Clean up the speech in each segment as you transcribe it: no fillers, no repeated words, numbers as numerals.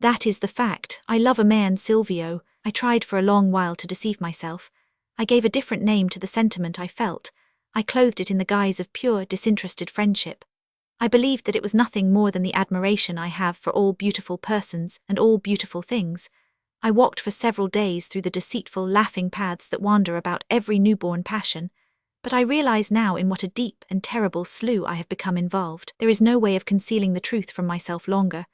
That is the fact. I love a man, Silvio. I tried for a long while to deceive myself. I gave a different name to the sentiment I felt. I clothed it in the guise of pure, disinterested friendship. I believed that it was nothing more than the admiration I have for all beautiful persons and all beautiful things. I walked for several days through the deceitful, laughing paths that wander about every newborn passion. But I realize now in what a deep and terrible slough I have become involved. There is no way of concealing the truth from myself longer.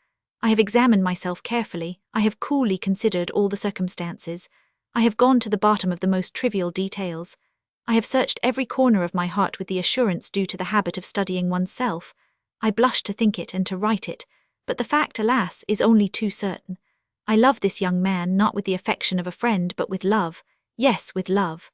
I have examined myself carefully. I have coolly considered all the circumstances. I have gone to the bottom of the most trivial details. I have searched every corner of my heart with the assurance due to the habit of studying oneself. I blush to think it and to write it, but the fact, alas, is only too certain. I love this young man not with the affection of a friend but with love, yes, with love.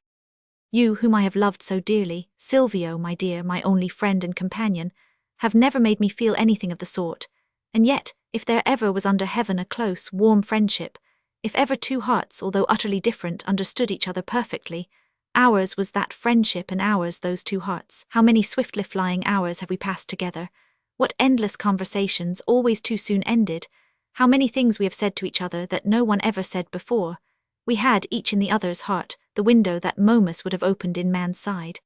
You, whom I have loved so dearly, Silvio, my dear, my only friend and companion, have never made me feel anything of the sort, and yet, if there ever was under heaven a close, warm friendship, if ever two hearts, although utterly different, understood each other perfectly, ours was that friendship and ours those two hearts. How many swiftly flying hours have we passed together? What endless conversations, always too soon ended. How many things we have said to each other that no one ever said before. We had, each in the other's heart, the window that Momus would have opened in man's side.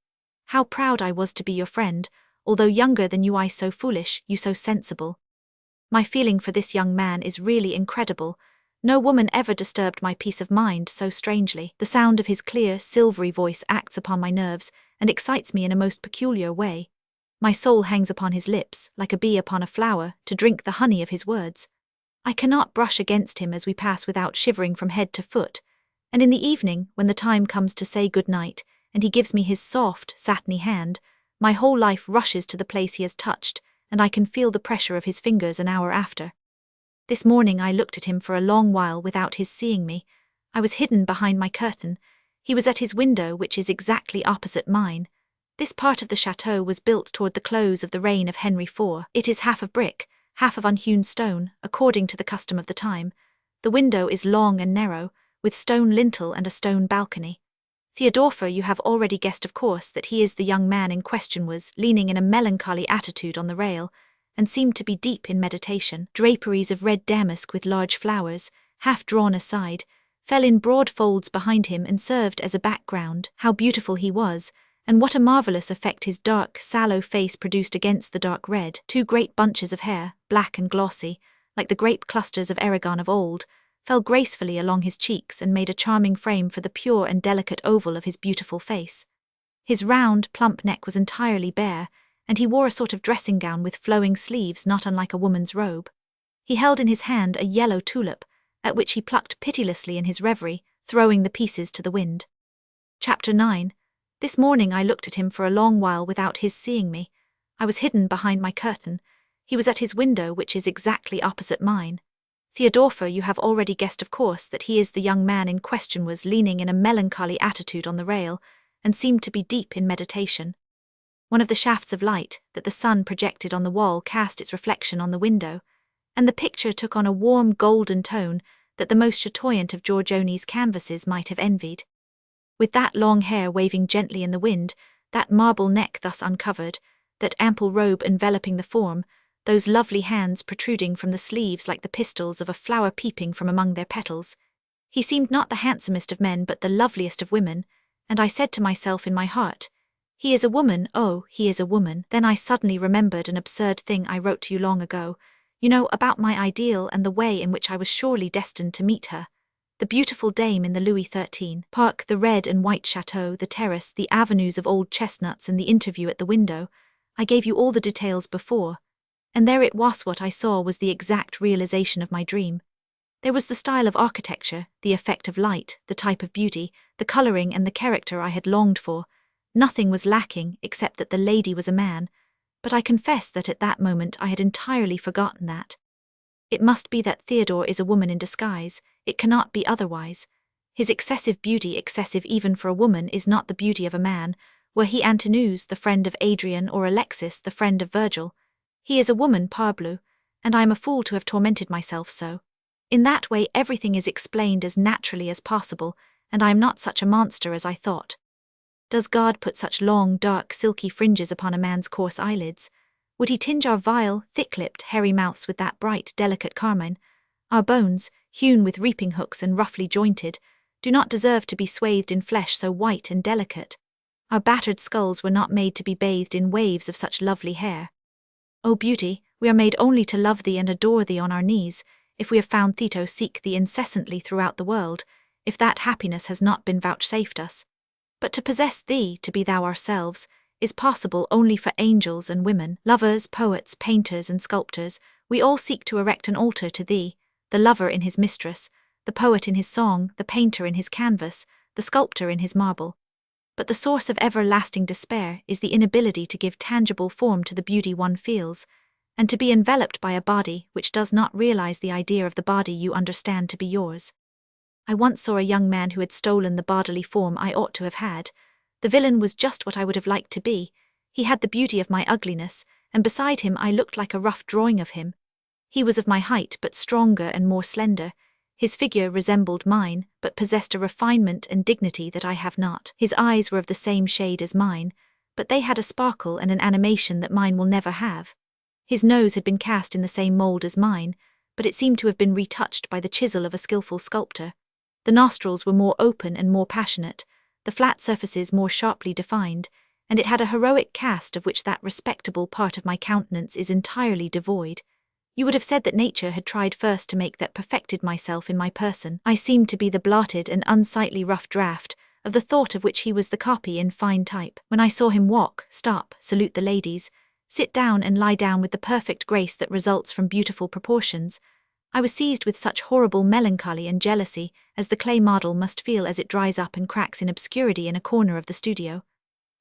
How proud I was to be your friend, although younger than you, I so foolish, you so sensible. My feeling for this young man is really incredible. No woman ever disturbed my peace of mind so strangely. The sound of his clear, silvery voice acts upon my nerves and excites me in a most peculiar way. My soul hangs upon his lips, like a bee upon a flower, to drink the honey of his words. I cannot brush against him as we pass without shivering from head to foot, and in the evening, when the time comes to say good night, and he gives me his soft, satiny hand, my whole life rushes to the place he has touched, and I can feel the pressure of his fingers an hour after. This morning I looked at him for a long while without his seeing me. I was hidden behind my curtain. He was at his window, which is exactly opposite mine. This part of the chateau was built toward the close of the reign of Henry IV. It is half of brick, half of unhewn stone, according to the custom of the time. The window is long and narrow, with stone lintel and a stone balcony. Theodorfa, you have already guessed, of course, that he is the young man in question, was leaning in a melancholy attitude on the rail, and seemed to be deep in meditation. Draperies of red damask with large flowers, half drawn aside, fell in broad folds behind him and served as a background. How beautiful he was, and what a marvellous effect his dark, sallow face produced against the dark red. Two great bunches of hair, black and glossy, like the grape clusters of Aragon of old, fell gracefully along his cheeks and made a charming frame for the pure and delicate oval of his beautiful face. His round, plump neck was entirely bare, and he wore a sort of dressing gown with flowing sleeves not unlike a woman's robe. He held in his hand a yellow tulip, at which he plucked pitilessly in his reverie, throwing the pieces to the wind. Chapter 9. This morning I looked at him for a long while without his seeing me. I was hidden behind my curtain. He was at his window, which is exactly opposite mine. Theodorfa, you have already guessed, of course, that he is the young man in question, was leaning in a melancholy attitude on the rail, and seemed to be deep in meditation. One of the shafts of light that the sun projected on the wall cast its reflection on the window, and the picture took on a warm golden tone that the most chatoyant of Giorgione's canvases might have envied. With that long hair waving gently in the wind, that marble neck thus uncovered, that ample robe enveloping the form, those lovely hands protruding from the sleeves like the pistils of a flower peeping from among their petals, he seemed not the handsomest of men but the loveliest of women, and I said to myself in my heart, "He is a woman, oh, he is a woman." Then I suddenly remembered an absurd thing I wrote to you long ago, you know, about my ideal and the way in which I was surely destined to meet her. The beautiful dame in the Louis XIII park, the red and white chateau, the terrace, the avenues of old chestnuts, and the interview at the window. I gave you all the details before, and there it was. What I saw was the exact realization of my dream. There was the style of architecture, the effect of light, the type of beauty, the coloring and the character I had longed for. Nothing was lacking except that the lady was a man, but I confess that at that moment I had entirely forgotten that. It must be that Theodore is a woman in disguise. It cannot be otherwise. His excessive beauty, excessive even for a woman, is not the beauty of a man, were he Antinous, the friend of Adrian, or Alexis, the friend of Virgil. He is a woman, parbleu, and I am a fool to have tormented myself so. In that way everything is explained as naturally as possible, and I am not such a monster as I thought. Does God put such long, dark, silky fringes upon a man's coarse eyelids? Would he tinge our vile, thick-lipped, hairy mouths with that bright, delicate carmine? Our bones, hewn with reaping hooks and roughly jointed, do not deserve to be swathed in flesh so white and delicate. Our battered skulls were not made to be bathed in waves of such lovely hair. O beauty, we are made only to love thee and adore thee on our knees, if we have found thee to seek thee incessantly throughout the world, if that happiness has not been vouchsafed us. But to possess thee, to be thou ourselves, is possible only for angels and women, lovers, poets, painters, and sculptors. We all seek to erect an altar to thee, the lover in his mistress, the poet in his song, the painter in his canvas, the sculptor in his marble. But the source of everlasting despair is the inability to give tangible form to the beauty one feels, and to be enveloped by a body which does not realize the idea of the body you understand to be yours. I once saw a young man who had stolen the bodily form I ought to have had. The villain was just what I would have liked to be. He had the beauty of my ugliness, and beside him I looked like a rough drawing of him. He was of my height, but stronger and more slender. His figure resembled mine, but possessed a refinement and dignity that I have not. His eyes were of the same shade as mine, but they had a sparkle and an animation that mine will never have. His nose had been cast in the same mould as mine, but it seemed to have been retouched by the chisel of a skillful sculptor. The nostrils were more open and more passionate, the flat surfaces more sharply defined, and it had a heroic cast of which that respectable part of my countenance is entirely devoid. You would have said that nature had tried first to make that perfected myself in my person. I seemed to be the blotted and unsightly rough draught of the thought of which he was the copy in fine type. When I saw him walk, stop, salute the ladies, sit down and lie down with the perfect grace that results from beautiful proportions, I was seized with such horrible melancholy and jealousy as the clay model must feel as it dries up and cracks in obscurity in a corner of the studio,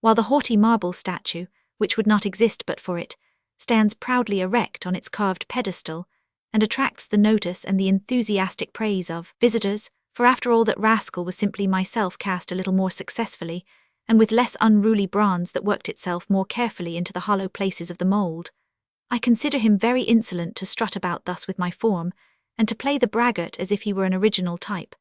while the haughty marble statue, which would not exist but for it, stands proudly erect on its carved pedestal, and attracts the notice and the enthusiastic praise of visitors, for after all that rascal was simply myself cast a little more successfully, and with less unruly bronze that worked itself more carefully into the hollow places of the mould. I consider him very insolent to strut about thus with my form, and to play the braggart as if he were an original type.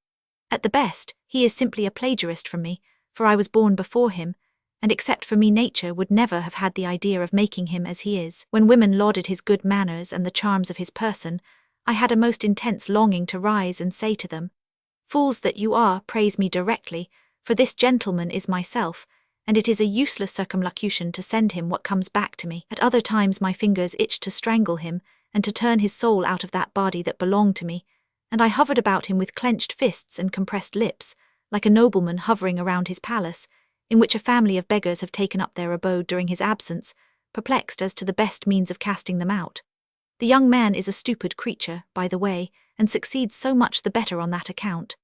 At the best, he is simply a plagiarist from me, for I was born before him, and except for me nature would never have had the idea of making him as he is. When women lauded his good manners and the charms of his person, I had a most intense longing to rise and say to them, "Fools that you are, praise me directly, for this gentleman is myself, and it is a useless circumlocution to send him what comes back to me." At other times my fingers itched to strangle him, and to turn his soul out of that body that belonged to me, and I hovered about him with clenched fists and compressed lips, like a nobleman hovering around his palace, in which a family of beggars have taken up their abode during his absence, perplexed as to the best means of casting them out. The young man is a stupid creature, by the way, and succeeds so much the better on that account.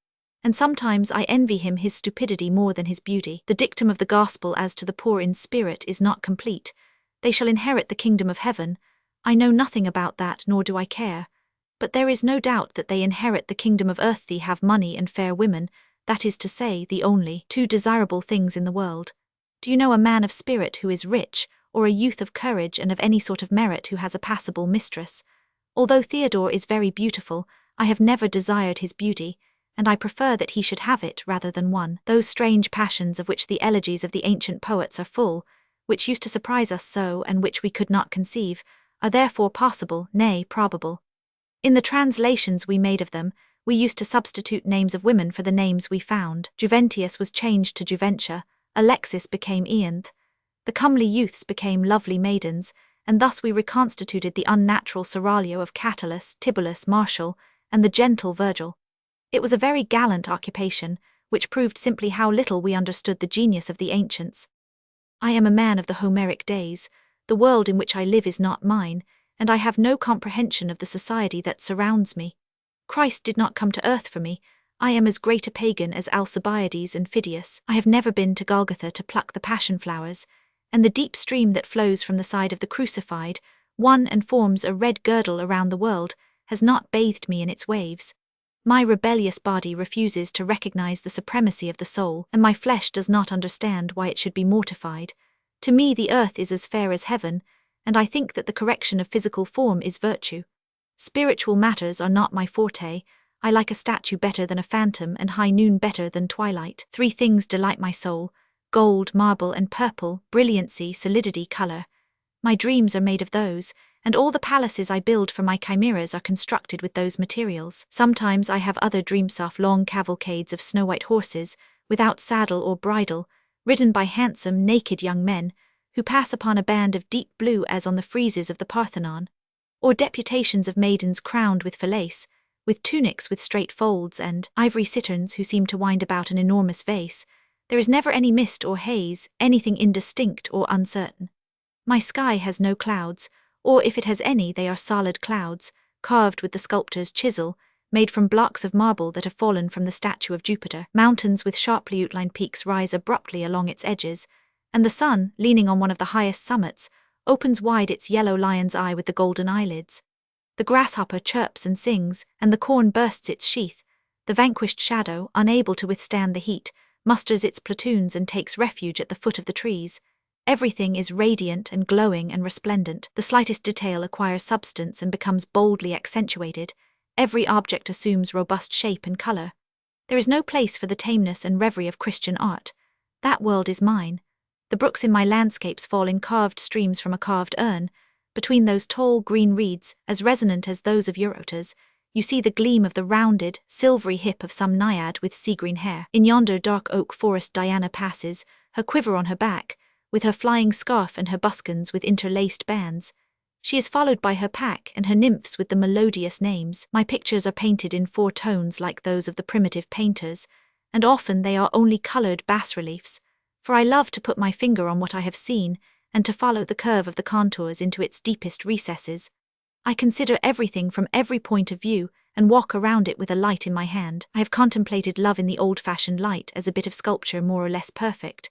And sometimes I envy him his stupidity more than his beauty. The dictum of the gospel as to the poor in spirit is not complete. They shall inherit the kingdom of heaven. I know nothing about that, nor do I care. But there is no doubt that they inherit the kingdom of earth. They have money and fair women, that is to say, the only two desirable things in the world. Do you know a man of spirit who is rich, or a youth of courage and of any sort of merit who has a passable mistress? Although Theodore is very beautiful, I have never desired his beauty, and I prefer that he should have it rather than one. Those strange passions of which the elegies of the ancient poets are full, which used to surprise us so and which we could not conceive, are therefore possible, nay, probable. In the translations we made of them, we used to substitute names of women for the names we found. Juventius was changed to Juventia, Alexis became Ianthe, the comely youths became lovely maidens, and thus we reconstituted the unnatural seraglio of Catullus, Tibullus, Martial, and the gentle Virgil. It was a very gallant occupation, which proved simply how little we understood the genius of the ancients. I am a man of the Homeric days. The world in which I live is not mine, and I have no comprehension of the society that surrounds me. Christ did not come to earth for me. I am as great a pagan as Alcibiades and Phidias. I have never been to Golgotha to pluck the passion flowers, and the deep stream that flows from the side of the crucified, one and forms a red girdle around the world, has not bathed me in its waves. My rebellious body refuses to recognize the supremacy of the soul, and my flesh does not understand why it should be mortified. To me the earth is as fair as heaven, and I think that the correction of physical form is virtue. Spiritual matters are not my forte. I like a statue better than a phantom, and high noon better than twilight. 3 things delight my soul: gold, marble, and purple, brilliancy, solidity, color. My dreams are made of those, and all the palaces I build for my chimeras are constructed with those materials. Sometimes I have other dreams of long cavalcades of snow-white horses, without saddle or bridle, ridden by handsome, naked young men, who pass upon a band of deep blue as on the friezes of the Parthenon, or deputations of maidens crowned with falace, with tunics with straight folds and ivory citerns who seem to wind about an enormous vase. There is never any mist or haze, anything indistinct or uncertain. My sky has no clouds, or if it has any, they are solid clouds, carved with the sculptor's chisel, made from blocks of marble that have fallen from the statue of Jupiter. Mountains with sharply outlined peaks rise abruptly along its edges, and the sun, leaning on one of the highest summits, opens wide its yellow lion's eye with the golden eyelids. The grasshopper chirps and sings, and the corn bursts its sheath. The vanquished shadow, unable to withstand the heat, musters its platoons and takes refuge at the foot of the trees. Everything is radiant and glowing and resplendent. The slightest detail acquires substance and becomes boldly accentuated. Every object assumes robust shape and color. There is no place for the tameness and reverie of Christian art. That world is mine. The brooks in my landscapes fall in carved streams from a carved urn. Between those tall green reeds, as resonant as those of Eurotas, you see the gleam of the rounded, silvery hip of some naiad with sea-green hair. In yonder dark oak forest Diana passes, her quiver on her back, with her flying scarf and her buskins with interlaced bands. She is followed by her pack and her nymphs with the melodious names. My pictures are painted in 4 tones like those of the primitive painters, and often they are only coloured bas-reliefs, for I love to put my finger on what I have seen and to follow the curve of the contours into its deepest recesses. I consider everything from every point of view and walk around it with a light in my hand. I have contemplated love in the old-fashioned light as a bit of sculpture more or less perfect.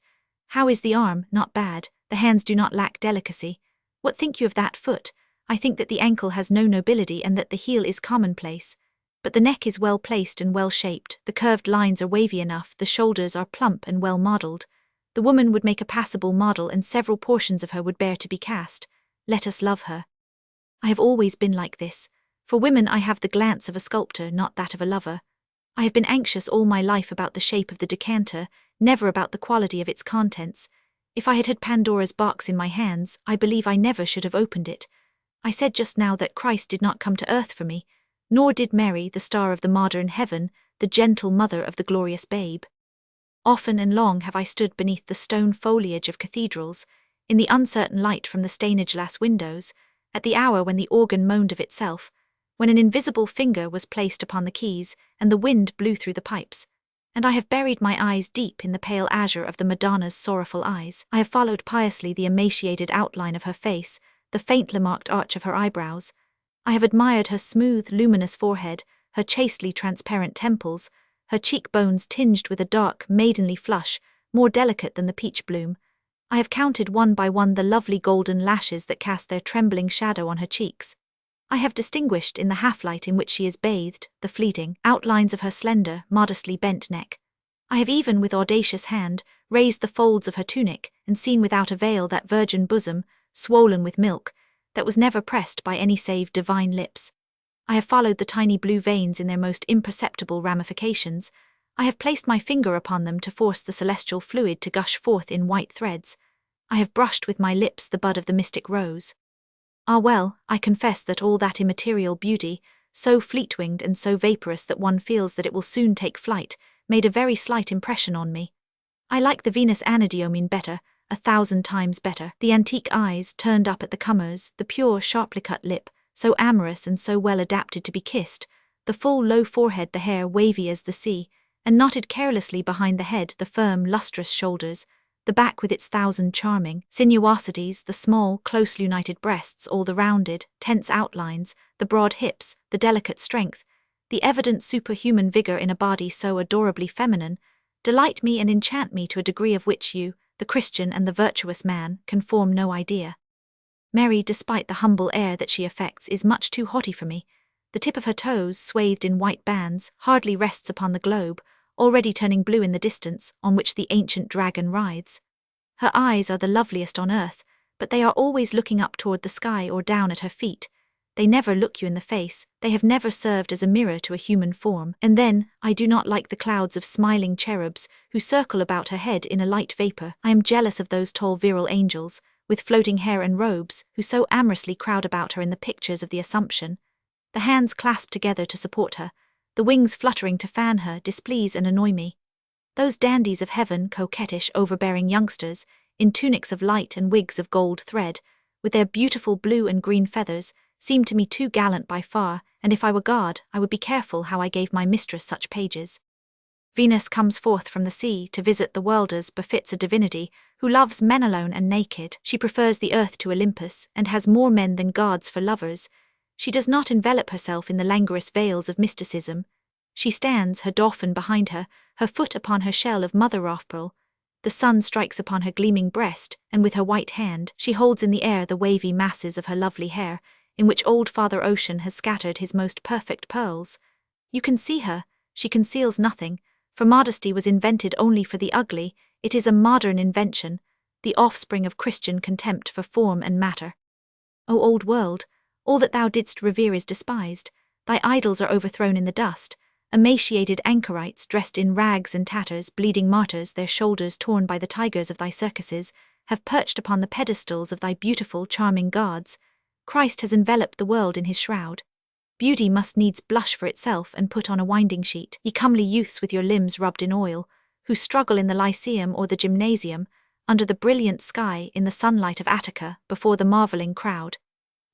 How is the arm? Not bad. The hands do not lack delicacy. What think you of that foot? I think that the ankle has no nobility and that the heel is commonplace. But the neck is well placed and well shaped, the curved lines are wavy enough, the shoulders are plump and well modelled. The woman would make a passable model and several portions of her would bear to be cast. Let us love her. I have always been like this. For women I have the glance of a sculptor, not that of a lover. I have been anxious all my life about the shape of the decanter, never about the quality of its contents. If I had had Pandora's box in my hands, I believe I never should have opened it. I said just now that Christ did not come to earth for me, nor did Mary, the star of the modern heaven, the gentle mother of the glorious babe. Often and long have I stood beneath the stone foliage of cathedrals, in the uncertain light from the stained-glass windows, at the hour when the organ moaned of itself, when an invisible finger was placed upon the keys and the wind blew through the pipes, and I have buried my eyes deep in the pale azure of the Madonna's sorrowful eyes. I have followed piously the emaciated outline of her face, the faintly marked arch of her eyebrows. I have admired her smooth, luminous forehead, her chastely transparent temples, her cheekbones tinged with a dark, maidenly flush, more delicate than the peach bloom. I have counted one by one the lovely golden lashes that cast their trembling shadow on her cheeks. I have distinguished in the half-light in which she is bathed the fleeting outlines of her slender, modestly bent neck. I have even with audacious hand raised the folds of her tunic and seen without a veil that virgin bosom, swollen with milk, that was never pressed by any save divine lips. I have followed the tiny blue veins in their most imperceptible ramifications. I have placed my finger upon them to force the celestial fluid to gush forth in white threads. I have brushed with my lips the bud of the mystic rose. Ah well, I confess that all that immaterial beauty, so fleet-winged and so vaporous that one feels that it will soon take flight, made a very slight impression on me. I like the Venus Anadyomene better, 1,000 times better. The antique eyes turned up at the comers, the pure, sharply cut lip, so amorous and so well adapted to be kissed, the full, low forehead, the hair wavy as the sea, and knotted carelessly behind the head, the firm, lustrous shoulders, the back with its 1,000 charming sinuosities, the small, closely united breasts, all the rounded, tense outlines, the broad hips, the delicate strength, the evident superhuman vigor in a body so adorably feminine, delight me and enchant me to a degree of which you, the Christian and the virtuous man, can form no idea. Mary, despite the humble air that she affects, is much too haughty for me. The tip of her toes, swathed in white bands, hardly rests upon the globe, already turning blue in the distance, on which the ancient dragon rides. Her eyes are the loveliest on earth, but they are always looking up toward the sky or down at her feet. They never look you in the face, they have never served as a mirror to a human form. And then, I do not like the clouds of smiling cherubs who circle about her head in a light vapor. I am jealous of those tall virile angels, with floating hair and robes, who so amorously crowd about her in the pictures of the Assumption, the hands clasped together to support her, the wings fluttering to fan her, displease and annoy me. Those dandies of heaven, coquettish, overbearing youngsters, in tunics of light and wigs of gold thread, with their beautiful blue and green feathers, seemed to me too gallant by far, and if I were God, I would be careful how I gave my mistress such pages. Venus comes forth from the sea to visit the world as befits a divinity who loves men alone and naked. She prefers the earth to Olympus, and has more men than gods for lovers. She does not envelop herself in the languorous veils of mysticism. She stands, her dauphin behind her, her foot upon her shell of mother of pearl. The sun strikes upon her gleaming breast, and with her white hand she holds in the air the wavy masses of her lovely hair, in which old Father Ocean has scattered his most perfect pearls. You can see her, she conceals nothing, for modesty was invented only for the ugly. It is a modern invention, the offspring of Christian contempt for form and matter. O old world, all that thou didst revere is despised, thy idols are overthrown in the dust, emaciated anchorites dressed in rags and tatters, bleeding martyrs, their shoulders torn by the tigers of thy circuses, have perched upon the pedestals of thy beautiful, charming gods. Christ has enveloped the world in his shroud. Beauty must needs blush for itself and put on a winding sheet. Ye comely youths with your limbs rubbed in oil, who struggle in the Lyceum or the Gymnasium, under the brilliant sky, in the sunlight of Attica, before the marvelling crowd.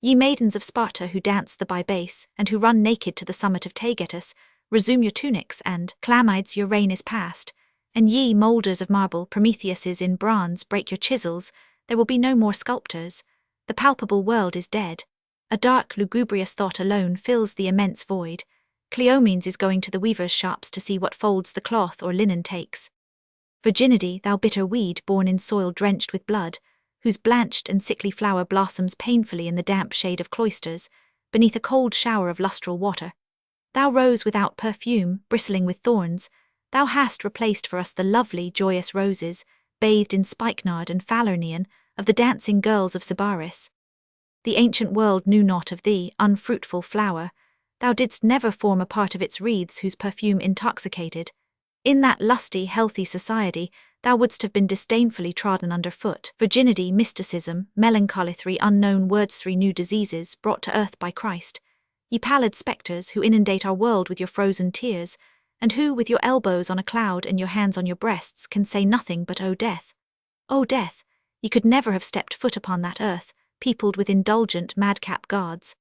Ye maidens of Sparta who dance the bybase, and who run naked to the summit of Taygetus, resume your tunics, and, Clamides, your reign is past. And ye, moulders of marble, Prometheuses in bronze, break your chisels, there will be no more sculptors. The palpable world is dead. A dark, lugubrious thought alone fills the immense void. Cleomenes is going to the weavers' shops to see what folds the cloth or linen takes. Virginity, thou bitter weed born in soil drenched with blood, whose blanched and sickly flower blossoms painfully in the damp shade of cloisters, beneath a cold shower of lustral water. Thou rose without perfume, bristling with thorns, thou hast replaced for us the lovely, joyous roses, bathed in spikenard and falernian, of the dancing girls of Sybaris. The ancient world knew not of thee, unfruitful flower. Thou didst never form a part of its wreaths whose perfume intoxicated. In that lusty, healthy society, thou wouldst have been disdainfully trodden under foot. Virginity, mysticism, melancholy, three unknown words, three new diseases, brought to earth by Christ. Ye pallid spectres who inundate our world with your frozen tears, and who, with your elbows on a cloud and your hands on your breasts, can say nothing but, O death! O death! Ye could never have stepped foot upon that earth, peopled with indulgent, madcap gods.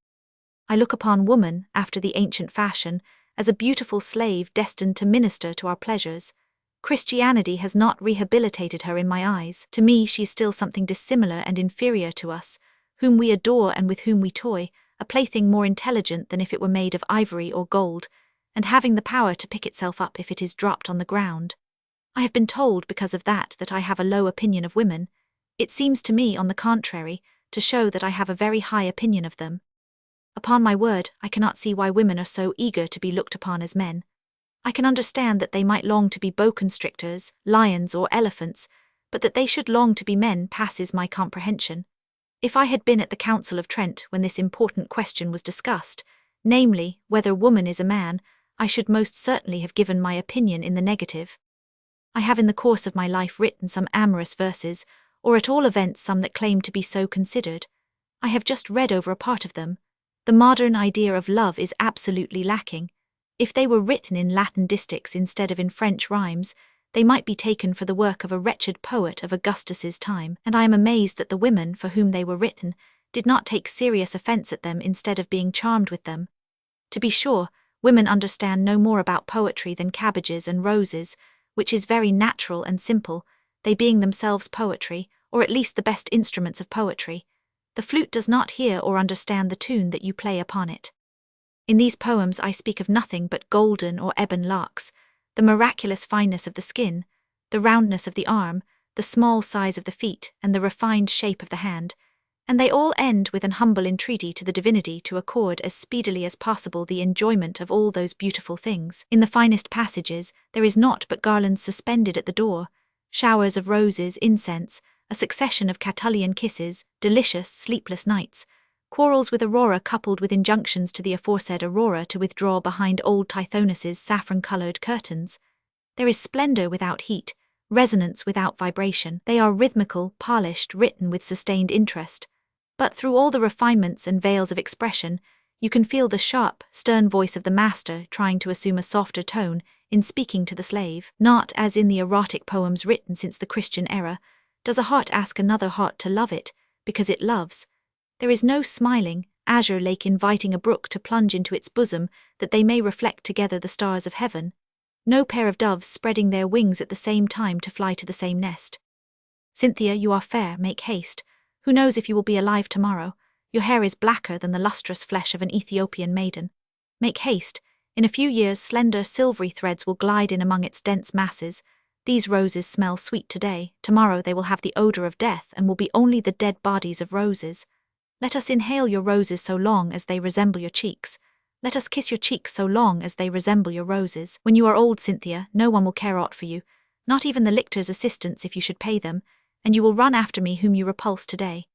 I look upon woman, after the ancient fashion, as a beautiful slave destined to minister to our pleasures. Christianity has not rehabilitated her in my eyes. To me she is still something dissimilar and inferior to us, whom we adore and with whom we toy, a plaything more intelligent than if it were made of ivory or gold, and having the power to pick itself up if it is dropped on the ground. I have been told because of that I have a low opinion of women. It seems to me, on the contrary, to show that I have a very high opinion of them. Upon my word, I cannot see why women are so eager to be looked upon as men. I can understand that they might long to be boa constrictors, lions or elephants, but that they should long to be men passes my comprehension. If I had been at the Council of Trent when this important question was discussed, namely, whether woman is a man, I should most certainly have given my opinion in the negative. I have in the course of my life written some amorous verses, or at all events some that claim to be so considered. I have just read over a part of them. The modern idea of love is absolutely lacking. If they were written in Latin distichs instead of in French rhymes, they might be taken for the work of a wretched poet of Augustus's time, and I am amazed that the women for whom they were written did not take serious offence at them instead of being charmed with them. To be sure, women understand no more about poetry than cabbages and roses, which is very natural and simple, they being themselves poetry, or at least the best instruments of poetry. The flute does not hear or understand the tune that you play upon it. In these poems I speak of nothing but golden or ebon locks, the miraculous fineness of the skin, the roundness of the arm, the small size of the feet, and the refined shape of the hand, and they all end with an humble entreaty to the divinity to accord as speedily as possible the enjoyment of all those beautiful things. In the finest passages there is naught but garlands suspended at the door, showers of roses, incense, a succession of Catullus kisses, delicious, sleepless nights, quarrels with Aurora coupled with injunctions to the aforesaid Aurora to withdraw behind old Tithonus's saffron-coloured curtains. There is splendour without heat, resonance without vibration. They are rhythmical, polished, written with sustained interest. But through all the refinements and veils of expression, you can feel the sharp, stern voice of the master trying to assume a softer tone in speaking to the slave. Not as in the erotic poems written since the Christian era, does a heart ask another heart to love it, because it loves. There is no smiling, azure lake inviting a brook to plunge into its bosom that they may reflect together the stars of heaven. No pair of doves spreading their wings at the same time to fly to the same nest. Cynthia, you are fair, make haste. Who knows if you will be alive tomorrow? Your hair is blacker than the lustrous flesh of an Ethiopian maiden. Make haste. In a few years slender silvery threads will glide in among its dense masses. These roses smell sweet today, tomorrow they will have the odor of death and will be only the dead bodies of roses. Let us inhale your roses so long as they resemble your cheeks. Let us kiss your cheeks so long as they resemble your roses. When you are old, Cynthia, no one will care aught for you, not even the lictor's assistants if you should pay them, and you will run after me whom you repulse today.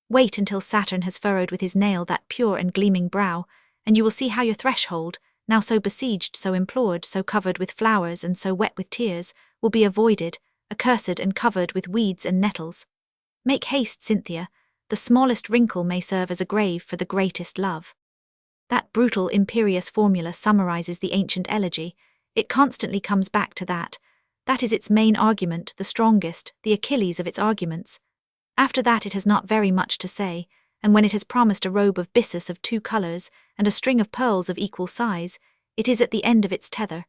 Wait until Saturn has furrowed with his nail that pure and gleaming brow, and you will see how your threshold, now so besieged, so implored, so covered with flowers and so wet with tears, will be avoided, accursed and covered with weeds and nettles. Make haste, Cynthia, the smallest wrinkle may serve as a grave for the greatest love. That brutal, imperious formula summarizes the ancient elegy. It constantly comes back to that. That is its main argument, the strongest, the Achilles of its arguments. After that it has not very much to say, and when it has promised a robe of byssus of 2 colors and a string of pearls of equal size, it is at the end of its tether.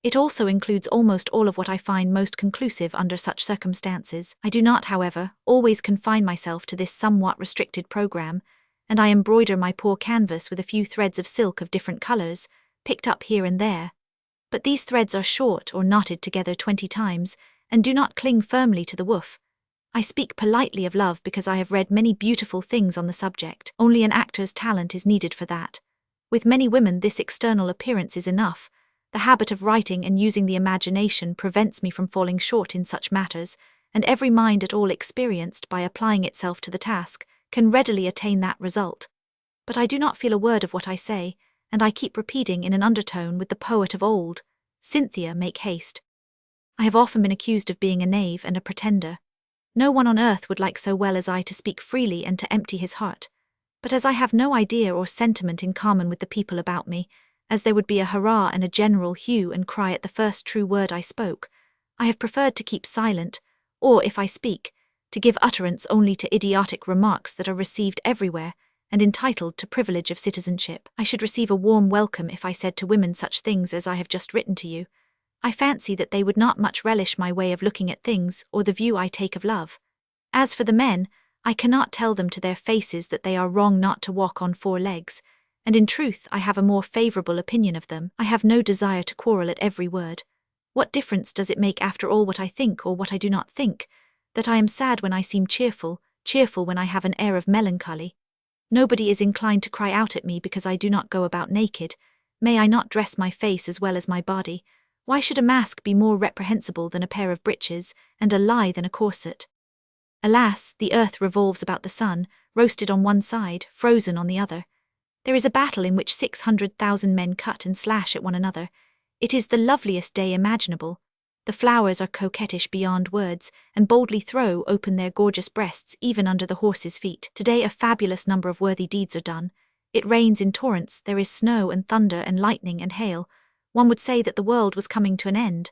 It also includes almost all of what I find most conclusive under such circumstances. I do not, however, always confine myself to this somewhat restricted program, and I embroider my poor canvas with a few threads of silk of different colors, picked up here and there. But these threads are short or knotted together 20 times, and do not cling firmly to the woof. I speak politely of love because I have read many beautiful things on the subject. Only an actor's talent is needed for that. With many women this external appearance is enough. The habit of writing and using the imagination prevents me from falling short in such matters, and every mind at all experienced by applying itself to the task can readily attain that result. But I do not feel a word of what I say, and I keep repeating in an undertone with the poet of old, Cynthia, make haste. I have often been accused of being a knave and a pretender. No one on earth would like so well as I to speak freely and to empty his heart. But as I have no idea or sentiment in common with the people about me, as there would be a hurrah and a general hue and cry at the first true word I spoke, I have preferred to keep silent, or, if I speak, to give utterance only to idiotic remarks that are received everywhere and entitled to privilege of citizenship. I should receive a warm welcome if I said to women such things as I have just written to you. I fancy that they would not much relish my way of looking at things or the view I take of love. As for the men, I cannot tell them to their faces that they are wrong not to walk on 4 legs, and in truth I have a more favorable opinion of them. I have no desire to quarrel at every word. What difference does it make after all what I think or what I do not think, that I am sad when I seem cheerful when I have an air of melancholy? Nobody is inclined to cry out at me because I do not go about naked. May I not dress my face as well as my body? Why should a mask be more reprehensible than a pair of breeches, and a lie than a corset? Alas, the earth revolves about the sun, roasted on one side, frozen on the other. There is a battle in which 600,000 men cut and slash at one another. It is the loveliest day imaginable. The flowers are coquettish beyond words, and boldly throw open their gorgeous breasts even under the horses' feet. Today a fabulous number of worthy deeds are done. It rains in torrents, there is snow and thunder and lightning and hail. One would say that the world was coming to an end.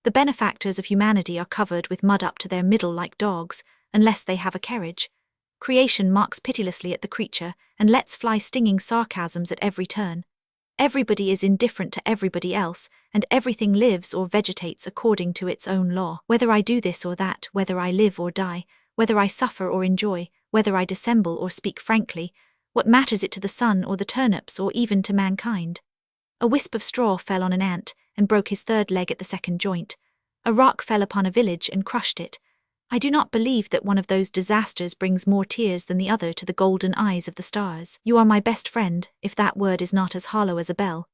The benefactors of humanity are covered with mud up to their middle like dogs, unless they have a carriage. Creation mocks pitilessly at the creature, and lets fly stinging sarcasms at every turn. Everybody is indifferent to everybody else, and everything lives or vegetates according to its own law. Whether I do this or that, whether I live or die, whether I suffer or enjoy, whether I dissemble or speak frankly, what matters it to the sun or the turnips or even to mankind? A wisp of straw fell on an ant, and broke his 3rd leg at the 2nd joint. A rock fell upon a village and crushed it. I do not believe that one of those disasters brings more tears than the other to the golden eyes of the stars. You are my best friend, if that word is not as hollow as a bell.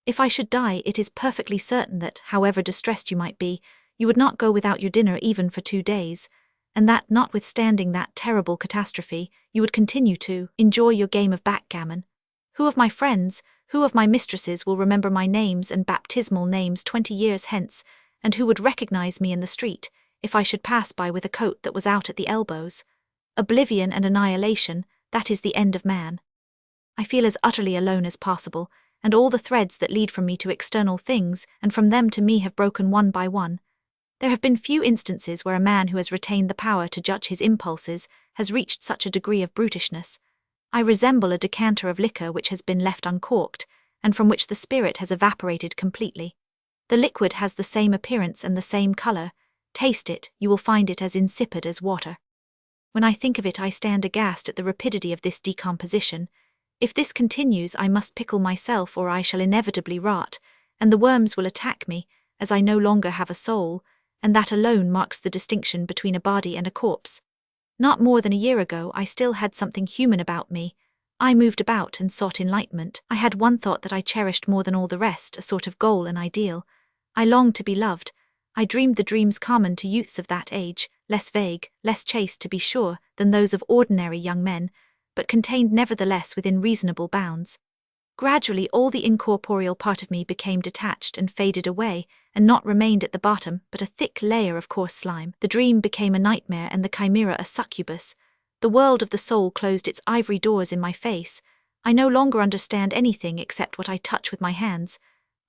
If I should die, it is perfectly certain that, however distressed you might be, you would not go without your dinner even for 2 days, and that, notwithstanding that terrible catastrophe, you would continue to enjoy your game of backgammon. Who of my friends, who of my mistresses will remember my names and baptismal names 20 years hence, and who would recognize me in the street, if I should pass by with a coat that was out at the elbows? Oblivion and annihilation, that is the end of man. I feel as utterly alone as possible, and all the threads that lead from me to external things and from them to me have broken one by one. There have been few instances where a man who has retained the power to judge his impulses has reached such a degree of brutishness. I resemble a decanter of liquor which has been left uncorked, and from which the spirit has evaporated completely. The liquid has the same appearance and the same color. Taste it, you will find it as insipid as water. When I think of it, I stand aghast at the rapidity of this decomposition. If this continues, I must pickle myself, or I shall inevitably rot, and the worms will attack me, as I no longer have a soul, and that alone marks the distinction between a body and a corpse. Not more than a year ago, I still had something human about me. I moved about and sought enlightenment. I had one thought that I cherished more than all the rest, a sort of goal, an ideal. I longed to be loved. I dreamed the dreams common to youths of that age, less vague, less chaste to be sure, than those of ordinary young men, but contained nevertheless within reasonable bounds. Gradually all the incorporeal part of me became detached and faded away, and naught remained at the bottom but a thick layer of coarse slime. The dream became a nightmare and the chimera a succubus. The world of the soul closed its ivory doors in my face. I no longer understand anything except what I touch with my hands.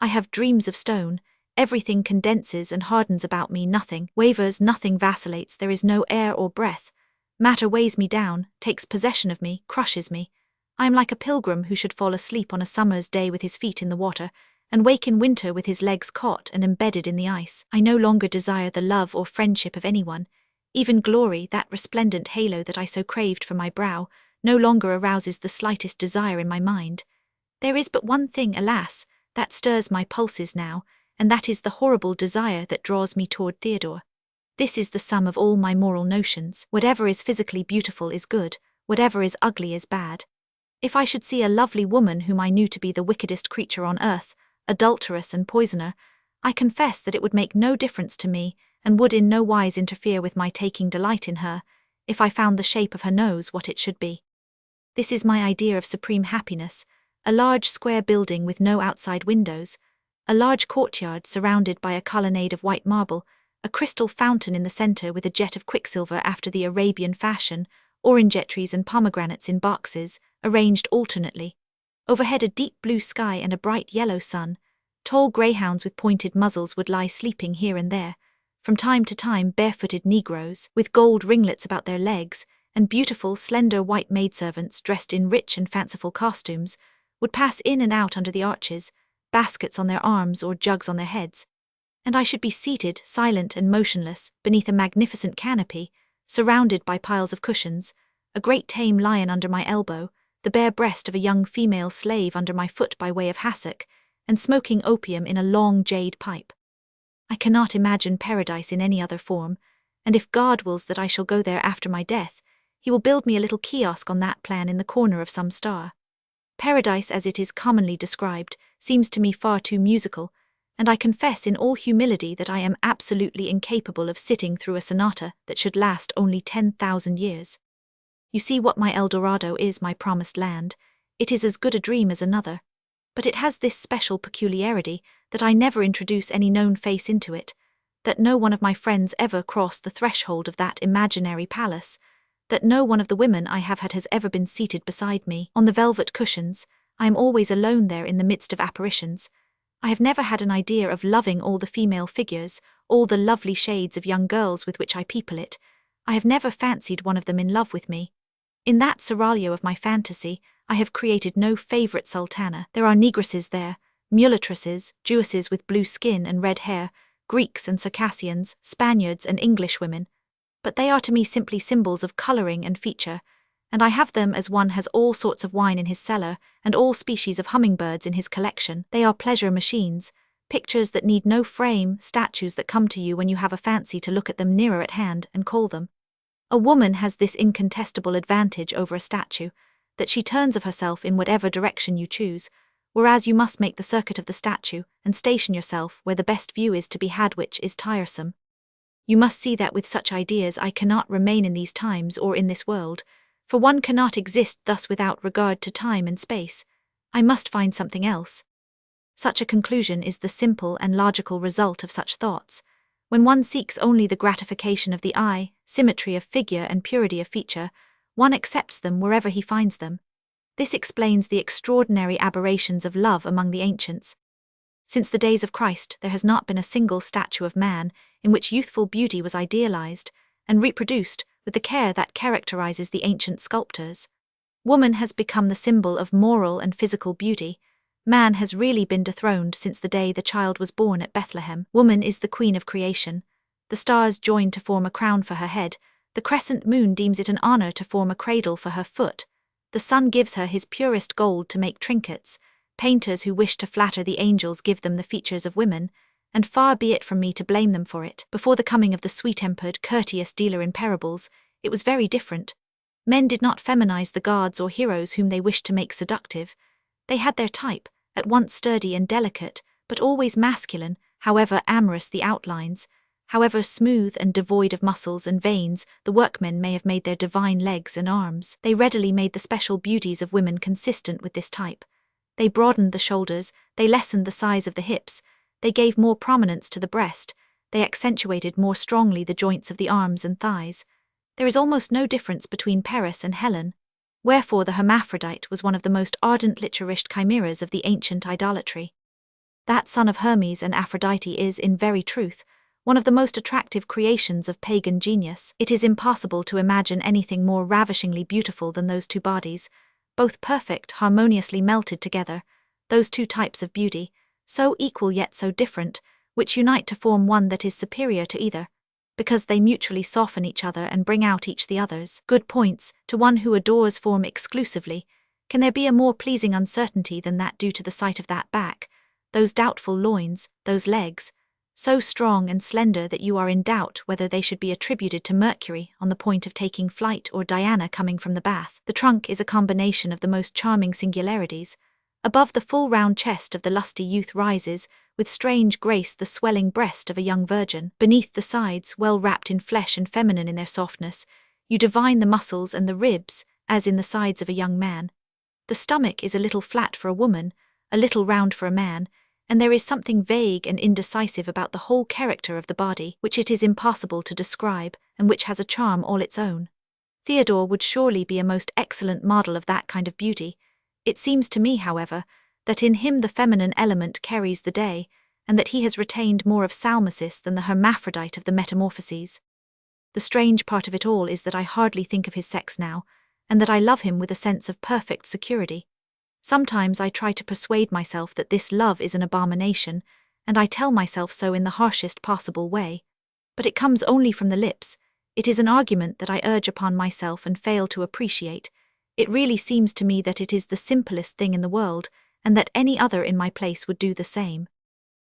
I have dreams of stone. Everything condenses and hardens about me, nothing wavers, nothing vacillates, there is no air or breath. Matter weighs me down, takes possession of me, crushes me. I am like a pilgrim who should fall asleep on a summer's day with his feet in the water, and wake in winter with his legs caught and embedded in the ice. I no longer desire the love or friendship of anyone. Even glory, that resplendent halo that I so craved for my brow, no longer arouses the slightest desire in my mind. There is but one thing, alas, that stirs my pulses now, and that is the horrible desire that draws me toward Theodore. This is the sum of all my moral notions. Whatever is physically beautiful is good, whatever is ugly is bad. If I should see a lovely woman whom I knew to be the wickedest creature on earth, adulteress and poisoner, I confess that it would make no difference to me, and would in no wise interfere with my taking delight in her, if I found the shape of her nose what it should be. This is my idea of supreme happiness, a large square building with no outside windows, a large courtyard surrounded by a colonnade of white marble, a crystal fountain in the center with a jet of quicksilver after the Arabian fashion, orange trees and pomegranates in boxes, arranged alternately. Overhead a deep blue sky and a bright yellow sun. Tall greyhounds with pointed muzzles would lie sleeping here and there. From time to time barefooted Negroes, with gold ringlets about their legs, and beautiful, slender white maidservants dressed in rich and fanciful costumes, would pass in and out under the arches, baskets on their arms or jugs on their heads. And I should be seated, silent and motionless, beneath a magnificent canopy, surrounded by piles of cushions, a great tame lion under my elbow, the bare breast of a young female slave under my foot by way of hassock, and smoking opium in a long jade pipe. I cannot imagine paradise in any other form, and if God wills that I shall go there after my death, he will build me a little kiosk on that plan in the corner of some star. Paradise, as it is commonly described, seems to me far too musical, and I confess in all humility that I am absolutely incapable of sitting through a sonata that should last only 10,000 years. You see what my El Dorado is, my promised land. It is as good a dream as another. But it has this special peculiarity, that I never introduce any known face into it, that no one of my friends ever crossed the threshold of that imaginary palace, that no one of the women I have had has ever been seated beside me. On the velvet cushions, I am always alone there in the midst of apparitions. I have never had an idea of loving all the female figures, all the lovely shades of young girls with which I people it. I have never fancied one of them in love with me. In that seraglio of my fantasy, I have created no favorite sultana. There are negresses there, mulatresses, Jewesses with blue skin and red hair, Greeks and Circassians, Spaniards and Englishwomen. But they are to me simply symbols of coloring and feature, and I have them as one has all sorts of wine in his cellar and all species of hummingbirds in his collection. They are pleasure machines, pictures that need no frame, statues that come to you when you have a fancy to look at them nearer at hand and call them. A woman has this incontestable advantage over a statue, that she turns of herself in whatever direction you choose, whereas you must make the circuit of the statue and station yourself where the best view is to be had, which is tiresome. You must see that with such ideas I cannot remain in these times or in this world, for one cannot exist thus without regard to time and space. I must find something else. Such a conclusion is the simple and logical result of such thoughts. When one seeks only the gratification of the eye, symmetry of figure and purity of feature, one accepts them wherever he finds them. This explains the extraordinary aberrations of love among the ancients. Since the days of Christ, there has not been a single statue of man in which youthful beauty was idealized and reproduced with the care that characterizes the ancient sculptors. Woman has become the symbol of moral and physical beauty. Man has really been dethroned since the day the child was born at Bethlehem. Woman is the queen of creation. The stars join to form a crown for her head. The crescent moon deems it an honor to form a cradle for her foot. The sun gives her his purest gold to make trinkets. Painters who wish to flatter the angels give them the features of women, and far be it from me to blame them for it. Before the coming of the sweet-tempered, courteous dealer in parables, it was very different. Men did not feminize the gods or heroes whom they wished to make seductive. They had their type, at once sturdy and delicate, but always masculine, however amorous the outlines, however smooth and devoid of muscles and veins the workmen may have made their divine legs and arms. They readily made the special beauties of women consistent with this type. They broadened the shoulders, they lessened the size of the hips, they gave more prominence to the breast, they accentuated more strongly the joints of the arms and thighs. There is almost no difference between Paris and Helen. Wherefore the hermaphrodite was one of the most ardent literarised chimeras of the ancient idolatry. That son of Hermes and Aphrodite is, in very truth, one of the most attractive creations of pagan genius. It is impossible to imagine anything more ravishingly beautiful than those two bodies, both perfect, harmoniously melted together, those two types of beauty, so equal yet so different, which unite to form one that is superior to either, because they mutually soften each other and bring out each the other's good points. To one who adores form exclusively, can there be a more pleasing uncertainty than that due to the sight of that back, those doubtful loins, those legs, so strong and slender that you are in doubt whether they should be attributed to Mercury on the point of taking flight or Diana coming from the bath. The trunk is a combination of the most charming singularities. Above the full round chest of the lusty youth rises, with strange grace, the swelling breast of a young virgin. Beneath the sides, well wrapped in flesh and feminine in their softness, you divine the muscles and the ribs, as in the sides of a young man. The stomach is a little flat for a woman, a little round for a man, and there is something vague and indecisive about the whole character of the body, which it is impossible to describe, and which has a charm all its own. Theodore would surely be a most excellent model of that kind of beauty. It seems to me, however, that in him the feminine element carries the day, and that he has retained more of Salmacis than the hermaphrodite of the Metamorphoses. The strange part of it all is that I hardly think of his sex now, and that I love him with a sense of perfect security. Sometimes I try to persuade myself that this love is an abomination, and I tell myself so in the harshest possible way. But it comes only from the lips. It is an argument that I urge upon myself and fail to appreciate. It really seems to me that it is the simplest thing in the world, and that any other in my place would do the same.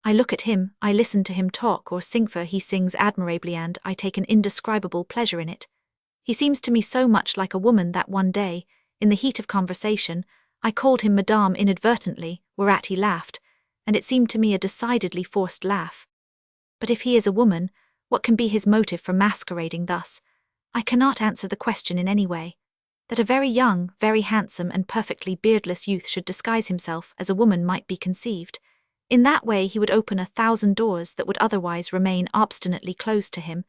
I look at him, I listen to him talk or sing, for he sings admirably, and I take an indescribable pleasure in it. He seems to me so much like a woman that one day, in the heat of conversation, I called him Madame inadvertently, whereat he laughed, and it seemed to me a decidedly forced laugh. But if he is a woman, what can be his motive for masquerading thus? I cannot answer the question in any way. That a very young, very handsome and perfectly beardless youth should disguise himself as a woman might be conceived. In that way he would open 1,000 doors that would otherwise remain obstinately closed to him,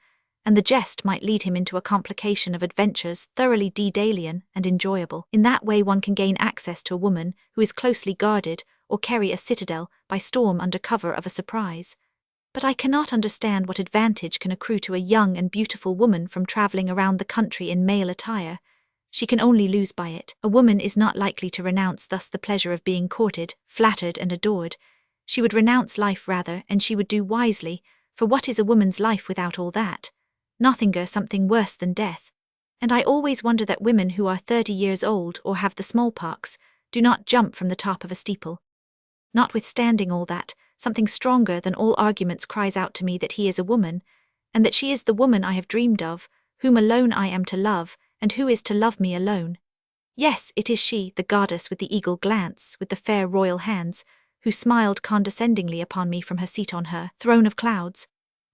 and the jest might lead him into a complication of adventures thoroughly Daedalian and enjoyable. In that way one can gain access to a woman who is closely guarded, or carry a citadel by storm under cover of a surprise. But I cannot understand what advantage can accrue to a young and beautiful woman from travelling around the country in male attire. She can only lose by it. A woman is not likely to renounce thus the pleasure of being courted, flattered and adored. She would renounce life rather, and she would do wisely, for what is a woman's life without all that? Nothinger something worse than death. And I always wonder that women who are 30 years old or have the smallpox do not jump from the top of a steeple. Notwithstanding all that, something stronger than all arguments cries out to me that he is a woman, and that she is the woman I have dreamed of, whom alone I am to love, and who is to love me alone. Yes, it is she, the goddess with the eagle glance, with the fair royal hands, who smiled condescendingly upon me from her seat on her throne of clouds.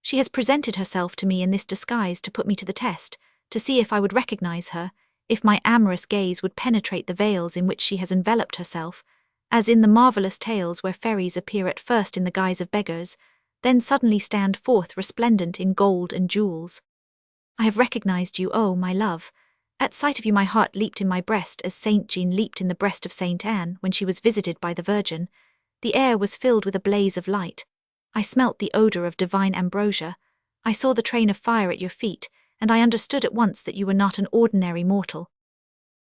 She has presented herself to me in this disguise to put me to the test, to see if I would recognize her, if my amorous gaze would penetrate the veils in which she has enveloped herself, as in the marvelous tales where fairies appear at first in the guise of beggars. then suddenly stand forth resplendent in gold and jewels. I have recognized you, oh, my love. At sight of you my heart leaped in my breast as Saint Jean leaped in the breast of Saint Anne when she was visited by the Virgin. The air was filled with a blaze of light. I smelt the odor of divine ambrosia. I saw the train of fire at your feet, and I understood at once that you were not an ordinary mortal.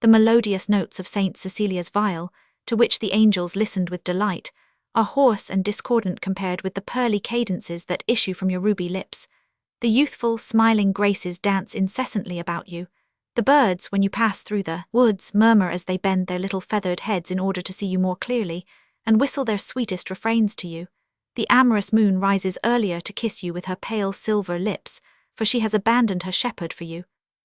The melodious notes of Saint Cecilia's viol, to which the angels listened with delight, are hoarse and discordant compared with the pearly cadences that issue from your ruby lips. The youthful, smiling graces dance incessantly about you. The birds, when you pass through the woods, murmur as they bend their little feathered heads in order to see you more clearly, and whistle their sweetest refrains to you. The amorous moon rises earlier to kiss you with her pale silver lips, for she has abandoned her shepherd for you.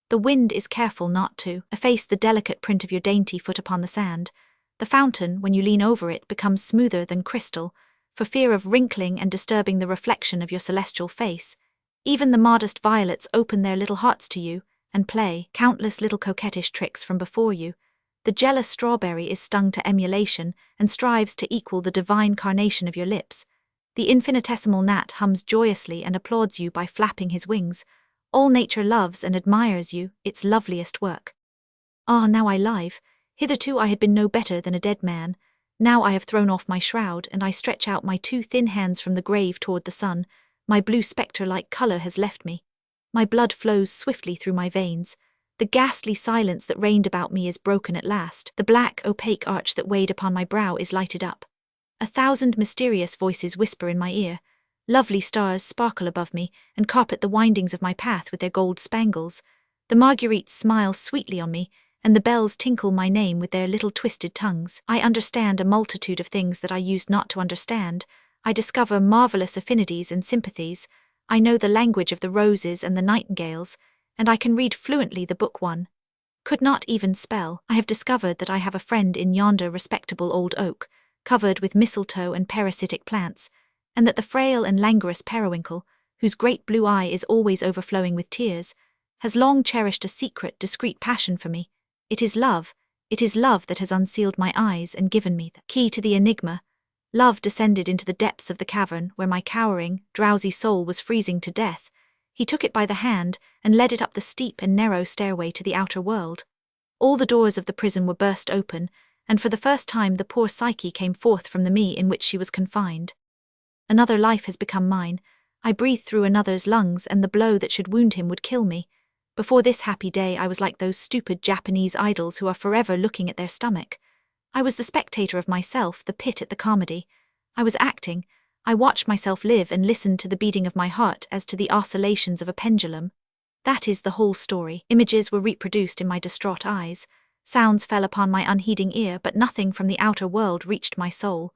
The wind is careful not to efface the delicate print of your dainty foot upon the sand. The fountain, when you lean over it, becomes smoother than crystal, for fear of wrinkling and disturbing the reflection of your celestial face. Even the modest violets open their little hearts to you, and play countless little coquettish tricks from before you. The jealous strawberry is stung to emulation, and strives to equal the divine carnation of your lips. The infinitesimal gnat hums joyously and applauds you by flapping his wings. All nature loves and admires you, its loveliest work. Ah, now I live. Hitherto I had been no better than a dead man. Now I have thrown off my shroud, and I stretch out my two thin hands from the grave toward the sun. My blue spectre-like color has left me. My blood flows swiftly through my veins. The ghastly silence that reigned about me is broken at last. The black, opaque arch that weighed upon my brow is lighted up. 1,000 mysterious voices whisper in my ear. Lovely stars sparkle above me and carpet the windings of my path with their gold spangles. The marguerites smile sweetly on me, and the bells tinkle my name with their little twisted tongues. I understand a multitude of things that I used not to understand. I discover marvelous affinities and sympathies. I know the language of the roses and the nightingales, and I can read fluently the book one could not even spell. I have discovered that I have a friend in yonder respectable old oak, covered with mistletoe and parasitic plants, and that the frail and languorous periwinkle, whose great blue eye is always overflowing with tears, has long cherished a secret, discreet passion for me. It is love that has unsealed my eyes and given me the key to the enigma. Love descended into the depths of the cavern where my cowering, drowsy soul was freezing to death. He took it by the hand and led it up the steep and narrow stairway to the outer world. All the doors of the prison were burst open, and for the first time the poor Psyche came forth from the me in which she was confined. Another life has become mine. I breathe through another's lungs, and the blow that should wound him would kill me. Before this happy day I was like those stupid Japanese idols who are forever looking at their stomach. I was the spectator of myself, the pit at the comedy. I was acting. I watched myself live and listened to the beating of my heart as to the oscillations of a pendulum. That is the whole story. Images were reproduced in my distraught eyes. Sounds fell upon my unheeding ear, but nothing from the outer world reached my soul.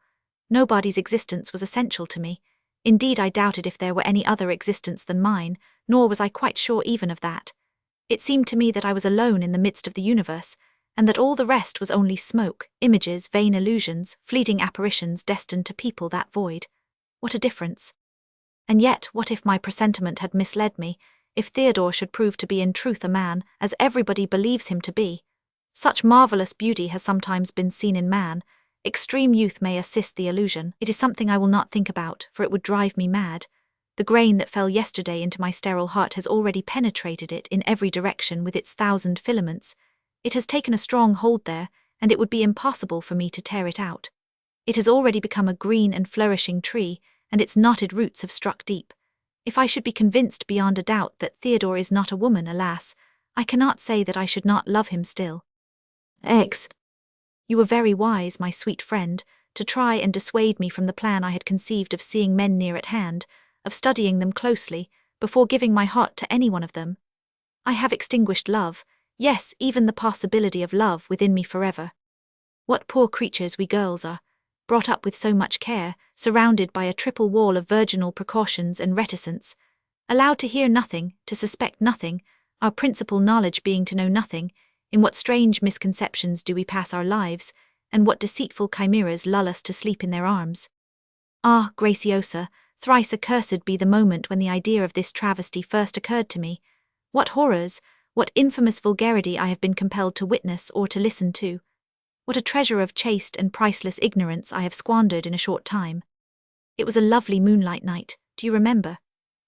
Nobody's existence was essential to me. Indeed, I doubted if there were any other existence than mine, nor was I quite sure even of that. It seemed to me that I was alone in the midst of the universe, and that all the rest was only smoke, images, vain illusions, fleeting apparitions destined to people that void. What a difference! And yet, what if my presentiment had misled me, if Theodore should prove to be in truth a man, as everybody believes him to be? Such marvelous beauty has sometimes been seen in man. Extreme youth may assist the illusion. It is something I will not think about, for it would drive me mad. The grain that fell yesterday into my sterile heart has already penetrated it in every direction with its 1,000 filaments. It has taken a strong hold there, and it would be impossible for me to tear it out. It has already become a green and flourishing tree, and its knotted roots have struck deep. If I should be convinced beyond a doubt that Theodore is not a woman, alas, I cannot say that I should not love him still. X. You were very wise, my sweet friend, to try and dissuade me from the plan I had conceived of seeing men near at hand, of studying them closely, before giving my heart to any one of them. I have extinguished love, yes, even the possibility of love within me forever. What poor creatures we girls are, brought up with so much care, surrounded by a triple wall of virginal precautions and reticence, allowed to hear nothing, to suspect nothing, our principal knowledge being to know nothing. In what strange misconceptions do we pass our lives, and what deceitful chimeras lull us to sleep in their arms? Ah, Graciosa, thrice accursed be the moment when the idea of this travesty first occurred to me. What horrors, what infamous vulgarity I have been compelled to witness or to listen to. What a treasure of chaste and priceless ignorance I have squandered in a short time. It was a lovely moonlight night. Do Do you remember?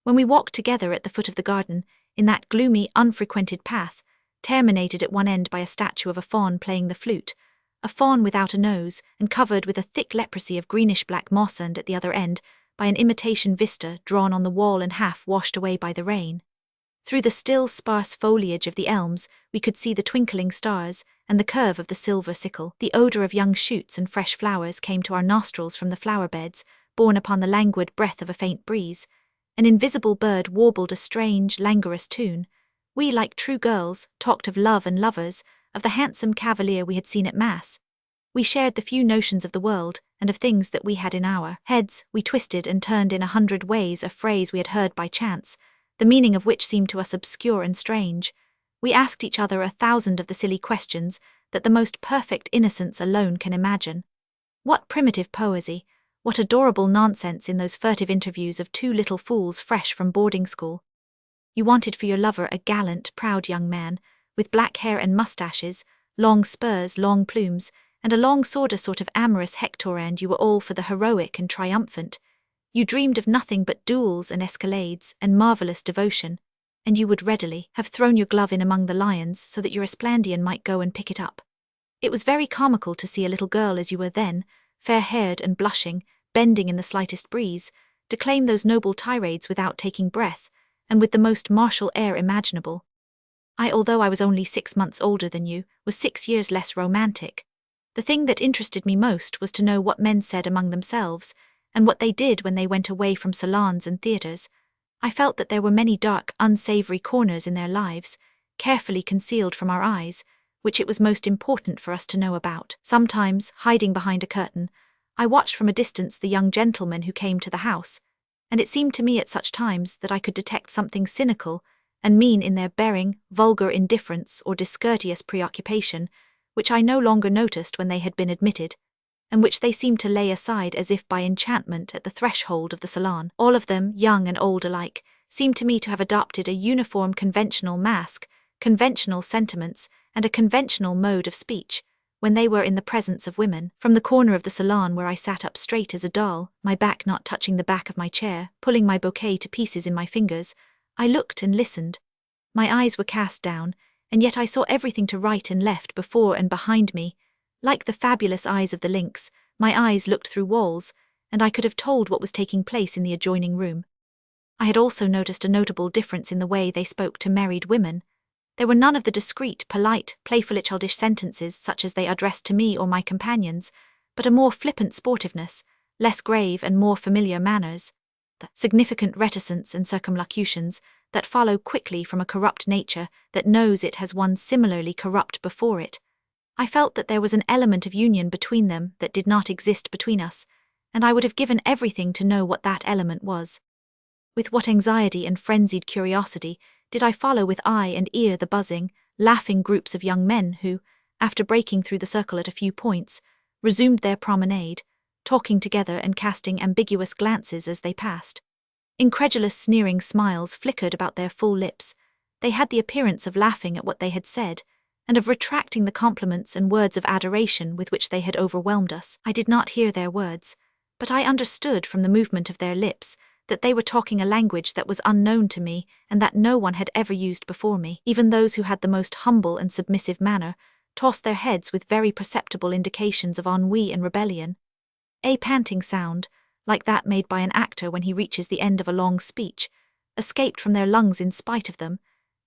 When we walked together at the foot of the garden, in that gloomy, unfrequented path, terminated at one end by a statue of a faun playing the flute, a faun without a nose and covered with a thick leprosy of greenish-black moss, and at the other end, by an imitation vista drawn on the wall and half washed away by the rain. Through the still, sparse foliage of the elms, we could see the twinkling stars and the curve of the silver sickle. The odour of young shoots and fresh flowers came to our nostrils from the flower beds, borne upon the languid breath of a faint breeze. An invisible bird warbled a strange, languorous tune. We, like true girls, talked of love and lovers, of the handsome cavalier we had seen at Mass. We shared the few notions of the world, and of things that we had in our heads. We twisted and turned in 100 ways a phrase we had heard by chance, the meaning of which seemed to us obscure and strange. We asked each other 1,000 of the silly questions that the most perfect innocence alone can imagine. What primitive poesy, what adorable nonsense in those furtive interviews of two little fools fresh from boarding school. You wanted for your lover a gallant, proud young man, with black hair and moustaches, long spurs, long plumes, and a long sword, a sort of amorous Hector, and you were all for the heroic and triumphant. You dreamed of nothing but duels and escalades and marvellous devotion, and you would readily have thrown your glove in among the lions so that your Esplandian might go and pick it up. It was very comical to see a little girl as you were then, fair-haired and blushing, bending in the slightest breeze, declaim those noble tirades without taking breath, and with the most martial air imaginable. Although I was only 6 months older than you, was 6 years less romantic. The thing that interested me most was to know what men said among themselves, and what they did when they went away from salons and theatres. I felt that there were many dark, unsavoury corners in their lives, carefully concealed from our eyes, which it was most important for us to know about. Sometimes, hiding behind a curtain, I watched from a distance the young gentlemen who came to the house, and it seemed to me at such times that I could detect something cynical and mean in their bearing, vulgar indifference or discourteous preoccupation, which I no longer noticed when they had been admitted, and which they seemed to lay aside as if by enchantment at the threshold of the salon. All of them, young and old alike, seemed to me to have adopted a uniform conventional mask, conventional sentiments, and a conventional mode of speech, when they were in the presence of women. From the corner of the salon where I sat up straight as a doll, my back not touching the back of my chair, pulling my bouquet to pieces in my fingers, I looked and listened. My eyes were cast down, and yet I saw everything to right and left, before and behind me. Like the fabulous eyes of the lynx, my eyes looked through walls, and I could have told what was taking place in the adjoining room. I had also noticed a notable difference in the way they spoke to married women. There were none of the discreet, polite, playful, childish sentences such as they addressed to me or my companions, but a more flippant sportiveness, less grave and more familiar manners, the significant reticence and circumlocutions that follow quickly from a corrupt nature that knows it has one similarly corrupt before it. I felt that there was an element of union between them that did not exist between us, and I would have given everything to know what that element was. With what anxiety and frenzied curiosity did I follow with eye and ear the buzzing, laughing groups of young men who, after breaking through the circle at a few points, resumed their promenade, talking together and casting ambiguous glances as they passed. Incredulous, sneering smiles flickered about their full lips. They had the appearance of laughing at what they had said, and of retracting the compliments and words of adoration with which they had overwhelmed us. I did not hear their words, but I understood from the movement of their lips that they were talking a language that was unknown to me and that no one had ever used before me. Even those who had the most humble and submissive manner tossed their heads with very perceptible indications of ennui and rebellion. A panting sound, like that made by an actor when he reaches the end of a long speech, escaped from their lungs in spite of them,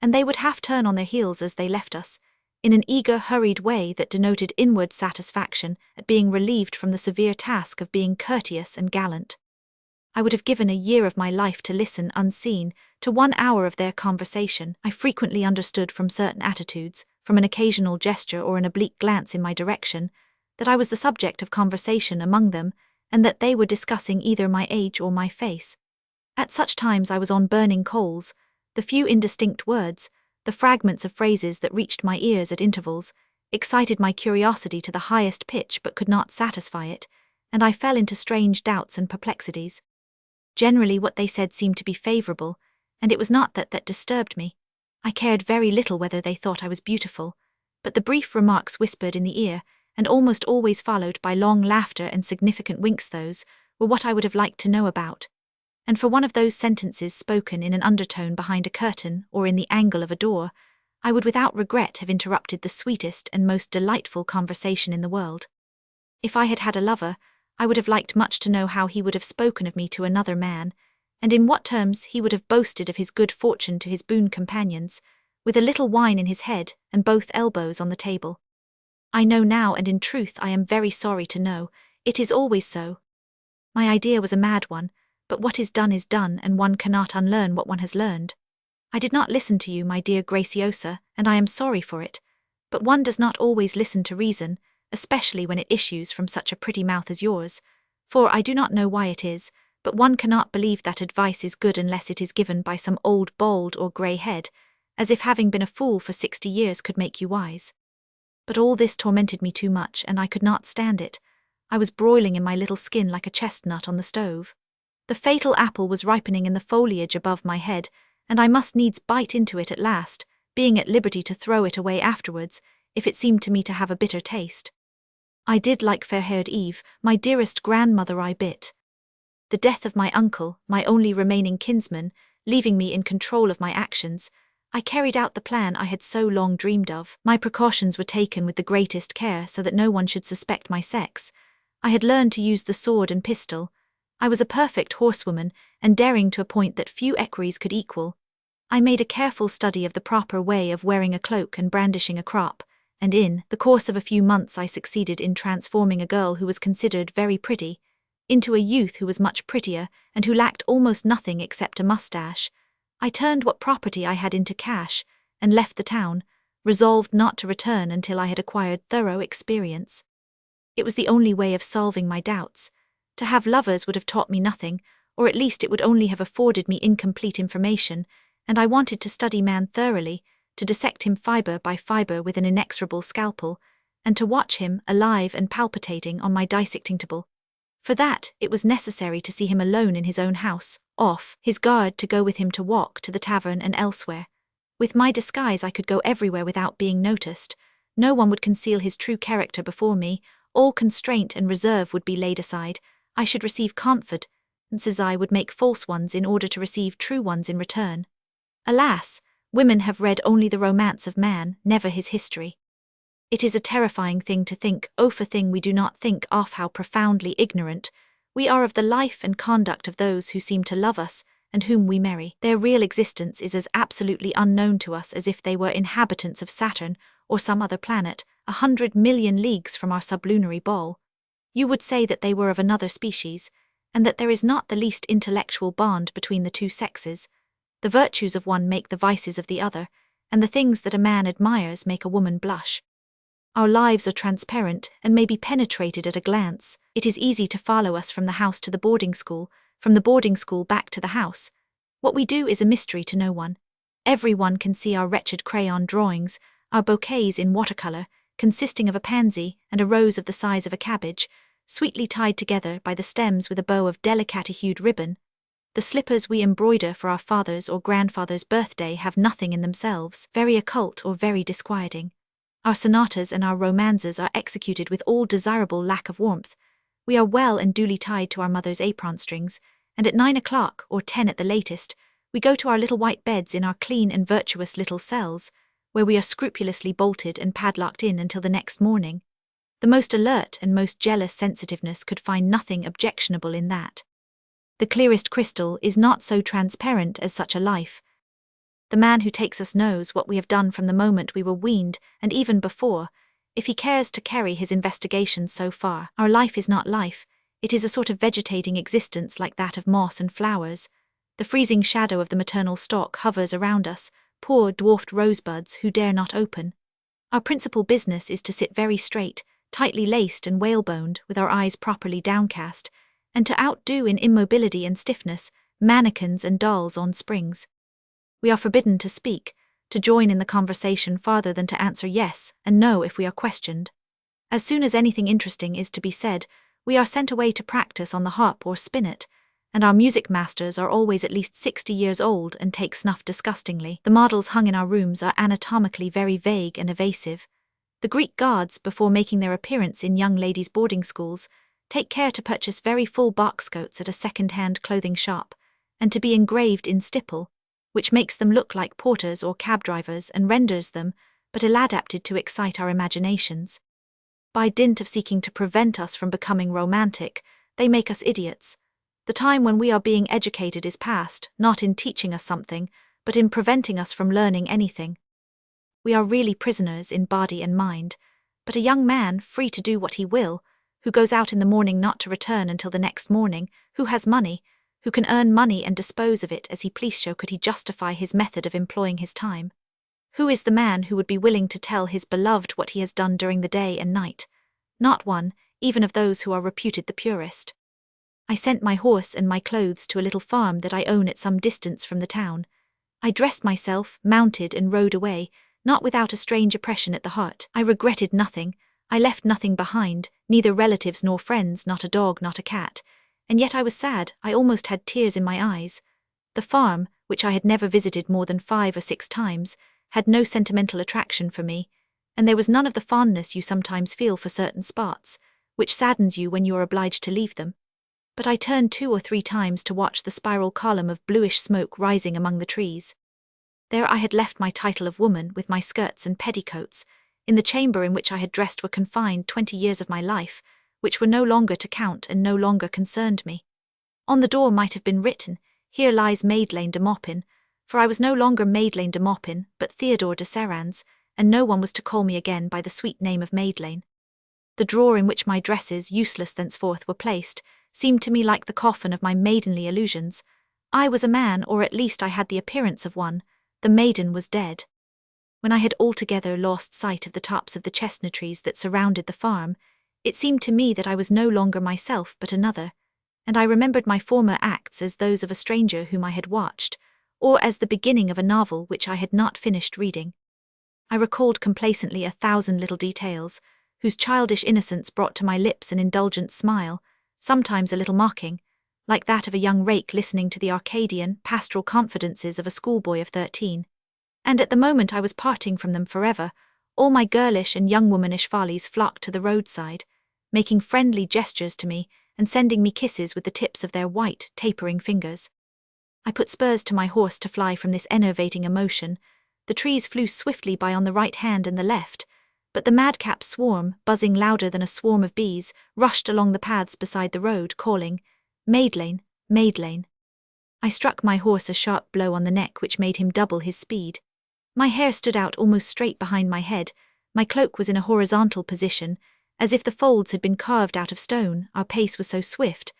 and they would half turn on their heels as they left us, in an eager, hurried way that denoted inward satisfaction at being relieved from the severe task of being courteous and gallant. I would have given a year of my life to listen unseen to 1 hour of their conversation. I frequently understood from certain attitudes, from an occasional gesture or an oblique glance in my direction, that I was the subject of conversation among them, and that they were discussing either my age or my face. At such times I was on burning coals. The few indistinct words, the fragments of phrases that reached my ears at intervals, excited my curiosity to the highest pitch but could not satisfy it, and I fell into strange doubts and perplexities. Generally what they said seemed to be favourable, and it was not that disturbed me. I cared very little whether they thought I was beautiful, but the brief remarks whispered in the ear, and almost always followed by long laughter and significant winks, those were what I would have liked to know about. and for one of those sentences spoken in an undertone behind a curtain or in the angle of a door, I would without regret have interrupted the sweetest and most delightful conversation in the world. If I had had a lover, I would have liked much to know how he would have spoken of me to another man, and in what terms he would have boasted of his good fortune to his boon companions, with a little wine in his head and both elbows on the table. I know now, and in truth I am very sorry to know, it is always so. My idea was a mad one, but what is done, and one cannot unlearn what one has learned. I did not listen to you, my dear Graciosa, and I am sorry for it, but one does not always listen to reason, especially when it issues from such a pretty mouth as yours, for I do not know why it is, but one cannot believe that advice is good unless it is given by some old bald or grey head, as if having been a fool for 60 years could make you wise. But all this tormented me too much, and I could not stand it. I was broiling in my little skin like a chestnut on the stove. The fatal apple was ripening in the foliage above my head, and I must needs bite into it at last, being at liberty to throw it away afterwards, if it seemed to me to have a bitter taste. I did like fair-haired Eve, my dearest grandmother I bit. The death of my uncle, my only remaining kinsman, leaving me in control of my actions, I carried out the plan I had so long dreamed of. My precautions were taken with the greatest care so that no one should suspect my sex. I had learned to use the sword and pistol. I was a perfect horsewoman, and daring to a point that few equerries could equal. I made a careful study of the proper way of wearing a cloak and brandishing a crop, and in the course of a few months I succeeded in transforming a girl who was considered very pretty into a youth who was much prettier and who lacked almost nothing except a moustache. I turned what property I had into cash, and left the town, resolved not to return until I had acquired thorough experience. It was the only way of solving my doubts. To have lovers would have taught me nothing, or at least it would only have afforded me incomplete information, and I wanted to study man thoroughly, to dissect him fibre by fibre with an inexorable scalpel, and to watch him, alive and palpitating, on my dissecting table. For that, it was necessary to see him alone in his own house, off his guard to go with him to walk to the tavern and elsewhere. With my disguise I could go everywhere without being noticed. No one would conceal his true character before me, all constraint and reserve would be laid aside. I should receive confidences, I would make false ones in order to receive true ones in return. Alas, women have read only the romance of man, never his history. It is a terrifying thing to think, oh, for thing we do not think of, how profoundly ignorant we are of the life and conduct of those who seem to love us, and whom we marry. Their real existence is as absolutely unknown to us as if they were inhabitants of Saturn, or some other planet, 100 million leagues from our sublunary ball. You would say that they were of another species, and that there is not the least intellectual bond between the two sexes. The virtues of one make the vices of the other, and the things that a man admires make a woman blush. Our lives are transparent and may be penetrated at a glance. It is easy to follow us from the house to the boarding school, from the boarding school back to the house. What we do is a mystery to no one. Every one can see our wretched crayon drawings, our bouquets in watercolour, consisting of a pansy and a rose of the size of a cabbage, sweetly tied together by the stems with a bow of delicate-hued ribbon. The slippers we embroider for our father's or grandfather's birthday have nothing in themselves very occult or very disquieting. Our sonatas and our romances are executed with all desirable lack of warmth. We are well and duly tied to our mother's apron strings, and at 9 o'clock, or 10 at the latest, we go to our little white beds in our clean and virtuous little cells, where we are scrupulously bolted and padlocked in until the next morning. The most alert and most jealous sensitiveness could find nothing objectionable in that. The clearest crystal is not so transparent as such a life. The man who takes us knows what we have done from the moment we were weaned, and even before, if he cares to carry his investigations so far. Our life is not life, it is a sort of vegetating existence like that of moss and flowers. The freezing shadow of the maternal stalk hovers around us, poor dwarfed rosebuds who dare not open. Our principal business is to sit very straight, tightly laced and whaleboned, with our eyes properly downcast, and to outdo in immobility and stiffness mannikins and dolls on springs. We are forbidden to speak, to join in the conversation farther than to answer yes and no if we are questioned. As soon as anything interesting is to be said, we are sent away to practice on the harp or spinet, and our music masters are always at least 60 years old and take snuff disgustingly. The models hung in our rooms are anatomically very vague and evasive. The Greek gods, before making their appearance in young ladies' boarding schools, take care to purchase very full box coats at a second-hand clothing shop, and to be engraved in stipple, which makes them look like porters or cab drivers and renders them but ill-adapted to excite our imaginations. By dint of seeking to prevent us from becoming romantic, they make us idiots. The time when we are being educated is past, not in teaching us something, but in preventing us from learning anything. We are really prisoners in body and mind, but a young man free to do what he will, who goes out in the morning not to return until the next morning, who has money, who can earn money and dispose of it as he please, show could he justify his method of employing his time? Who is the man who would be willing to tell his beloved what he has done during the day and night? Not one, even of those who are reputed the purest. I sent my horse and my clothes to a little farm that I own at some distance from the town. I dressed myself, mounted, and rode away, not without a strange oppression at the heart. I regretted nothing, I left nothing behind, neither relatives nor friends, not a dog, not a cat, and yet I was sad, I almost had tears in my eyes. The farm, which I had never visited more than 5 or 6 times, had no sentimental attraction for me, and there was none of the fondness you sometimes feel for certain spots, which saddens you when you are obliged to leave them. But I turned 2 or 3 times to watch the spiral column of bluish smoke rising among the trees. There I had left my title of woman with my skirts and petticoats. In the chamber in which I had dressed were confined 20 years of my life, which were no longer to count and no longer concerned me. On the door might have been written, "Here lies Madeleine de Maupin," for I was no longer Madeleine de Maupin, but Théodore de Serrans, and no one was to call me again by the sweet name of Madeleine. The drawer in which my dresses, useless thenceforth, were placed, seemed to me like the coffin of my maidenly illusions. I was a man, or at least I had the appearance of one. The maiden was dead. When I had altogether lost sight of the tops of the chestnut trees that surrounded the farm, it seemed to me that I was no longer myself but another, and I remembered my former acts as those of a stranger whom I had watched, or as the beginning of a novel which I had not finished reading. I recalled complacently 1,000 little details, whose childish innocence brought to my lips an indulgent smile, sometimes a little mocking, like that of a young rake listening to the Arcadian, pastoral confidences of a schoolboy of 13. And at the moment I was parting from them forever, all my girlish and young womanish follies flocked to the roadside, making friendly gestures to me and sending me kisses with the tips of their white, tapering fingers. I put spurs to my horse to fly from this enervating emotion. The trees flew swiftly by on the right hand and the left, but the madcap swarm, buzzing louder than a swarm of bees, rushed along the paths beside the road, calling, "Madeleine, Madeleine." I struck my horse a sharp blow on the neck which made him double his speed. My hair stood out almost straight behind my head, my cloak was in a horizontal position, as if the folds had been carved out of stone, our pace was so swift.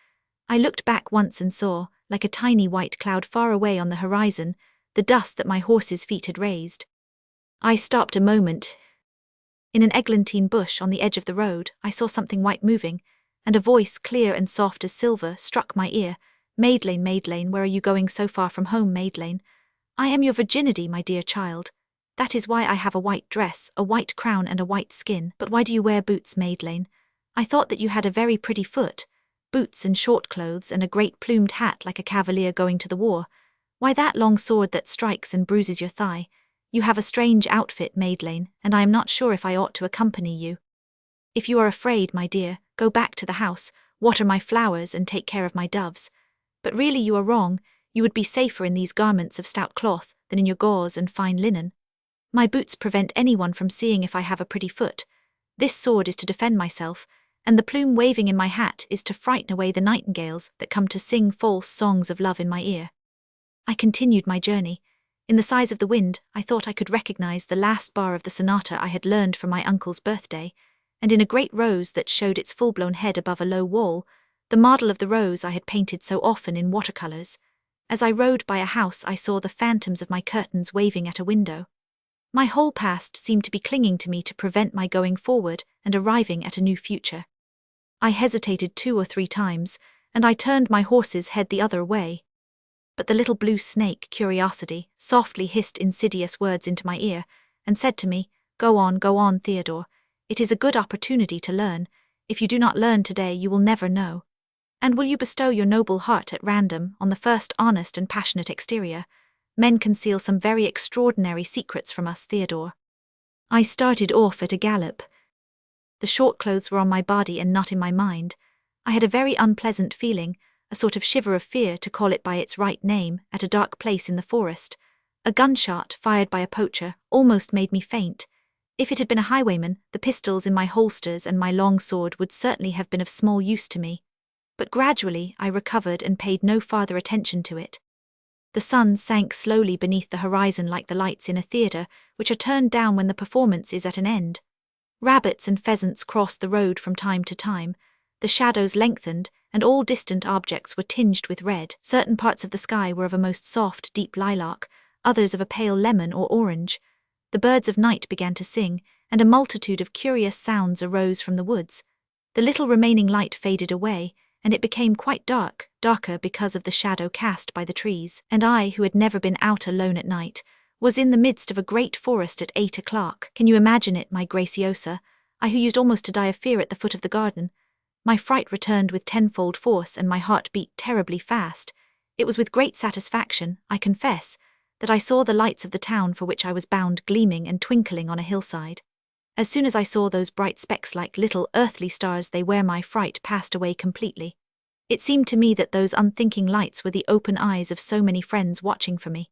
I looked back once and saw, like a tiny white cloud far away on the horizon, the dust that my horse's feet had raised. I stopped a moment. In an eglantine bush on the edge of the road, I saw something white moving, and a voice, clear and soft as silver, struck my ear. "Madeleine, Madeleine, where are you going so far from home, Madeleine? I am your virginity, my dear child. That is why I have a white dress, a white crown and a white skin. But why do you wear boots, Madeleine? I thought that you had a very pretty foot. Boots and short clothes and a great plumed hat like a cavalier going to the war. Why that long sword that strikes and bruises your thigh? You have a strange outfit, Madeleine, and I am not sure if I ought to accompany you. If you are afraid, my dear, go back to the house, water my flowers and take care of my doves. But really you are wrong, you would be safer in these garments of stout cloth than in your gauze and fine linen. My boots prevent anyone from seeing if I have a pretty foot. This sword is to defend myself, and the plume waving in my hat is to frighten away the nightingales that come to sing false songs of love in my ear." I continued my journey. In the sighs of the wind, I thought I could recognize the last bar of the sonata I had learned for my uncle's birthday, and in a great rose that showed its full-blown head above a low wall, the model of the rose I had painted so often in watercolors. As I rode by a house, I saw the phantoms of my curtains waving at a window. My whole past seemed to be clinging to me to prevent my going forward and arriving at a new future. I hesitated 2 or 3 times, and I turned my horse's head the other way. But the little blue snake, Curiosity, softly hissed insidious words into my ear, and said to me, go on, Théodore. It is a good opportunity to learn. If you do not learn today, you will never know. And will you bestow your noble heart at random on the first honest and passionate exterior? Men conceal some very extraordinary secrets from us, Théodore. I started off at a gallop. The short clothes were on my body and not in my mind. I had a very unpleasant feeling, a sort of shiver of fear to call it by its right name, at a dark place in the forest. A gunshot, fired by a poacher, almost made me faint. If it had been a highwayman, the pistols in my holsters and my long sword would certainly have been of small use to me. But gradually I recovered and paid no farther attention to it. The sun sank slowly beneath the horizon like the lights in a theatre, which are turned down when the performance is at an end. Rabbits and pheasants crossed the road from time to time. The shadows lengthened, and all distant objects were tinged with red. Certain parts of the sky were of a most soft, deep lilac, others of a pale lemon or orange. The birds of night began to sing, and a multitude of curious sounds arose from the woods. The little remaining light faded away, and it became quite dark, darker because of the shadow cast by the trees. And I, who had never been out alone at night, was in the midst of a great forest at 8 o'clock. Can you imagine it, my Graciosa? I who used almost to die of fear at the foot of the garden. My fright returned with tenfold force, and my heart beat terribly fast. It was with great satisfaction, I confess, that I saw the lights of the town for which I was bound gleaming and twinkling on a hillside. As soon as I saw those bright specks like little earthly stars my fright passed away completely. It seemed to me that those unthinking lights were the open eyes of so many friends watching for me.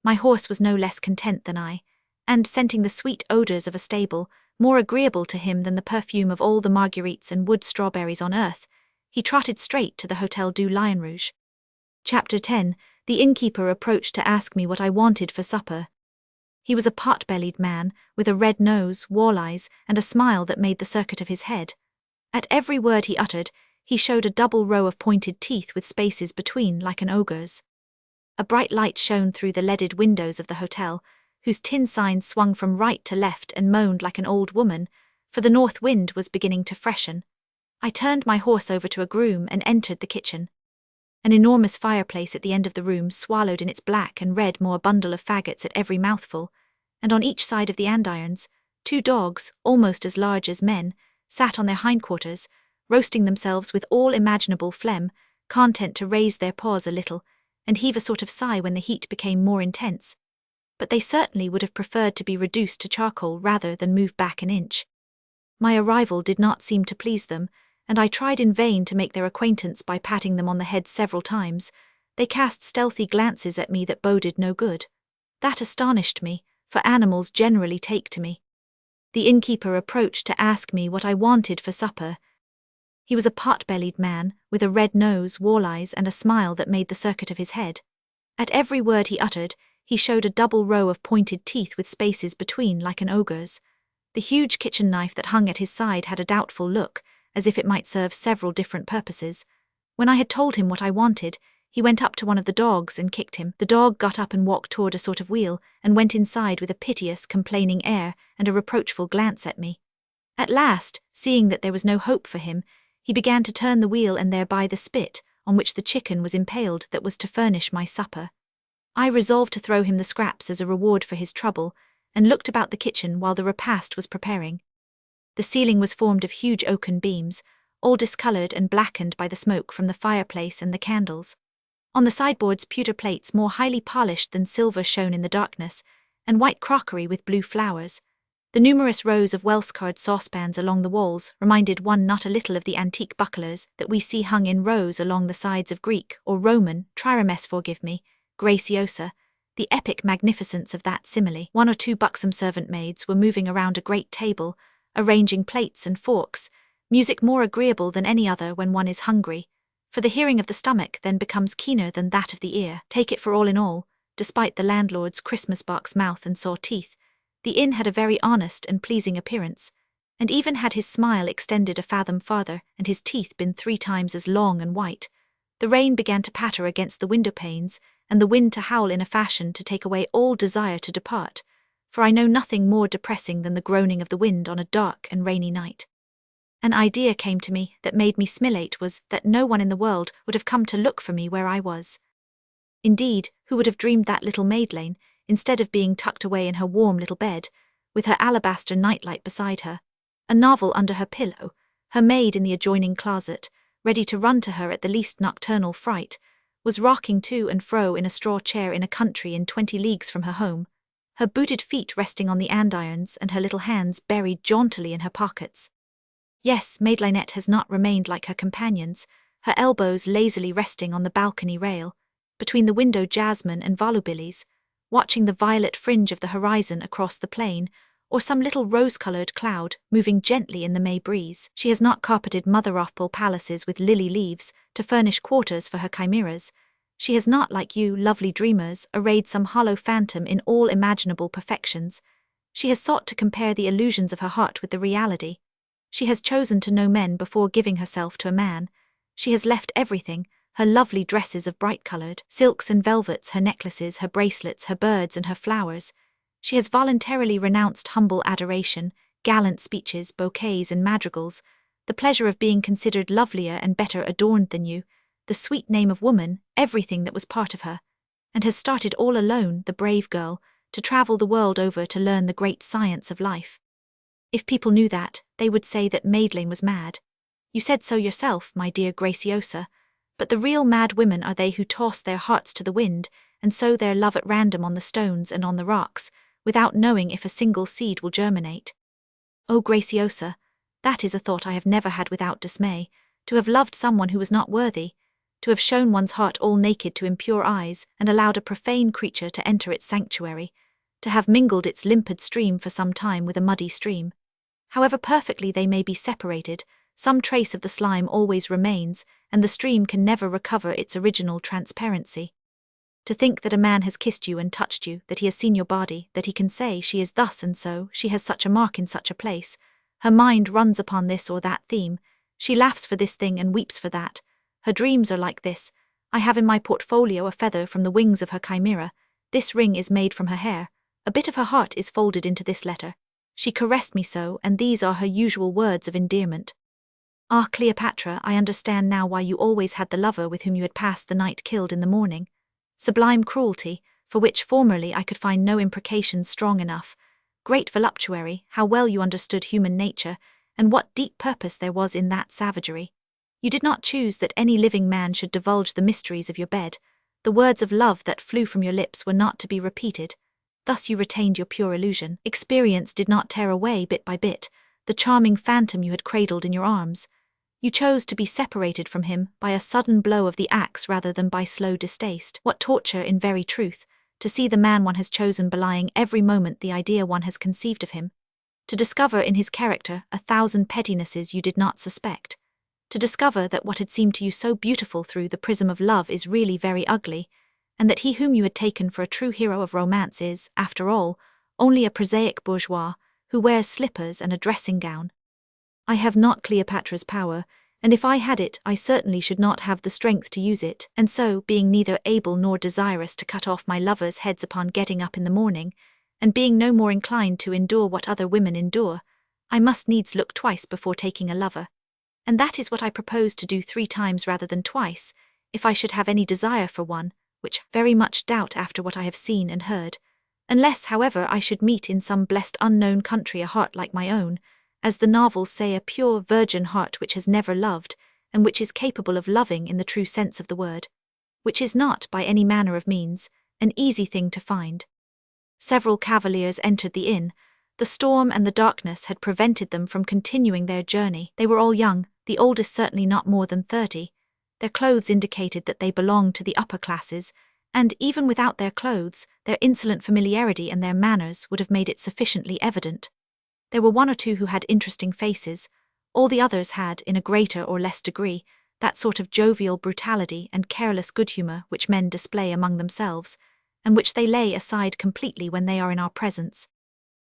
My horse was no less content than I, and, scenting the sweet odours of a stable, more agreeable to him than the perfume of all the marguerites and wood strawberries on earth, he trotted straight to the Hotel du Lion Rouge. Chapter 10. The innkeeper approached to ask me what I wanted for supper. He was a pot-bellied man, with a red nose, wall eyes, and a smile that made the circuit of his head. At every word he uttered, he showed a double row of pointed teeth with spaces between like an ogre's. A bright light shone through the leaded windows of the hotel, whose tin signs swung from right to left and moaned like an old woman, for the north wind was beginning to freshen. I turned my horse over to a groom and entered the kitchen. An enormous fireplace at the end of the room swallowed in its black and red more bundle of faggots at every mouthful, and on each side of the andirons, 2 dogs, almost as large as men, sat on their hindquarters, roasting themselves with all imaginable phlegm, content to raise their paws a little, and heave a sort of sigh when the heat became more intense. But they certainly would have preferred to be reduced to charcoal rather than move back an inch. My arrival did not seem to please them, and I tried in vain to make their acquaintance by patting them on the head several times. They cast stealthy glances at me that boded no good. That astonished me, for animals generally take to me. The innkeeper approached to ask me what I wanted for supper. He was a pot-bellied man, with a red nose, wall eyes, and a smile that made the circuit of his head. At every word he uttered, he showed a double row of pointed teeth with spaces between like an ogre's. The huge kitchen knife that hung at his side had a doubtful look, as if it might serve several different purposes. When I had told him what I wanted, he went up to one of the dogs and kicked him. The dog got up and walked toward a sort of wheel, and went inside with a piteous, complaining air and a reproachful glance at me. At last, seeing that there was no hope for him, he began to turn the wheel and thereby the spit, on which the chicken was impaled that was to furnish my supper. I resolved to throw him the scraps as a reward for his trouble, and looked about the kitchen while the repast was preparing. The ceiling was formed of huge oaken beams, all discoloured and blackened by the smoke from the fireplace and the candles. On the sideboards pewter plates more highly polished than silver shone in the darkness, and white crockery with blue flowers. The numerous rows of well-scarred saucepans along the walls reminded one not a little of the antique bucklers that we see hung in rows along the sides of Greek or Roman triremes, forgive me, Graciosa, the epic magnificence of that simile. 1 or 2 buxom servant maids were moving around a great table, arranging plates and forks, music more agreeable than any other when one is hungry, for the hearing of the stomach then becomes keener than that of the ear. Take it for all in all, despite the landlord's Christmas box mouth and sore teeth, the inn had a very honest and pleasing appearance, and even had his smile extended a fathom farther and his teeth been 3 times as long and white, the rain began to patter against the window panes, and the wind to howl in a fashion to take away all desire to depart, for I know nothing more depressing than the groaning of the wind on a dark and rainy night. An idea came to me that made me smilate was that no one in the world would have come to look for me where I was. Indeed, who would have dreamed that little Madeleine, instead of being tucked away in her warm little bed, with her alabaster nightlight beside her, a novel under her pillow, her maid in the adjoining closet, ready to run to her at the least nocturnal fright, was rocking to and fro in a straw chair in a country in 20 leagues from her home, her booted feet resting on the andirons and her little hands buried jauntily in her pockets. Yes, Madelinette has not remained like her companions. her elbows lazily resting on the balcony rail, between the window jasmine and volubilis, watching the violet fringe of the horizon across the plain, or some little rose-coloured cloud moving gently in the May breeze. She has not carpeted mother-of-pearl palaces with lily leaves to furnish quarters for her chimeras. She has not, like you, lovely dreamers, arrayed some hollow phantom in all imaginable perfections. She has sought to compare the illusions of her heart with the reality. She has chosen to know men before giving herself to a man. She has left everything, her lovely dresses of bright-coloured silks and velvets, her necklaces, her bracelets, her birds and her flowers. She has voluntarily renounced humble adoration, gallant speeches, bouquets and madrigals, the pleasure of being considered lovelier and better adorned than you, the sweet name of woman, everything that was part of her, and has started all alone, the brave girl, to travel the world over to learn the great science of life. If people knew that, they would say that Madeleine was mad. You said so yourself, my dear Graciosa, but the real mad women are they who toss their hearts to the wind and sow their love at random on the stones and on the rocks, without knowing if a single seed will germinate. Oh, Graciosa, that is a thought I have never had without dismay, to have loved someone who was not worthy, to have shown one's heart all naked to impure eyes and allowed a profane creature to enter its sanctuary, to have mingled its limpid stream for some time with a muddy stream. However perfectly they may be separated, some trace of the slime always remains, and the stream can never recover its original transparency. To think that a man has kissed you and touched you, that he has seen your body, that he can say she is thus and so, she has such a mark in such a place, her mind runs upon this or that theme, she laughs for this thing and weeps for that, her dreams are like this, I have in my portfolio a feather from the wings of her chimera, this ring is made from her hair, a bit of her heart is folded into this letter, she caressed me so, and these are her usual words of endearment. Ah, Cleopatra, I understand now why you always had the lover with whom you had passed the night killed in the morning. Sublime cruelty, for which formerly I could find no imprecations strong enough. Great voluptuary, how well you understood human nature, and what deep purpose there was in that savagery. You did not choose that any living man should divulge the mysteries of your bed. The words of love that flew from your lips were not to be repeated. Thus you retained your pure illusion. Experience did not tear away bit by bit the charming phantom you had cradled in your arms. You chose to be separated from him by a sudden blow of the axe rather than by slow distaste. What torture, in very truth, to see the man one has chosen belying every moment the idea one has conceived of him. To discover in his character 1,000 pettinesses you did not suspect. To discover that what had seemed to you so beautiful through the prism of love is really very ugly, and that he whom you had taken for a true hero of romance is, after all, only a prosaic bourgeois who wears slippers and a dressing gown. I have not Cleopatra's power, and if I had it I certainly should not have the strength to use it, and so, being neither able nor desirous to cut off my lovers' heads upon getting up in the morning, and being no more inclined to endure what other women endure, I must needs look twice before taking a lover. And that is what I propose to do 3 times rather than twice, if I should have any desire for one, which very much doubt after what I have seen and heard, unless, however, I should meet in some blessed unknown country a heart like my own, as the novels say, a pure virgin heart which has never loved, and which is capable of loving in the true sense of the word, which is not, by any manner of means, an easy thing to find. Several cavaliers entered the inn. The storm and the darkness had prevented them from continuing their journey. They were all young, the oldest certainly not more than 30. Their clothes indicated that they belonged to the upper classes, and even without their clothes, their insolent familiarity and their manners would have made it sufficiently evident. There were 1 or 2 who had interesting faces. All the others had, in a greater or less degree, that sort of jovial brutality and careless good humour which men display among themselves, and which they lay aside completely when they are in our presence.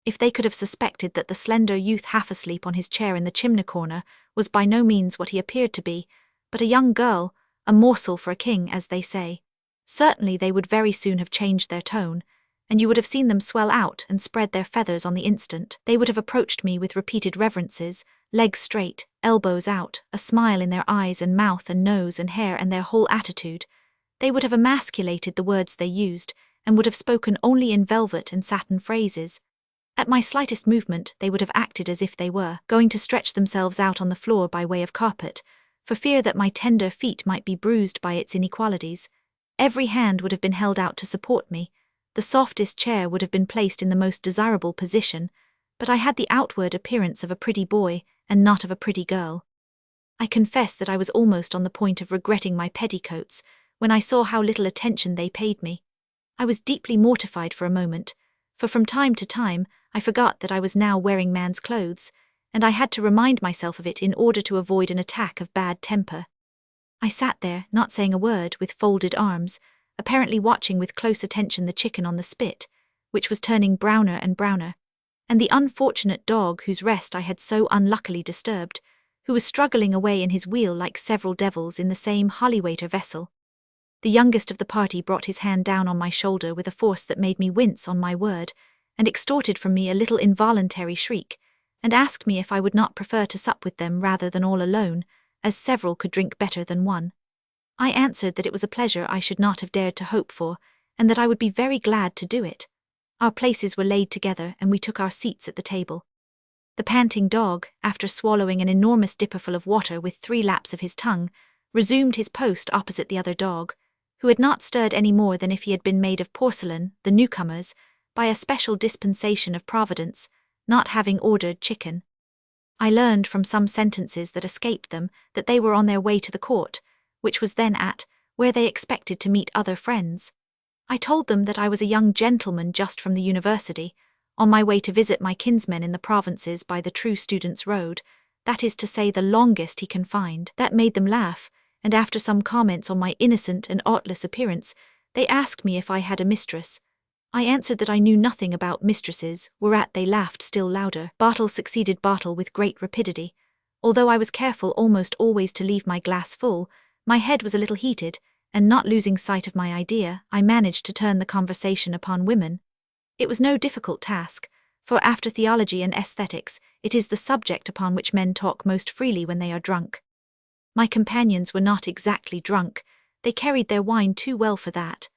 If they could have suspected that the slender youth half asleep on his chair in the chimney-corner was by no means what he appeared to be, but a young girl, a morsel for a king, as they say, certainly they would very soon have changed their tone, and you would have seen them swell out and spread their feathers on the instant. They would have approached me with repeated reverences, legs straight, elbows out, a smile in their eyes and mouth and nose and hair and their whole attitude. They would have emasculated the words they used, and would have spoken only in velvet and satin phrases. At my slightest movement they would have acted as if they were going to stretch themselves out on the floor by way of carpet, for fear that my tender feet might be bruised by its inequalities. Every hand would have been held out to support me. The softest chair would have been placed in the most desirable position, but I had the outward appearance of a pretty boy and not of a pretty girl. I confess that I was almost on the point of regretting my petticoats when I saw how little attention they paid me. I was deeply mortified for a moment, for from time to time I forgot that I was now wearing man's clothes, and I had to remind myself of it in order to avoid an attack of bad temper. I sat there, not saying a word, with folded arms, apparently watching with close attention the chicken on the spit, which was turning browner and browner, and the unfortunate dog whose rest I had so unluckily disturbed, who was struggling away in his wheel like several devils in the same Hollyweighter vessel. The youngest of the party brought his hand down on my shoulder with a force that made me wince on my word, and extorted from me a little involuntary shriek, and asked me if I would not prefer to sup with them rather than all alone, as several could drink better than one. I answered that it was a pleasure I should not have dared to hope for, and that I would be very glad to do it. Our places were laid together, and we took our seats at the table. The panting dog, after swallowing an enormous dipperful of water with 3 laps of his tongue, resumed his post opposite the other dog, who had not stirred any more than if he had been made of porcelain, the newcomers, by a special dispensation of Providence, not having ordered chicken. I learned from some sentences that escaped them that they were on their way to the court, which was then at, where they expected to meet other friends. I told them that I was a young gentleman just from the university, on my way to visit my kinsmen in the provinces by the true student's road, that is to say the longest he can find. That made them laugh, and after some comments on my innocent and artless appearance, they asked me if I had a mistress. I answered that I knew nothing about mistresses, whereat they laughed still louder. Bartle succeeded Bartle with great rapidity. Although I was careful almost always to leave my glass full, my head was a little heated, and not losing sight of my idea, I managed to turn the conversation upon women. It was no difficult task, for after theology and aesthetics, it is the subject upon which men talk most freely when they are drunk. My companions were not exactly drunk, they carried their wine too well for that,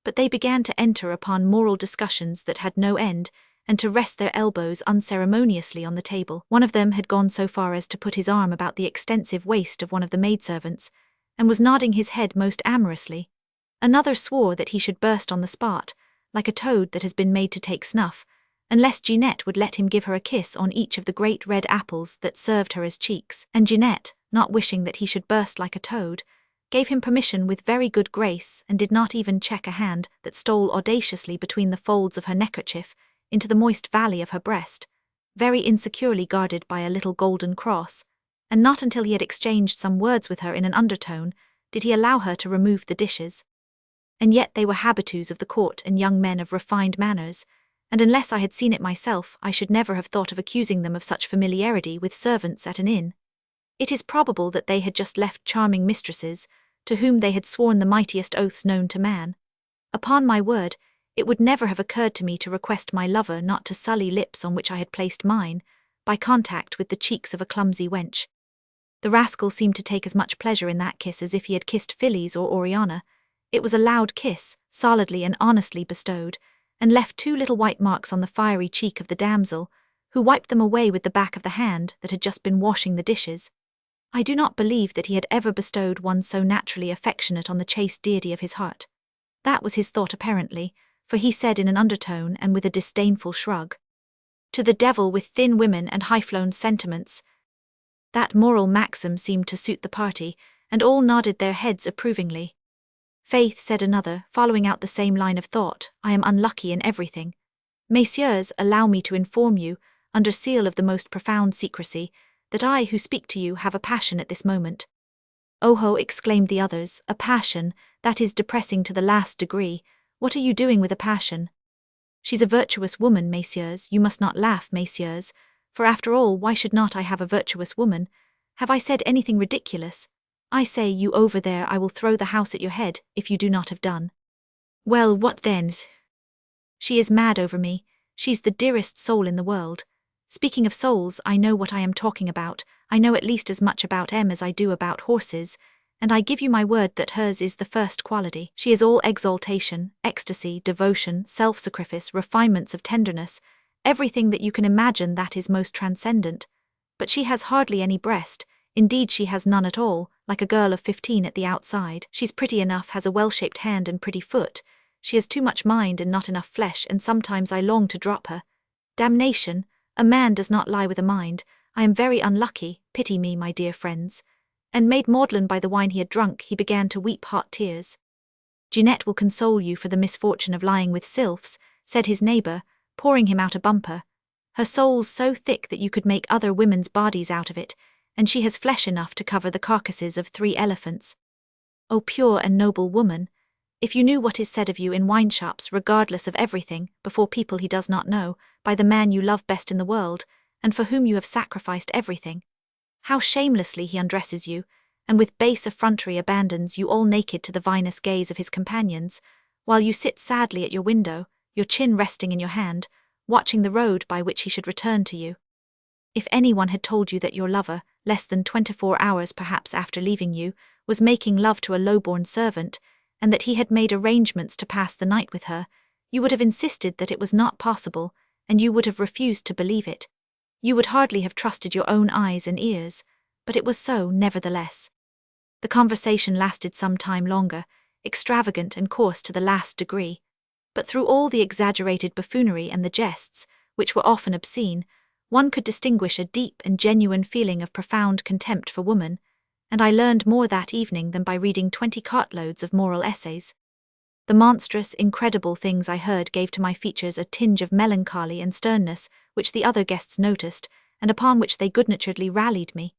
but they began to enter upon moral discussions that had no end, and to rest their elbows unceremoniously on the table. One of them had gone so far as to put his arm about the extensive waist of one of the maidservants, and was nodding his head most amorously. Another swore that he should burst on the spot, like a toad that has been made to take snuff, unless Jeanette would let him give her a kiss on each of the great red apples that served her as cheeks, and Jeanette, not wishing that he should burst like a toad, gave him permission with very good grace, and did not even check a hand that stole audaciously between the folds of her neckerchief into the moist valley of her breast, very insecurely guarded by a little golden cross, and not until he had exchanged some words with her in an undertone did he allow her to remove the dishes. And yet they were habitués of the court and young men of refined manners, and unless I had seen it myself I should never have thought of accusing them of such familiarity with servants at an inn. It is probable that they had just left charming mistresses, to whom they had sworn the mightiest oaths known to man. Upon my word, it would never have occurred to me to request my lover not to sully lips on which I had placed mine, by contact with the cheeks of a clumsy wench. The rascal seemed to take as much pleasure in that kiss as if he had kissed Phyllis or Oriana. It was a loud kiss, solidly and honestly bestowed, and left 2 little white marks on the fiery cheek of the damsel, who wiped them away with the back of the hand that had just been washing the dishes. I do not believe that he had ever bestowed one so naturally affectionate on the chaste deity of his heart. That was his thought apparently, for he said in an undertone and with a disdainful shrug, "To the devil with thin women and high-flown sentiments." That moral maxim seemed to suit the party, and all nodded their heads approvingly. "Faith," said another, following out the same line of thought, "I am unlucky in everything. Messieurs, allow me to inform you, under seal of the most profound secrecy, that I who speak to you have a passion at this moment." "Oho," exclaimed the others, "a passion, that is depressing to the last degree. What are you doing with a passion?" "She's a virtuous woman, messieurs, you must not laugh, messieurs, for after all, why should not I have a virtuous woman? Have I said anything ridiculous? I say, you over there, I will throw the house at your head, if you do not have done." "Well, what then?" "She is mad over me. She's the dearest soul in the world. Speaking of souls, I know what I am talking about. I know at least as much about M as I do about horses, and I give you my word that hers is the first quality. She is all exaltation, ecstasy, devotion, self-sacrifice, refinements of tenderness, everything that you can imagine that is most transcendent. But she has hardly any breast, indeed she has none at all, like a girl of 15 at the outside. She's pretty enough, has a well-shaped hand and pretty foot. She has too much mind and not enough flesh, and sometimes I long to drop her. Damnation! A man does not lie with a mind. I am very unlucky, pity me, my dear friends. and made maudlin by the wine he had drunk, he began to weep hot tears. "Jeanette will console you for the misfortune of lying with sylphs," said his neighbour, pouring him out a bumper. "Her soul's so thick that you could make other women's bodies out of it, and she has flesh enough to cover the carcasses of 3 elephants. O pure and noble woman, if you knew what is said of you in wine shops regardless of everything, before people he does not know, by the man you love best in the world, and for whom you have sacrificed everything. How shamelessly he undresses you, and with base effrontery abandons you all naked to the vinous gaze of his companions, while you sit sadly at your window, your chin resting in your hand, watching the road by which he should return to you. If anyone had told you that your lover, less than 24 hours perhaps after leaving you, was making love to a low-born servant, and that he had made arrangements to pass the night with her, you would have insisted that it was not possible, and you would have refused to believe it. You would hardly have trusted your own eyes and ears, but it was so nevertheless. The conversation lasted some time longer, extravagant and coarse to the last degree, but through all the exaggerated buffoonery and the jests, which were often obscene, one could distinguish a deep and genuine feeling of profound contempt for woman, and I learned more that evening than by reading 20 cartloads of moral essays. The monstrous, incredible things I heard gave to my features a tinge of melancholy and sternness which the other guests noticed, and upon which they good-naturedly rallied me.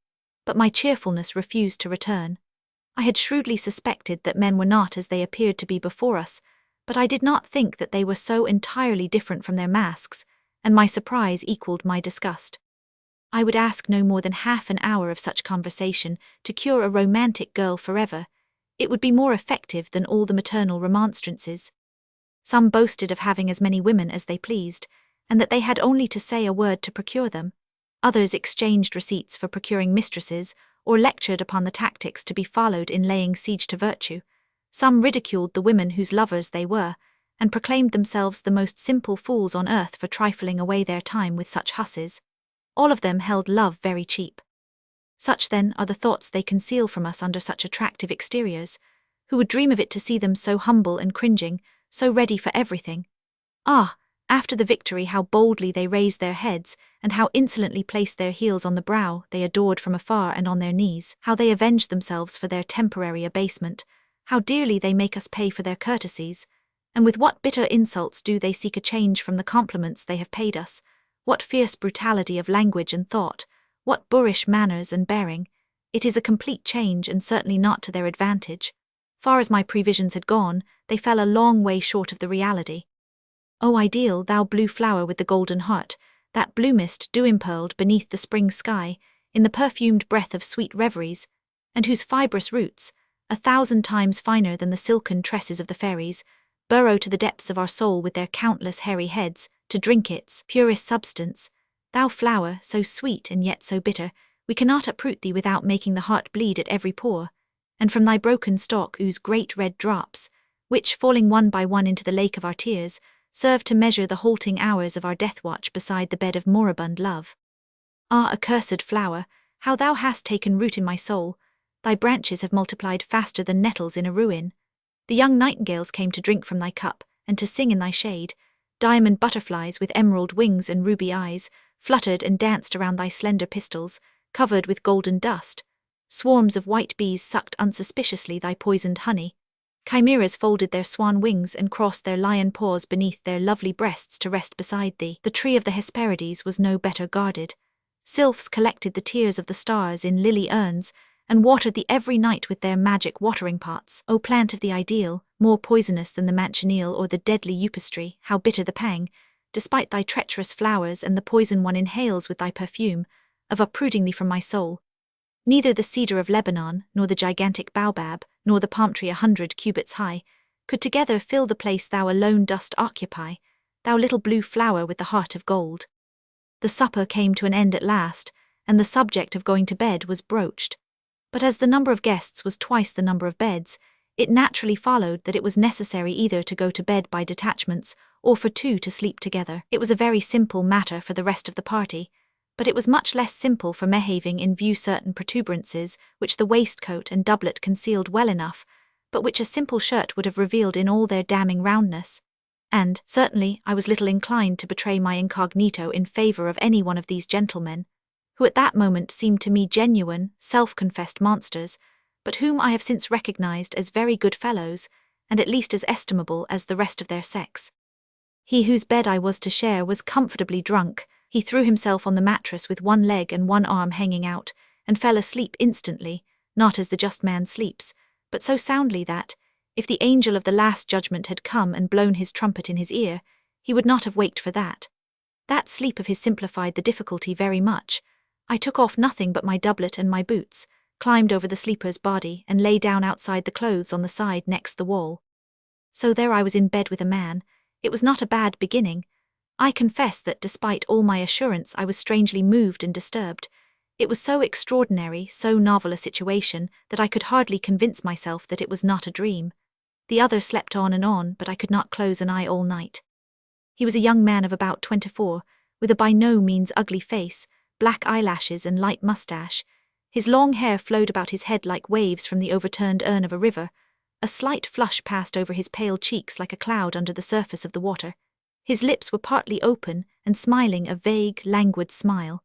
But my cheerfulness refused to return. I had shrewdly suspected that men were not as they appeared to be before us, but I did not think that they were so entirely different from their masks, and my surprise equalled my disgust. I would ask no more than half an hour of such conversation to cure a romantic girl forever. It would be more effective than all the maternal remonstrances. Some boasted of having as many women as they pleased, and that they had only to say a word to procure them. Others exchanged receipts for procuring mistresses, or lectured upon the tactics to be followed in laying siege to virtue. Some ridiculed the women whose lovers they were, and proclaimed themselves the most simple fools on earth for trifling away their time with such husses. All of them held love very cheap. Such then are the thoughts they conceal from us under such attractive exteriors. Who would dream of it to see them so humble and cringing, so ready for everything? Ah, after the victory how boldly they raise their heads, and how insolently place their heels on the brow they adored from afar and on their knees, how they avenge themselves for their temporary abasement, how dearly they make us pay for their courtesies, and with what bitter insults do they seek a change from the compliments they have paid us, what fierce brutality of language and thought, what boorish manners and bearing. It is a complete change, and certainly not to their advantage. Far as my previsions had gone, they fell a long way short of the reality. O ideal, thou blue flower with the golden heart, that bloomest, dew-impearled beneath the spring sky, in the perfumed breath of sweet reveries, and whose fibrous roots, 1,000 times finer than the silken tresses of the fairies, burrow to the depths of our soul with their countless hairy heads, to drink its purest substance. Thou flower, so sweet and yet so bitter, we cannot uproot thee without making the heart bleed at every pore, and from thy broken stalk ooze great red drops, which, falling one by one into the lake of our tears, serve to measure the halting hours of our death-watch beside the bed of moribund love. Ah, accursed flower, how thou hast taken root in my soul! Thy branches have multiplied faster than nettles in a ruin. The young nightingales came to drink from thy cup, and to sing in thy shade. Diamond butterflies with emerald wings and ruby eyes fluttered and danced around thy slender pistils, covered with golden dust. Swarms of white bees sucked unsuspiciously thy poisoned honey. Chimeras folded their swan wings and crossed their lion paws beneath their lovely breasts to rest beside thee. The tree of the Hesperides was no better guarded. Sylphs collected the tears of the stars in lily urns, and watered thee every night with their magic watering pots. O plant of the ideal, more poisonous than the manchineel or the deadly upistry, how bitter the pang, despite thy treacherous flowers and the poison one inhales with thy perfume, of uprooting thee from my soul. Neither the cedar of Lebanon, nor the gigantic baobab, nor the palm tree 100 cubits high, could together fill the place thou alone dost occupy, thou little blue flower with the heart of gold. The supper came to an end at last, and the subject of going to bed was broached. But as the number of guests was twice the number of beds, it naturally followed that it was necessary either to go to bed by detachments, or for two to sleep together. It was a very simple matter for the rest of the party, but it was much less simple for me having in view certain protuberances which the waistcoat and doublet concealed well enough, but which a simple shirt would have revealed in all their damning roundness. And, certainly, I was little inclined to betray my incognito in favour of any one of these gentlemen. who at that moment seemed to me genuine, self-confessed monsters, but whom I have since recognized as very good fellows, and at least as estimable as the rest of their sex. He whose bed I was to share was comfortably drunk. He threw himself on the mattress with one leg and one arm hanging out, and fell asleep instantly, not as the just man sleeps, but so soundly that, if the angel of the last judgment had come and blown his trumpet in his ear, he would not have waked for that. That sleep of his simplified the difficulty very much. I took off nothing but my doublet and my boots, climbed over the sleeper's body, and lay down outside the clothes on the side next the wall. So there I was in bed with a man. It was not a bad beginning. I confess that despite all my assurance I was strangely moved and disturbed. It was so extraordinary, so novel a situation, that I could hardly convince myself that it was not a dream. The other slept on, but I could not close an eye all night. He was a young man of about 24, with a by no means ugly face, black eyelashes and light moustache. His long hair flowed about his head like waves from the overturned urn of a river. A slight flush passed over his pale cheeks like a cloud under the surface of the water. His lips were partly open and smiling a vague, languid smile.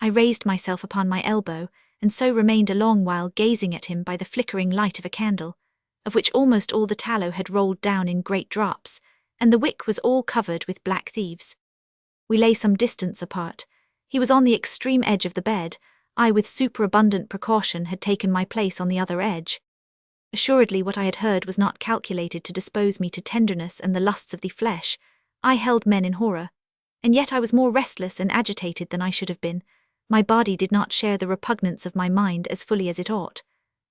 I raised myself upon my elbow, and so remained a long while gazing at him by the flickering light of a candle, of which almost all the tallow had rolled down in great drops, and the wick was all covered with black thieves. We lay some distance apart. He was on the extreme edge of the bed. I, with superabundant precaution, had taken my place on the other edge. Assuredly what I had heard was not calculated to dispose me to tenderness and the lusts of the flesh. I held men in horror, and yet I was more restless and agitated than I should have been. My body did not share the repugnance of my mind as fully as it ought.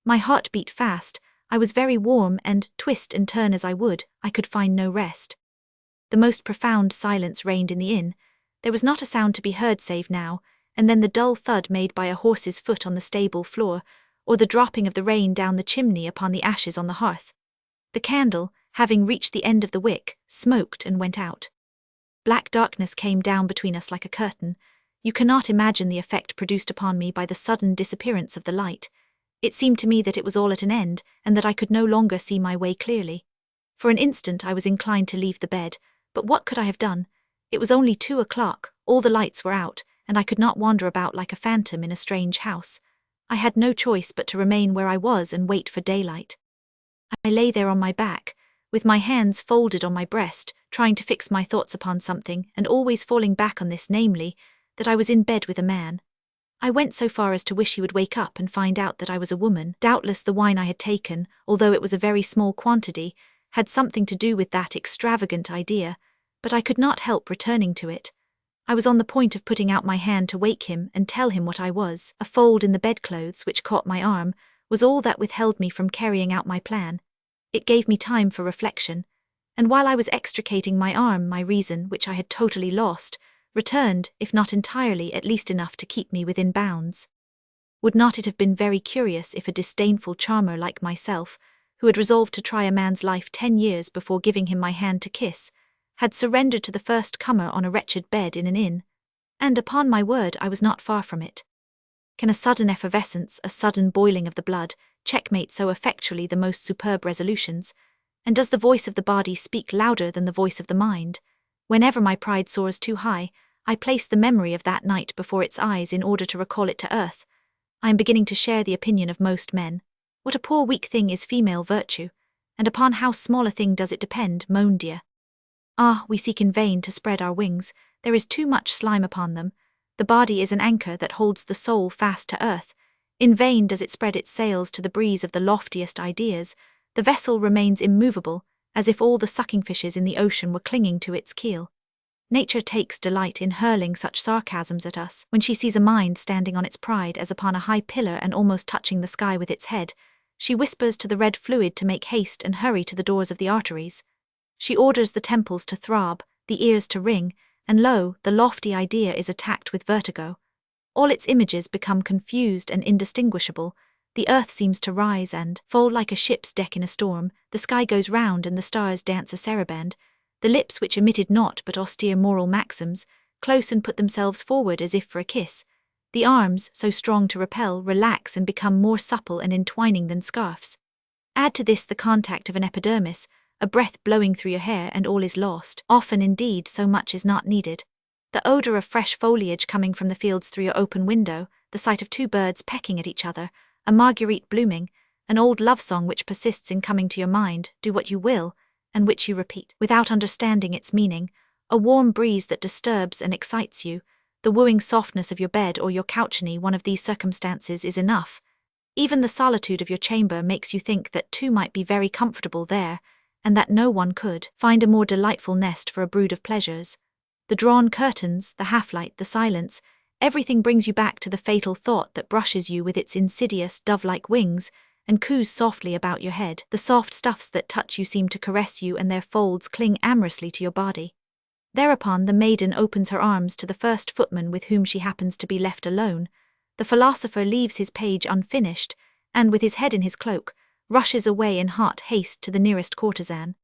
My heart beat fast. I was very warm, and, twist and turn as I would, I could find no rest. The most profound silence reigned in the inn. There was not a sound to be heard save now, and then the dull thud made by a horse's foot on the stable floor, or the dropping of the rain down the chimney upon the ashes on the hearth. The candle, having reached the end of the wick, smoked and went out. Black darkness came down between us like a curtain. You cannot imagine the effect produced upon me by the sudden disappearance of the light. It seemed to me that it was all at an end, and that I could no longer see my way clearly. For an instant I was inclined to leave the bed, but what could I have done? It was only 2 o'clock, all the lights were out, and I could not wander about like a phantom in a strange house. I had no choice but to remain where I was and wait for daylight. I lay there on my back, with my hands folded on my breast, trying to fix my thoughts upon something, and always falling back on this, namely, that I was in bed with a man. I went so far as to wish he would wake up and find out that I was a woman. Doubtless the wine I had taken, although it was a very small quantity, had something to do with that extravagant idea, but I could not help returning to it. I was on the point of putting out my hand to wake him and tell him what I was. A fold in the bedclothes, which caught my arm, was all that withheld me from carrying out my plan. It gave me time for reflection, and while I was extricating my arm, my reason, which I had totally lost, returned, if not entirely, at least enough to keep me within bounds. Would not it have been very curious if a disdainful charmer like myself, who had resolved to try a man's life 10 years before giving him my hand to kiss, had surrendered to the first comer on a wretched bed in an inn? And upon my word I was not far from it. Can a sudden effervescence, a sudden boiling of the blood, checkmate so effectually the most superb resolutions? And does the voice of the body speak louder than the voice of the mind? Whenever my pride soars too high, I place the memory of that night before its eyes in order to recall it to earth. I am beginning to share the opinion of most men. What a poor weak thing is female virtue, and upon how small a thing does it depend, mon Dieu. Ah, we seek in vain to spread our wings, there is too much slime upon them. The body is an anchor that holds the soul fast to earth. In vain does it spread its sails to the breeze of the loftiest ideas. The vessel remains immovable, as if all the sucking fishes in the ocean were clinging to its keel. Nature takes delight in hurling such sarcasms at us. When she sees a mind standing on its pride as upon a high pillar and almost touching the sky with its head, she whispers to the red fluid to make haste and hurry to the doors of the arteries. She orders the temples to throb, the ears to ring, and lo, the lofty idea is attacked with vertigo. All its images become confused and indistinguishable. The earth seems to rise and fall like a ship's deck in a storm. The sky goes round and the stars dance a saraband. The lips, which emitted naught but austere moral maxims, close and put themselves forward as if for a kiss. The arms, so strong to repel, relax and become more supple and entwining than scarfs. Add to this the contact of an epidermis, a breath blowing through your hair, and all is lost. Often, indeed, so much is not needed. The odor of fresh foliage coming from the fields through your open window, the sight of two birds pecking at each other, a marguerite blooming, an old love song which persists in coming to your mind, do what you will, and which you repeat without understanding its meaning, a warm breeze that disturbs and excites you, the wooing softness of your bed or your couch. Any one of these circumstances is enough. Even the solitude of your chamber makes you think that two might be very comfortable there, and that no one could find a more delightful nest for a brood of pleasures. The drawn curtains, the half-light, the silence, everything brings you back to the fatal thought that brushes you with its insidious dove-like wings and coos softly about your head. The soft stuffs that touch you seem to caress you, and their folds cling amorously to your body. Thereupon the maiden opens her arms to the first footman with whom she happens to be left alone. The philosopher leaves his page unfinished, and with his head in his cloak, rushes away in hot haste to the nearest courtesan.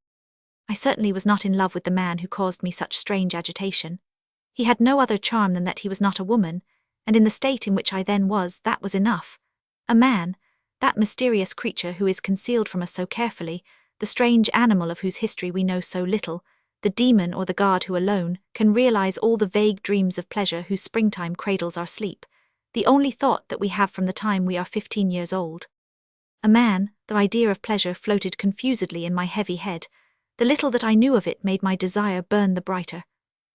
I certainly was not in love with the man who caused me such strange agitation. He had no other charm than that he was not a woman, and in the state in which I then was, that was enough. A man, that mysterious creature who is concealed from us so carefully, the strange animal of whose history we know so little, the demon or the god who alone can realize all the vague dreams of pleasure whose springtime cradles our sleep, the only thought that we have from the time we are 15 years old. A man, the idea of pleasure floated confusedly in my heavy head. The little that I knew of it made my desire burn the brighter.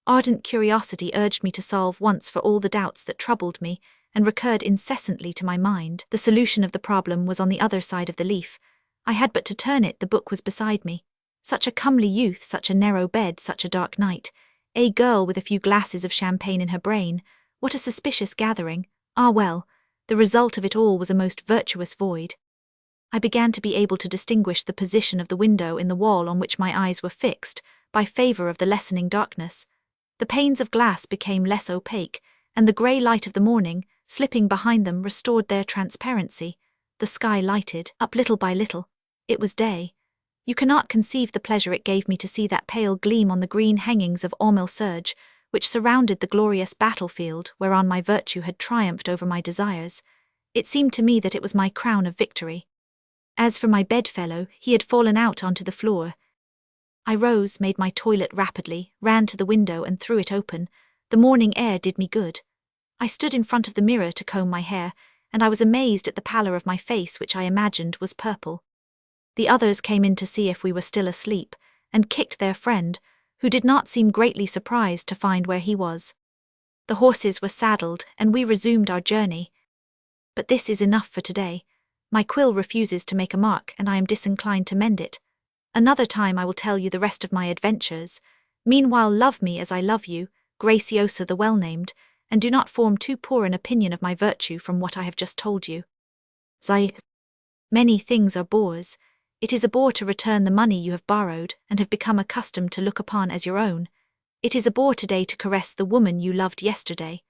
Ardent curiosity urged me to solve once for all the doubts that troubled me and recurred incessantly to my mind. The solution of the problem was on the other side of the leaf. I had but to turn it, the book was beside me. Such a comely youth, such a narrow bed, such a dark night. A girl with a few glasses of champagne in her brain. What a suspicious gathering. Ah well, the result of it all was a most virtuous void. I began to be able to distinguish the position of the window in the wall on which my eyes were fixed, by favour of the lessening darkness. The panes of glass became less opaque, and the grey light of the morning, slipping behind them, restored their transparency. The sky lighted up little by little. It was day. You cannot conceive the pleasure it gave me to see that pale gleam on the green hangings of aumil serge, which surrounded the glorious battlefield whereon my virtue had triumphed over my desires. It seemed to me that it was my crown of victory. As for my bedfellow, he had fallen out onto the floor. I rose, made my toilet rapidly, ran to the window and threw it open. The morning air did me good. I stood in front of the mirror to comb my hair, and I was amazed at the pallor of my face, which I imagined was purple. The others came in to see if we were still asleep, and kicked their friend, who did not seem greatly surprised to find where he was. The horses were saddled, and we resumed our journey. But this is enough for today. My quill refuses to make a mark, and I am disinclined to mend it. Another time I will tell you the rest of my adventures. Meanwhile love me as I love you, Graciosa the well-named, and do not form too poor an opinion of my virtue from what I have just told you. Many things are bores. It is a bore to return the money you have borrowed and have become accustomed to look upon as your own. It is a bore today to caress the woman you loved yesterday.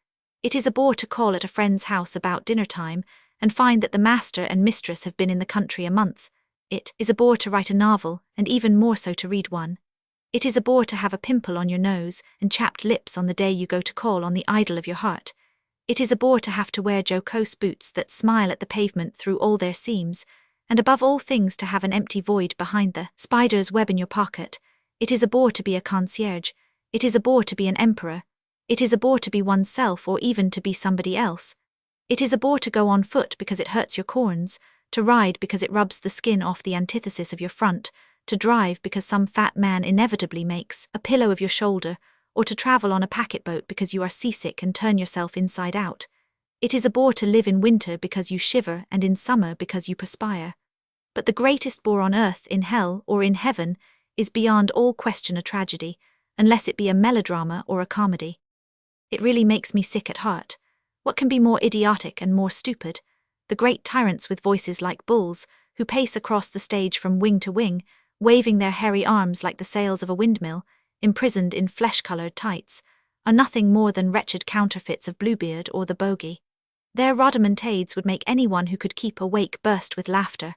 It is a bore to call at a friend's house about dinner-time and find that the master and mistress have been in the country a month. It is a bore to write a novel, and even more so to read one. It is a bore to have a pimple on your nose and chapped lips on the day you go to call on the idol of your heart. It is a bore to have to wear jocose boots that smile at the pavement through all their seams, and above all things to have an empty void behind the spider's web in your pocket. It is a bore to be a concierge. It is a bore to be an emperor. It is a bore to be oneself or even to be somebody else. It is a bore to go on foot because it hurts your corns, to ride because it rubs the skin off the antithesis of your front, to drive because some fat man inevitably makes a pillow of your shoulder, or to travel on a packet boat because you are seasick and turn yourself inside out. It is a bore to live in winter because you shiver and in summer because you perspire. But the greatest bore on earth, in hell, or in heaven, is beyond all question a tragedy, unless it be a melodrama or a comedy. It really makes me sick at heart. What can be more idiotic and more stupid? The great tyrants with voices like bulls, who pace across the stage from wing to wing, waving their hairy arms like the sails of a windmill, imprisoned in flesh-coloured tights, are nothing more than wretched counterfeits of Bluebeard or the bogey. Their rhodomontades would make anyone who could keep awake burst with laughter.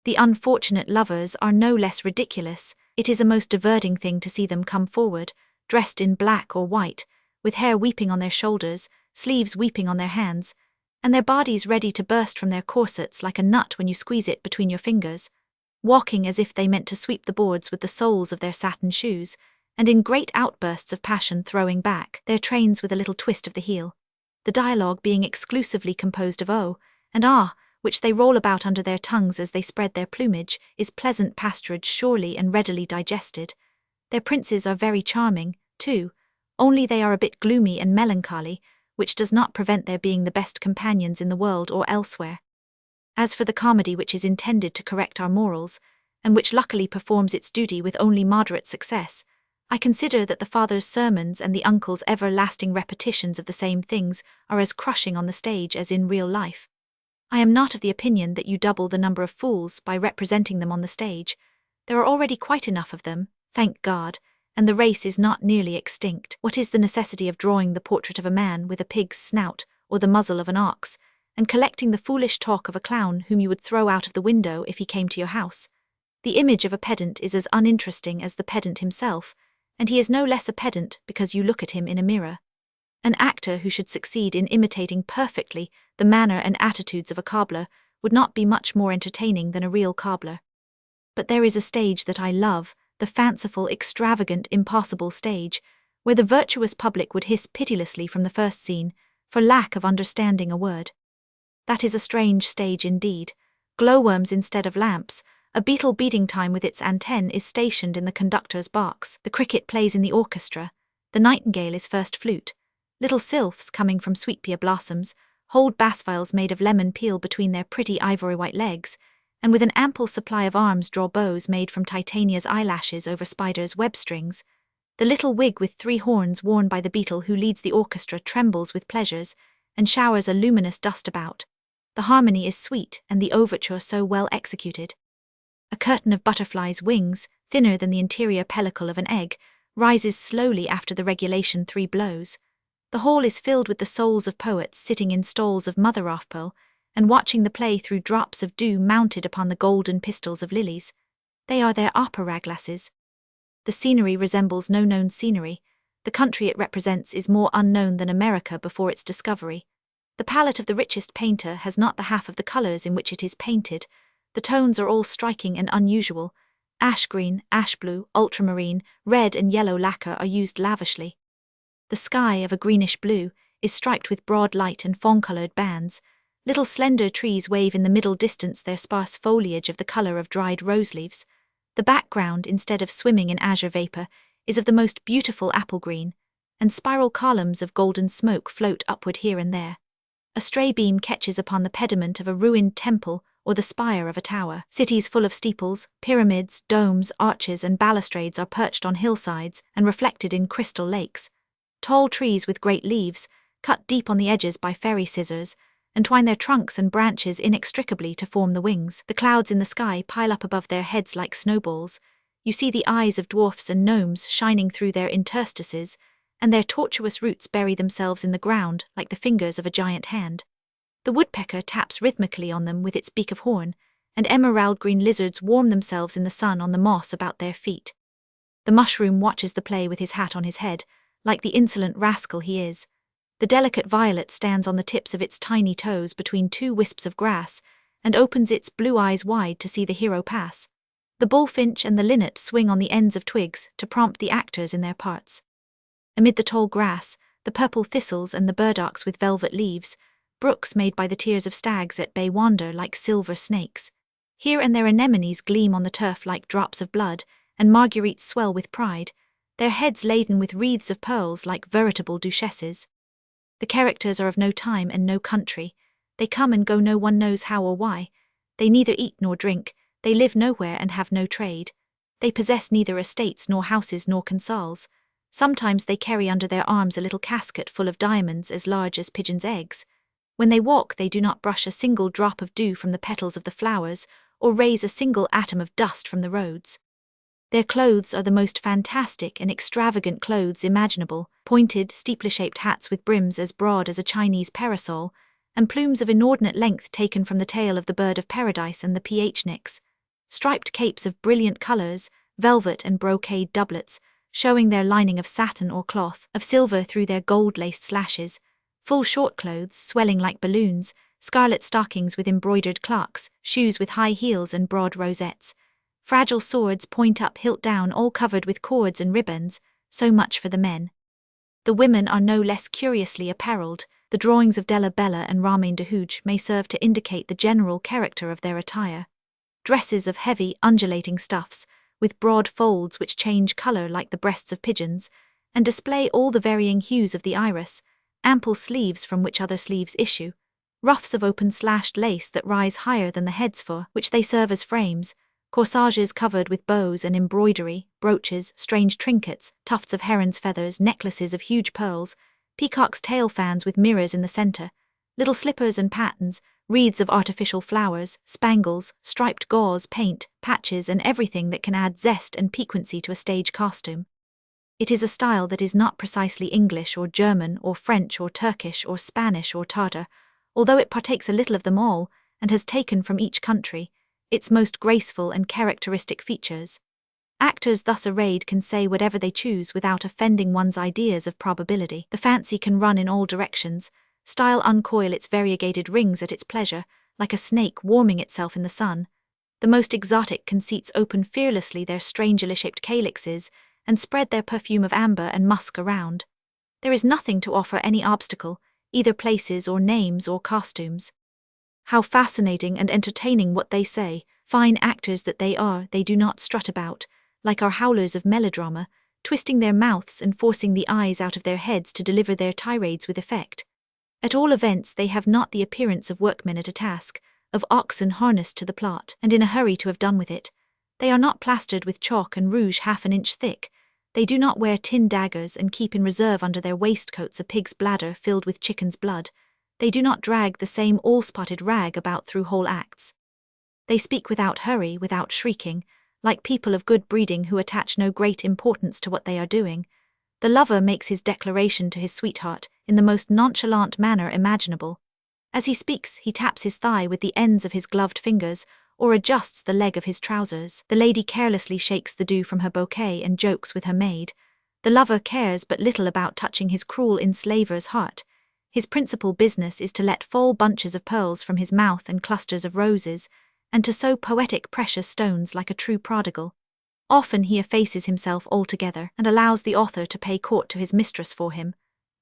The unfortunate lovers are no less ridiculous. It is a most diverting thing to see them come forward, dressed in black or white, with hair weeping on their shoulders, sleeves weeping on their hands, and their bodies ready to burst from their corsets like a nut when you squeeze it between your fingers, walking as if they meant to sweep the boards with the soles of their satin shoes, and in great outbursts of passion throwing back their trains with a little twist of the heel. The dialogue being exclusively composed of "oh" and "ah," which they roll about under their tongues as they spread their plumage, is pleasant pasturage surely and readily digested. Their princes are very charming, too, only they are a bit gloomy and melancholy, which does not prevent their being the best companions in the world or elsewhere. As for the comedy which is intended to correct our morals, and which luckily performs its duty with only moderate success, I consider that the father's sermons and the uncle's everlasting repetitions of the same things are as crushing on the stage as in real life. I am not of the opinion that you double the number of fools by representing them on the stage. There are already quite enough of them, thank God, and the race is not nearly extinct. What is the necessity of drawing the portrait of a man with a pig's snout or the muzzle of an ox, and collecting the foolish talk of a clown whom you would throw out of the window if he came to your house? The image of a pedant is as uninteresting as the pedant himself, and he is no less a pedant because you look at him in a mirror. An actor who should succeed in imitating perfectly the manner and attitudes of a cobbler would not be much more entertaining than a real cobbler. But there is a stage that I love, the fanciful, extravagant, impossible stage, where the virtuous public would hiss pitilessly from the first scene, for lack of understanding a word. That is a strange stage indeed. Glowworms instead of lamps, a beetle beating time with its antenne is stationed in the conductor's box, the cricket plays in the orchestra, the nightingale is first flute, little sylphs coming from sweetpear blossoms hold bass vials made of lemon peel between their pretty ivory-white legs, and with an ample supply of arms draw bows made from Titania's eyelashes over spiders' web strings. The little wig with 3 horns worn by the beetle who leads the orchestra trembles with pleasures, and showers a luminous dust about. The harmony is sweet, and the overture so well executed. A curtain of butterflies' wings, thinner than the interior pellicle of an egg, rises slowly after the regulation 3 blows. The hall is filled with the souls of poets sitting in stalls of mother-of-pearl, and watching the play through drops of dew mounted upon the golden pistils of lilies. They are their opera glasses. The scenery resembles no known scenery. The country it represents is more unknown than America before its discovery. The palette of the richest painter has not the half of the colors in which it is painted. The tones are all striking and unusual. Ash green, ash blue, ultramarine, red and yellow lacquer are used lavishly. The sky, of a greenish blue, is striped with broad light and fawn-colored bands. Little slender trees wave in the middle distance their sparse foliage of the color of dried rose leaves. The background, instead of swimming in azure vapor, is of the most beautiful apple green, and spiral columns of golden smoke float upward here and there. A stray beam catches upon the pediment of a ruined temple or the spire of a tower. Cities full of steeples, pyramids, domes, arches and balustrades are perched on hillsides and reflected in crystal lakes. Tall trees with great leaves, cut deep on the edges by fairy scissors, entwine their trunks and branches inextricably to form the wings. The clouds in the sky pile up above their heads like snowballs. You see the eyes of dwarfs and gnomes shining through their interstices, and their tortuous roots bury themselves in the ground like the fingers of a giant hand. The woodpecker taps rhythmically on them with its beak of horn, and emerald-green lizards warm themselves in the sun on the moss about their feet. The mushroom watches the play with his hat on his head, like the insolent rascal he is. The delicate violet stands on the tips of its tiny toes between 2 wisps of grass, and opens its blue eyes wide to see the hero pass. The bullfinch and the linnet swing on the ends of twigs to prompt the actors in their parts. Amid the tall grass, the purple thistles and the burdocks with velvet leaves, brooks made by the tears of stags at bay wander like silver snakes. Here and there anemones gleam on the turf like drops of blood, and marguerites swell with pride, their heads laden with wreaths of pearls like veritable duchesses. The characters are of no time and no country. They come and go no one knows how or why. They neither eat nor drink, they live nowhere and have no trade. They possess neither estates nor houses nor consoles. Sometimes they carry under their arms a little casket full of diamonds as large as pigeons' eggs. When they walk they do not brush a single drop of dew from the petals of the flowers, or raise a single atom of dust from the roads. Their clothes are the most fantastic and extravagant clothes imaginable, pointed, steeple-shaped hats with brims as broad as a Chinese parasol, and plumes of inordinate length taken from the tail of the bird of paradise and the ph-nix. Striped capes of brilliant colors, velvet and brocade doublets, showing their lining of satin or cloth, of silver through their gold-laced slashes, full short clothes swelling like balloons, scarlet stockings with embroidered clocks, shoes with high heels and broad rosettes, Fragile swords point up hilt down all covered with cords and ribbons, so much for the men. The women are no less curiously apparelled. The drawings of Della Bella and Ramin de Hooge may serve to indicate the general character of their attire. Dresses of heavy, undulating stuffs, with broad folds which change colour like the breasts of pigeons, and display all the varying hues of the iris, ample sleeves from which other sleeves issue, ruffs of open slashed lace that rise higher than the heads for which they serve as frames, corsages covered with bows and embroidery, brooches, strange trinkets, tufts of heron's feathers, necklaces of huge pearls, peacock's tail fans with mirrors in the centre, little slippers and pattens, wreaths of artificial flowers, spangles, striped gauze, paint, patches, and everything that can add zest and piquancy to a stage costume. It is a style that is not precisely English or German or French or Turkish or Spanish or Tartar, although it partakes a little of them all and has taken from each country its most graceful and characteristic features. Actors thus arrayed can say whatever they choose without offending one's ideas of probability. The fancy can run in all directions, style uncoil its variegated rings at its pleasure, like a snake warming itself in the sun. The most exotic conceits open fearlessly their strangely shaped calyxes and spread their perfume of amber and musk around. There is nothing to offer any obstacle, either places or names or costumes. How fascinating and entertaining what they say. Fine actors that they are, they do not strut about, like our howlers of melodrama, twisting their mouths and forcing the eyes out of their heads to deliver their tirades with effect. At all events, they have not the appearance of workmen at a task, of oxen harnessed to the plot, and in a hurry to have done with it. They are not plastered with chalk and rouge half an inch thick. They do not wear tin daggers and keep in reserve under their waistcoats a pig's bladder filled with chicken's blood. They do not drag the same all-spotted rag about through whole acts. They speak without hurry, without shrieking, like people of good breeding who attach no great importance to what they are doing. The lover makes his declaration to his sweetheart in the most nonchalant manner imaginable. As he speaks, he taps his thigh with the ends of his gloved fingers, or adjusts the leg of his trousers. The lady carelessly shakes the dew from her bouquet and jokes with her maid. The lover cares but little about touching his cruel enslaver's heart. His principal business is to let fall bunches of pearls from his mouth and clusters of roses, and to sow poetic precious stones like a true prodigal. Often he effaces himself altogether and allows the author to pay court to his mistress for him.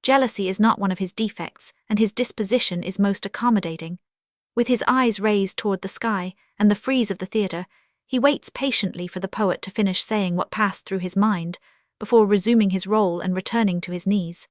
Jealousy is not one of his defects, and his disposition is most accommodating. With his eyes raised toward the sky and the frieze of the theatre, he waits patiently for the poet to finish saying what passed through his mind, before resuming his role and returning to his knees.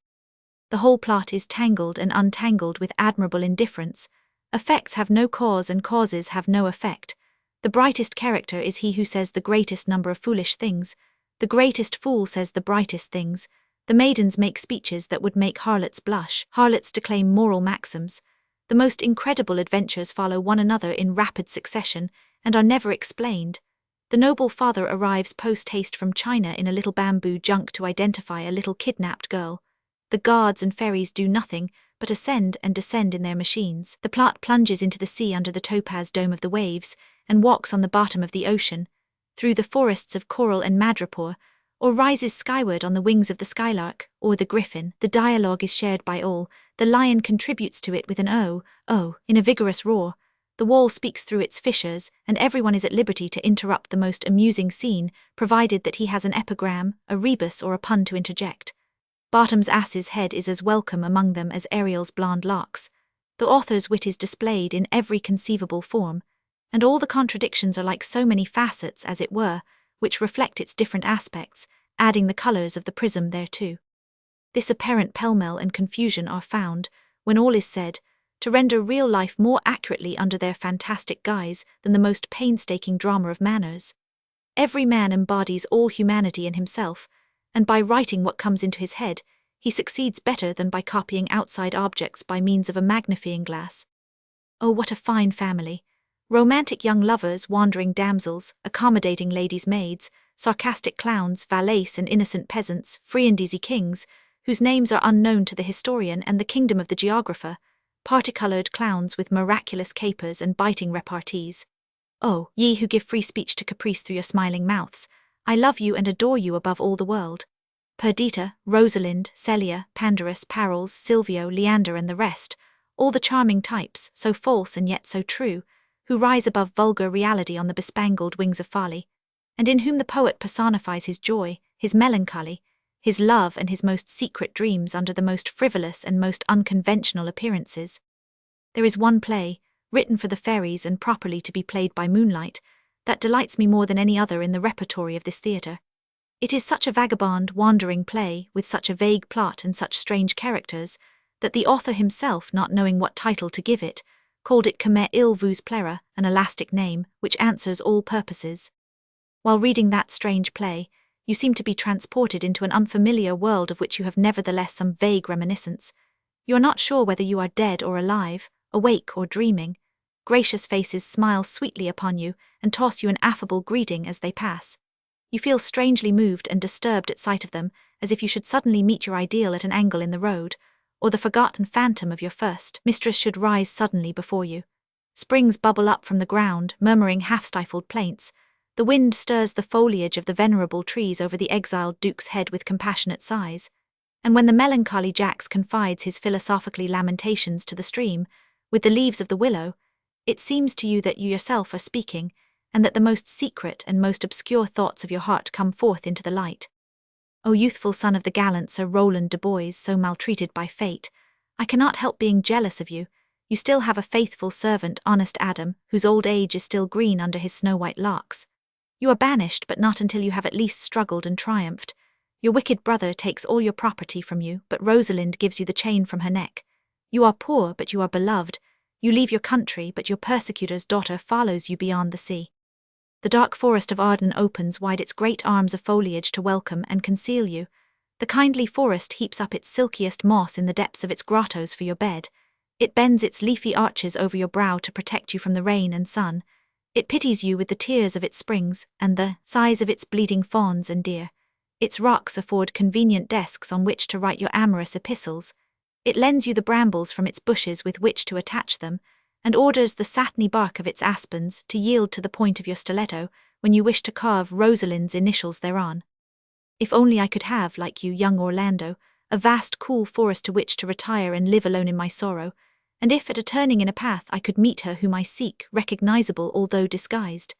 The whole plot is tangled and untangled with admirable indifference. Effects have no cause and causes have no effect. The brightest character is he who says the greatest number of foolish things. The greatest fool says the brightest things. The maidens make speeches that would make harlots blush. Harlots declaim moral maxims. The most incredible adventures follow one another in rapid succession and are never explained. The noble father arrives post-haste from China in a little bamboo junk to identify a little kidnapped girl. The guards and ferries do nothing but ascend and descend in their machines. The plot plunges into the sea under the topaz dome of the waves and walks on the bottom of the ocean, through the forests of coral and madrepore, or rises skyward on the wings of the skylark or the griffin. The dialogue is shared by all. The lion contributes to it with an oh, oh, in a vigorous roar. The wall speaks through its fissures, and everyone is at liberty to interrupt the most amusing scene, provided that he has an epigram, a rebus, or a pun to interject. Bottom's ass's head is as welcome among them as Ariel's blonde locks. The author's wit is displayed in every conceivable form, and all the contradictions are like so many facets, as it were, which reflect its different aspects, adding the colours of the prism thereto. This apparent pell-mell and confusion are found, when all is said, to render real life more accurately under their fantastic guise than the most painstaking drama of manners. Every man embodies all humanity in himself, and by writing what comes into his head, he succeeds better than by copying outside objects by means of a magnifying glass. Oh, what a fine family! Romantic young lovers, wandering damsels, accommodating ladies' maids, sarcastic clowns, valets and innocent peasants, free and easy kings, whose names are unknown to the historian and the kingdom of the geographer, parti-coloured clowns with miraculous capers and biting repartees. Oh, ye who give free speech to caprice through your smiling mouths, I love you and adore you above all the world. Perdita, Rosalind, Celia, Pandarus, Parols, Silvio, Leander and the rest, all the charming types, so false and yet so true, who rise above vulgar reality on the bespangled wings of folly. and in whom the poet personifies his joy, his melancholy, his love and his most secret dreams under the most frivolous and most unconventional appearances. There is one play, written for the fairies and properly to be played by moonlight, that delights me more than any other in the repertory of this theatre. It is such a vagabond, wandering play, with such a vague plot and such strange characters, that the author himself, not knowing what title to give it, called it Comme il vous plaira, an elastic name, which answers all purposes. While reading that strange play, you seem to be transported into an unfamiliar world of which you have nevertheless some vague reminiscence. You are not sure whether you are dead or alive, awake or dreaming. Gracious faces smile sweetly upon you and toss you an affable greeting as they pass. You feel strangely moved and disturbed at sight of them, as if you should suddenly meet your ideal at an angle in the road, or the forgotten phantom of your first mistress should rise suddenly before you. Springs bubble up from the ground, murmuring half-stifled plaints. The wind stirs the foliage of the venerable trees over the exiled duke's head with compassionate sighs. And when the melancholy Jacks confides his philosophically lamentations to the stream, with the leaves of the willow, it seems to you that you yourself are speaking, and that the most secret and most obscure thoughts of your heart come forth into the light. O youthful son of the gallant Sir Roland de Boys, so maltreated by fate, I cannot help being jealous of you. You still have a faithful servant, honest Adam, whose old age is still green under his snow-white locks. You are banished, but not until you have at least struggled and triumphed. Your wicked brother takes all your property from you, but Rosalind gives you the chain from her neck. You are poor, but you are beloved. You leave your country, but your persecutor's daughter follows you beyond the sea. The dark forest of Arden opens wide its great arms of foliage to welcome and conceal you. The kindly forest heaps up its silkiest moss in the depths of its grottos for your bed. It bends its leafy arches over your brow to protect you from the rain and sun. It pities you with the tears of its springs and the sighs of its bleating fawns and deer. Its rocks afford convenient desks on which to write your amorous epistles. It lends you the brambles from its bushes with which to attach them, and orders the satiny bark of its aspens to yield to the point of your stiletto when you wish to carve Rosalind's initials thereon. If only I could have, like you, young Orlando, a vast cool forest to which to retire and live alone in my sorrow, and if at a turning in a path I could meet her whom I seek, recognizable although disguised.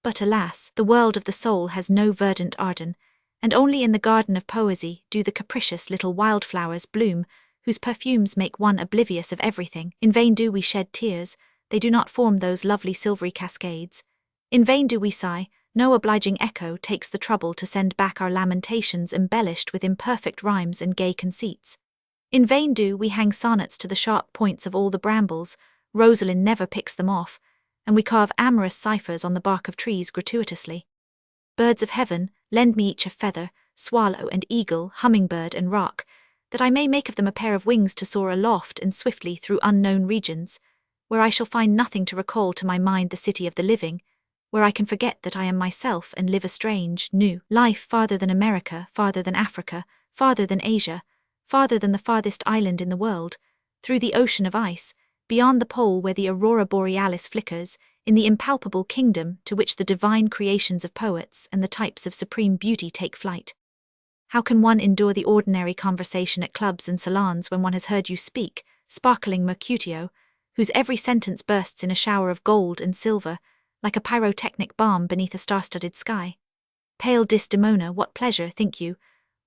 But alas, the world of the soul has no verdant Arden, and only in the garden of poesy do the capricious little wildflowers bloom, whose perfumes make one oblivious of everything. In vain do we shed tears, they do not form those lovely silvery cascades. In vain do we sigh, no obliging echo takes the trouble to send back our lamentations embellished with imperfect rhymes and gay conceits. In vain do we hang sonnets to the sharp points of all the brambles, Rosalind never picks them off, and we carve amorous ciphers on the bark of trees gratuitously. Birds of heaven, lend me each a feather, swallow and eagle, hummingbird and rock, that I may make of them a pair of wings to soar aloft and swiftly through unknown regions, where I shall find nothing to recall to my mind the city of the living, where I can forget that I am myself and live a strange, new life farther than America, farther than Africa, farther than Asia, farther than the farthest island in the world, through the ocean of ice, beyond the pole where the aurora borealis flickers, in the impalpable kingdom to which the divine creations of poets and the types of supreme beauty take flight. How can one endure the ordinary conversation at clubs and salons when one has heard you speak, sparkling Mercutio, whose every sentence bursts in a shower of gold and silver, like a pyrotechnic bomb beneath a star-studded sky? Pale Desdemona, what pleasure, think you,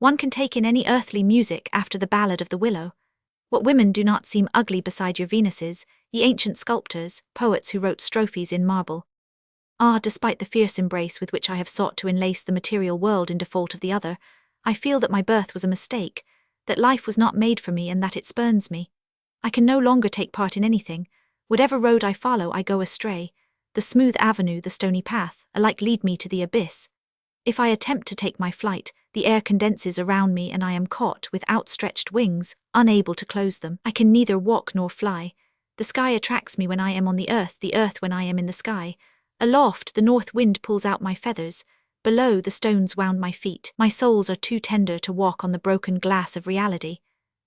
one can take in any earthly music after the ballad of the willow? What women do not seem ugly beside your Venuses, ye ancient sculptors, poets who wrote strophes in marble? Ah, despite the fierce embrace with which I have sought to enlace the material world in default of the other, I feel that my birth was a mistake, that life was not made for me and that it spurns me. I can no longer take part in anything. Whatever road I follow, I go astray. The smooth avenue, the stony path, alike lead me to the abyss. If I attempt to take my flight, the air condenses around me and I am caught with outstretched wings, unable to close them. I can neither walk nor fly. The sky attracts me when I am on the earth when I am in the sky. Aloft, the north wind pulls out my feathers. Below, the stones wound my feet. My soles are too tender to walk on the broken glass of reality.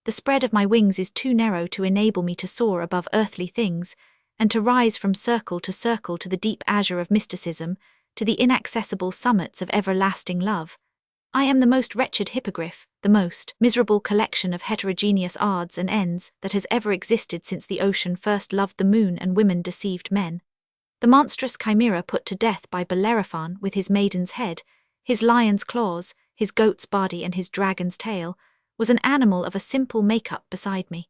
The spread of my wings is too narrow to enable me to soar above earthly things, and to rise from circle to the deep azure of mysticism, to the inaccessible summits of everlasting love. I am the most wretched hippogriff, the most miserable collection of heterogeneous odds and ends that has ever existed since the ocean first loved the moon and women deceived men. The monstrous chimera put to death by Bellerophon with his maiden's head, his lion's claws, his goat's body and his dragon's tail, was an animal of a simple make-up beside me.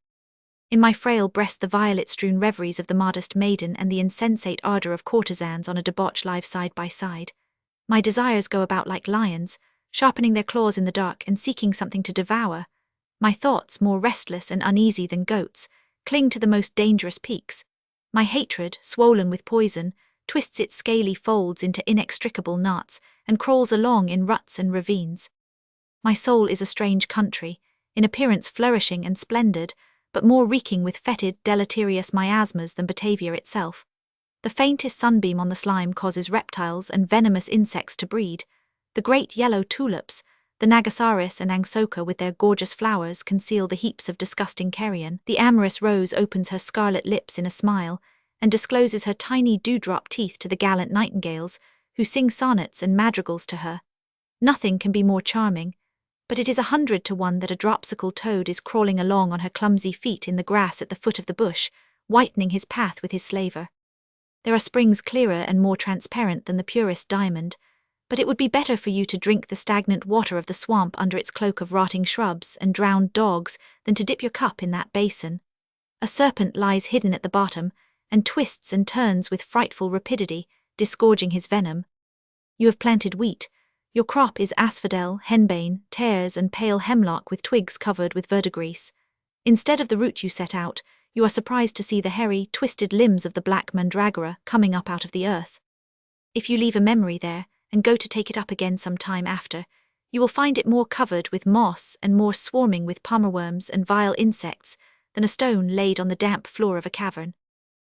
In my frail breast the violet-strewn reveries of the modest maiden and the insensate ardor of courtesans on a debauch live side by side. My desires go about like lions, sharpening their claws in the dark and seeking something to devour. My thoughts, more restless and uneasy than goats, cling to the most dangerous peaks. My hatred, swollen with poison, twists its scaly folds into inextricable knots and crawls along in ruts and ravines. My soul is a strange country, in appearance flourishing and splendid, but more reeking with fetid, deleterious miasmas than Batavia itself. The faintest sunbeam on the slime causes reptiles and venomous insects to breed. The great yellow tulips, the Nagasaris and Angsoka with their gorgeous flowers conceal the heaps of disgusting carrion. The amorous rose opens her scarlet lips in a smile and discloses her tiny dewdrop teeth to the gallant nightingales, who sing sonnets and madrigals to her. Nothing can be more charming, but it is 100 to 1 that a dropsical toad is crawling along on her clumsy feet in the grass at the foot of the bush, whitening his path with his slaver. There are springs clearer and more transparent than the purest diamond, but it would be better for you to drink the stagnant water of the swamp under its cloak of rotting shrubs and drowned dogs than to dip your cup in that basin. A serpent lies hidden at the bottom, and twists and turns with frightful rapidity, disgorging his venom. You have planted wheat. Your crop is asphodel, henbane, tares and pale hemlock with twigs covered with verdigris. Instead of the root you set out, you are surprised to see the hairy, twisted limbs of the black mandragora coming up out of the earth. If you leave a memory there, and go to take it up again some time after, you will find it more covered with moss and more swarming with palmerworms and vile insects than a stone laid on the damp floor of a cavern.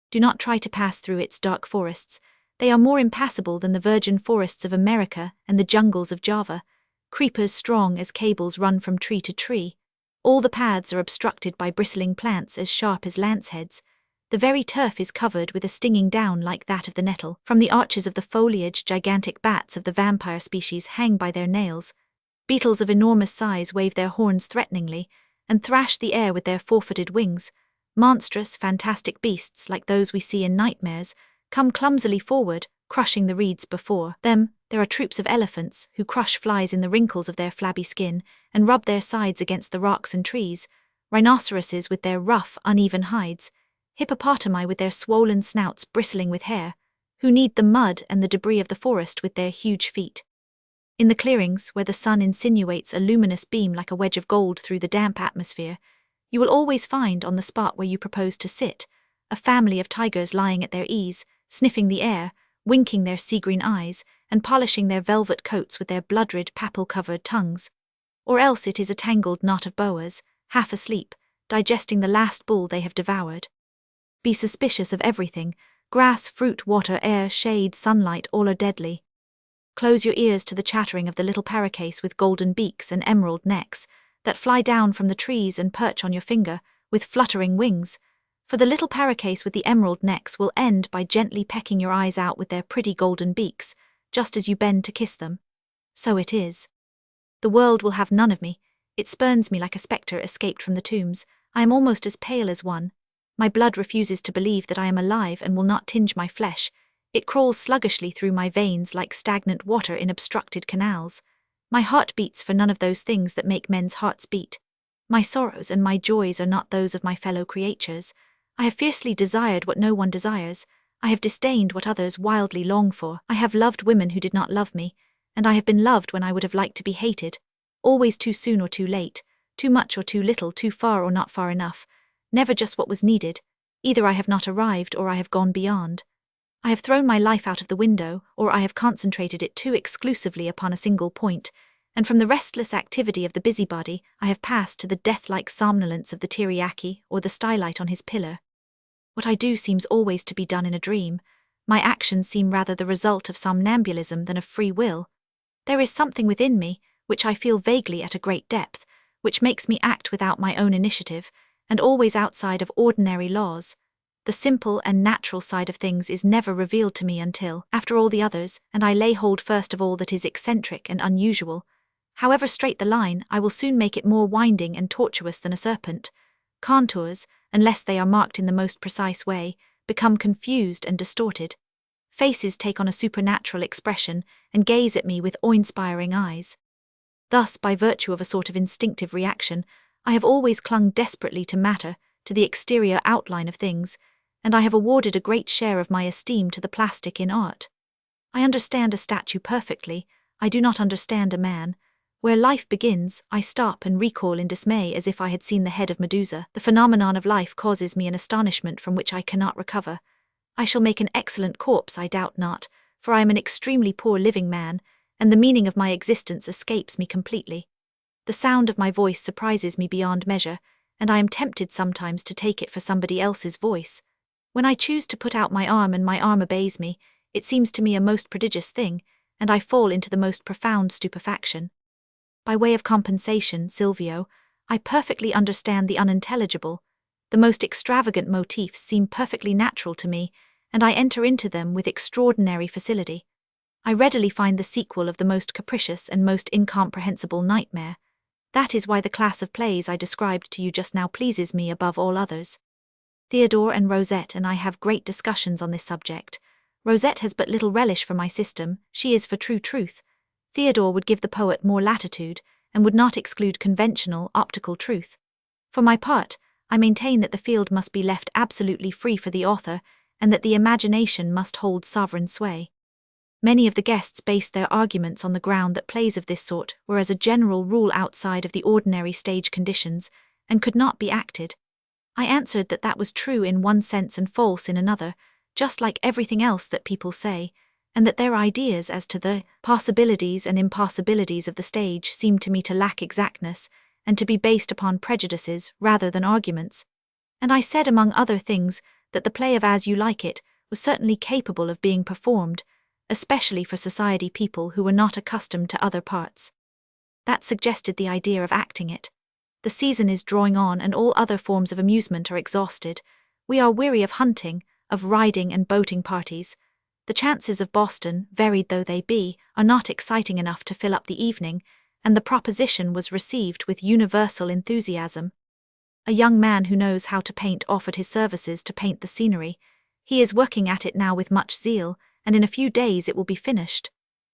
Do not try to pass through its dark forests. They are more impassable than the virgin forests of America and the jungles of Java. Creepers strong as cables run from tree to tree. All the paths are obstructed by bristling plants as sharp as lance-heads. The very turf is covered with a stinging down like that of the nettle. From the arches of the foliage, gigantic bats of the vampire species hang by their nails. Beetles of enormous size wave their horns threateningly and thrash the air with their four-footed wings. Monstrous, fantastic beasts like those we see in nightmares come clumsily forward, crushing the reeds before them. There are troops of elephants who crush flies in the wrinkles of their flabby skin and rub their sides against the rocks and trees. Rhinoceroses with their rough, uneven hides. Hippopotami with their swollen snouts bristling with hair, who knead the mud and the debris of the forest with their huge feet. In the clearings, where the sun insinuates a luminous beam like a wedge of gold through the damp atmosphere, you will always find on the spot where you propose to sit, a family of tigers lying at their ease, sniffing the air, winking their sea-green eyes, and polishing their velvet coats with their blood-red, papal-covered tongues. Or else it is a tangled knot of boas, half asleep, digesting the last bull they have devoured. Be suspicious of everything. Grass, fruit, water, air, shade, sunlight, all are deadly. Close your ears to the chattering of the little parakeets with golden beaks and emerald necks, that fly down from the trees and perch on your finger, with fluttering wings, for the little parakeets with the emerald necks will end by gently pecking your eyes out with their pretty golden beaks, just as you bend to kiss them. So it is. The world will have none of me. It spurns me like a spectre escaped from the tombs. I am almost as pale as one. My blood refuses to believe that I am alive and will not tinge my flesh. It crawls sluggishly through my veins like stagnant water in obstructed canals. My heart beats for none of those things that make men's hearts beat. My sorrows and my joys are not those of my fellow creatures. I have fiercely desired what no one desires. I have disdained what others wildly long for. I have loved women who did not love me, and I have been loved when I would have liked to be hated. Always too soon or too late, too much or too little, too far or not far enough. Never just what was needed. Either I have not arrived or I have gone beyond. I have thrown my life out of the window, or I have concentrated it too exclusively upon a single point, and from the restless activity of the busybody I have passed to the death-like somnolence of the Tyriaki or the stylite on his pillar. What I do seems always to be done in a dream. My actions seem rather the result of somnambulism than of free will. There is something within me, which I feel vaguely at a great depth, which makes me act without my own initiative, and always outside of ordinary laws. The simple and natural side of things is never revealed to me until, after all the others, and I lay hold first of all that is eccentric and unusual. However straight the line, I will soon make it more winding and tortuous than a serpent. Contours, unless they are marked in the most precise way, become confused and distorted. Faces take on a supernatural expression and gaze at me with awe-inspiring eyes. Thus, by virtue of a sort of instinctive reaction, I have always clung desperately to matter, to the exterior outline of things, and I have awarded a great share of my esteem to the plastic in art. I understand a statue perfectly, I do not understand a man. Where life begins, I stop and recoil in dismay as if I had seen the head of Medusa. The phenomenon of life causes me an astonishment from which I cannot recover. I shall make an excellent corpse, I doubt not, for I am an extremely poor living man, and the meaning of my existence escapes me completely. The sound of my voice surprises me beyond measure, and I am tempted sometimes to take it for somebody else's voice. When I choose to put out my arm and my arm obeys me, it seems to me a most prodigious thing, and I fall into the most profound stupefaction. By way of compensation, Silvio, I perfectly understand the unintelligible. The most extravagant motifs seem perfectly natural to me, and I enter into them with extraordinary facility. I readily find the sequel of the most capricious and most incomprehensible nightmare. That is why the class of plays I described to you just now pleases me above all others. Theodore and Rosette and I have great discussions on this subject. Rosette has but little relish for my system, she is for true truth. Theodore would give the poet more latitude, and would not exclude conventional, optical truth. For my part, I maintain that the field must be left absolutely free for the author, and that the imagination must hold sovereign sway. Many of the guests based their arguments on the ground that plays of this sort were as a general rule outside of the ordinary stage conditions, and could not be acted. I answered that that was true in one sense and false in another, just like everything else that people say, and that their ideas as to the possibilities and impossibilities of the stage seemed to me to lack exactness, and to be based upon prejudices rather than arguments. And I said, among other things, that the play of As You Like It was certainly capable of being performed, especially for society people who were not accustomed to other parts. That suggested the idea of acting it. The season is drawing on and all other forms of amusement are exhausted. We are weary of hunting, of riding and boating parties. The chances of Boston, varied though they be, are not exciting enough to fill up the evening, and the proposition was received with universal enthusiasm. A young man who knows how to paint offered his services to paint the scenery. He is working at it now with much zeal, and in a few days it will be finished.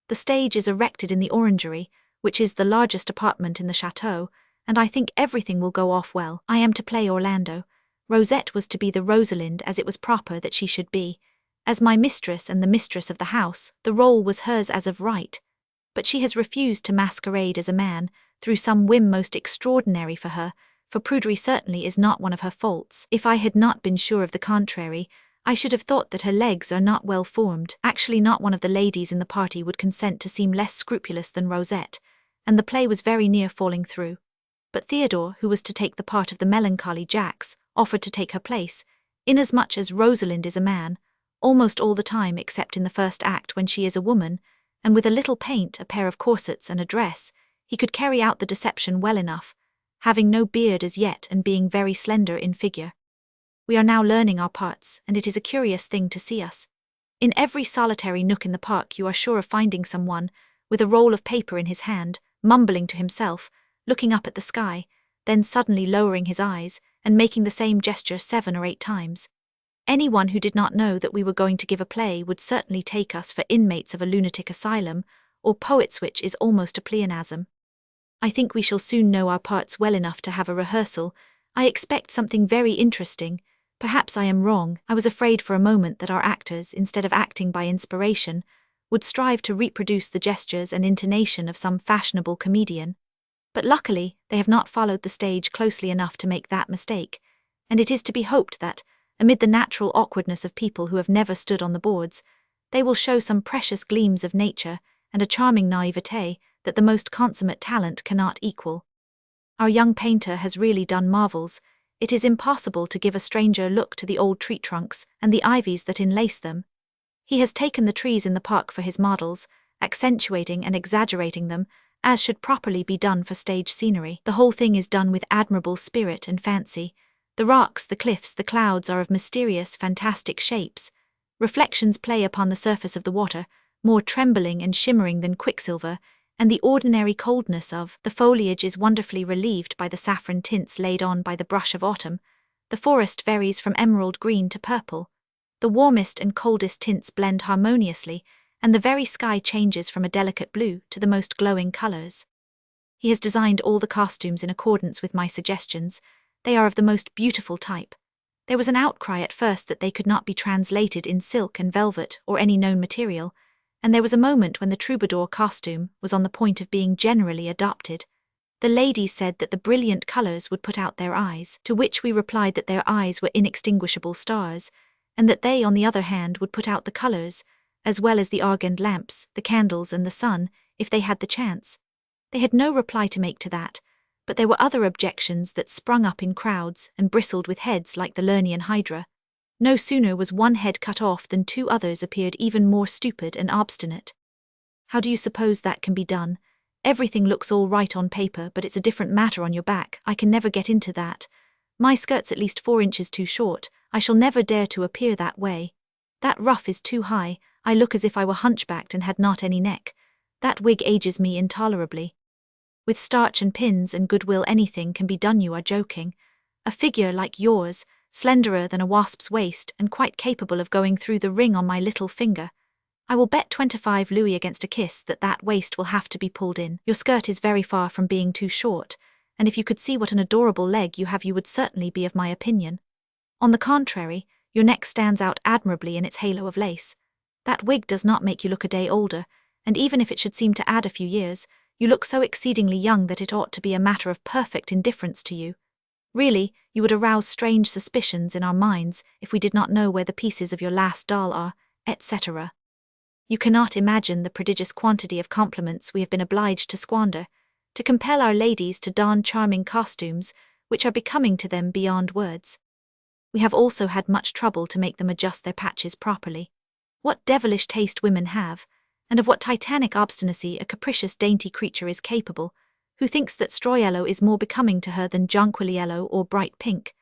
The stage is erected in the orangery, which is the largest apartment in the chateau, and I think everything will go off well. I am to play Orlando. Rosette was to be the Rosalind as it was proper that she should be. As my mistress and the mistress of the house, the role was hers as of right. But she has refused to masquerade as a man, through some whim most extraordinary for her, for prudery certainly is not one of her faults. If I had not been sure of the contrary, I should have thought that her legs are not well formed. Actually, not one of the ladies in the party would consent to seem less scrupulous than Rosette, and the play was very near falling through. But Theodore, who was to take the part of the melancholy Jacks, offered to take her place, inasmuch as Rosalind is a man, almost all the time except in the first act when she is a woman, and with a little paint, a pair of corsets and a dress, he could carry out the deception well enough, having no beard as yet and being very slender in figure. We are now learning our parts, and it is a curious thing to see us. In every solitary nook in the park you are sure of finding someone, with a roll of paper in his hand, mumbling to himself, looking up at the sky, then suddenly lowering his eyes, and making the same gesture 7 or 8 times. Anyone who did not know that we were going to give a play would certainly take us for inmates of a lunatic asylum, or poets, which is almost a pleonasm. I think we shall soon know our parts well enough to have a rehearsal. I expect something very interesting. Perhaps I am wrong. I was afraid for a moment that our actors, instead of acting by inspiration, would strive to reproduce the gestures and intonation of some fashionable comedian. But luckily, they have not followed the stage closely enough to make that mistake, and it is to be hoped that, amid the natural awkwardness of people who have never stood on the boards, they will show some precious gleams of nature and a charming naivete that the most consummate talent cannot equal. Our young painter has really done marvels. It is impossible to give a stranger look to the old tree trunks and the ivies that enlace them. He has taken the trees in the park for his models, accentuating and exaggerating them, as should properly be done for stage scenery. The whole thing is done with admirable spirit and fancy. The rocks, the cliffs, the clouds are of mysterious, fantastic shapes. Reflections play upon the surface of the water, more trembling and shimmering than quicksilver, and the ordinary coldness of the foliage is wonderfully relieved by the saffron tints laid on by the brush of autumn. The forest varies from emerald green to purple. The warmest and coldest tints blend harmoniously, and the very sky changes from a delicate blue to the most glowing colors. He has designed all the costumes in accordance with my suggestions. They are of the most beautiful type. There was an outcry at first that they could not be translated in silk and velvet or any known material, and there was a moment when the troubadour costume was on the point of being generally adopted. The ladies said that the brilliant colors would put out their eyes, to which we replied that their eyes were inextinguishable stars, and that they, on the other hand, would put out the colors, as well as the argand lamps, the candles and the sun, if they had the chance. They had no reply to make to that, but there were other objections that sprung up in crowds and bristled with heads like the Lernaean hydra. No sooner was one head cut off than two others appeared even more stupid and obstinate. How do you suppose that can be done? Everything looks all right on paper, but it's a different matter on your back. I can never get into that. My skirt's at least 4 inches too short. I shall never dare to appear that way. That ruff is too high. I look as if I were hunchbacked and had not any neck. That wig ages me intolerably. With starch and pins and goodwill anything can be done. You are joking. A figure like yours, slenderer than a wasp's waist and quite capable of going through the ring on my little finger. I will bet 25 louis against a kiss that waist will have to be pulled in. Your skirt is very far from being too short, and if you could see what an adorable leg you have, you would certainly be of my opinion. On the contrary, your neck stands out admirably in its halo of lace. That wig does not make you look a day older, and even if it should seem to add a few years, you look so exceedingly young that it ought to be a matter of perfect indifference to you. Really, you would arouse strange suspicions in our minds if we did not know where the pieces of your last doll are, etc. You cannot imagine the prodigious quantity of compliments we have been obliged to squander, to compel our ladies to don charming costumes, which are becoming to them beyond words. We have also had much trouble to make them adjust their patches properly. What devilish taste women have, and of what titanic obstinacy a capricious dainty creature is capable, who thinks that straw yellow is more becoming to her than jonquil yellow or bright pink.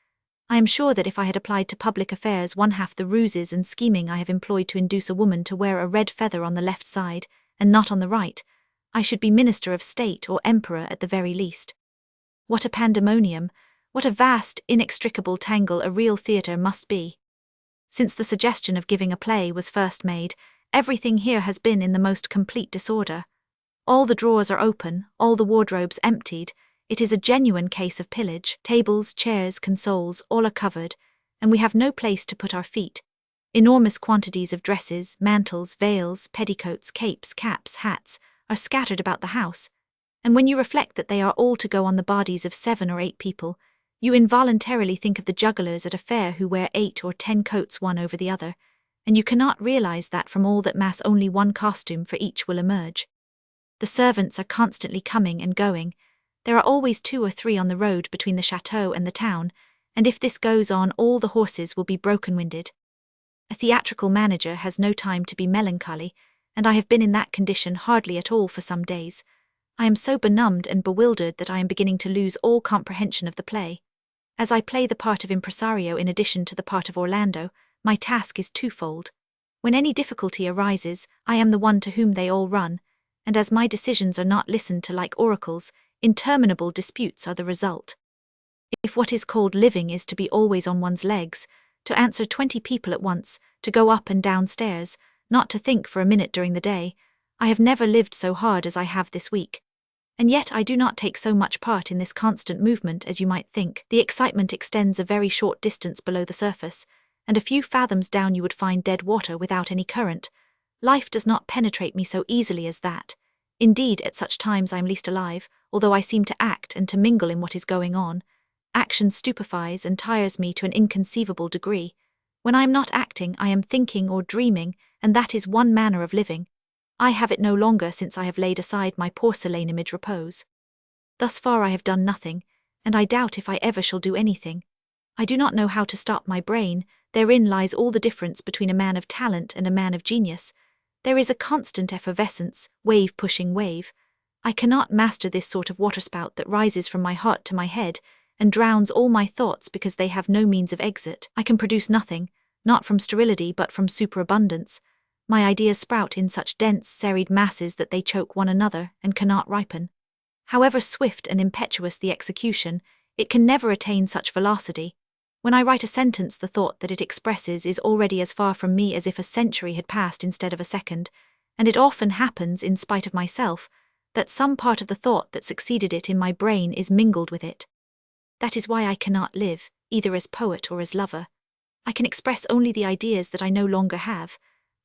I am sure that if I had applied to public affairs one half the ruses and scheming I have employed to induce a woman to wear a red feather on the left side, and not on the right, I should be minister of state or emperor at the very least. What a pandemonium, what a vast, inextricable tangle a real theatre must be. Since the suggestion of giving a play was first made, everything here has been in the most complete disorder. All the drawers are open, all the wardrobes emptied. It is a genuine case of pillage. Tables, chairs, consoles, all are covered, and we have no place to put our feet. Enormous quantities of dresses, mantles, veils, petticoats, capes, caps, hats are scattered about the house, and when you reflect that they are all to go on the bodies of 7 or 8 people, you involuntarily think of the jugglers at a fair who wear 8 or 10 coats one over the other, and you cannot realize that from all that mass only one costume for each will emerge. The servants are constantly coming and going. There are always 2 or 3 on the road between the chateau and the town, and if this goes on all the horses will be broken-winded. A theatrical manager has no time to be melancholy, and I have been in that condition hardly at all for some days. I am so benumbed and bewildered that I am beginning to lose all comprehension of the play. As I play the part of impresario in addition to the part of Orlando, my task is twofold. When any difficulty arises, I am the one to whom they all run, and as my decisions are not listened to like oracles, interminable disputes are the result. If what is called living is to be always on one's legs, to answer 20 people at once, to go up and down stairs, not to think for a minute during the day, I have never lived so hard as I have this week. And yet I do not take so much part in this constant movement as you might think. The excitement extends a very short distance below the surface, and a few fathoms down you would find dead water without any current. Life does not penetrate me so easily as that. Indeed, at such times I am least alive, although I seem to act and to mingle in what is going on. Action stupefies and tires me to an inconceivable degree. When I am not acting, I am thinking or dreaming, and that is one manner of living. I have it no longer since I have laid aside my porcelain image repose. Thus far I have done nothing, and I doubt if I ever shall do anything. I do not know how to stop my brain. Therein lies all the difference between a man of talent and a man of genius. There is a constant effervescence, wave pushing wave. I cannot master this sort of waterspout that rises from my heart to my head, and drowns all my thoughts because they have no means of exit. I can produce nothing, not from sterility but from superabundance. My ideas sprout in such dense, serried masses that they choke one another and cannot ripen. However swift and impetuous the execution, it can never attain such velocity. When I write a sentence, the thought that it expresses is already as far from me as if a century had passed instead of a second, and it often happens, in spite of myself, that some part of the thought that succeeded it in my brain is mingled with it. That is why I cannot live, either as poet or as lover. I can express only the ideas that I no longer have.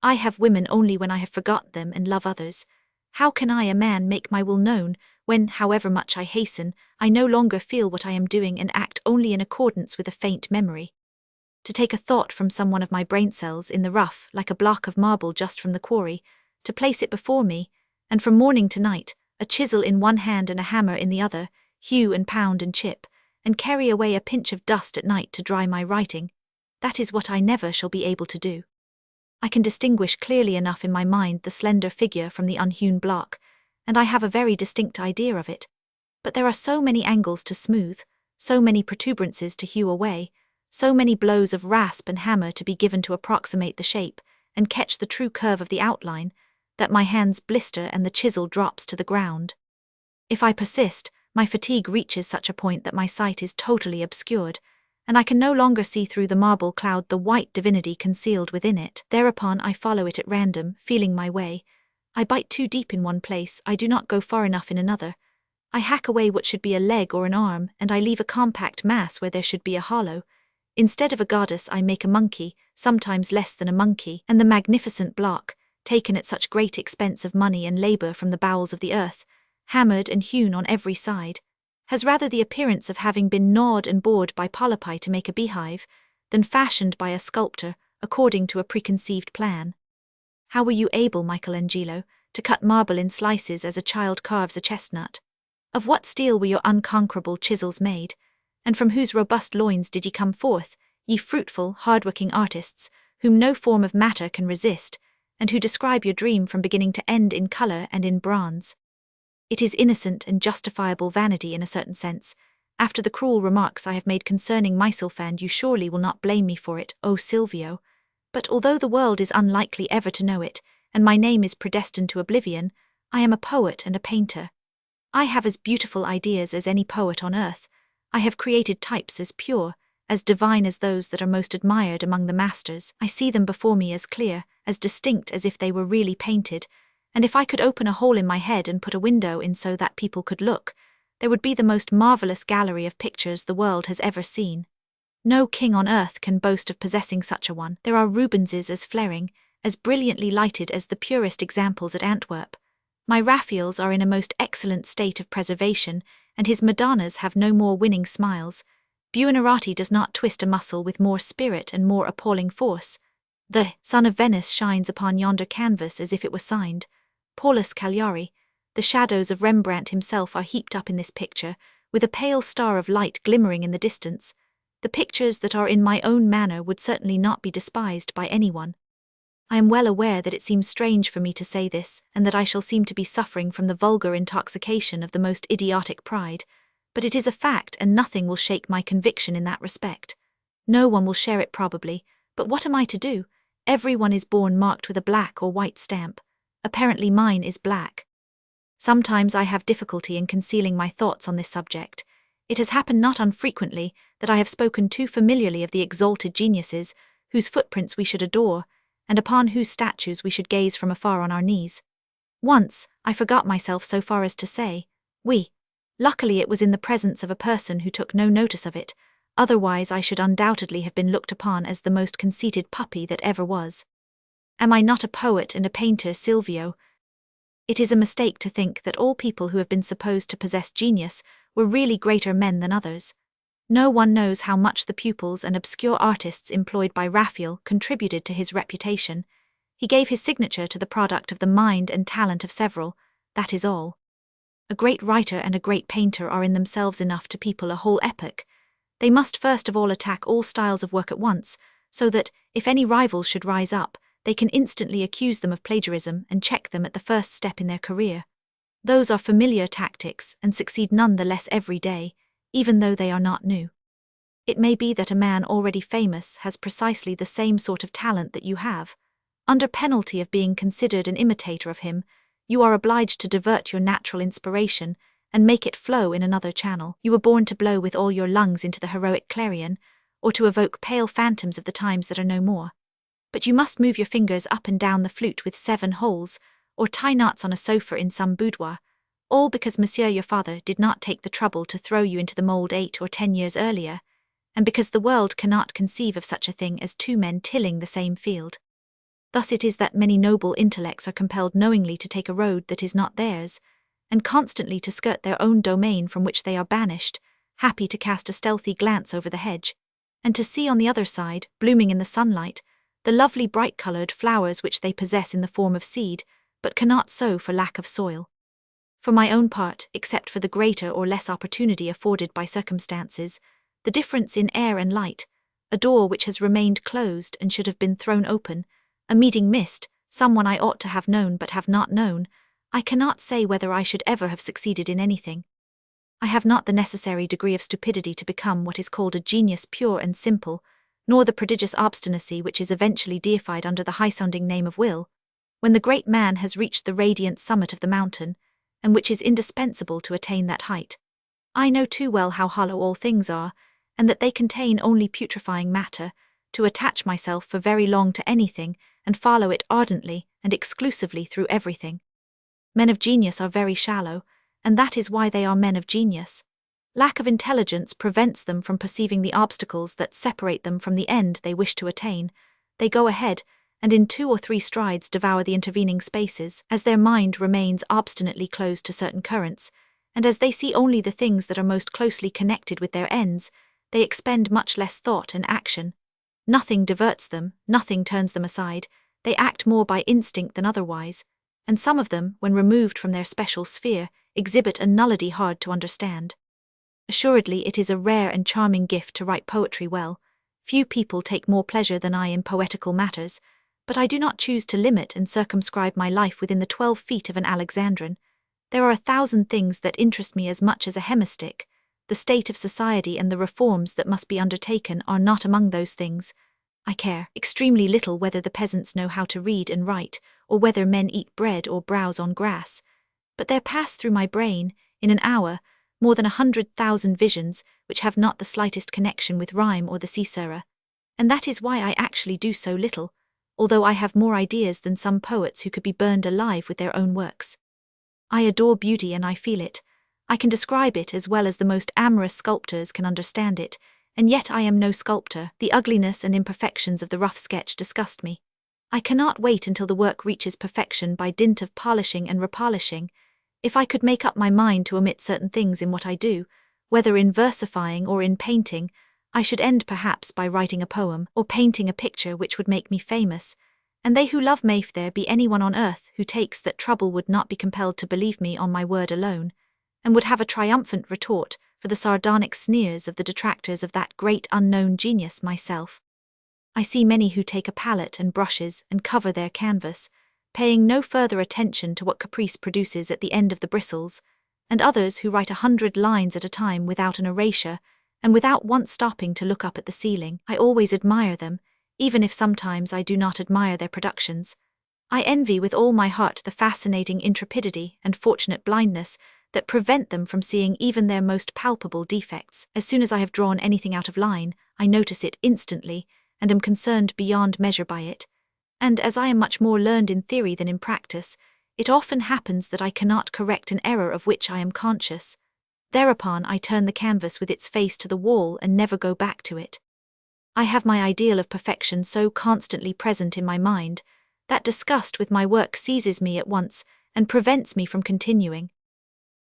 I have women only when I have forgotten them and love others. How can I, a man, make my will known, when, however much I hasten, I no longer feel what I am doing and act only in accordance with a faint memory? To take a thought from some one of my brain cells in the rough, like a block of marble just from the quarry, to place it before me, and from morning to night, a chisel in one hand and a hammer in the other, hew and pound and chip, and carry away a pinch of dust at night to dry my writing, that is what I never shall be able to do. I can distinguish clearly enough in my mind the slender figure from the unhewn block, and I have a very distinct idea of it. But there are so many angles to smooth, so many protuberances to hew away, so many blows of rasp and hammer to be given to approximate the shape, and catch the true curve of the outline, that my hands blister and the chisel drops to the ground. If I persist, my fatigue reaches such a point that my sight is totally obscured, and I can no longer see through the marble cloud the white divinity concealed within it. Thereupon I follow it at random, feeling my way. I bite too deep in one place, I do not go far enough in another. I hack away what should be a leg or an arm, and I leave a compact mass where there should be a hollow. Instead of a goddess I make a monkey, sometimes less than a monkey, and the magnificent block, taken at such great expense of money and labour from the bowels of the earth, hammered and hewn on every side, has rather the appearance of having been gnawed and bored by polypi to make a beehive, than fashioned by a sculptor according to a preconceived plan. How were you able, Michelangelo, to cut marble in slices as a child carves a chestnut? Of what steel were your unconquerable chisels made, and from whose robust loins did ye come forth, ye fruitful, hard-working artists, whom no form of matter can resist, and who describe your dream from beginning to end in colour and in bronze? It is innocent and justifiable vanity in a certain sense. After the cruel remarks I have made concerning myself, you surely will not blame me for it, O Silvio. But although the world is unlikely ever to know it, and my name is predestined to oblivion, I am a poet and a painter. I have as beautiful ideas as any poet on earth. I have created types as pure, as divine as those that are most admired among the masters. I see them before me as clear, as distinct as if they were really painted, and if I could open a hole in my head and put a window in so that people could look, there would be the most marvellous gallery of pictures the world has ever seen. No king on earth can boast of possessing such a one. There are Rubenses as flaring, as brilliantly lighted as the purest examples at Antwerp. My Raphaels are in a most excellent state of preservation, and his Madonnas have no more winning smiles. Buonarroti does not twist a muscle with more spirit and more appalling force. The Son of Venice shines upon yonder canvas as if it were signed. Paulus Cagliari, the shadows of Rembrandt himself are heaped up in this picture, with a pale star of light glimmering in the distance. The pictures that are in my own manner would certainly not be despised by anyone. I am well aware that it seems strange for me to say this, and that I shall seem to be suffering from the vulgar intoxication of the most idiotic pride, but it is a fact, and nothing will shake my conviction in that respect. No one will share it probably, but what am I to do? Everyone is born marked with a black or white stamp. Apparently mine is black. Sometimes I have difficulty in concealing my thoughts on this subject. It has happened not unfrequently that I have spoken too familiarly of the exalted geniuses, whose footprints we should adore, and upon whose statues we should gaze from afar on our knees. Once, I forgot myself so far as to say, we. Luckily it was in the presence of a person who took no notice of it, otherwise I should undoubtedly have been looked upon as the most conceited puppy that ever was. Am I not a poet and a painter, Silvio? It is a mistake to think that all people who have been supposed to possess genius were really greater men than others. No one knows how much the pupils and obscure artists employed by Raphael contributed to his reputation. He gave his signature to the product of the mind and talent of several, that is all. A great writer and a great painter are in themselves enough to people a whole epoch. They must first of all attack all styles of work at once, so that, if any rivals should rise up, they can instantly accuse them of plagiarism and check them at the first step in their career. Those are familiar tactics and succeed none the less every day, even though they are not new. It may be that a man already famous has precisely the same sort of talent that you have. Under penalty of being considered an imitator of him, you are obliged to divert your natural inspiration and make it flow in another channel. You were born to blow with all your lungs into the heroic clarion, or to evoke pale phantoms of the times that are no more. But you must move your fingers up and down the flute with 7 holes, or tie knots on a sofa in some boudoir, all because Monsieur your father did not take the trouble to throw you into the mould 8 or 10 years earlier, and because the world cannot conceive of such a thing as 2 men tilling the same field. Thus it is that many noble intellects are compelled knowingly to take a road that is not theirs, and constantly to skirt their own domain from which they are banished, happy to cast a stealthy glance over the hedge, and to see on the other side, blooming in the sunlight, the lovely bright-coloured flowers which they possess in the form of seed, but cannot sow for lack of soil. For my own part, except for the greater or less opportunity afforded by circumstances, the difference in air and light, a door which has remained closed and should have been thrown open, a meeting missed, someone I ought to have known but have not known, I cannot say whether I should ever have succeeded in anything. I have not the necessary degree of stupidity to become what is called a genius pure and simple, nor the prodigious obstinacy which is eventually deified under the high-sounding name of will, when the great man has reached the radiant summit of the mountain, and which is indispensable to attain that height. I know too well how hollow all things are, and that they contain only putrefying matter, to attach myself for very long to anything, and follow it ardently and exclusively through everything. Men of genius are very shallow, and that is why they are men of genius. Lack of intelligence prevents them from perceiving the obstacles that separate them from the end they wish to attain. They go ahead, and in 2 or 3 strides devour the intervening spaces, as their mind remains obstinately closed to certain currents, and as they see only the things that are most closely connected with their ends, they expend much less thought and action. Nothing diverts them, nothing turns them aside, they act more by instinct than otherwise, and some of them, when removed from their special sphere, exhibit a nullity hard to understand. Assuredly it is a rare and charming gift to write poetry well. Few people take more pleasure than I in poetical matters, but I do not choose to limit and circumscribe my life within the 12 feet of an Alexandrine. There are 1,000 things that interest me as much as a hemistich. The state of society and the reforms that must be undertaken are not among those things. I care extremely little whether the peasants know how to read and write, or whether men eat bread or browse on grass. But there pass through my brain, in an hour, more than 100,000 visions which have not the slightest connection with rhyme or the caesura, and that is why I actually do so little, although I have more ideas than some poets who could be burned alive with their own works. I adore beauty and I feel it. I can describe it as well as the most amorous sculptors can understand it, and yet I am no sculptor. The ugliness and imperfections of the rough sketch disgust me. I cannot wait until the work reaches perfection by dint of polishing and repolishing. If I could make up my mind to omit certain things in what I do, whether in versifying or in painting, I should end perhaps by writing a poem or painting a picture which would make me famous, and they who love me, if there be anyone on earth who takes that trouble, would not be compelled to believe me on my word alone, and would have a triumphant retort for the sardonic sneers of the detractors of that great unknown genius, myself. I see many who take a palette and brushes and cover their canvas, paying no further attention to what caprice produces at the end of the bristles, and others who write 100 lines at a time without an erasure, and without once stopping to look up at the ceiling. I always admire them, even if sometimes I do not admire their productions. I envy with all my heart the fascinating intrepidity and fortunate blindness that prevent them from seeing even their most palpable defects. As soon as I have drawn anything out of line, I notice it instantly, and am concerned beyond measure by it. And as I am much more learned in theory than in practice, it often happens that I cannot correct an error of which I am conscious. Thereupon I turn the canvas with its face to the wall and never go back to it. I have my ideal of perfection so constantly present in my mind that disgust with my work seizes me at once and prevents me from continuing.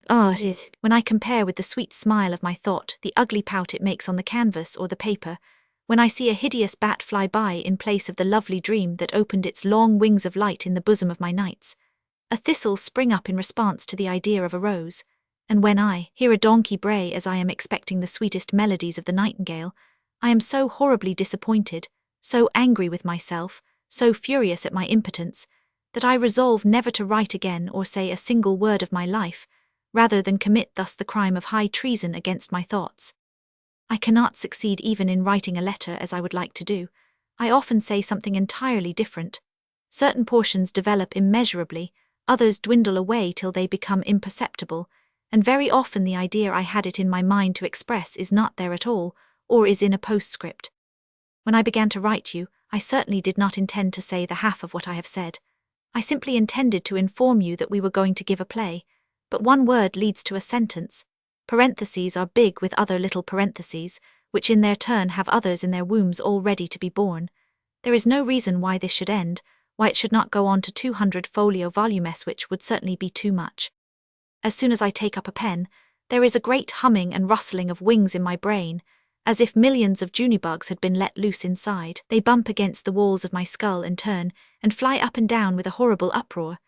When I compare with the sweet smile of my thought the ugly pout it makes on the canvas or the paper, when I see a hideous bat fly by in place of the lovely dream that opened its long wings of light in the bosom of my nights, a thistle spring up in response to the idea of a rose, and when I hear a donkey bray as I am expecting the sweetest melodies of the nightingale, I am so horribly disappointed, so angry with myself, so furious at my impotence, that I resolve never to write again or say a single word of my life, rather than commit thus the crime of high treason against my thoughts. I cannot succeed even in writing a letter as I would like to do. I often say something entirely different. Certain portions develop immeasurably, others dwindle away till they become imperceptible, and very often the idea I had it in my mind to express is not there at all, or is in a postscript. When I began to write you, I certainly did not intend to say the half of what I have said. I simply intended to inform you that we were going to give a play, but one word leads to a sentence. Parentheses are big with other little parentheses, which in their turn have others in their wombs all ready to be born. There is no reason why this should end, why it should not go on to 200 folio volumes, which would certainly be too much. As soon as I take up a pen, there is a great humming and rustling of wings in my brain, as if millions of junibugs had been let loose inside. They bump against the walls of my skull and turn, and fly up and down with a horrible uproar.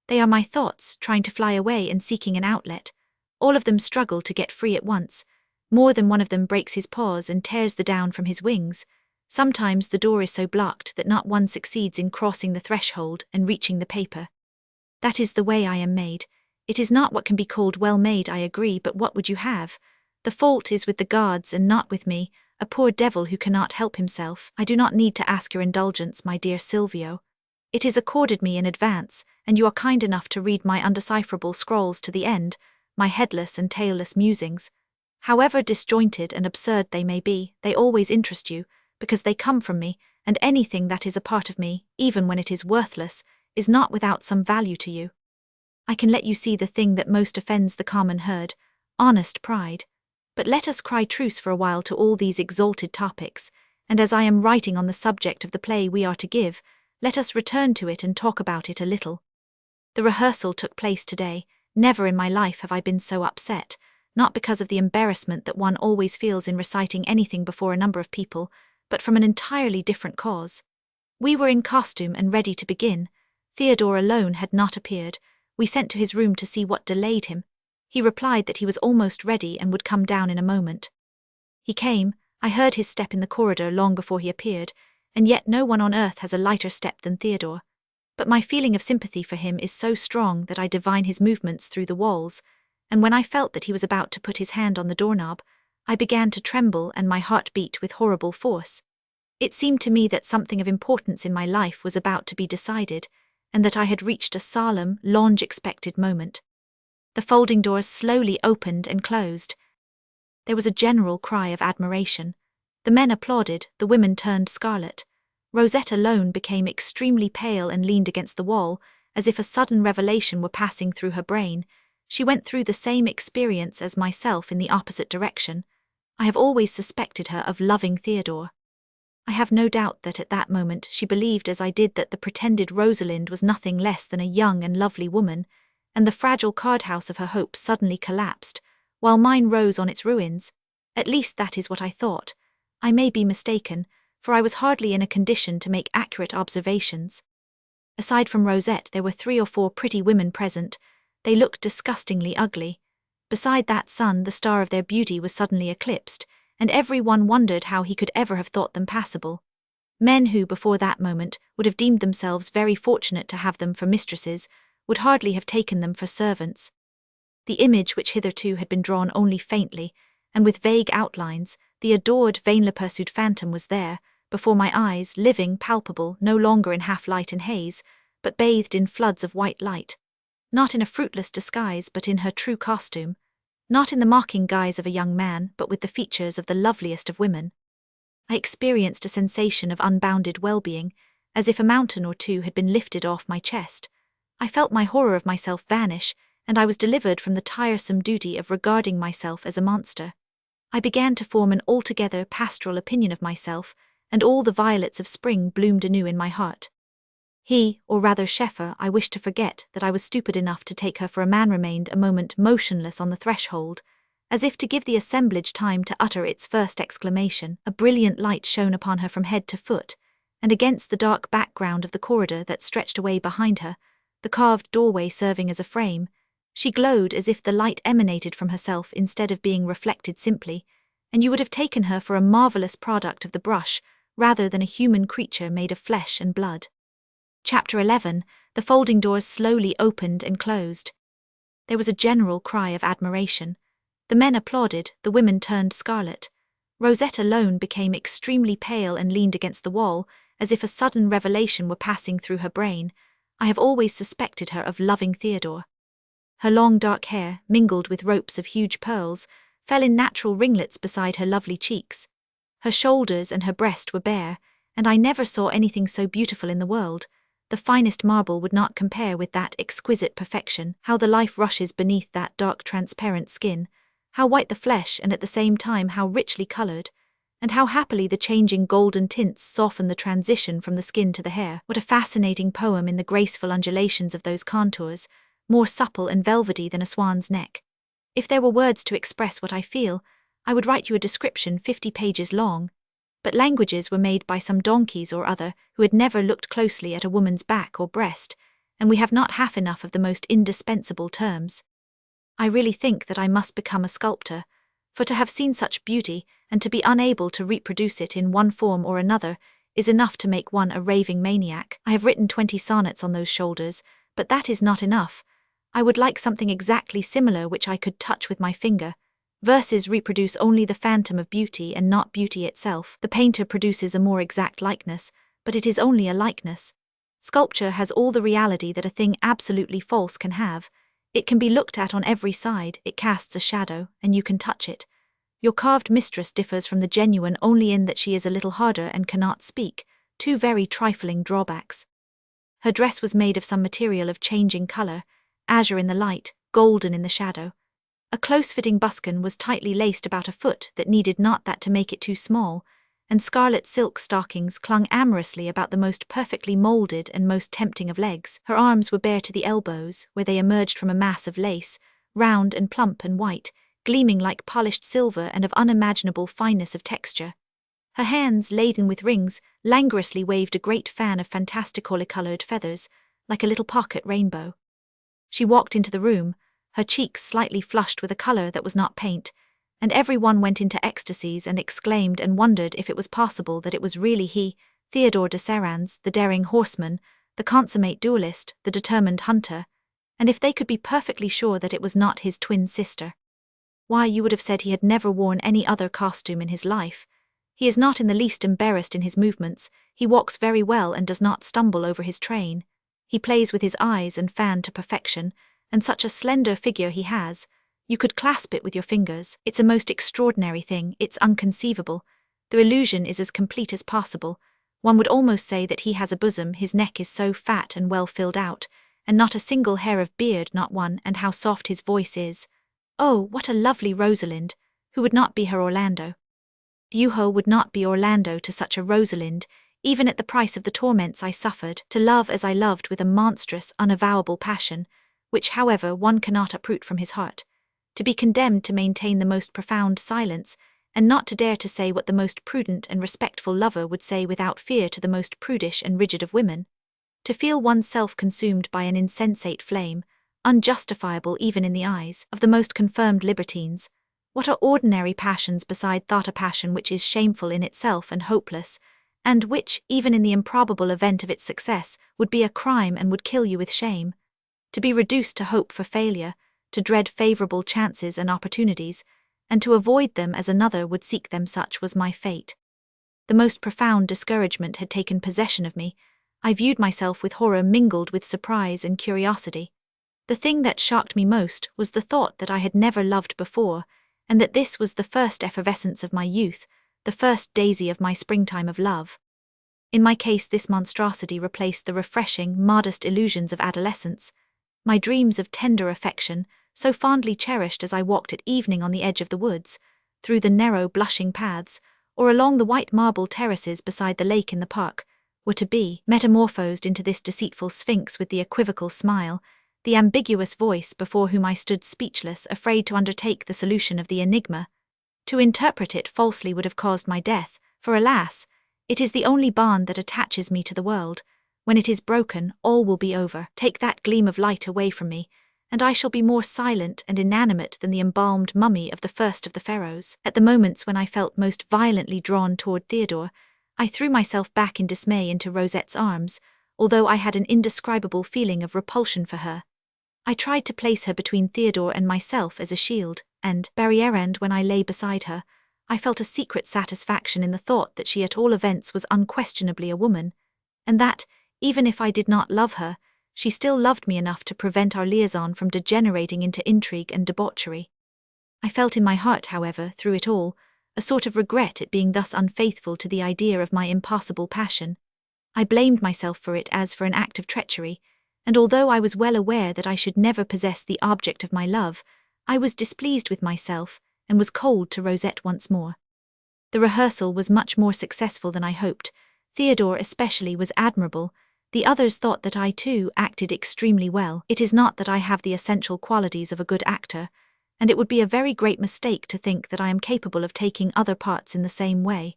They are my thoughts, trying to fly away and seeking an outlet. All of them struggle to get free at once. More than one of them breaks his paws and tears the down from his wings. Sometimes the door is so blocked that not one succeeds in crossing the threshold and reaching the paper. That is the way I am made. It is not what can be called well made, I agree, but what would you have? The fault is with the gods and not with me, a poor devil who cannot help himself. I do not need to ask your indulgence, my dear Silvio. It is accorded me in advance, and you are kind enough to read my undecipherable scrolls to the end, my headless and tailless musings. However disjointed and absurd they may be, they always interest you, because they come from me, and anything that is a part of me, even when it is worthless, is not without some value to you. I can let you see the thing that most offends the common herd, honest pride. But let us cry truce for a while to all these exalted topics, and as I am writing on the subject of the play we are to give, let us return to it and talk about it a little. The rehearsal took place today. Never in my life have I been so upset, not because of the embarrassment that one always feels in reciting anything before a number of people, but from an entirely different cause. We were in costume and ready to begin. Theodore alone had not appeared. We sent to his room to see what delayed him. He replied that he was almost ready and would come down in a moment. He came. I heard his step in the corridor long before he appeared, and yet no one on earth has a lighter step than Theodore. But my feeling of sympathy for him is so strong that I divine his movements through the walls, and when I felt that he was about to put his hand on the doorknob, I began to tremble and my heart beat with horrible force. It seemed to me that something of importance in my life was about to be decided, and that I had reached a solemn, long-expected moment. The folding doors slowly opened and closed. There was a general cry of admiration. The men applauded, the women turned scarlet. Rosette alone became extremely pale and leaned against the wall, as if a sudden revelation were passing through her brain. She went through the same experience as myself in the opposite direction. I have always suspected her of loving Theodore. I have no doubt that at that moment she believed as I did that the pretended Rosalind was nothing less than a young and lovely woman, and the fragile card-house of her hopes suddenly collapsed, while mine rose on its ruins. At least that is what I thought. I may be mistaken, for I was hardly in a condition to make accurate observations. Aside from Rosette, there were 3 or 4 pretty women present. They looked disgustingly ugly. Beside that sun, the star of their beauty was suddenly eclipsed, and every one wondered how he could ever have thought them passable. Men who, before that moment, would have deemed themselves very fortunate to have them for mistresses, would hardly have taken them for servants. The image which hitherto had been drawn only faintly, and with vague outlines, the adored, vainly pursued phantom was there, before my eyes, living, palpable, no longer in half-light and haze, but bathed in floods of white light. Not in a fruitless disguise, but in her true costume. Not in the mocking guise of a young man, but with the features of the loveliest of women. I experienced a sensation of unbounded well-being, as if a mountain or two had been lifted off my chest. I felt my horror of myself vanish, and I was delivered from the tiresome duty of regarding myself as a monster. I began to form an altogether pastoral opinion of myself, and all the violets of spring bloomed anew in my heart. He, or rather Scheffer, I wished to forget that I was stupid enough to take her for a man, remained a moment motionless on the threshold, as if to give the assemblage time to utter its first exclamation. A brilliant light shone upon her from head to foot, and against the dark background of the corridor that stretched away behind her, the carved doorway serving as a frame, she glowed as if the light emanated from herself instead of being reflected simply, and you would have taken her for a marvelous product of the brush, rather than a human creature made of flesh and blood. Chapter 11. The folding doors slowly opened and closed. There was a general cry of admiration. The men applauded, the women turned scarlet. Rosette alone became extremely pale and leaned against the wall, as if a sudden revelation were passing through her brain. I have always suspected her of loving Theodore. Her long dark hair, mingled with ropes of huge pearls, fell in natural ringlets beside her lovely cheeks. Her shoulders and her breast were bare, and I never saw anything so beautiful in the world. The finest marble would not compare with that exquisite perfection. How the life rushes beneath that dark transparent skin, how white the flesh and at the same time how richly colored, and how happily the changing golden tints soften the transition from the skin to the hair. What a fascinating poem in the graceful undulations of those contours, more supple and velvety than a swan's neck. If there were words to express what I feel, I would write you a description 50 pages long, but languages were made by some donkeys or other who had never looked closely at a woman's back or breast, and we have not half enough of the most indispensable terms. I really think that I must become a sculptor, for to have seen such beauty and to be unable to reproduce it in one form or another is enough to make one a raving maniac. I have written 20 sonnets on those shoulders, but that is not enough. I would like something exactly similar which I could touch with my finger. Verses reproduce only the phantom of beauty and not beauty itself. The painter produces a more exact likeness, but it is only a likeness. Sculpture has all the reality that a thing absolutely false can have. It can be looked at on every side, it casts a shadow, and you can touch it. Your carved mistress differs from the genuine only in that she is a little harder and cannot speak, two very trifling drawbacks. Her dress was made of some material of changing color, azure in the light, golden in the shadow. A close-fitting buskin was tightly laced about a foot that needed not that to make it too small, and scarlet silk stockings clung amorously about the most perfectly molded and most tempting of legs. Her arms were bare to the elbows, where they emerged from a mass of lace, round and plump and white, gleaming like polished silver and of unimaginable fineness of texture. Her hands, laden with rings, languorously waved a great fan of fantastically coloured feathers, like a little pocket rainbow. She walked into the room, her cheeks slightly flushed with a colour that was not paint, and every one went into ecstasies and exclaimed and wondered if it was possible that it was really he, Theodore de Serrans, the daring horseman, the consummate duellist, the determined hunter, and if they could be perfectly sure that it was not his twin sister. Why, you would have said he had never worn any other costume in his life. He is not in the least embarrassed in his movements, he walks very well and does not stumble over his train. He plays with his eyes and fan to perfection, and such a slender figure he has, you could clasp it with your fingers. It's a most extraordinary thing, it's unconceivable. The illusion is as complete as possible. One would almost say that he has a bosom, his neck is so fat and well filled out, and not a single hair of beard, not one, and how soft his voice is. Oh, what a lovely Rosalind! Who would not be her Orlando? Yuho would not be Orlando to such a Rosalind, even at the price of the torments I suffered, to love as I loved with a monstrous, unavowable passion, which, however, one cannot uproot from his heart, to be condemned to maintain the most profound silence, and not to dare to say what the most prudent and respectful lover would say without fear to the most prudish and rigid of women, to feel one's self consumed by an insensate flame, unjustifiable even in the eyes of the most confirmed libertines. What are ordinary passions beside thought a passion which is shameful in itself and hopeless, and which, even in the improbable event of its success, would be a crime and would kill you with shame? To be reduced to hope for failure, to dread favourable chances and opportunities, and to avoid them as another would seek them, such was my fate. The most profound discouragement had taken possession of me. I viewed myself with horror mingled with surprise and curiosity. The thing that shocked me most was the thought that I had never loved before, and that this was the first effervescence of my youth, the first daisy of my springtime of love. In my case this monstrosity replaced the refreshing, modest illusions of adolescence. My dreams of tender affection, so fondly cherished as I walked at evening on the edge of the woods, through the narrow blushing paths, or along the white marble terraces beside the lake in the park, were to be metamorphosed into this deceitful sphinx with the equivocal smile, the ambiguous voice before whom I stood speechless, afraid to undertake the solution of the enigma. To interpret it falsely would have caused my death, for alas, it is the only bond that attaches me to the world. When it is broken, all will be over. Take that gleam of light away from me, and I shall be more silent and inanimate than the embalmed mummy of the first of the pharaohs. At the moments when I felt most violently drawn toward Theodore, I threw myself back in dismay into Rosette's arms, although I had an indescribable feeling of repulsion for her. I tried to place her between Theodore and myself as a shield, and, barrière-end when I lay beside her, I felt a secret satisfaction in the thought that she at all events was unquestionably a woman, and that, even if I did not love her, she still loved me enough to prevent our liaison from degenerating into intrigue and debauchery. I felt in my heart, however, through it all, a sort of regret at being thus unfaithful to the idea of my impossible passion. I blamed myself for it as for an act of treachery, and although I was well aware that I should never possess the object of my love, I was displeased with myself and was cold to Rosette once more. The rehearsal was much more successful than I hoped. Theodore especially was admirable. The others thought that I too acted extremely well. It is not that I have the essential qualities of a good actor, and it would be a very great mistake to think that I am capable of taking other parts in the same way.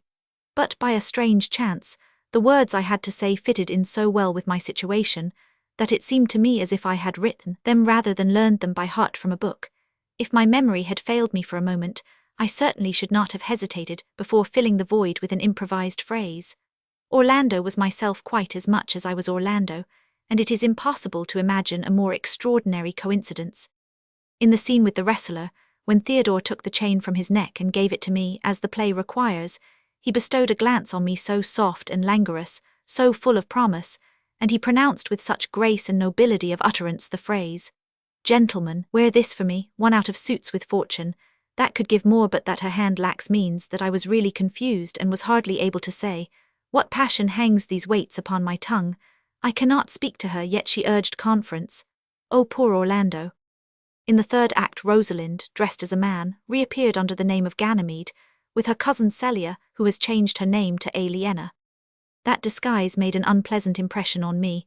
But by a strange chance, the words I had to say fitted in so well with my situation, that it seemed to me as if I had written them rather than learned them by heart from a book. If my memory had failed me for a moment, I certainly should not have hesitated before filling the void with an improvised phrase. Orlando was myself quite as much as I was Orlando, and it is impossible to imagine a more extraordinary coincidence. In the scene with the wrestler, when Theodore took the chain from his neck and gave it to me as the play requires, he bestowed a glance on me so soft and languorous, so full of promise, and he pronounced with such grace and nobility of utterance the phrase, "Gentlemen, wear this for me, one out of suits with fortune," that could give more but that her hand lacks means, that I was really confused and was hardly able to say, "What passion hangs these weights upon my tongue? I cannot speak to her, yet she urged conference." Oh, poor Orlando! In the third act, Rosalind, dressed as a man, reappeared under the name of Ganymede, with her cousin Celia, who has changed her name to Aliena. That disguise made an unpleasant impression on me.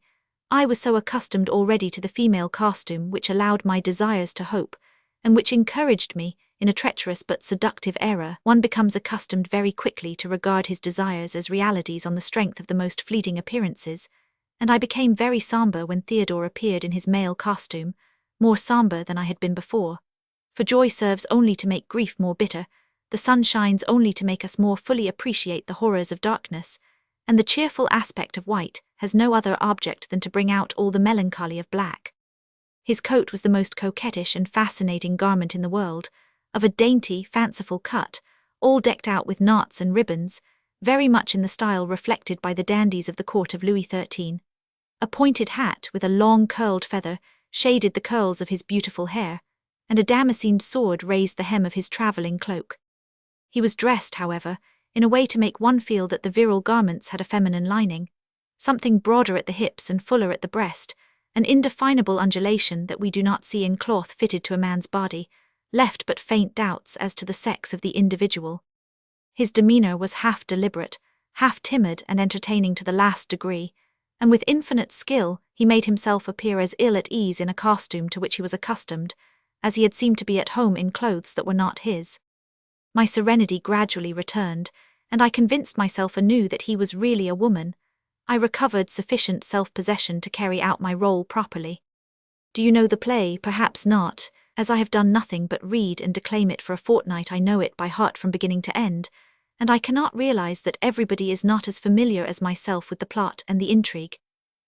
I was so accustomed already to the female costume which allowed my desires to hope, and which encouraged me, in a treacherous but seductive era. One becomes accustomed very quickly to regard his desires as realities on the strength of the most fleeting appearances, and I became very sombre when Theodore appeared in his male costume, more sombre than I had been before. For joy serves only to make grief more bitter, the sun shines only to make us more fully appreciate the horrors of darkness, and the cheerful aspect of white has no other object than to bring out all the melancholy of black. His coat was the most coquettish and fascinating garment in the world, of a dainty, fanciful cut, all decked out with knots and ribbons, very much in the style reflected by the dandies of the court of Louis XIII. A pointed hat with a long curled feather shaded the curls of his beautiful hair, and a damascened sword raised the hem of his travelling cloak. He was dressed, however, in a way to make one feel that the virile garments had a feminine lining, something broader at the hips and fuller at the breast, an indefinable undulation that we do not see in cloth fitted to a man's body, left but faint doubts as to the sex of the individual. His demeanour was half deliberate, half timid and entertaining to the last degree, and with infinite skill he made himself appear as ill at ease in a costume to which he was accustomed, as he had seemed to be at home in clothes that were not his. My serenity gradually returned, and I convinced myself anew that he was really a woman. I recovered sufficient self-possession to carry out my role properly. Do you know the play? Perhaps not. As I have done nothing but read and declaim it for a fortnight, I know it by heart from beginning to end, and I cannot realize that everybody is not as familiar as myself with the plot and the intrigue.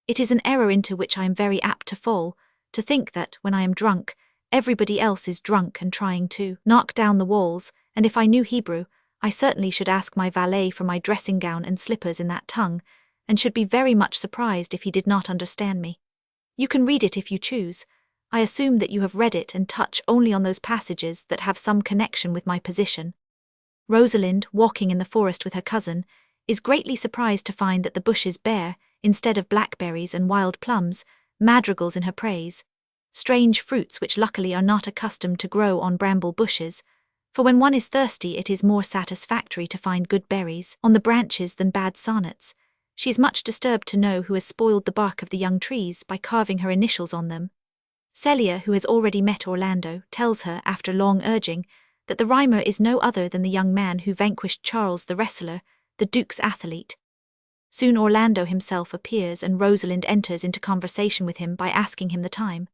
It is an error into which I am very apt to fall, to think that, when I am drunk, everybody else is drunk and trying to knock down the walls, and if I knew Hebrew, I certainly should ask my valet for my dressing gown and slippers in that tongue, and should be very much surprised if he did not understand me. You can read it if you choose. I assume that you have read it and touch only on those passages that have some connection with my position. Rosalind, walking in the forest with her cousin, is greatly surprised to find that the bushes bear, instead of blackberries and wild plums, madrigals in her praise, strange fruits which luckily are not accustomed to grow on bramble bushes, for when one is thirsty it is more satisfactory to find good berries on the branches than bad sonnets. She is much disturbed to know who has spoiled the bark of the young trees by carving her initials on them. Celia, who has already met Orlando, tells her, after long urging, that the rhymer is no other than the young man who vanquished Charles the wrestler, the Duke's athlete. Soon Orlando himself appears and Rosalind enters into conversation with him by asking him the time.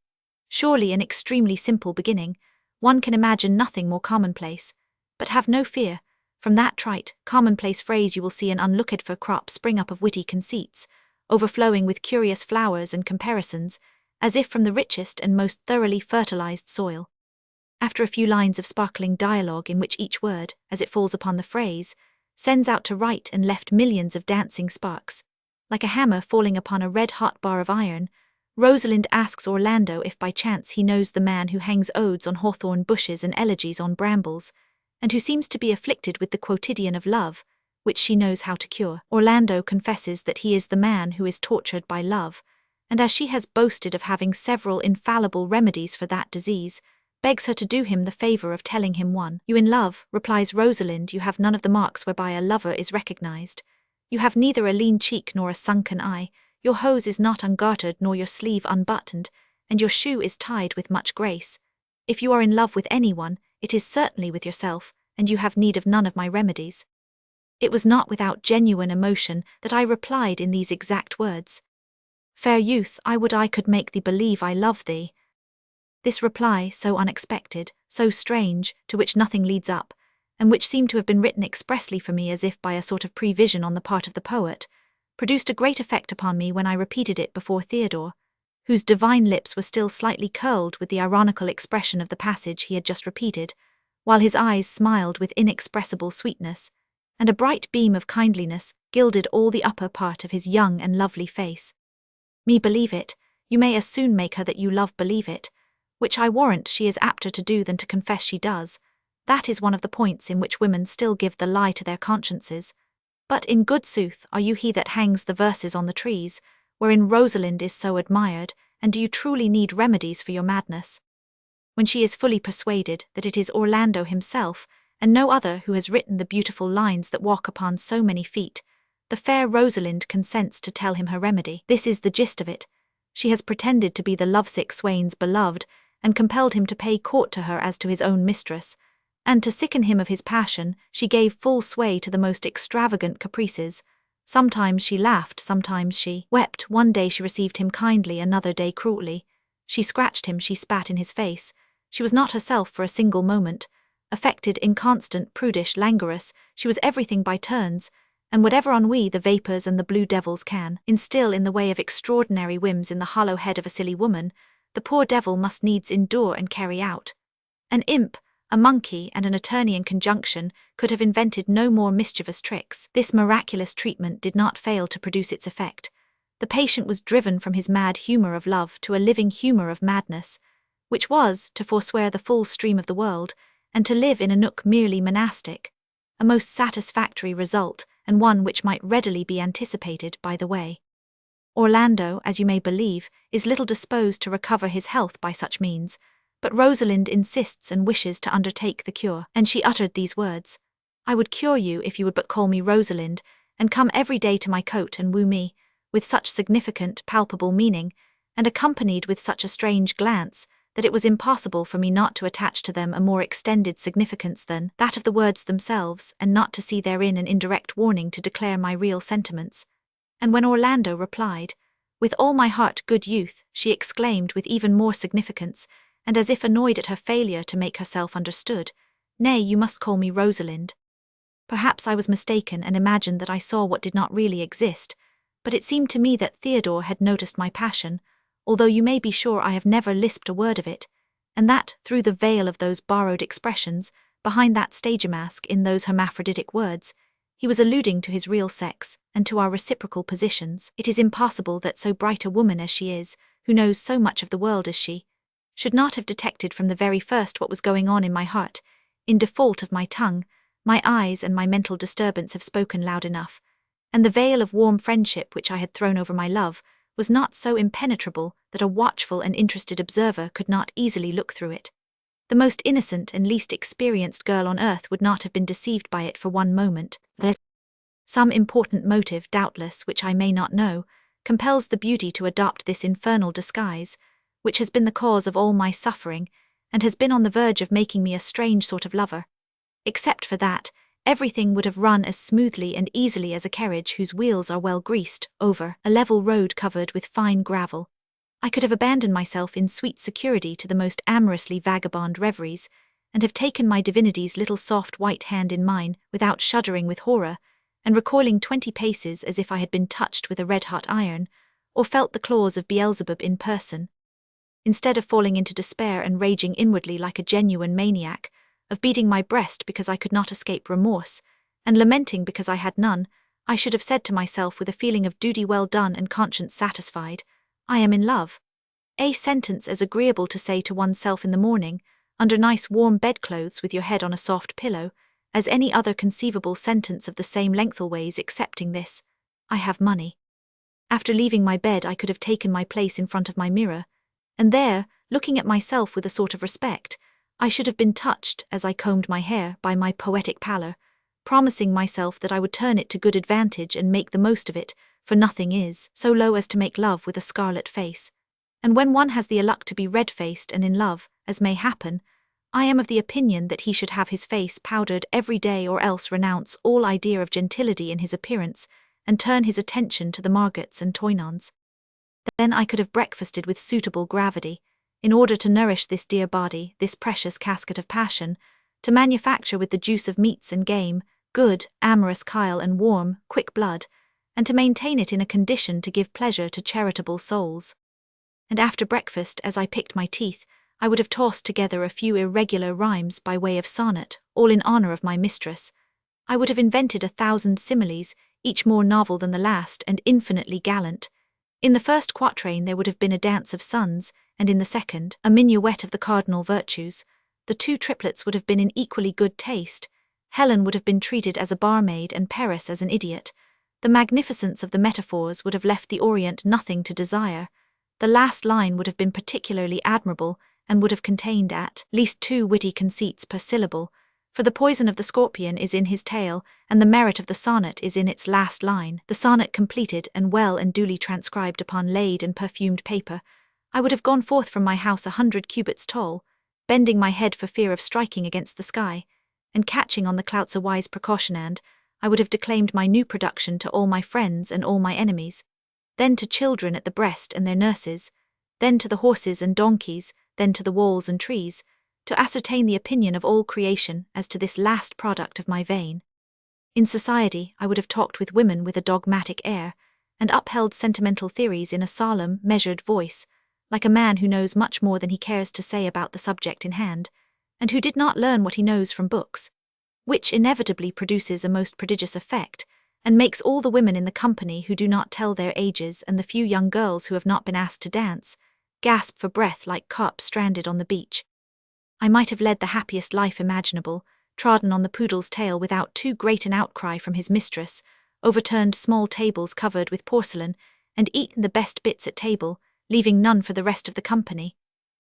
Surely an extremely simple beginning. One can imagine nothing more commonplace. But have no fear. From that trite, commonplace phrase you will see an unlooked-for crop spring up of witty conceits, overflowing with curious flowers and comparisons, as if from the richest and most thoroughly fertilized soil. After a few lines of sparkling dialogue in which each word, as it falls upon the phrase, sends out to right and left millions of dancing sparks, like a hammer falling upon a red-hot bar of iron, Rosalind asks Orlando if by chance he knows the man who hangs odes on hawthorn bushes and elegies on brambles, and who seems to be afflicted with the quotidian of love, which she knows how to cure. Orlando confesses that he is the man who is tortured by love, and as she has boasted of having several infallible remedies for that disease, begs her to do him the favour of telling him one. "You in love," replies Rosalind, "you have none of the marks whereby a lover is recognized. You have neither a lean cheek nor a sunken eye, your hose is not ungartered nor your sleeve unbuttoned, and your shoe is tied with much grace. If you are in love with anyone, it is certainly with yourself, and you have need of none of my remedies." It was not without genuine emotion that I replied in these exact words. "Fair youth, I would I could make thee believe I love thee." This reply, so unexpected, so strange, to which nothing leads up, and which seemed to have been written expressly for me as if by a sort of prevision on the part of the poet, produced a great effect upon me when I repeated it before Theodore, whose divine lips were still slightly curled with the ironical expression of the passage he had just repeated, while his eyes smiled with inexpressible sweetness, and a bright beam of kindliness gilded all the upper part of his young and lovely face. "Me believe it, you may as soon make her that you love believe it, which I warrant she is apter to do than to confess she does. That is one of the points in which women still give the lie to their consciences. But in good sooth are you he that hangs the verses on the trees, wherein Rosalind is so admired, and do you truly need remedies for your madness?" When she is fully persuaded that it is Orlando himself, and no other who has written the beautiful lines that walk upon so many feet, the fair Rosalind consents to tell him her remedy. This is the gist of it. She has pretended to be the lovesick swain's beloved, and compelled him to pay court to her as to his own mistress, and to sicken him of his passion, she gave full sway to the most extravagant caprices. Sometimes she laughed, sometimes she wept. One day she received him kindly, another day cruelly. She scratched him, she spat in his face. She was not herself for a single moment. Affected, inconstant, prudish, languorous, she was everything by turns, and whatever ennui the vapours and the blue devils can instill in the way of extraordinary whims in the hollow head of a silly woman, the poor devil must needs endure and carry out. An imp, a monkey, and an attorney in conjunction could have invented no more mischievous tricks. This miraculous treatment did not fail to produce its effect. The patient was driven from his mad humour of love to a living humour of madness, which was to forswear the full stream of the world, and to live in a nook merely monastic, a most satisfactory result, and one which might readily be anticipated by the way. Orlando, as you may believe, is little disposed to recover his health by such means, but Rosalind insists and wishes to undertake the cure, and she uttered these words: "I would cure you if you would but call me Rosalind, and come every day to my cote and woo me," with such significant, palpable meaning, and accompanied with such a strange glance, that it was impossible for me not to attach to them a more extended significance than that of the words themselves, and not to see therein an indirect warning to declare my real sentiments. And when Orlando replied, "With all my heart, good youth," she exclaimed with even more significance, and as if annoyed at her failure to make herself understood, "Nay, you must call me Rosalind." Perhaps I was mistaken and imagined that I saw what did not really exist, but it seemed to me that Theodore had noticed my passion, although you may be sure I have never lisped a word of it, and that, through the veil of those borrowed expressions, behind that stage mask in those hermaphroditic words, he was alluding to his real sex, and to our reciprocal positions. It is impossible that so bright a woman as she is, who knows so much of the world as she, should not have detected from the very first what was going on in my heart. In default of my tongue, my eyes and my mental disturbance have spoken loud enough, and the veil of warm friendship which I had thrown over my love was not so impenetrable that a watchful and interested observer could not easily look through it. The most innocent and least experienced girl on earth would not have been deceived by it for one moment. Some important motive, doubtless, which I may not know, compels the beauty to adopt this infernal disguise, which has been the cause of all my suffering, and has been on the verge of making me a strange sort of lover. Except for that, everything would have run as smoothly and easily as a carriage whose wheels are well greased, over a level road covered with fine gravel. I could have abandoned myself in sweet security to the most amorously vagabond reveries, and have taken my divinity's little soft white hand in mine without shuddering with horror, and recoiling 20 paces as if I had been touched with a red-hot iron, or felt the claws of Beelzebub in person. Instead of falling into despair and raging inwardly like a genuine maniac, of beating my breast because I could not escape remorse, and lamenting because I had none, I should have said to myself with a feeling of duty well done and conscience satisfied, "I am in love." A sentence as agreeable to say to oneself in the morning, under nice warm bedclothes with your head on a soft pillow, as any other conceivable sentence of the same lengthways excepting this: I have money. After leaving my bed I could have taken my place in front of my mirror, and there, looking at myself with a sort of respect, I should have been touched, as I combed my hair, by my poetic pallor, promising myself that I would turn it to good advantage and make the most of it, for nothing is so low as to make love with a scarlet face. And when one has the luck to be red-faced and in love, as may happen, I am of the opinion that he should have his face powdered every day, or else renounce all idea of gentility in his appearance, and turn his attention to the margots and toinons. Then I could have breakfasted with suitable gravity, in order to nourish this dear body, this precious casket of passion, to manufacture with the juice of meats and game, good, amorous chyle and warm, quick blood, and to maintain it in a condition to give pleasure to charitable souls. And after breakfast, as I picked my teeth, I would have tossed together a few irregular rhymes by way of sonnet, all in honor of my mistress. I would have invented 1,000 similes, each more novel than the last and infinitely gallant. In the first quatrain there would have been a dance of suns, and in the second, a minuet of the cardinal virtues. The 2 triplets would have been in equally good taste. Helen would have been treated as a barmaid and Paris as an idiot. The magnificence of the metaphors would have left the Orient nothing to desire. The last line would have been particularly admirable, and would have contained at least 2 witty conceits per syllable, for the poison of the scorpion is in his tail, and the merit of the sonnet is in its last line. The sonnet completed and well and duly transcribed upon laid and perfumed paper, I would have gone forth from my house 100 cubits tall, bending my head for fear of striking against the sky, and catching on the clouts a wise precaution, and I would have declaimed my new production to all my friends and all my enemies, then to children at the breast and their nurses, then to the horses and donkeys, then to the walls and trees, to ascertain the opinion of all creation as to this last product of my vein. In society I would have talked with women with a dogmatic air, and upheld sentimental theories in a solemn, measured voice, like a man who knows much more than he cares to say about the subject in hand, and who did not learn what he knows from books, which inevitably produces a most prodigious effect, and makes all the women in the company who do not tell their ages and the few young girls who have not been asked to dance, gasp for breath like carp stranded on the beach. I might have led the happiest life imaginable, trodden on the poodle's tail without too great an outcry from his mistress, overturned small tables covered with porcelain, and eaten the best bits at table, leaving none for the rest of the company.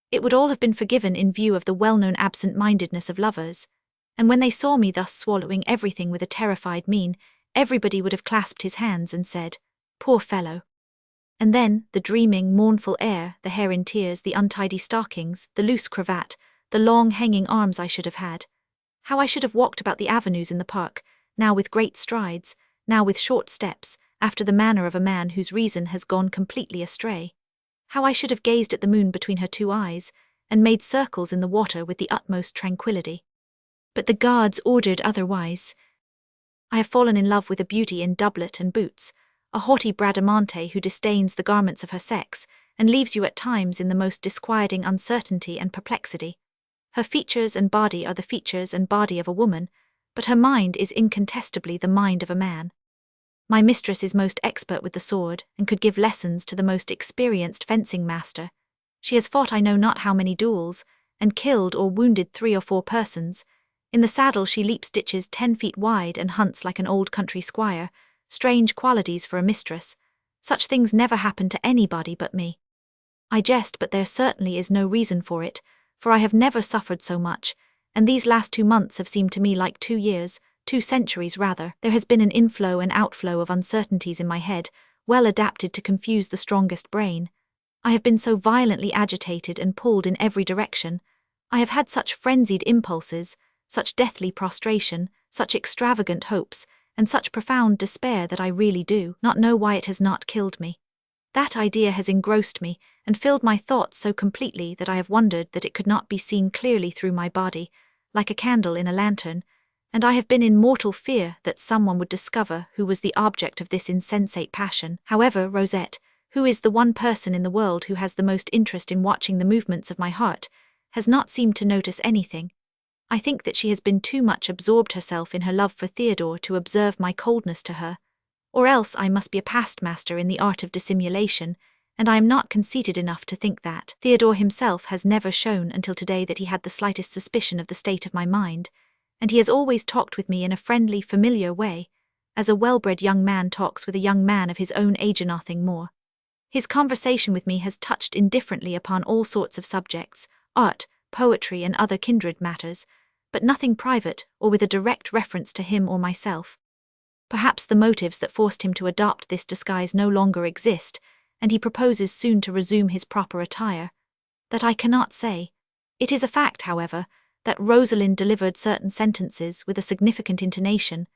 It would all have been forgiven in view of the well-known absent-mindedness of lovers, and when they saw me thus swallowing everything with a terrified mien, everybody would have clasped his hands and said, "Poor fellow." And then, the dreaming, mournful air, the hair in tears, the untidy stockings, the loose cravat, the long hanging arms I should have had. How I should have walked about the avenues in the park, now with great strides, now with short steps, after the manner of a man whose reason has gone completely astray. How I should have gazed at the moon between her 2 eyes, and made circles in the water with the utmost tranquillity. But the gods ordered otherwise. I have fallen in love with a beauty in doublet and boots, a haughty Bradamante who disdains the garments of her sex, and leaves you at times in the most disquieting uncertainty and perplexity. Her features and body are the features and body of a woman, but her mind is incontestably the mind of a man. My mistress is most expert with the sword, and could give lessons to the most experienced fencing master. She has fought I know not how many duels, and killed or wounded 3 or 4 persons. In the saddle she leaps ditches 10 feet wide and hunts like an old country squire. Strange qualities for a mistress. Such things never happen to anybody but me. I jest, but there certainly is no reason for it, for I have never suffered so much, and these last 2 months have seemed to me like 2 years, 2 centuries rather. There has been an inflow and outflow of uncertainties in my head, well adapted to confuse the strongest brain. I have been so violently agitated and pulled in every direction. I have had such frenzied impulses, such deathly prostration, such extravagant hopes, and such profound despair that I really do not know why it has not killed me. That idea has engrossed me, and filled my thoughts so completely that I have wondered that it could not be seen clearly through my body, like a candle in a lantern, and I have been in mortal fear that someone would discover who was the object of this insensate passion. However, Rosette, who is the one person in the world who has the most interest in watching the movements of my heart, has not seemed to notice anything. I think that she has been too much absorbed herself in her love for Theodore to observe my coldness to her, or else I must be a past master in the art of dissimulation, and I am not conceited enough to think that. Theodore himself has never shown until today that he had the slightest suspicion of the state of my mind, and he has always talked with me in a friendly, familiar way, as a well-bred young man talks with a young man of his own age and nothing more. His conversation with me has touched indifferently upon all sorts of subjects, art, poetry, and other kindred matters, but nothing private or with a direct reference to him or myself. Perhaps the motives that forced him to adopt this disguise no longer exist, and he proposes soon to resume his proper attire. That I cannot say. It is a fact, however, that Rosalind delivered certain sentences with a significant intonation,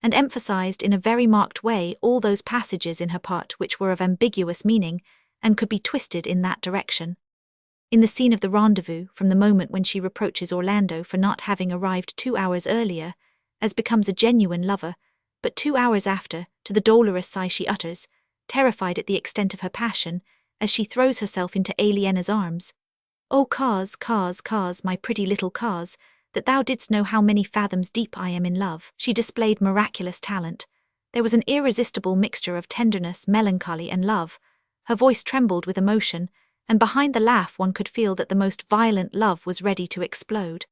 and emphasized in a very marked way all those passages in her part which were of ambiguous meaning and could be twisted in that direction. In the scene of the rendezvous, from the moment when she reproaches Orlando for not having arrived 2 hours earlier, as becomes a genuine lover, but 2 hours after, to the dolorous sigh she utters, terrified at the extent of her passion, as she throws herself into Aliena's arms. "O cause, my pretty little cause, that thou didst know how many fathoms deep I am in love." She displayed miraculous talent. There was an irresistible mixture of tenderness, melancholy, and love. Her voice trembled with emotion, and behind the laugh one could feel that the most violent love was ready to explode.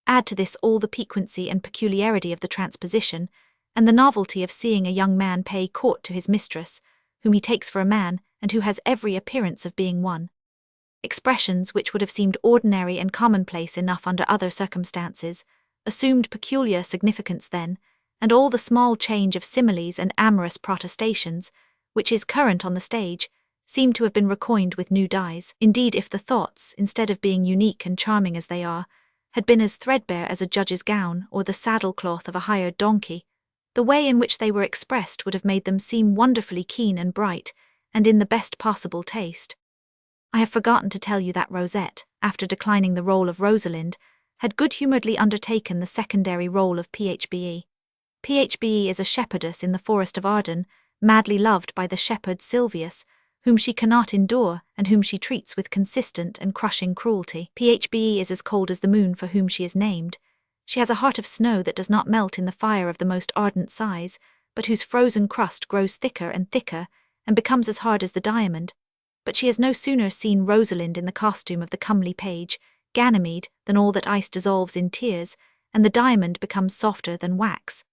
Add to this all the piquancy and peculiarity of the transposition, and the novelty of seeing a young man pay court to his mistress, whom he takes for a man, and who has every appearance of being one. Expressions which would have seemed ordinary and commonplace enough under other circumstances assumed peculiar significance then, and all the small change of similes and amorous protestations, which is current on the stage, seemed to have been recoined with new dyes. Indeed, if the thoughts, instead of being unique and charming as they are, had been as threadbare as a judge's gown or the saddle-cloth of a hired donkey, the way in which they were expressed would have made them seem wonderfully keen and bright, and in the best possible taste. I have forgotten to tell you that Rosette, after declining the role of Rosalind, had good-humouredly undertaken the secondary role of Phbe. Phbe is a shepherdess in the forest of Arden, madly loved by the shepherd Silvius, whom she cannot endure and whom she treats with consistent and crushing cruelty. Phbe is as cold as the moon for whom she is named. She has a heart of snow that does not melt in the fire of the most ardent sighs, but whose frozen crust grows thicker and thicker and becomes as hard as the diamond. But she has no sooner seen Rosalind in the costume of the comely page, Ganymede, than all that ice dissolves in tears, and the diamond becomes softer than wax.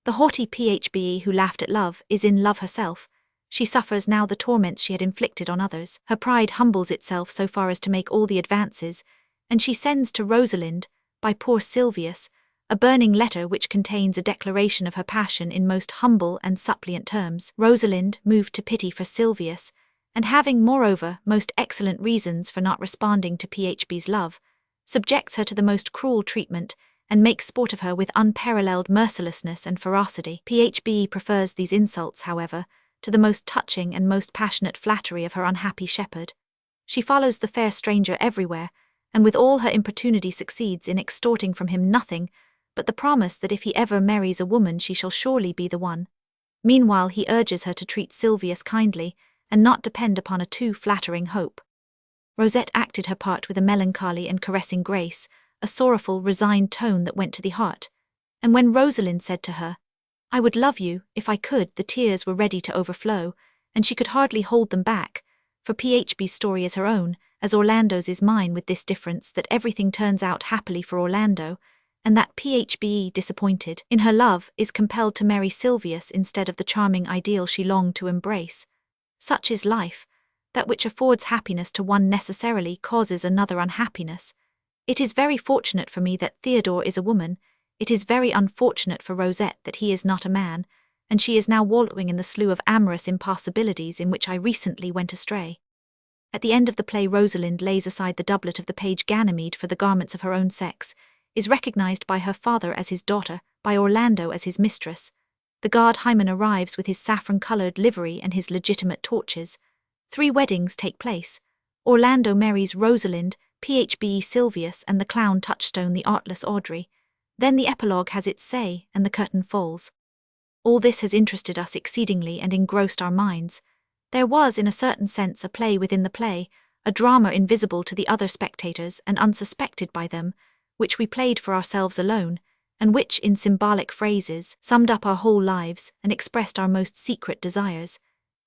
The haughty Phbe who laughed at love is in love herself. She suffers now the torments she had inflicted on others. Her pride humbles itself so far as to make all the advances, and she sends to Rosalind, by poor Silvius, a burning letter which contains a declaration of her passion in most humble and suppliant terms. Rosalind, moved to pity for Silvius, and having, moreover, most excellent reasons for not responding to Phbe's love, subjects her to the most cruel treatment, and makes sport of her with unparalleled mercilessness and ferocity. Phbe prefers these insults, however, to the most touching and most passionate flattery of her unhappy shepherd. She follows the fair stranger everywhere, and with all her importunity succeeds in extorting from him nothing but the promise that if he ever marries a woman she shall surely be the one. Meanwhile he urges her to treat Silvius kindly, and not depend upon a too flattering hope. Rosette acted her part with a melancholy and caressing grace, a sorrowful, resigned tone that went to the heart, and when Rosalind said to her, "I would love you, if I could," the tears were ready to overflow, and she could hardly hold them back, for Phbe's story is her own, as Orlando's is mine, with this difference that everything turns out happily for Orlando, and that Phbe, disappointed in her love, is compelled to marry Silvius instead of the charming ideal she longed to embrace. Such is life. That which affords happiness to one necessarily causes another unhappiness. It is very fortunate for me that Theodore is a woman. It is very unfortunate for Rosette that he is not a man, and she is now wallowing in the slough of amorous impossibilities in which I recently went astray. At the end of the play Rosalind lays aside the doublet of the page Ganymede for the garments of her own sex, is recognized by her father as his daughter, by Orlando as his mistress. The guard Hymen arrives with his saffron-coloured livery and his legitimate torches. 3 weddings take place. Orlando marries Rosalind, Phbe Silvius, and the clown Touchstone the artless Audrey. Then the epilogue has its say, and the curtain falls. All this has interested us exceedingly and engrossed our minds. There was, in a certain sense, a play within the play, a drama invisible to the other spectators and unsuspected by them, which we played for ourselves alone, and which, in symbolic phrases, summed up our whole lives and expressed our most secret desires.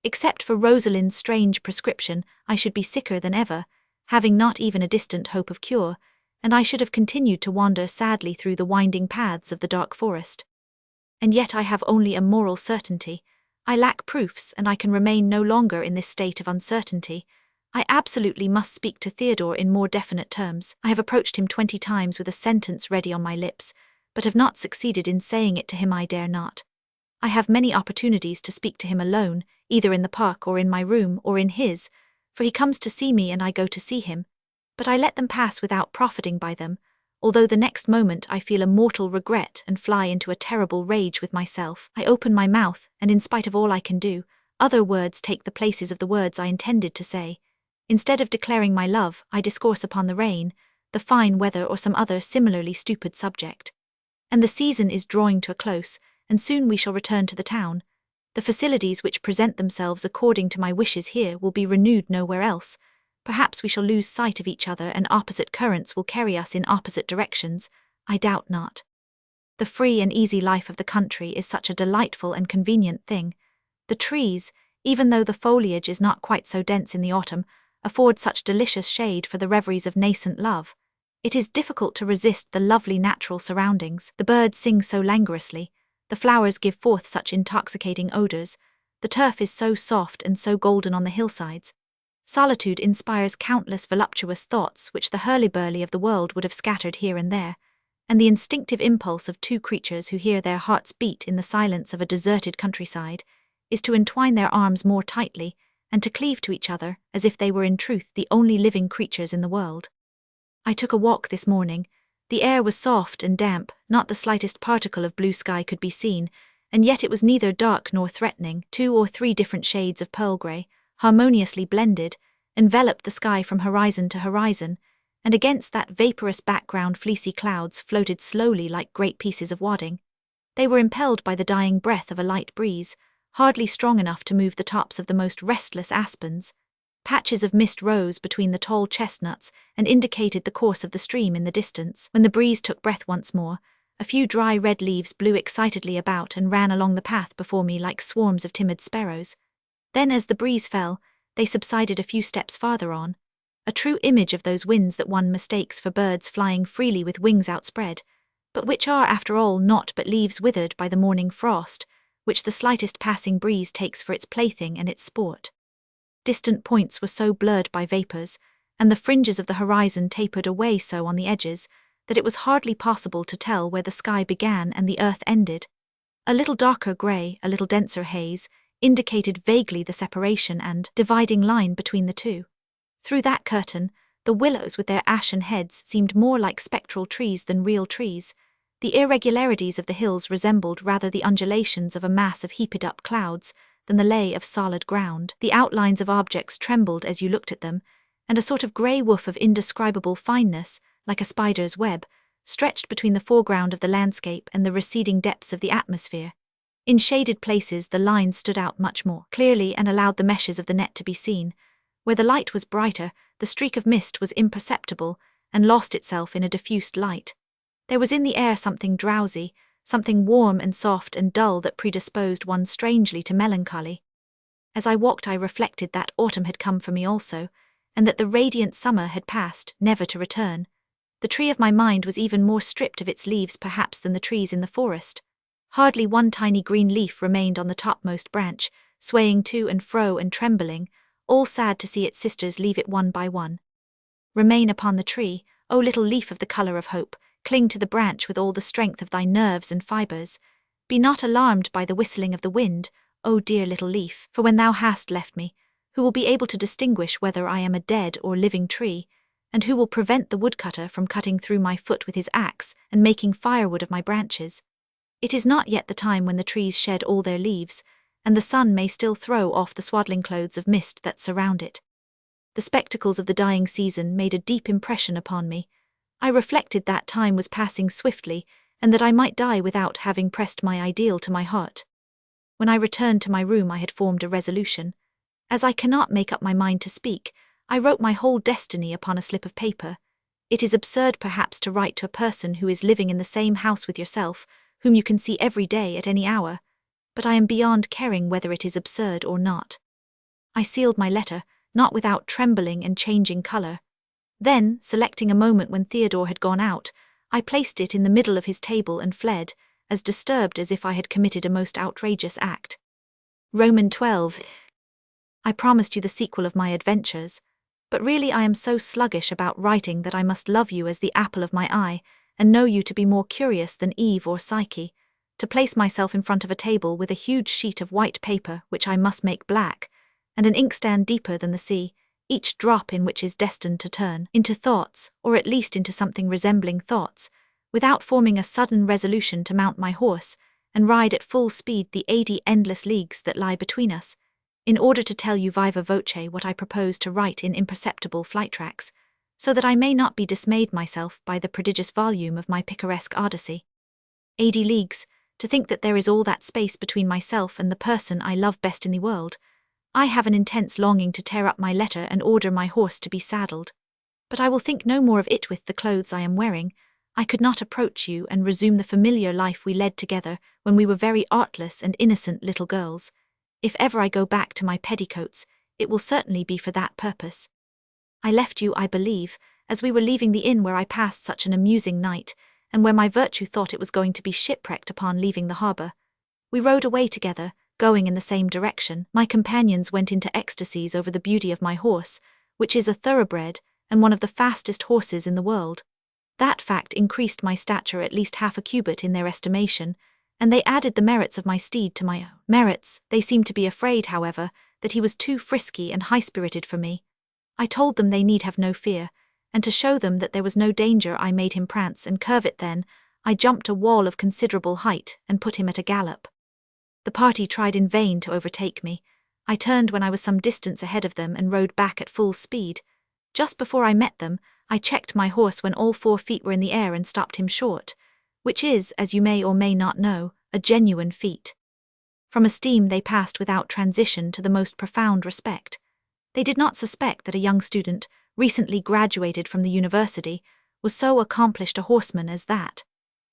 Except for Rosalind's strange prescription, I should be sicker than ever, having not even a distant hope of cure, and I should have continued to wander sadly through the winding paths of the dark forest. And yet I have only a moral certainty. I lack proofs, and I can remain no longer in this state of uncertainty. I absolutely must speak to Theodore in more definite terms. I have approached him 20 times with a sentence ready on my lips, but have not succeeded in saying it to him. I dare not. I have many opportunities to speak to him alone, either in the park or in my room or in his, for he comes to see me and I go to see him, but I let them pass without profiting by them, although the next moment I feel a mortal regret and fly into a terrible rage with myself. I open my mouth, and in spite of all I can do, other words take the places of the words I intended to say. Instead of declaring my love, I discourse upon the rain, the fine weather, or some other similarly stupid subject. And the season is drawing to a close, and soon we shall return to the town. The facilities which present themselves according to my wishes here will be renewed nowhere else. Perhaps we shall lose sight of each other, and opposite currents will carry us in opposite directions. I doubt not. The free and easy life of the country is such a delightful and convenient thing. The trees, even though the foliage is not quite so dense in the autumn, afford such delicious shade for the reveries of nascent love. It is difficult to resist the lovely natural surroundings. The birds sing so languorously, the flowers give forth such intoxicating odors, the turf is so soft and so golden on the hillsides. Solitude inspires countless voluptuous thoughts which the hurly-burly of the world would have scattered here and there, and the instinctive impulse of two creatures who hear their hearts beat in the silence of a deserted countryside is to entwine their arms more tightly and to cleave to each other as if they were in truth the only living creatures in the world. I took a walk this morning. The air was soft and damp, not the slightest particle of blue sky could be seen, and yet it was neither dark nor threatening. 2 or 3 different shades of pearl grey, harmoniously blended, enveloped the sky from horizon to horizon, and against that vaporous background fleecy clouds floated slowly like great pieces of wadding. They were impelled by the dying breath of a light breeze, hardly strong enough to move the tops of the most restless aspens. Patches of mist rose between the tall chestnuts and indicated the course of the stream in the distance. When the breeze took breath once more, a few dry red leaves blew excitedly about and ran along the path before me like swarms of timid sparrows. Then as the breeze fell, they subsided a few steps farther on, a true image of those winds that one mistakes for birds flying freely with wings outspread, but which are after all naught but leaves withered by the morning frost, which the slightest passing breeze takes for its plaything and its sport. Distant points were so blurred by vapours, and the fringes of the horizon tapered away so on the edges, that it was hardly possible to tell where the sky began and the earth ended. A little darker grey, a little denser haze, indicated vaguely the separation and dividing line between the two. Through that curtain, the willows with their ashen heads seemed more like spectral trees than real trees. The irregularities of the hills resembled rather the undulations of a mass of heaped-up clouds than the lay of solid ground. The outlines of objects trembled as you looked at them, and a sort of grey woof of indescribable fineness, like a spider's web, stretched between the foreground of the landscape and the receding depths of the atmosphere. In shaded places the lines stood out much more clearly and allowed the meshes of the net to be seen. Where the light was brighter, the streak of mist was imperceptible and lost itself in a diffused light. There was in the air something drowsy, something warm and soft and dull that predisposed one strangely to melancholy. As I walked I reflected that autumn had come for me also, and that the radiant summer had passed, never to return. The tree of my mind was even more stripped of its leaves perhaps than the trees in the forest. Hardly one tiny green leaf remained on the topmost branch, swaying to and fro and trembling, all sad to see its sisters leave it one by one. Remain upon the tree, O little leaf of the colour of hope, cling to the branch with all the strength of thy nerves and fibres. Be not alarmed by the whistling of the wind, O dear little leaf, for when thou hast left me, who will be able to distinguish whether I am a dead or living tree, and who will prevent the woodcutter from cutting through my foot with his axe and making firewood of my branches? It is not yet the time when the trees shed all their leaves, and the sun may still throw off the swaddling clothes of mist that surround it. The spectacles of the dying season made a deep impression upon me. I reflected that time was passing swiftly, and that I might die without having pressed my ideal to my heart. When I returned to my room I had formed a resolution. As I cannot make up my mind to speak, I wrote my whole destiny upon a slip of paper. It is absurd perhaps to write to a person who is living in the same house with yourself, whom you can see every day at any hour, but I am beyond caring whether it is absurd or not. I sealed my letter, not without trembling and changing colour. Then, selecting a moment when Theodore had gone out, I placed it in the middle of his table and fled, as disturbed as if I had committed a most outrageous act. Roman 12. I promised you the sequel of my adventures, but really I am so sluggish about writing that I must love you as the apple of my eye, and know you to be more curious than Eve or Psyche, to place myself in front of a table with a huge sheet of white paper which I must make black, and an inkstand deeper than the sea, each drop in which is destined to turn into thoughts, or at least into something resembling thoughts, without forming a sudden resolution to mount my horse and ride at full speed the 80 endless leagues that lie between us, in order to tell you viva voce what I propose to write in imperceptible flight tracks, so that I may not be dismayed myself by the prodigious volume of my picaresque Odyssey. 80 leagues, to think that there is all that space between myself and the person I love best in the world. I have an intense longing to tear up my letter and order my horse to be saddled. But I will think no more of it with the clothes I am wearing. I could not approach you and resume the familiar life we led together when we were very artless and innocent little girls. If ever I go back to my petticoats, it will certainly be for that purpose. I left you, I believe, as we were leaving the inn where I passed such an amusing night, and where my virtue thought it was going to be shipwrecked upon leaving the harbour. We rode away together, going in the same direction. My companions went into ecstasies over the beauty of my horse, which is a thoroughbred, and one of the fastest horses in the world. That fact increased my stature at least half a cubit in their estimation, and they added the merits of my steed to my own merits. They seemed to be afraid, however, that he was too frisky and high-spirited for me. I told them they need have no fear, and to show them that there was no danger I made him prance and curvet. Then I jumped a wall of considerable height and put him at a gallop. The party tried in vain to overtake me. I turned when I was some distance ahead of them and rode back at full speed. Just before I met them, I checked my horse when all 4 feet were in the air and stopped him short, which is, as you may or may not know, a genuine feat. From esteem they passed without transition to the most profound respect. They did not suspect that a young student, recently graduated from the university, was so accomplished a horseman as that.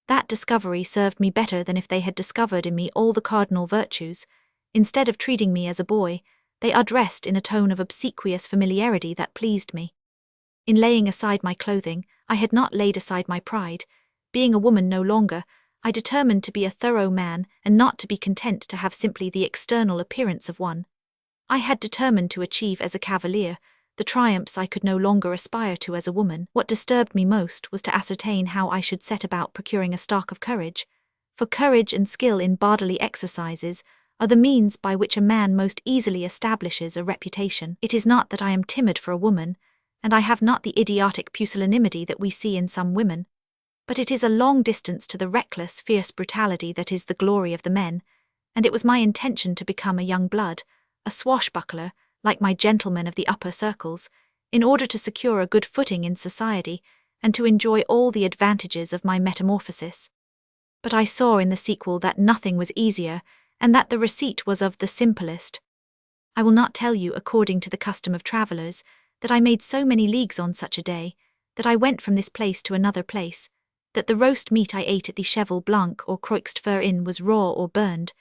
That discovery served me better than if they had discovered in me all the cardinal virtues. Instead of treating me as a boy, they addressed in a tone of obsequious familiarity that pleased me. In laying aside my clothing, I had not laid aside my pride. Being a woman no longer, I determined to be a thorough man and not to be content to have simply the external appearance of one. I had determined to achieve as a cavalier the triumphs I could no longer aspire to as a woman. What disturbed me most was to ascertain how I should set about procuring a stock of courage, for courage and skill in bodily exercises are the means by which a man most easily establishes a reputation. It is not that I am timid for a woman, and I have not the idiotic pusillanimity that we see in some women, but it is a long distance to the reckless, fierce brutality that is the glory of the men, and it was my intention to become a young blood, a swashbuckler, like my gentlemen of the upper circles, in order to secure a good footing in society and to enjoy all the advantages of my metamorphosis. But I saw in the sequel that nothing was easier, and that the receipt was of the simplest. I will not tell you, according to the custom of travellers, that I made so many leagues on such a day, that I went from this place to another place, that the roast meat I ate at the Cheval Blanc or Croixed Fer Inn was raw or burned,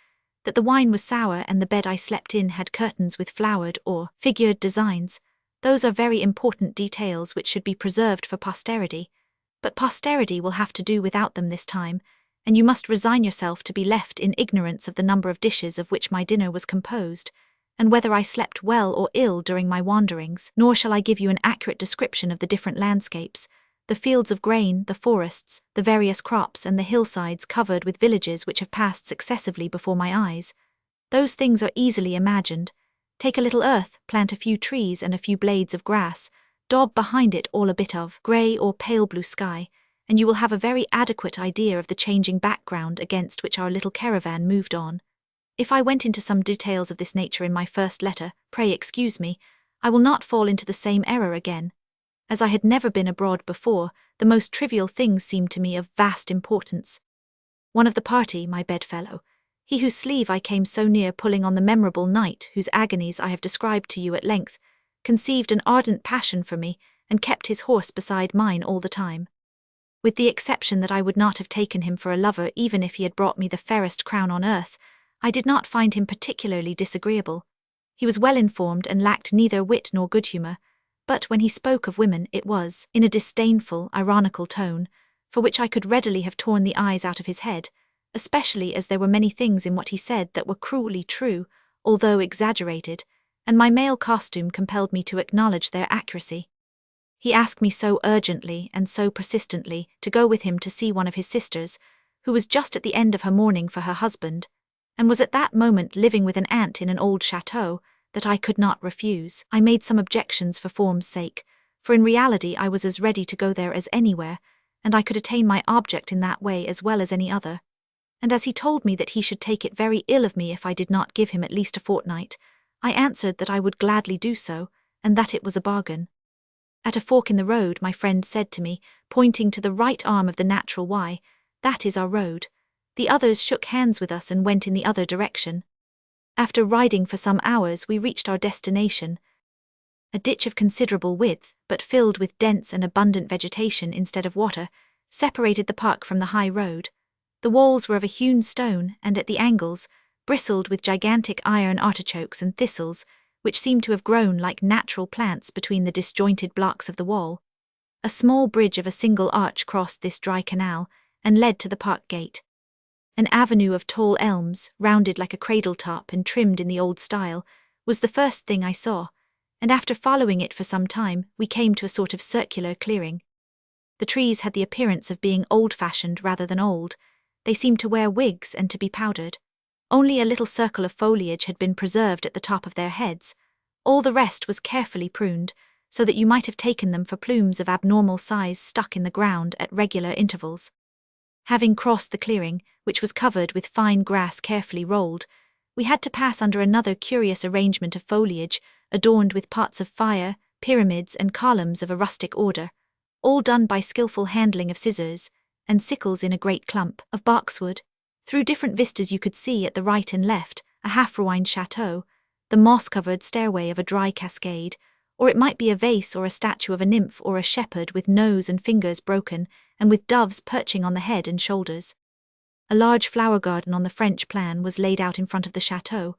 that the wine was sour and the bed I slept in had curtains with flowered or figured designs. Those are very important details which should be preserved for posterity, but posterity will have to do without them this time, and you must resign yourself to be left in ignorance of the number of dishes of which my dinner was composed, and whether I slept well or ill during my wanderings. Nor shall I give you an accurate description of the different landscapes, the fields of grain, the forests, the various crops, and the hillsides covered with villages which have passed successively before my eyes. Those things are easily imagined. Take a little earth, plant a few trees and a few blades of grass, daub behind it all a bit of grey or pale blue sky, and you will have a very adequate idea of the changing background against which our little caravan moved on. If I went into some details of this nature in my first letter, pray excuse me. I will not fall into the same error again. As I had never been abroad before, the most trivial things seemed to me of vast importance. One of the party, my bedfellow, he whose sleeve I came so near pulling on the memorable night whose agonies I have described to you at length, conceived an ardent passion for me and kept his horse beside mine all the time. With the exception that I would not have taken him for a lover even if he had brought me the fairest crown on earth, I did not find him particularly disagreeable. He was well informed and lacked neither wit nor good humour, but when he spoke of women it was in a disdainful, ironical tone, for which I could readily have torn the eyes out of his head, especially as there were many things in what he said that were cruelly true, although exaggerated, and my male costume compelled me to acknowledge their accuracy. He asked me so urgently and so persistently to go with him to see one of his sisters, who was just at the end of her mourning for her husband, and was at that moment living with an aunt in an old chateau, that I could not refuse. I made some objections for form's sake, for in reality I was as ready to go there as anywhere, and I could attain my object in that way as well as any other. And as he told me that he should take it very ill of me if I did not give him at least a fortnight, I answered that I would gladly do so, and that it was a bargain. At a fork in the road my friend said to me, pointing to the right arm of the natural Y, "That is our road." The others shook hands with us and went in the other direction. After riding for some hours we reached our destination. A ditch of considerable width, but filled with dense and abundant vegetation instead of water, separated the park from the high road. The walls were of a hewn stone and at the angles, bristled with gigantic iron artichokes and thistles, which seemed to have grown like natural plants between the disjointed blocks of the wall. A small bridge of a single arch crossed this dry canal, and led to the park gate. An avenue of tall elms, rounded like a cradle top and trimmed in the old style, was the first thing I saw, and after following it for some time we came to a sort of circular clearing. The trees had the appearance of being old-fashioned rather than old. They seemed to wear wigs and to be powdered. Only a little circle of foliage had been preserved at the top of their heads. All the rest was carefully pruned, so that you might have taken them for plumes of abnormal size stuck in the ground at regular intervals. Having crossed the clearing, which was covered with fine grass carefully rolled, we had to pass under another curious arrangement of foliage, adorned with pots of fire, pyramids and columns of a rustic order, all done by skilful handling of scissors, and sickles in a great clump of boxwood. Through different vistas you could see at the right and left a half-ruined chateau, the moss-covered stairway of a dry cascade, or it might be a vase or a statue of a nymph or a shepherd with nose and fingers broken, and with doves perching on the head and shoulders. A large flower garden on the French plan was laid out in front of the chateau.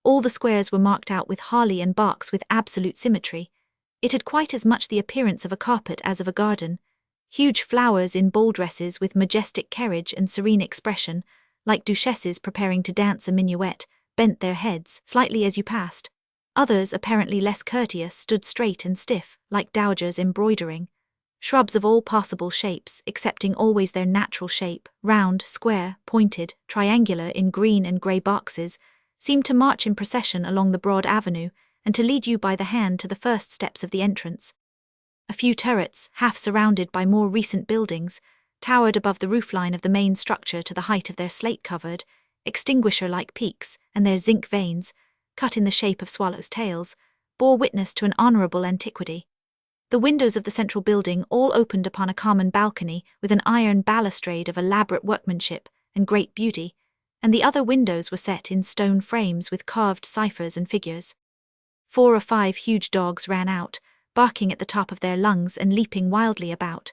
All the squares were marked out with holly and box with absolute symmetry. It had quite as much the appearance of a carpet as of a garden. Huge flowers in ball dresses with majestic carriage and serene expression, like duchesses preparing to dance a minuet, bent their heads slightly as you passed. Others, apparently less courteous, stood straight and stiff, like dowagers embroidering. Shrubs of all possible shapes, excepting always their natural shape, round, square, pointed, triangular in green and grey boxes, seemed to march in procession along the broad avenue and to lead you by the hand to the first steps of the entrance. A few turrets, half surrounded by more recent buildings, towered above the roofline of the main structure to the height of their slate-covered, extinguisher-like peaks, and their zinc veins, cut in the shape of swallows' tails, bore witness to an honourable antiquity. The windows of the central building all opened upon a common balcony with an iron balustrade of elaborate workmanship and great beauty, and the other windows were set in stone frames with carved ciphers and figures. 4 or 5 huge dogs ran out, barking at the top of their lungs and leaping wildly about.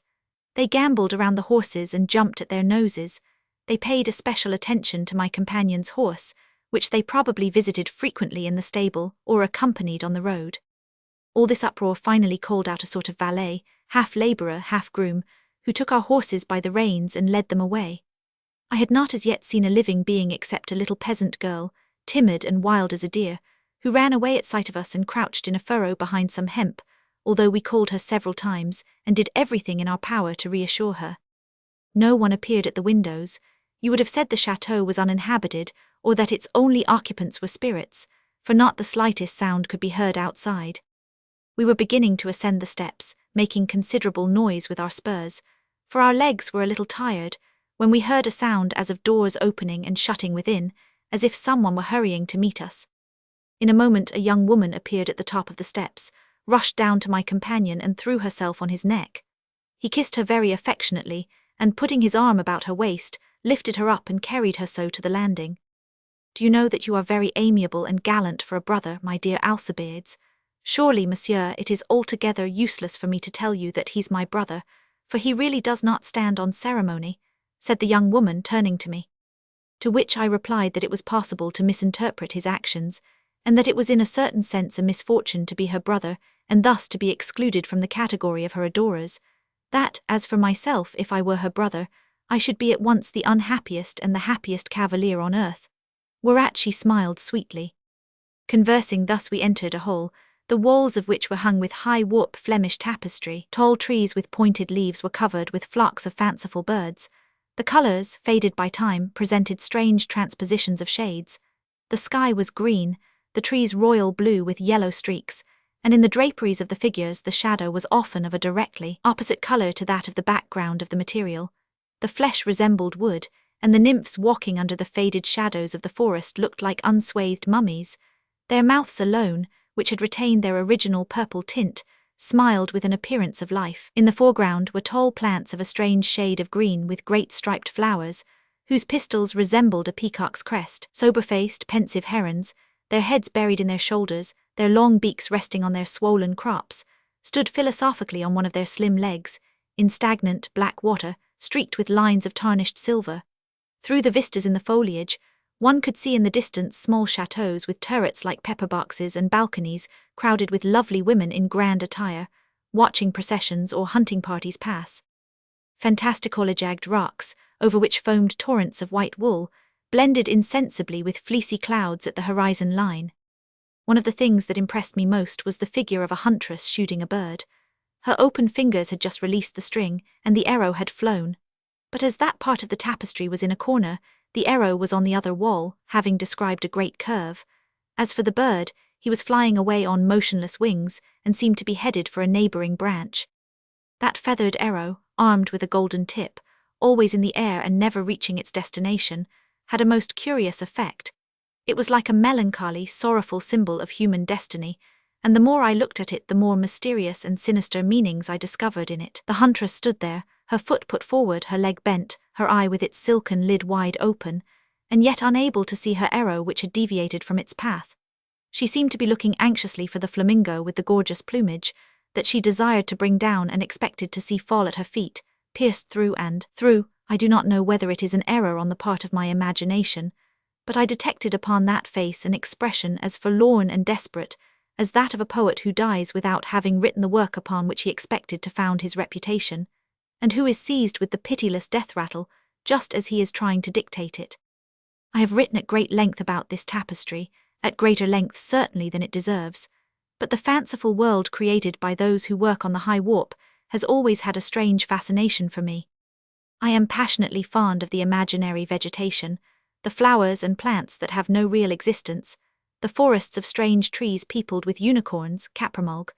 They gambolled around the horses and jumped at their noses. They paid especial attention to my companion's horse, which they probably visited frequently in the stable or accompanied on the road. All this uproar finally called out a sort of valet, half labourer, half groom, who took our horses by the reins and led them away. I had not as yet seen a living being except a little peasant girl, timid and wild as a deer, who ran away at sight of us and crouched in a furrow behind some hemp, although we called her several times and did everything in our power to reassure her. No one appeared at the windows. You would have said the chateau was uninhabited, or that its only occupants were spirits, for not the slightest sound could be heard outside. We were beginning to ascend the steps, making considerable noise with our spurs, for our legs were a little tired, when we heard a sound as of doors opening and shutting within, as if someone were hurrying to meet us. In a moment a young woman appeared at the top of the steps, rushed down to my companion and threw herself on his neck. He kissed her very affectionately, and putting his arm about her waist, lifted her up and carried her so to the landing. "Do you know that you are very amiable and gallant for a brother, my dear Alcibiades? Surely, monsieur, it is altogether useless for me to tell you that he's my brother, for he really does not stand on ceremony," said the young woman, turning to me. To which I replied that it was possible to misinterpret his actions, and that it was in a certain sense a misfortune to be her brother, and thus to be excluded from the category of her adorers, that, as for myself, if I were her brother, I should be at once the unhappiest and the happiest cavalier on earth. Whereat she smiled sweetly. Conversing thus we entered a hall, the walls of which were hung with high warp Flemish tapestry. Tall trees with pointed leaves were covered with flocks of fanciful birds. The colours, faded by time, presented strange transpositions of shades. The sky was green, the trees royal blue with yellow streaks, and in the draperies of the figures the shadow was often of a directly opposite colour to that of the background of the material. The flesh resembled wood, and the nymphs walking under the faded shadows of the forest looked like unswathed mummies. Their mouths alone, which had retained their original purple tint, smiled with an appearance of life. In the foreground were tall plants of a strange shade of green with great striped flowers, whose pistils resembled a peacock's crest. Sober-faced, pensive herons, their heads buried in their shoulders, their long beaks resting on their swollen crops, stood philosophically on one of their slim legs, in stagnant black water, streaked with lines of tarnished silver. Through the vistas in the foliage, one could see in the distance small chateaux with turrets like pepper-boxes and balconies crowded with lovely women in grand attire, watching processions or hunting parties pass. Fantastic jagged rocks, over which foamed torrents of white wool, blended insensibly with fleecy clouds at the horizon line. One of the things that impressed me most was the figure of a huntress shooting a bird. Her open fingers had just released the string, and the arrow had flown. But as that part of the tapestry was in a corner, the arrow was on the other wall, having described a great curve. As for the bird, he was flying away on motionless wings, and seemed to be headed for a neighbouring branch. That feathered arrow, armed with a golden tip, always in the air and never reaching its destination, had a most curious effect. It was like a melancholy, sorrowful symbol of human destiny, and the more I looked at it the more mysterious and sinister meanings I discovered in it. The huntress stood there, her foot put forward, her leg bent, her eye with its silken lid wide open, and yet unable to see her arrow which had deviated from its path. She seemed to be looking anxiously for the flamingo with the gorgeous plumage, that she desired to bring down and expected to see fall at her feet, pierced through and through. I do not know whether it is an error on the part of my imagination, but I detected upon that face an expression as forlorn and desperate as that of a poet who dies without having written the work upon which he expected to found his reputation, and who is seized with the pitiless death rattle just as he is trying to dictate it. I have written at great length about this tapestry, at greater length certainly than it deserves, but the fanciful world created by those who work on the high warp has always had a strange fascination for me. I am passionately fond of the imaginary vegetation, the flowers and plants that have no real existence, the forests of strange trees peopled with unicorns, caprimulg,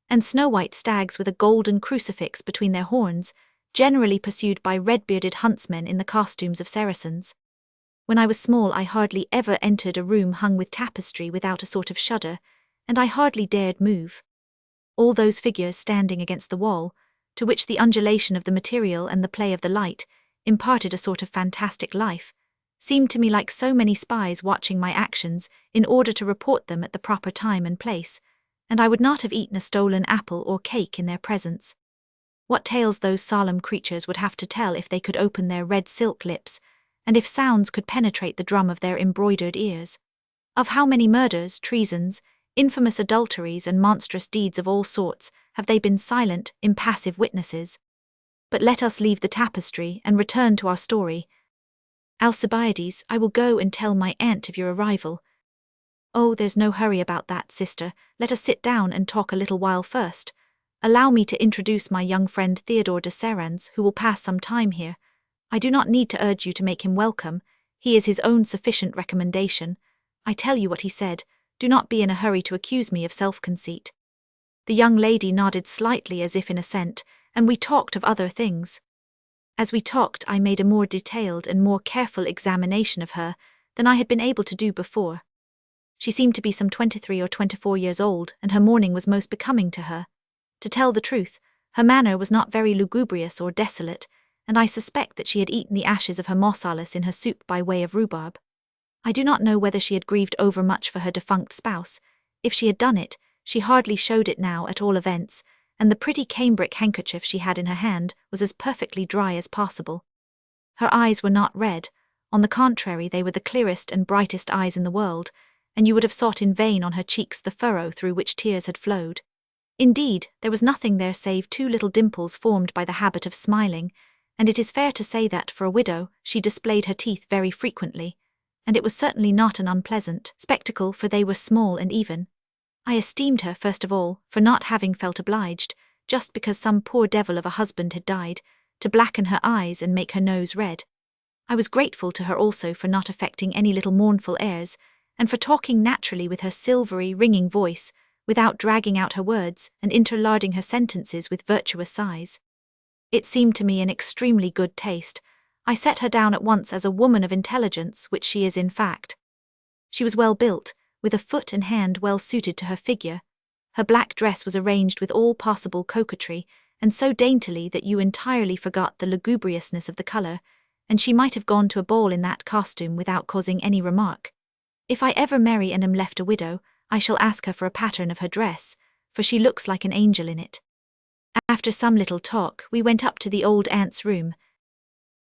and snow-white stags with a golden crucifix between their horns, generally pursued by red-bearded huntsmen in the costumes of Saracens. When I was small I hardly ever entered a room hung with tapestry without a sort of shudder, and I hardly dared move. All those figures standing against the wall, to which the undulation of the material and the play of the light imparted a sort of fantastic life, seemed to me like so many spies watching my actions in order to report them at the proper time and place, and I would not have eaten a stolen apple or cake in their presence. What tales those solemn creatures would have to tell if they could open their red silk lips, and if sounds could penetrate the drum of their embroidered ears. Of how many murders, treasons, infamous adulteries and monstrous deeds of all sorts have they been silent, impassive witnesses. But let us leave the tapestry and return to our story. Alcibiades, I will go and tell my aunt of your arrival. Oh, there's no hurry about that, sister. Let us sit down and talk a little while first. Allow me to introduce my young friend Theodore de Serrans, who will pass some time here. I do not need to urge you to make him welcome. He is his own sufficient recommendation. I tell you what he said. Do not be in a hurry to accuse me of self-conceit. The young lady nodded slightly as if in assent, and we talked of other things. As we talked, I made a more detailed and more careful examination of her than I had been able to do before. She seemed to be some 23 or 24 years old, and her mourning was most becoming to her. To tell the truth, her manner was not very lugubrious or desolate, and I suspect that she had eaten the ashes of her mausolus in her soup by way of rhubarb. I do not know whether she had grieved overmuch for her defunct spouse. If she had done it, she hardly showed it now at all events, and the pretty cambric handkerchief she had in her hand was as perfectly dry as possible. Her eyes were not red. On the contrary, they were the clearest and brightest eyes in the world, and you would have sought in vain on her cheeks the furrow through which tears had flowed. Indeed, there was nothing there save two little dimples formed by the habit of smiling, and it is fair to say that, for a widow, she displayed her teeth very frequently, and it was certainly not an unpleasant spectacle, for they were small and even. I esteemed her, first of all, for not having felt obliged, just because some poor devil of a husband had died, to blacken her eyes and make her nose red. I was grateful to her also for not affecting any little mournful airs, and for talking naturally with her silvery, ringing voice, without dragging out her words and interlarding her sentences with virtuous sighs. It seemed to me an extremely good taste. I set her down at once as a woman of intelligence, which she is in fact. She was well built, with a foot and hand well suited to her figure. Her black dress was arranged with all possible coquetry, and so daintily that you entirely forgot the lugubriousness of the colour, and she might have gone to a ball in that costume without causing any remark. If I ever marry and am left a widow, I shall ask her for a pattern of her dress, for she looks like an angel in it. After some little talk, we went up to the old aunt's room.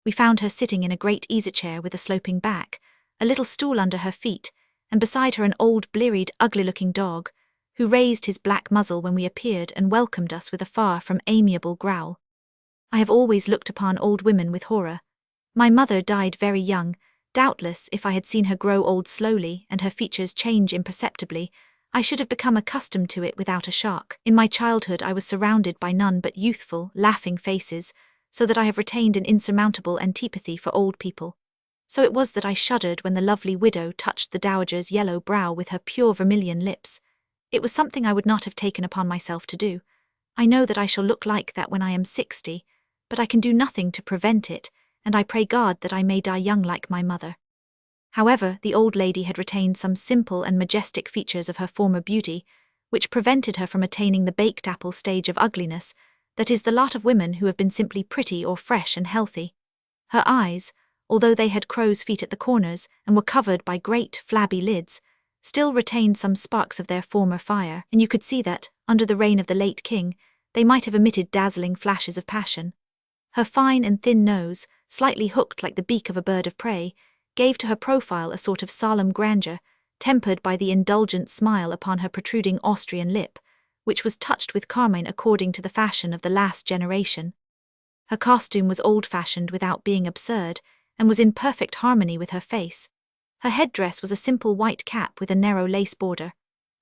We found her sitting in a great easy-chair with a sloping back, a little stool under her feet, and beside her an old blearied, ugly-looking dog, who raised his black muzzle when we appeared and welcomed us with a far from amiable growl. I have always looked upon old women with horror. My mother died very young. Doubtless, if I had seen her grow old slowly and her features change imperceptibly, I should have become accustomed to it without a shock. In my childhood I was surrounded by none but youthful, laughing faces, so that I have retained an insurmountable antipathy for old people. So it was that I shuddered when the lovely widow touched the dowager's yellow brow with her pure vermilion lips. It was something I would not have taken upon myself to do. I know that I shall look like that when I am 60, but I can do nothing to prevent it, and I pray God that I may die young like my mother. However, the old lady had retained some simple and majestic features of her former beauty, which prevented her from attaining the baked apple stage of ugliness, that is the lot of women who have been simply pretty or fresh and healthy. Her eyes, although they had crow's feet at the corners and were covered by great, flabby lids, still retained some sparks of their former fire, and you could see that, under the reign of the late king, they might have emitted dazzling flashes of passion. Her fine and thin nose, slightly hooked like the beak of a bird of prey, gave to her profile a sort of solemn grandeur, tempered by the indulgent smile upon her protruding Austrian lip, which was touched with carmine according to the fashion of the last generation. Her costume was old-fashioned without being absurd, and was in perfect harmony with her face. Her headdress was a simple white cap with a narrow lace border.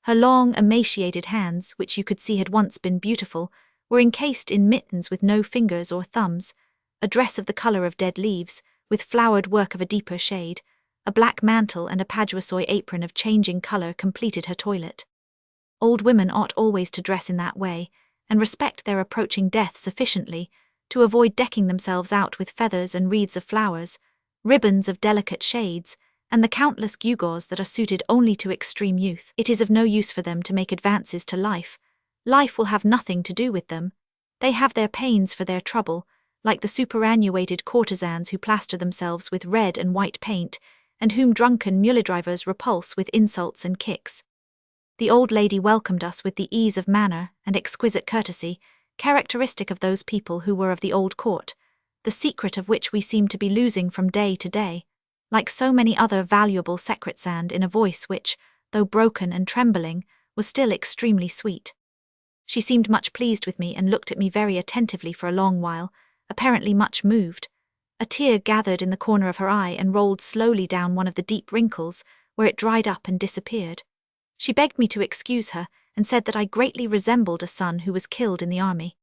Her long, emaciated hands, which you could see had once been beautiful, were encased in mittens with no fingers or thumbs, a dress of the colour of dead leaves, with flowered work of a deeper shade, a black mantle and a paduasoy apron of changing colour completed her toilet. Old women ought always to dress in that way, and respect their approaching death sufficiently to avoid decking themselves out with feathers and wreaths of flowers, ribbons of delicate shades, and the countless gewgaws that are suited only to extreme youth. It is of no use for them to make advances to life. Life will have nothing to do with them. They have their pains for their trouble, like the superannuated courtesans who plaster themselves with red and white paint, and whom drunken mule-drivers repulse with insults and kicks. The old lady welcomed us with the ease of manner and exquisite courtesy, characteristic of those people who were of the old court, the secret of which we seem to be losing from day to day, like so many other valuable secrets, and in a voice which, though broken and trembling, was still extremely sweet. She seemed much pleased with me and looked at me very attentively for a long while, apparently much moved. A tear gathered in the corner of her eye and rolled slowly down one of the deep wrinkles, where it dried up and disappeared. She begged me to excuse her, and said that I greatly resembled a son who was killed in the army.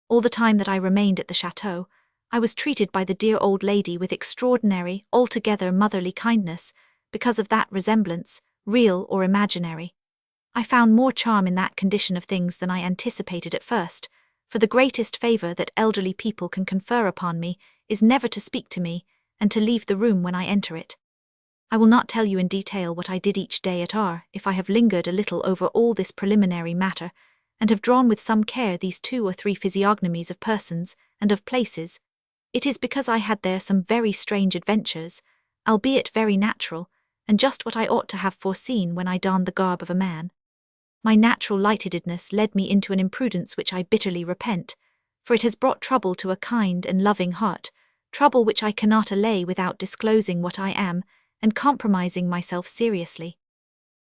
All the time that I remained at the chateau, I was treated by the dear old lady with extraordinary, altogether motherly kindness, because of that resemblance, real or imaginary. I found more charm in that condition of things than I anticipated at first, for the greatest favour that elderly people can confer upon me is never to speak to me, and to leave the room when I enter it. I will not tell you in detail what I did each day at R, if I have lingered a little over all this preliminary matter, and have drawn with some care these 2 or 3 physiognomies of persons and of places. It is because I had there some very strange adventures, albeit very natural, and just what I ought to have foreseen when I donned the garb of a man. My natural lightheadedness led me into an imprudence which I bitterly repent, for it has brought trouble to a kind and loving heart, trouble which I cannot allay without disclosing what I am, and compromising myself seriously.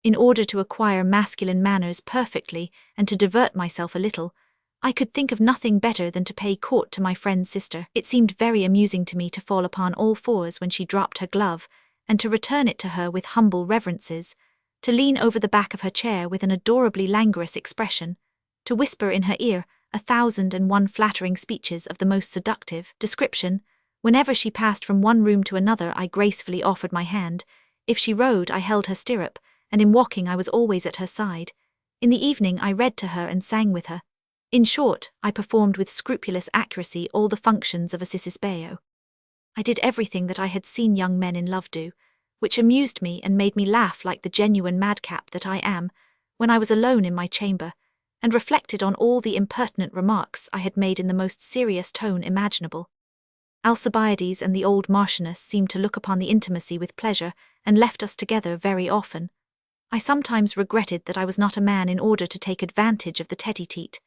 In order to acquire masculine manners perfectly and to divert myself a little, I could think of nothing better than to pay court to my friend's sister. It seemed very amusing to me to fall upon all fours when she dropped her glove, and to return it to her with humble reverences, to lean over the back of her chair with an adorably languorous expression, to whisper in her ear 1,001 flattering speeches of the most seductive description. Whenever she passed from one room to another, I gracefully offered my hand. If she rode, I held her stirrup, and in walking I was always at her side. In the evening I read to her and sang with her. In short, I performed with scrupulous accuracy all the functions of a cicisbeo. I did everything that I had seen young men in love do, which amused me and made me laugh like the genuine madcap that I am, when I was alone in my chamber, and reflected on all the impertinent remarks I had made in the most serious tone imaginable. Alcibiades and the old Marchioness seemed to look upon the intimacy with pleasure, and left us together very often. I sometimes regretted that I was not a man in order to take advantage of the tete-a-tete.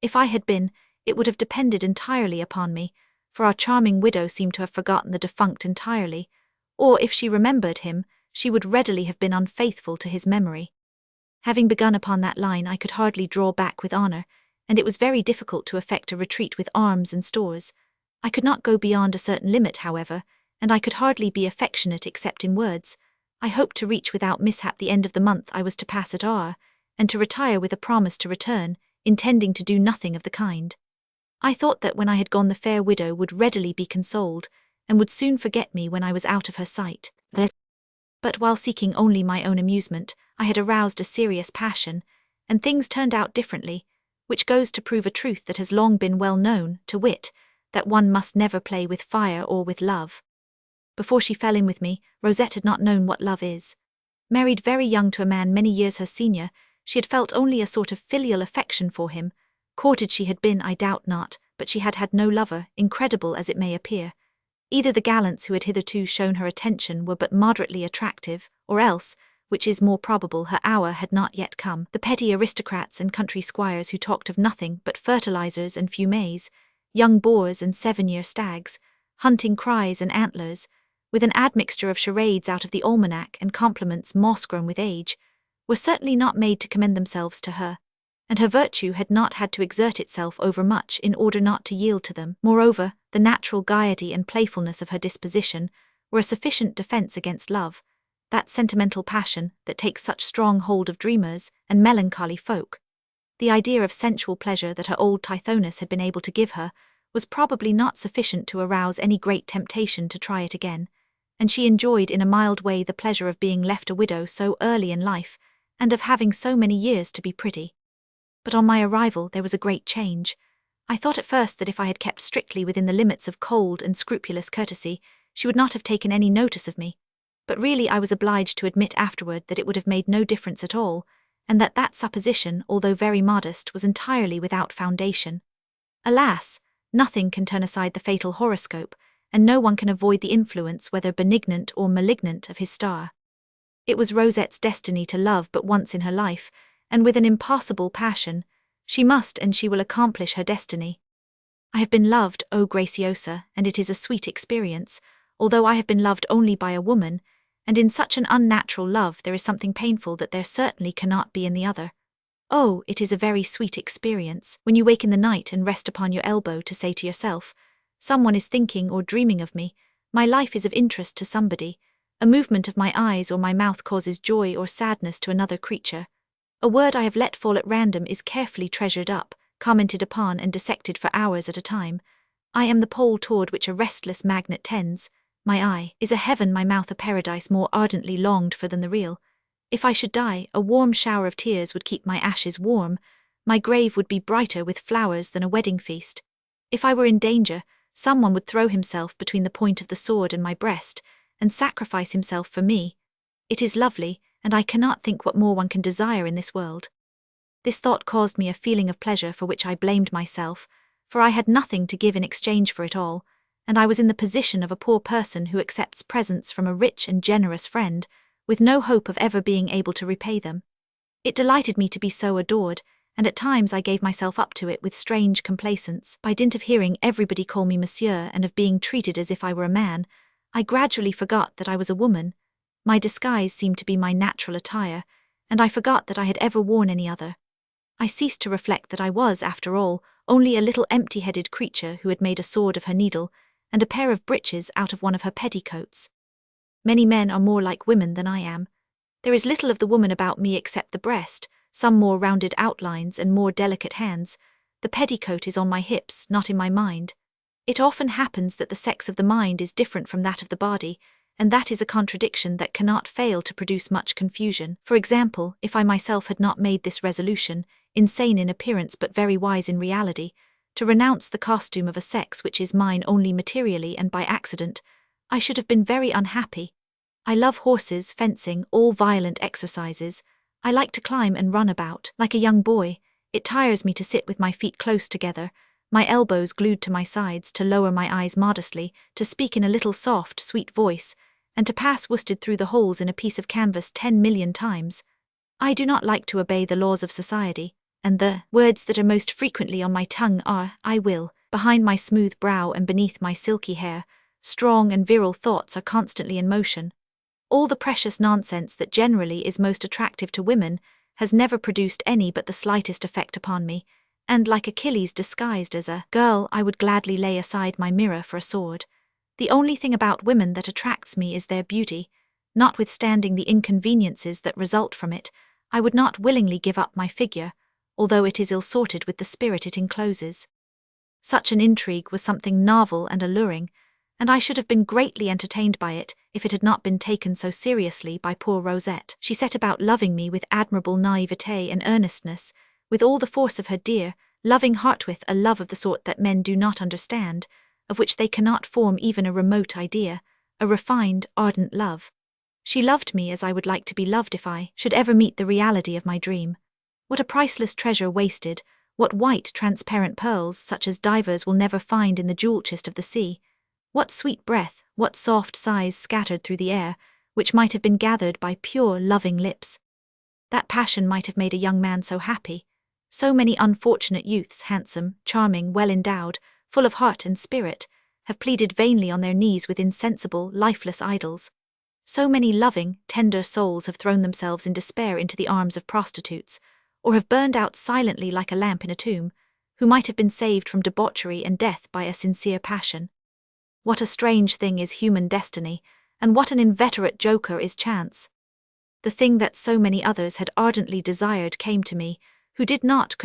If I had been, it would have depended entirely upon me, for our charming widow seemed to have forgotten the defunct entirely, or if she remembered him, she would readily have been unfaithful to his memory. Having begun upon that line, I could hardly draw back with honour, and it was very difficult to effect a retreat with arms and stores. I could not go beyond a certain limit, however, and I could hardly be affectionate except in words. I hoped to reach without mishap the end of the month I was to pass at R, and to retire with a promise to return, intending to do nothing of the kind. I thought that when I had gone the fair widow would readily be consoled, and would soon forget me when I was out of her sight. But while seeking only my own amusement, I had aroused a serious passion, and things turned out differently, which goes to prove a truth that has long been well known, to wit, that one must never play with fire or with love. Before she fell in with me, Rosette had not known what love is. Married very young to a man many years her senior, she had felt only a sort of filial affection for him. Courted she had been, I doubt not, but she had had no lover, incredible as it may appear. Either the gallants who had hitherto shown her attention were but moderately attractive, or else, which is more probable, her hour had not yet come. The petty aristocrats and country squires who talked of nothing but fertilizers and fumées, young boars and 7-year stags, hunting cries and antlers, with an admixture of charades out of the almanac and compliments moss-grown with age, were certainly not made to commend themselves to her, and her virtue had not had to exert itself overmuch in order not to yield to them. Moreover, the natural gaiety and playfulness of her disposition were a sufficient defence against love, that sentimental passion that takes such strong hold of dreamers and melancholy folk. The idea of sensual pleasure that her old Tithonus had been able to give her was probably not sufficient to arouse any great temptation to try it again, and she enjoyed in a mild way the pleasure of being left a widow so early in life, and of having so many years to be pretty. But on my arrival there was a great change. I thought at first that if I had kept strictly within the limits of cold and scrupulous courtesy, she would not have taken any notice of me, but really I was obliged to admit afterward that it would have made no difference at all, and that supposition, although very modest, was entirely without foundation. Alas, nothing can turn aside the fatal horoscope, and no one can avoid the influence, whether benignant or malignant, of his star. It was Rosette's destiny to love but once in her life, and with an impassable passion. She must and she will accomplish her destiny. I have been loved, O Graciosa, and it is a sweet experience, although I have been loved only by a woman, and in such an unnatural love there is something painful that there certainly cannot be in the other. Oh, it is a very sweet experience, when you wake in the night and rest upon your elbow to say to yourself, someone is thinking or dreaming of me, my life is of interest to somebody, a movement of my eyes or my mouth causes joy or sadness to another creature. A word I have let fall at random is carefully treasured up, commented upon and dissected for hours at a time. I am the pole toward which a restless magnet tends. My eye is a heaven, my mouth a paradise more ardently longed for than the real. If I should die, a warm shower of tears would keep my ashes warm. My grave would be brighter with flowers than a wedding feast. If I were in danger, someone would throw himself between the point of the sword and my breast, and sacrifice himself for me. It is lovely, and I cannot think what more one can desire in this world. This thought caused me a feeling of pleasure for which I blamed myself, for I had nothing to give in exchange for it all, and I was in the position of a poor person who accepts presents from a rich and generous friend, with no hope of ever being able to repay them. It delighted me to be so adored, and at times I gave myself up to it with strange complacence. By dint of hearing everybody call me monsieur and of being treated as if I were a man, I gradually forgot that I was a woman. My disguise seemed to be my natural attire, and I forgot that I had ever worn any other. I ceased to reflect that I was, after all, only a little empty-headed creature who had made a sword of her needle and a pair of breeches out of one of her petticoats. Many men are more like women than I am. There is little of the woman about me except the breast, some more rounded outlines and more delicate hands. The petticoat is on my hips, not in my mind. It often happens that the sex of the mind is different from that of the body, and that is a contradiction that cannot fail to produce much confusion. For example, if I myself had not made this resolution, insane in appearance but very wise in reality, to renounce the costume of a sex which is mine only materially and by accident, I should have been very unhappy. I love horses, fencing, all violent exercises. I like to climb and run about, like a young boy. It tires me to sit with my feet close together, my elbows glued to my sides, to lower my eyes modestly, to speak in a little soft, sweet voice, and to pass worsted through the holes in a piece of canvas 10,000,000 times. I do not like to obey the laws of society, and the words that are most frequently on my tongue are, I will. Behind my smooth brow and beneath my silky hair, strong and virile thoughts are constantly in motion. All the precious nonsense that generally is most attractive to women has never produced any but the slightest effect upon me, and like Achilles disguised as a girl, I would gladly lay aside my mirror for a sword. The only thing about women that attracts me is their beauty. Notwithstanding the inconveniences that result from it, I would not willingly give up my figure, although it is ill-sorted with the spirit it encloses. Such an intrigue was something novel and alluring, and I should have been greatly entertained by it if it had not been taken so seriously by poor Rosette. She set about loving me with admirable naivete and earnestness, with all the force of her dear, loving heart, with a love of the sort that men do not understand, of which they cannot form even a remote idea, a refined, ardent love. She loved me as I would like to be loved if I should ever meet the reality of my dream. What a priceless treasure wasted, what white, transparent pearls such as divers will never find in the jewel chest of the sea. What sweet breath, what soft sighs scattered through the air, which might have been gathered by pure, loving lips. That passion might have made a young man so happy. So many unfortunate youths, handsome, charming, well-endowed, full of heart and spirit, have pleaded vainly on their knees with insensible, lifeless idols. So many loving, tender souls have thrown themselves in despair into the arms of prostitutes, or have burned out silently like a lamp in a tomb, who might have been saved from debauchery and death by a sincere passion. What a strange thing is human destiny, and what an inveterate joker is chance. The thing that so many others had ardently desired came to me, who could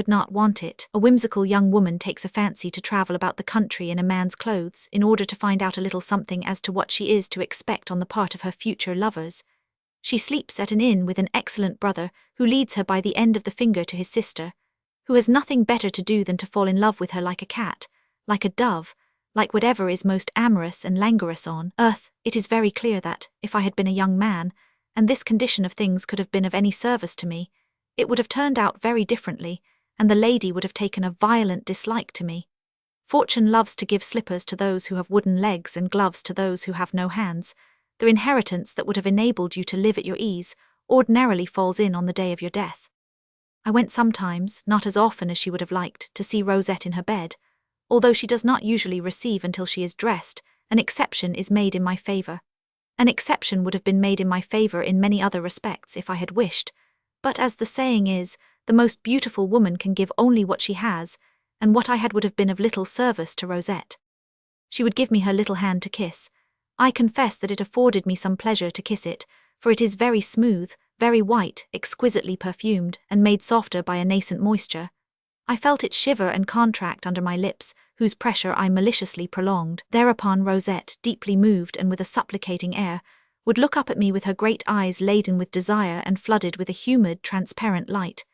not want it. A whimsical young woman takes a fancy to travel about the country in a man's clothes in order to find out a little something as to what she is to expect on the part of her future lovers. She sleeps at an inn with an excellent brother who leads her by the end of the finger to his sister, who has nothing better to do than to fall in love with her like a cat, like a dove, like whatever is most amorous and languorous on earth. It is very clear that, if I had been a young man, and this condition of things could have been of any service to me, it would have turned out very differently, and the lady would have taken a violent dislike to me. Fortune loves to give slippers to those who have wooden legs and gloves to those who have no hands. The inheritance that would have enabled you to live at your ease ordinarily falls in on the day of your death. I went sometimes, not as often as she would have liked, to see Rosette in her bed. Although she does not usually receive until she is dressed, an exception is made in my favor. An exception would have been made in my favor in many other respects if I had wished, but as the saying is, the most beautiful woman can give only what she has, and what I had would have been of little service to Rosette. She would give me her little hand to kiss. I confess that it afforded me some pleasure to kiss it, for it is very smooth, very white, exquisitely perfumed, and made softer by a nascent moisture. I felt it shiver and contract under my lips, whose pressure I maliciously prolonged. Thereupon Rosette, deeply moved and with a supplicating air, would look up at me with her great eyes laden with desire and flooded with a humid, transparent light.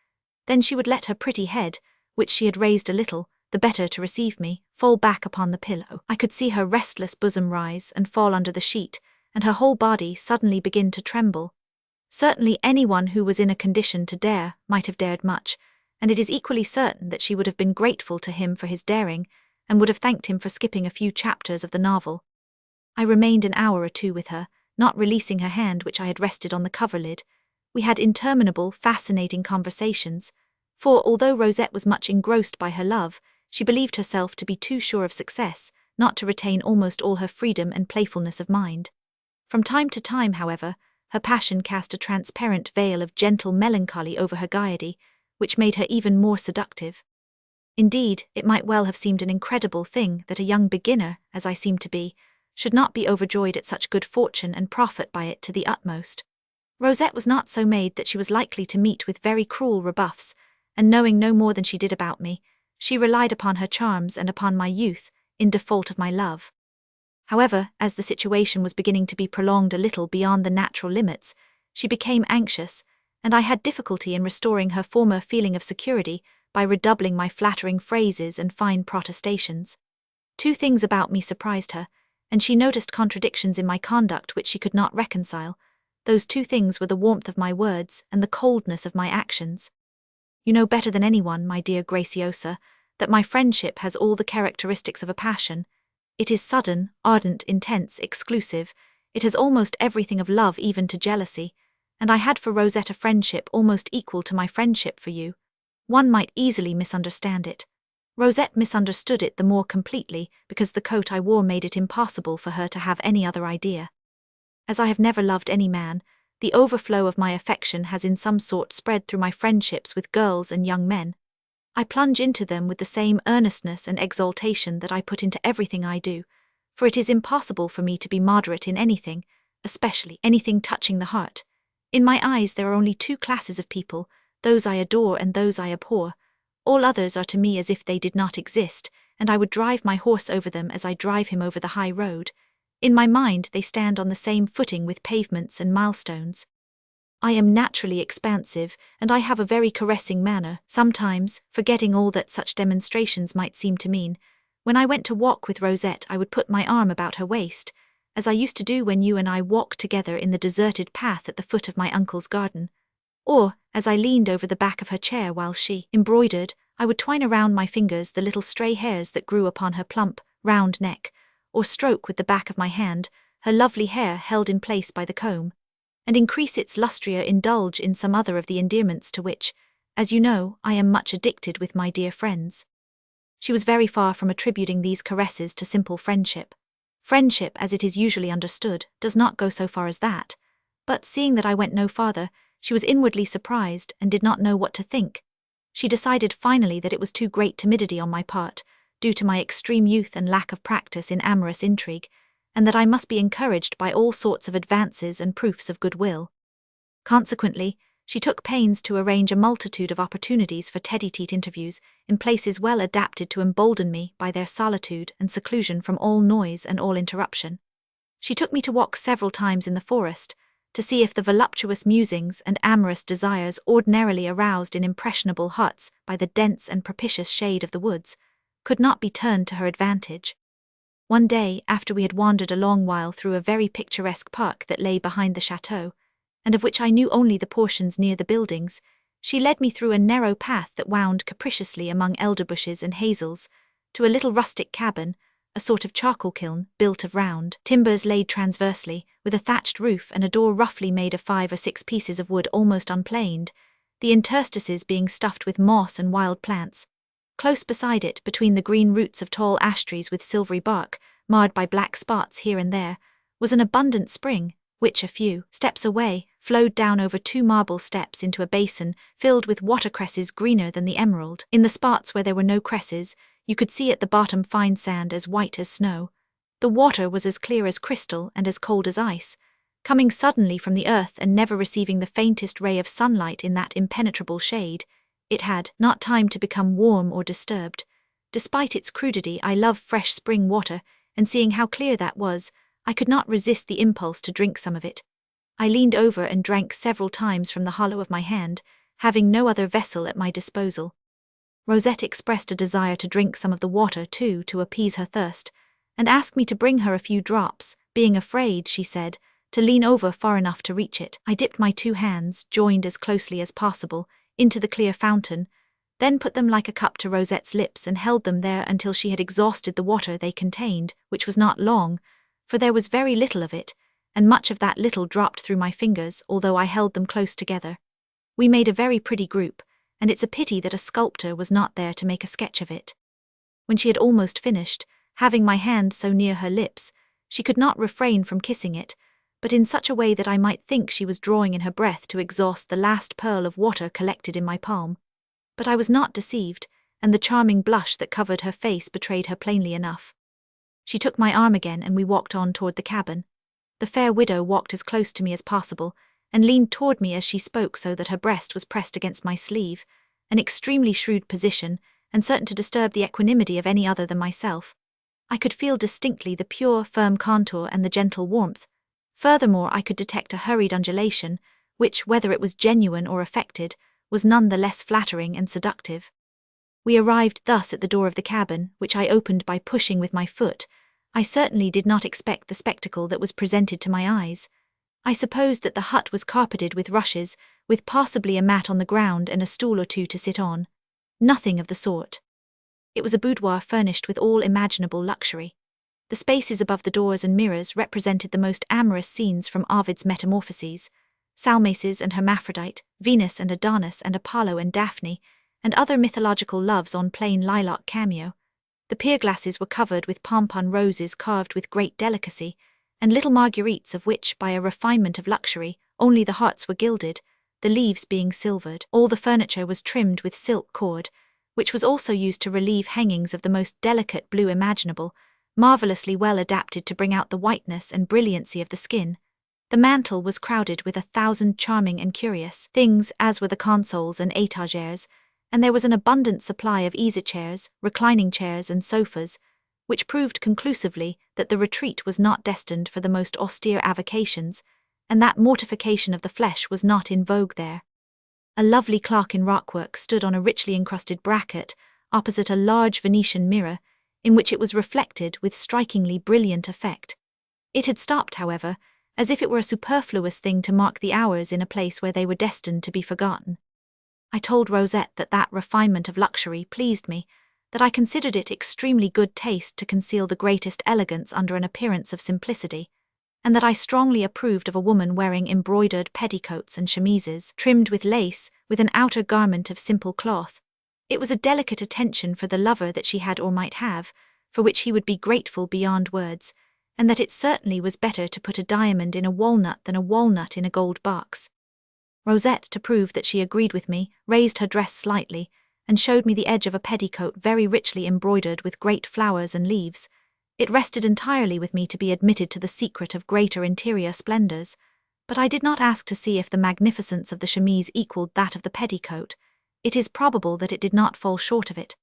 Then she would let her pretty head, which she had raised a little, the better to receive me, fall back upon the pillow. I could see her restless bosom rise and fall under the sheet, and her whole body suddenly begin to tremble. Certainly anyone who was in a condition to dare might have dared much, and it is equally certain that she would have been grateful to him for his daring, and would have thanked him for skipping a few chapters of the novel. I remained an hour or two with her, not releasing her hand which I had rested on the coverlid. We had interminable, fascinating conversations, for although Rosette was much engrossed by her love, she believed herself to be too sure of success not to retain almost all her freedom and playfulness of mind. From time to time, however, her passion cast a transparent veil of gentle melancholy over her gaiety, which made her even more seductive. Indeed, it might well have seemed an incredible thing that a young beginner, as I seemed to be, should not be overjoyed at such good fortune and profit by it to the utmost. Rosette was not so made that she was likely to meet with very cruel rebuffs, and knowing no more than she did about me, she relied upon her charms and upon my youth, in default of my love. However, as the situation was beginning to be prolonged a little beyond the natural limits, she became anxious, and I had difficulty in restoring her former feeling of security by redoubling my flattering phrases and fine protestations. 2 things about me surprised her, and she noticed contradictions in my conduct which she could not reconcile. Those 2 things were the warmth of my words and the coldness of my actions. You know better than anyone, my dear Graciosa, that my friendship has all the characteristics of a passion. It is sudden, ardent, intense, exclusive. It has almost everything of love, even to jealousy, and I had for Rosette a friendship almost equal to my friendship for you. One might easily misunderstand it. Rosette misunderstood it the more completely because the coat I wore made it impossible for her to have any other idea. As I have never loved any man, the overflow of my affection has in some sort spread through my friendships with girls and young men. I plunge into them with the same earnestness and exaltation that I put into everything I do, for it is impossible for me to be moderate in anything, especially anything touching the heart. In my eyes there are only 2 classes of people, those I adore and those I abhor. All others are to me as if they did not exist, and I would drive my horse over them as I drive him over the high road. In my mind they stand on the same footing with pavements and milestones. I am naturally expansive, and I have a very caressing manner. Sometimes, forgetting all that such demonstrations might seem to mean, when I went to walk with Rosette I would put my arm about her waist, as I used to do when you and I walked together in the deserted path at the foot of my uncle's garden. Or, as I leaned over the back of her chair while she embroidered, I would twine around my fingers the little stray hairs that grew upon her plump, round neck, or stroke with the back of my hand her lovely hair held in place by the comb, and increase its lustre, indulge in some other of the endearments to which, as you know, I am much addicted with my dear friends. She was very far from attributing these caresses to simple friendship. Friendship, as it is usually understood, does not go so far as that, but seeing that I went no farther, she was inwardly surprised and did not know what to think. She decided finally that it was too great timidity on my part, due to my extreme youth and lack of practice in amorous intrigue, and that I must be encouraged by all sorts of advances and proofs of goodwill. Consequently, she took pains to arrange a multitude of opportunities for tete-a-tete interviews in places well adapted to embolden me by their solitude and seclusion from all noise and all interruption. She took me to walk several times in the forest, to see if the voluptuous musings and amorous desires ordinarily aroused in impressionable hearts by the dense and propitious shade of the woods could not be turned to her advantage. One day, after we had wandered a long while through a very picturesque park that lay behind the chateau, and of which I knew only the portions near the buildings, she led me through a narrow path that wound capriciously among elder bushes and hazels, to a little rustic cabin, a sort of charcoal kiln built of round timbers laid transversely, with a thatched roof and a door roughly made of 5 or 6 pieces of wood almost unplaned, the interstices being stuffed with moss and wild plants. Close beside it, between the green roots of tall ash trees with silvery bark, marred by black spots here and there, was an abundant spring, which a few steps away flowed down over 2 marble steps into a basin filled with watercresses greener than the emerald. In the spots where there were no cresses, you could see at the bottom fine sand as white as snow. The water was as clear as crystal and as cold as ice, coming suddenly from the earth and never receiving the faintest ray of sunlight in that impenetrable shade. It had not time to become warm or disturbed. Despite its crudity, I love fresh spring water, and seeing how clear that was, I could not resist the impulse to drink some of it. I leaned over and drank several times from the hollow of my hand, having no other vessel at my disposal. Rosette expressed a desire to drink some of the water too, to appease her thirst, and asked me to bring her a few drops, being afraid, she said, to lean over far enough to reach it. I dipped my 2 hands, joined as closely as possible, into the clear fountain, then put them like a cup to Rosette's lips and held them there until she had exhausted the water they contained, which was not long, for there was very little of it, and much of that little dropped through my fingers, although I held them close together. We made a very pretty group, and it's a pity that a sculptor was not there to make a sketch of it. When she had almost finished, having my hand so near her lips, she could not refrain from kissing it, but in such a way that I might think she was drawing in her breath to exhaust the last pearl of water collected in my palm. But I was not deceived, and the charming blush that covered her face betrayed her plainly enough. She took my arm again and we walked on toward the cabin. The fair widow walked as close to me as possible, and leaned toward me as she spoke so that her breast was pressed against my sleeve, an extremely shrewd position, and certain to disturb the equanimity of any other than myself. I could feel distinctly the pure, firm contour and the gentle warmth. Furthermore, I could detect a hurried undulation, which, whether it was genuine or affected, was none the less flattering and seductive. We arrived thus at the door of the cabin, which I opened by pushing with my foot. I certainly did not expect the spectacle that was presented to my eyes. I supposed that the hut was carpeted with rushes, with possibly a mat on the ground and a stool or two to sit on. Nothing of the sort. It was a boudoir furnished with all imaginable luxury. The spaces above the doors and mirrors represented the most amorous scenes from Ovid's Metamorphoses, Salmaces and Hermaphrodite, Venus and Adonis and Apollo and Daphne, and other mythological loves on plain lilac cameo. The pier glasses were covered with pompon roses carved with great delicacy, and little marguerites of which, by a refinement of luxury, only the hearts were gilded, the leaves being silvered. All the furniture was trimmed with silk cord, which was also used to relieve hangings of the most delicate blue imaginable, marvellously well adapted to bring out the whiteness and brilliancy of the skin. The mantel was crowded with 1,000 charming and curious things, as were the consoles and étagères, and there was an abundant supply of easy-chairs, reclining chairs and sofas, which proved conclusively that the retreat was not destined for the most austere avocations, and that mortification of the flesh was not in vogue there. A lovely clock in rockwork stood on a richly encrusted bracket, opposite a large Venetian mirror, in which it was reflected with strikingly brilliant effect. It had stopped, however, as if it were a superfluous thing to mark the hours in a place where they were destined to be forgotten. I told Rosette that refinement of luxury pleased me, that I considered it extremely good taste to conceal the greatest elegance under an appearance of simplicity, and that I strongly approved of a woman wearing embroidered petticoats and chemises trimmed with lace, with an outer garment of simple cloth. It was a delicate attention for the lover that she had or might have, for which he would be grateful beyond words, and that it certainly was better to put a diamond in a walnut than a walnut in a gold box. Rosette, to prove that she agreed with me, raised her dress slightly, and showed me the edge of a petticoat very richly embroidered with great flowers and leaves. It rested entirely with me to be admitted to the secret of greater interior splendours, but I did not ask to see if the magnificence of the chemise equalled that of the petticoat. It is probable that it did not fall short of it.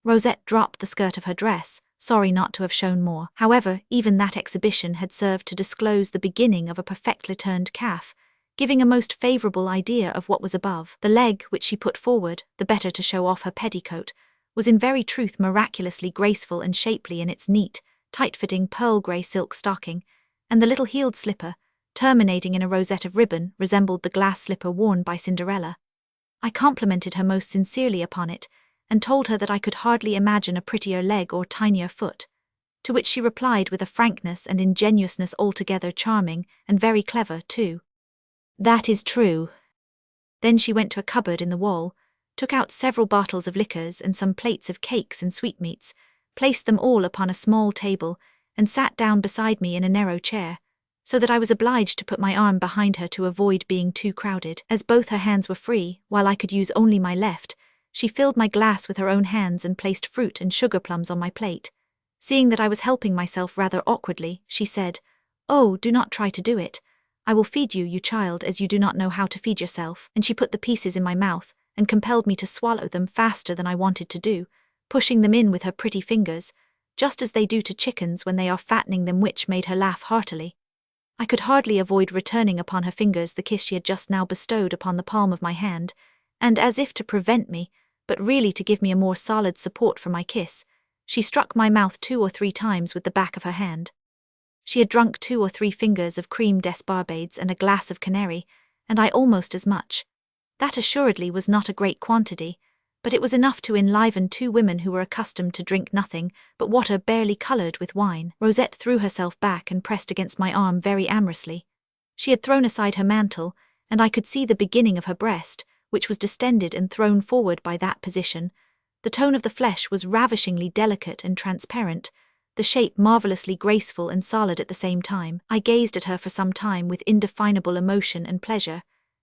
Rosette dropped the skirt of her dress, sorry not to have shown more. However, even that exhibition had served to disclose the beginning of a perfectly turned calf, giving a most favourable idea of what was above. The leg, which she put forward, the better to show off her petticoat, was in very truth miraculously graceful and shapely in its neat, tight-fitting pearl-grey silk stocking, and the little heeled slipper, terminating in a rosette of ribbon, resembled the glass slipper worn by Cinderella. I complimented her most sincerely upon it, and told her that I could hardly imagine a prettier leg or tinier foot, to which she replied with a frankness and ingenuousness altogether charming, and very clever, too. "That is true." Then she went to a cupboard in the wall, took out several bottles of liquors and some plates of cakes and sweetmeats, placed them all upon a small table, and sat down beside me in a narrow chair, so that I was obliged to put my arm behind her to avoid being too crowded. As both her hands were free, while I could use only my left, she filled my glass with her own hands and placed fruit and sugar plums on my plate. Seeing that I was helping myself rather awkwardly, she said, "Oh, do not try to do it. I will feed you, you child, as you do not know how to feed yourself." And she put the pieces in my mouth, and compelled me to swallow them faster than I wanted to do, pushing them in with her pretty fingers, just as they do to chickens when they are fattening them, which made her laugh heartily. I could hardly avoid returning upon her fingers the kiss she had just now bestowed upon the palm of my hand, and as if to prevent me, but really to give me a more solid support for my kiss, she struck my mouth 2 or 3 times with the back of her hand. She had drunk 2 or 3 fingers of creme des barbades and a glass of canary, and I almost as much. That assuredly was not a great quantity, but it was enough to enliven 2 women who were accustomed to drink nothing but water barely coloured with wine. Rosette threw herself back and pressed against my arm very amorously. She had thrown aside her mantle, and I could see the beginning of her breast, which was distended and thrown forward by that position. The tone of the flesh was ravishingly delicate and transparent, the shape marvelously graceful and solid at the same time. I gazed at her for some time with indefinable emotion and pleasure,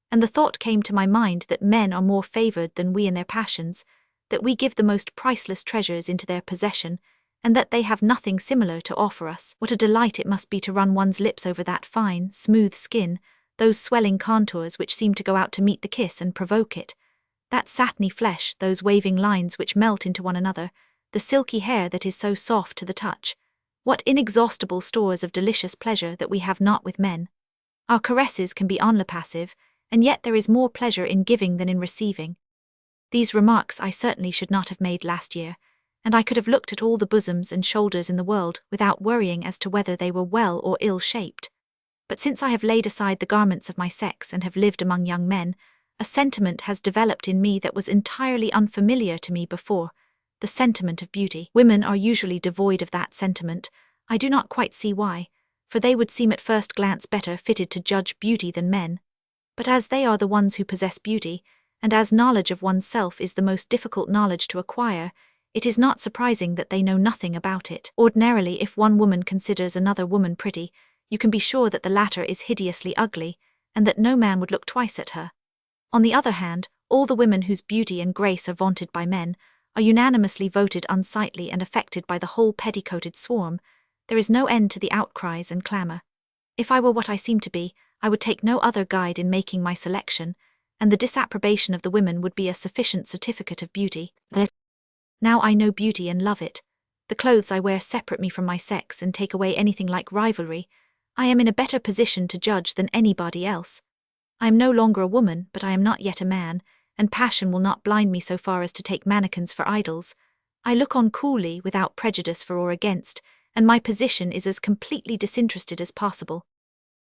and the thought came to my mind that men are more favored than we in their passions, that we give the most priceless treasures into their possession, and that they have nothing similar to offer us. What a delight it must be to run one's lips over that fine, smooth skin, those swelling contours which seem to go out to meet the kiss and provoke it, that satiny flesh, those waving lines which melt into one another, the silky hair that is so soft to the touch. What inexhaustible stores of delicious pleasure that we have not with men. Our caresses can be unpassive, and yet there is more pleasure in giving than in receiving. These remarks I certainly should not have made last year, and I could have looked at all the bosoms and shoulders in the world without worrying as to whether they were well or ill-shaped. But since I have laid aside the garments of my sex and have lived among young men, a sentiment has developed in me that was entirely unfamiliar to me before, the sentiment of beauty. Women are usually devoid of that sentiment. I do not quite see why, for they would seem at first glance better fitted to judge beauty than men. But as they are the ones who possess beauty, and as knowledge of oneself is the most difficult knowledge to acquire, it is not surprising that they know nothing about it. Ordinarily, if one woman considers another woman pretty, you can be sure that the latter is hideously ugly, and that no man would look twice at her. On the other hand, all the women whose beauty and grace are vaunted by men are unanimously voted unsightly and affected by the whole petticoated swarm. There is no end to the outcries and clamour. If I were what I seem to be, I would take no other guide in making my selection, and the disapprobation of the women would be a sufficient certificate of beauty. Now I know beauty and love it. The clothes I wear separate me from my sex and take away anything like rivalry. I am in a better position to judge than anybody else. I am no longer a woman, but I am not yet a man, and passion will not blind me so far as to take mannequins for idols. I look on coolly, without prejudice for or against, and my position is as completely disinterested as possible.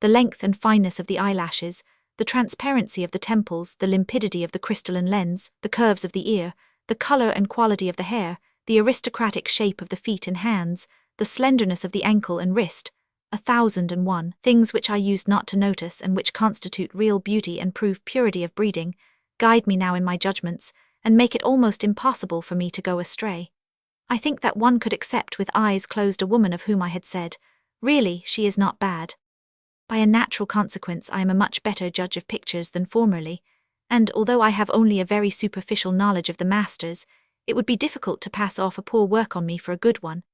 The length and fineness of the eyelashes, the transparency of the temples, the limpidity of the crystalline lens, the curves of the ear, the colour and quality of the hair, the aristocratic shape of the feet and hands, the slenderness of the ankle and wrist, 1,001 things which I used not to notice and which constitute real beauty and prove purity of breeding, guide me now in my judgments, and make it almost impossible for me to go astray. I think that one could accept with eyes closed a woman of whom I had said, "Really, she is not bad." By a natural consequence I am a much better judge of pictures than formerly, and although I have only a very superficial knowledge of the masters, it would be difficult to pass off a poor work on me for a good one.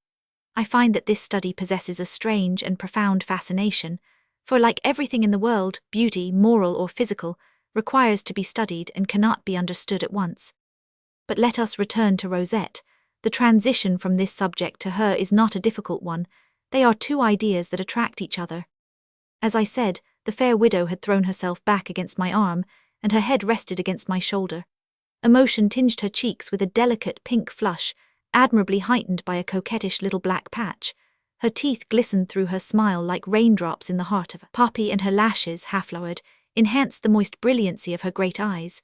I find that this study possesses a strange and profound fascination, for like everything in the world, beauty, moral or physical, requires to be studied and cannot be understood at once. But let us return to Rosette. The transition from this subject to her is not a difficult one. They are two ideas that attract each other. As I said, the fair widow had thrown herself back against my arm, and her head rested against my shoulder. Emotion tinged her cheeks with a delicate pink flush, admirably heightened by a coquettish little black patch. Her teeth glistened through her smile like raindrops in the heart of a poppy, and her lashes, half-lowered, enhanced the moist brilliancy of her great eyes.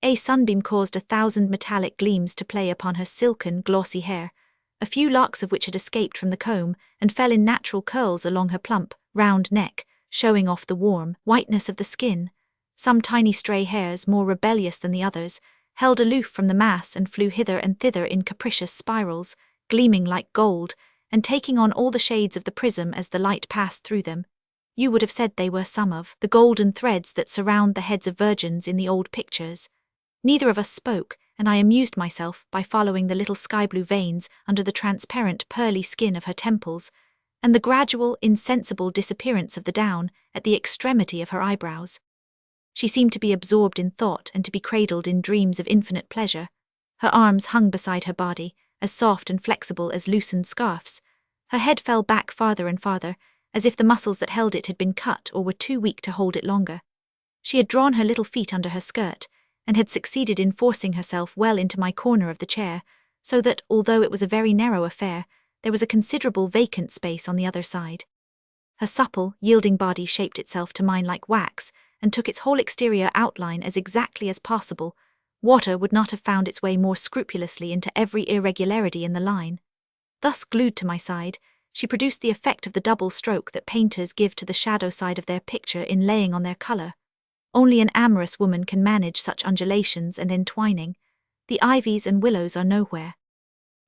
A sunbeam caused 1,000 metallic gleams to play upon her silken, glossy hair, a few locks of which had escaped from the comb and fell in natural curls along her plump, round neck, showing off the warm whiteness of the skin. Some tiny stray hairs, more rebellious than the others, held aloof from the mass and flew hither and thither in capricious spirals, gleaming like gold, and taking on all the shades of the prism as the light passed through them. You would have said they were some of the golden threads that surround the heads of virgins in the old pictures. Neither of us spoke, and I amused myself by following the little sky-blue veins under the transparent pearly skin of her temples, and the gradual, insensible disappearance of the down at the extremity of her eyebrows. She seemed to be absorbed in thought and to be cradled in dreams of infinite pleasure. Her arms hung beside her body, as soft and flexible as loosened scarfs. Her head fell back farther and farther, as if the muscles that held it had been cut or were too weak to hold it longer. She had drawn her little feet under her skirt, and had succeeded in forcing herself well into my corner of the chair, so that, although it was a very narrow affair, there was a considerable vacant space on the other side. Her supple, yielding body shaped itself to mine like wax, and took its whole exterior outline as exactly as possible. Water would not have found its way more scrupulously into every irregularity in the line. Thus glued to my side, she produced the effect of the double stroke that painters give to the shadow side of their picture in laying on their colour. Only an amorous woman can manage such undulations and entwining. The ivies and willows are nowhere.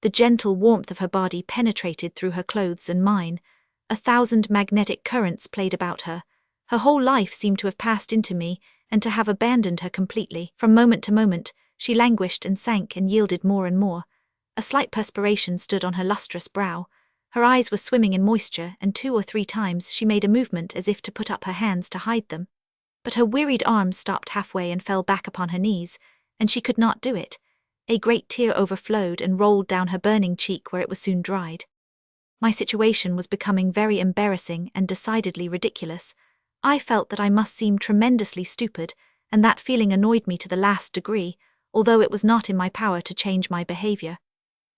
The gentle warmth of her body penetrated through her clothes and mine. 1,000 magnetic currents played about her. Her whole life seemed to have passed into me and to have abandoned her completely. From moment to moment, she languished and sank and yielded more and more. A slight perspiration stood on her lustrous brow. Her eyes were swimming in moisture, and 2 or 3 times she made a movement as if to put up her hands to hide them. But her wearied arms stopped halfway and fell back upon her knees, and she could not do it. A great tear overflowed and rolled down her burning cheek, where it was soon dried. My situation was becoming very embarrassing and decidedly ridiculous. I felt that I must seem tremendously stupid, and that feeling annoyed me to the last degree, although it was not in my power to change my behavior.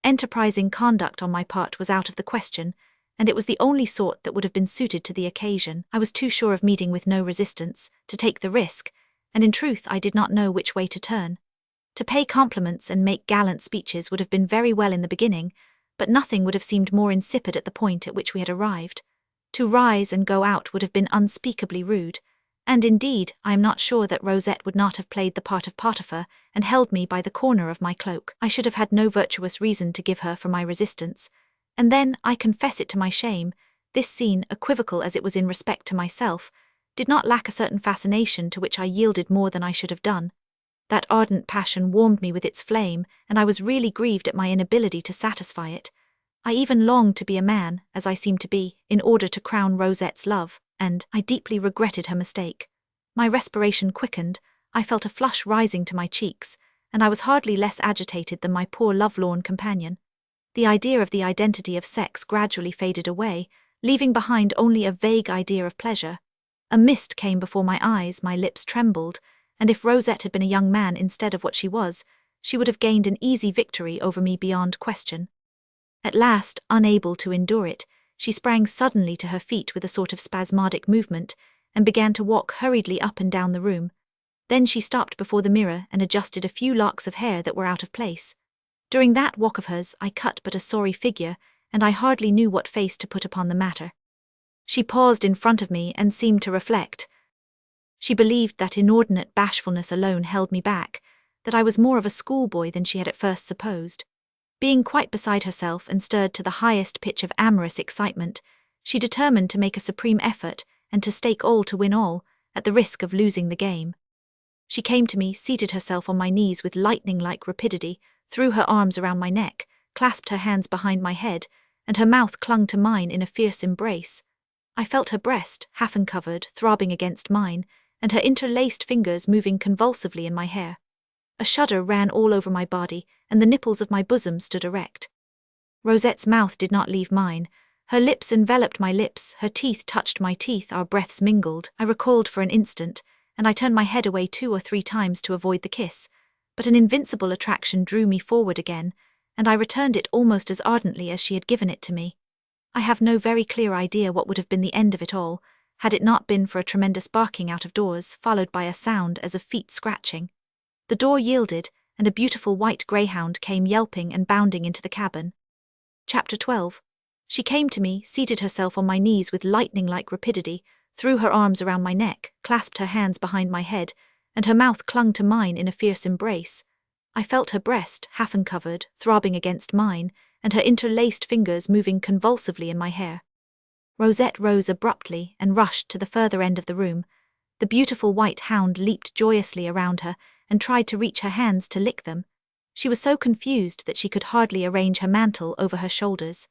Enterprising conduct on my part was out of the question, and it was the only sort that would have been suited to the occasion. I was too sure of meeting with no resistance to take the risk, and in truth I did not know which way to turn. To pay compliments and make gallant speeches would have been very well in the beginning, but nothing would have seemed more insipid at the point at which we had arrived. To rise and go out would have been unspeakably rude, and indeed I am not sure that Rosette would not have played the part of Potiphar and held me by the corner of my cloak. I should have had no virtuous reason to give her for my resistance, and then, I confess it to my shame, this scene, equivocal as it was in respect to myself, did not lack a certain fascination to which I yielded more than I should have done. That ardent passion warmed me with its flame, and I was really grieved at my inability to satisfy it. I even longed to be a man, as I seemed to be, in order to crown Rosette's love, and I deeply regretted her mistake. My respiration quickened, I felt a flush rising to my cheeks, and I was hardly less agitated than my poor lovelorn companion. The idea of the identity of sex gradually faded away, leaving behind only a vague idea of pleasure. A mist came before my eyes, my lips trembled, and if Rosette had been a young man instead of what she was, she would have gained an easy victory over me beyond question. At last, unable to endure it, she sprang suddenly to her feet with a sort of spasmodic movement, and began to walk hurriedly up and down the room. Then she stopped before the mirror and adjusted a few locks of hair that were out of place. During that walk of hers I cut but a sorry figure, and I hardly knew what face to put upon the matter. She paused in front of me and seemed to reflect. She believed that inordinate bashfulness alone held me back, that I was more of a schoolboy than she had at first supposed. Being quite beside herself and stirred to the highest pitch of amorous excitement, she determined to make a supreme effort and to stake all to win all, at the risk of losing the game. She came to me, seated herself on my knees with lightning-like rapidity, threw her arms around my neck, clasped her hands behind my head, and her mouth clung to mine in a fierce embrace. I felt her breast, half uncovered, throbbing against mine, and her interlaced fingers moving convulsively in my hair. A shudder ran all over my body, and the nipples of my bosom stood erect. Rosette's mouth did not leave mine. Her lips enveloped my lips, her teeth touched my teeth, our breaths mingled. I recoiled for an instant, and I turned my head away 2 or 3 times to avoid the kiss, but an invincible attraction drew me forward again, and I returned it almost as ardently as she had given it to me. I have no very clear idea what would have been the end of it all, had it not been for a tremendous barking out of doors, followed by a sound as of feet scratching. The door yielded, and a beautiful white greyhound came yelping and bounding into the cabin. Chapter 12. She came to me, seated herself on my knees with lightning-like rapidity, threw her arms around my neck, clasped her hands behind my head, and her mouth clung to mine in a fierce embrace. I felt her breast, half uncovered, throbbing against mine, and her interlaced fingers moving convulsively in my hair. Rosette rose abruptly and rushed to the further end of the room. The beautiful white hound leaped joyously around her and tried to reach her hands to lick them. She was so confused that she could hardly arrange her mantle over her shoulders.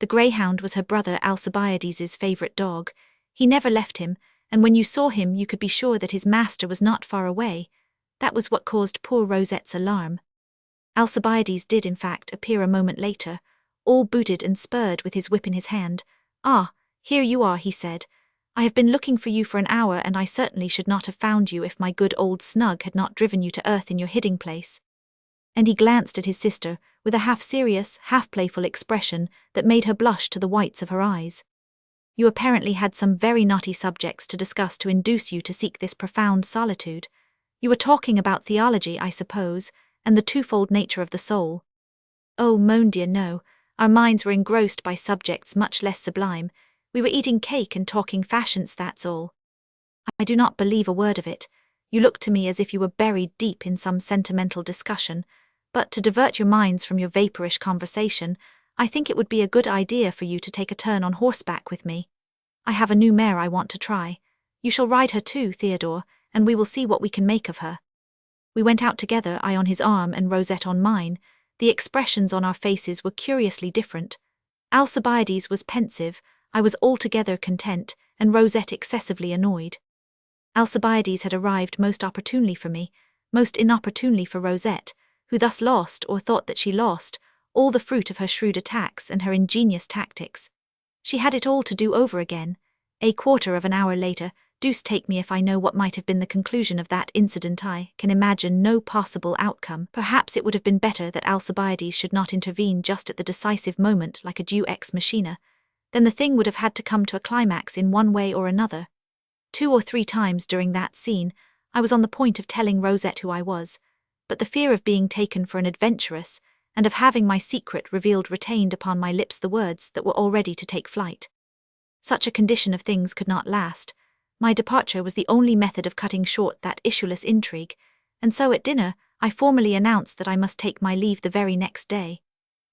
The greyhound was her brother Alcibiades's favourite dog. He never left him, and when you saw him you could be sure that his master was not far away. That was what caused poor Rosette's alarm. Alcibiades did, in fact, appear a moment later, all booted and spurred with his whip in his hand. "Ah, here you are," he said. "I have been looking for you for an hour, and I certainly should not have found you if my good old Snug had not driven you to earth in your hiding place." And he glanced at his sister with a half-serious, half-playful expression that made her blush to the whites of her eyes. "You apparently had some very knotty subjects to discuss to induce you to seek this profound solitude. You were talking about theology, I suppose, and the twofold nature of the soul." "Oh, mon Dieu, no. Our minds were engrossed by subjects much less sublime. We were eating cake and talking fashions, that's all." "I do not believe a word of it. You looked to me as if you were buried deep in some sentimental discussion. But to divert your minds from your vaporish conversation, I think it would be a good idea for you to take a turn on horseback with me. I have a new mare I want to try. You shall ride her too, Theodore, and we will see what we can make of her." We went out together, I on his arm and Rosette on mine. The expressions on our faces were curiously different. Alcibiades was pensive, I was altogether content, and Rosette excessively annoyed. Alcibiades had arrived most opportunely for me, most inopportunely for Rosette, who thus lost, or thought that she lost, all the fruit of her shrewd attacks and her ingenious tactics. She had it all to do over again. A quarter of an hour later, deuce take me if I know what might have been the conclusion of that incident. I can imagine no possible outcome. Perhaps it would have been better that Alcibiades should not intervene just at the decisive moment like a deus ex machina. Then the thing would have had to come to a climax in one way or another. 2 or 3 times during that scene, I was on the point of telling Rosette who I was, but the fear of being taken for an adventuress, and of having my secret revealed retained upon my lips the words that were all ready to take flight. Such a condition of things could not last. My departure was the only method of cutting short that issueless intrigue, and so at dinner I formally announced that I must take my leave the very next day.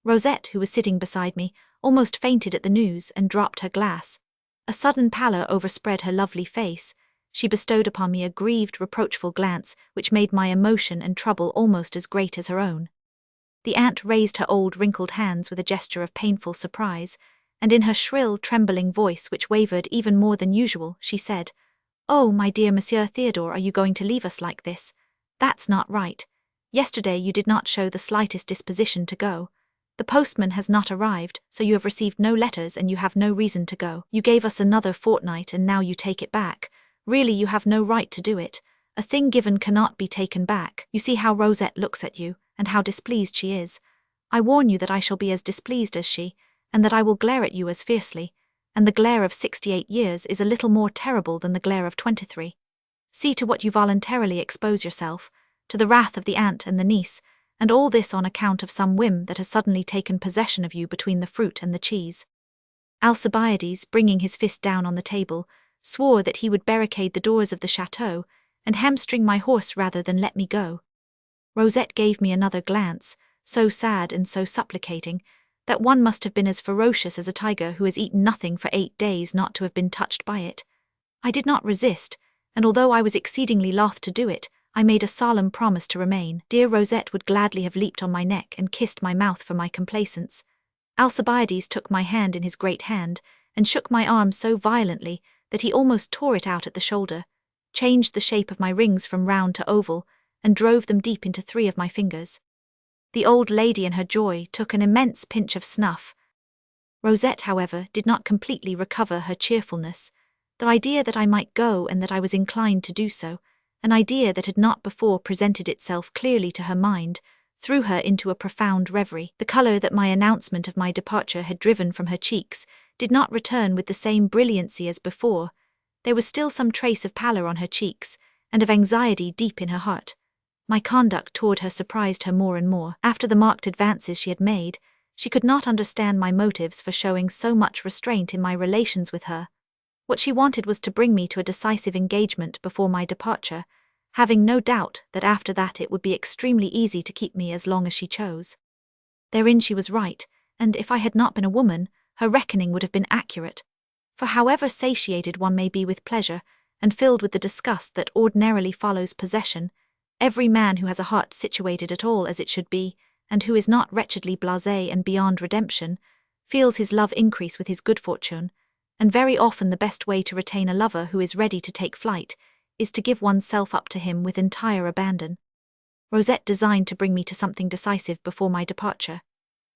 Rosette, who was sitting beside me, almost fainted at the news and dropped her glass. A sudden pallor overspread her lovely face. She bestowed upon me a grieved, reproachful glance which made my emotion and trouble almost as great as her own. The aunt raised her old wrinkled hands with a gesture of painful surprise, and in her shrill, trembling voice, which wavered even more than usual, she said, "Oh, my dear Monsieur Theodore, are you going to leave us like this? That's not right. Yesterday you did not show the slightest disposition to go. The postman has not arrived, so you have received no letters and you have no reason to go. You gave us another fortnight and now you take it back. Really, you have no right to do it. A thing given cannot be taken back. You see how Rosette looks at you, and how displeased she is. I warn you that I shall be as displeased as she, and that I will glare at you as fiercely, and the glare of 68 years is a little more terrible than the glare of 23. See to what you voluntarily expose yourself, to the wrath of the aunt and the niece, and all this on account of some whim that has suddenly taken possession of you between the fruit and the cheese." Alcibiades, bringing his fist down on the table, swore that he would barricade the doors of the chateau and hamstring my horse rather than let me go. Rosette gave me another glance, so sad and so supplicating, that one must have been as ferocious as a tiger who has eaten nothing for 8 days not to have been touched by it. I did not resist, and although I was exceedingly loth to do it, I made a solemn promise to remain. Dear Rosette would gladly have leaped on my neck and kissed my mouth for my complaisance. Alcibiades took my hand in his great hand, and shook my arm so violently that he almost tore it out at the shoulder, changed the shape of my rings from round to oval, and drove them deep into 3 of my fingers. The old lady in her joy took an immense pinch of snuff. Rosette, however, did not completely recover her cheerfulness. The idea that I might go and that I was inclined to do so, an idea that had not before presented itself clearly to her mind, threw her into a profound reverie. The colour that my announcement of my departure had driven from her cheeks did not return with the same brilliancy as before. There was still some trace of pallor on her cheeks, and of anxiety deep in her heart. My conduct toward her surprised her more and more. After the marked advances she had made, she could not understand my motives for showing so much restraint in my relations with her. What she wanted was to bring me to a decisive engagement before my departure, having no doubt that after that it would be extremely easy to keep me as long as she chose. Therein she was right, and if I had not been a woman, her reckoning would have been accurate. For however satiated one may be with pleasure, and filled with the disgust that ordinarily follows possession, every man who has a heart situated at all as it should be, and who is not wretchedly blasé and beyond redemption, feels his love increase with his good fortune, and very often the best way to retain a lover who is ready to take flight is to give oneself up to him with entire abandon. Rosette designed to bring me to something decisive before my departure.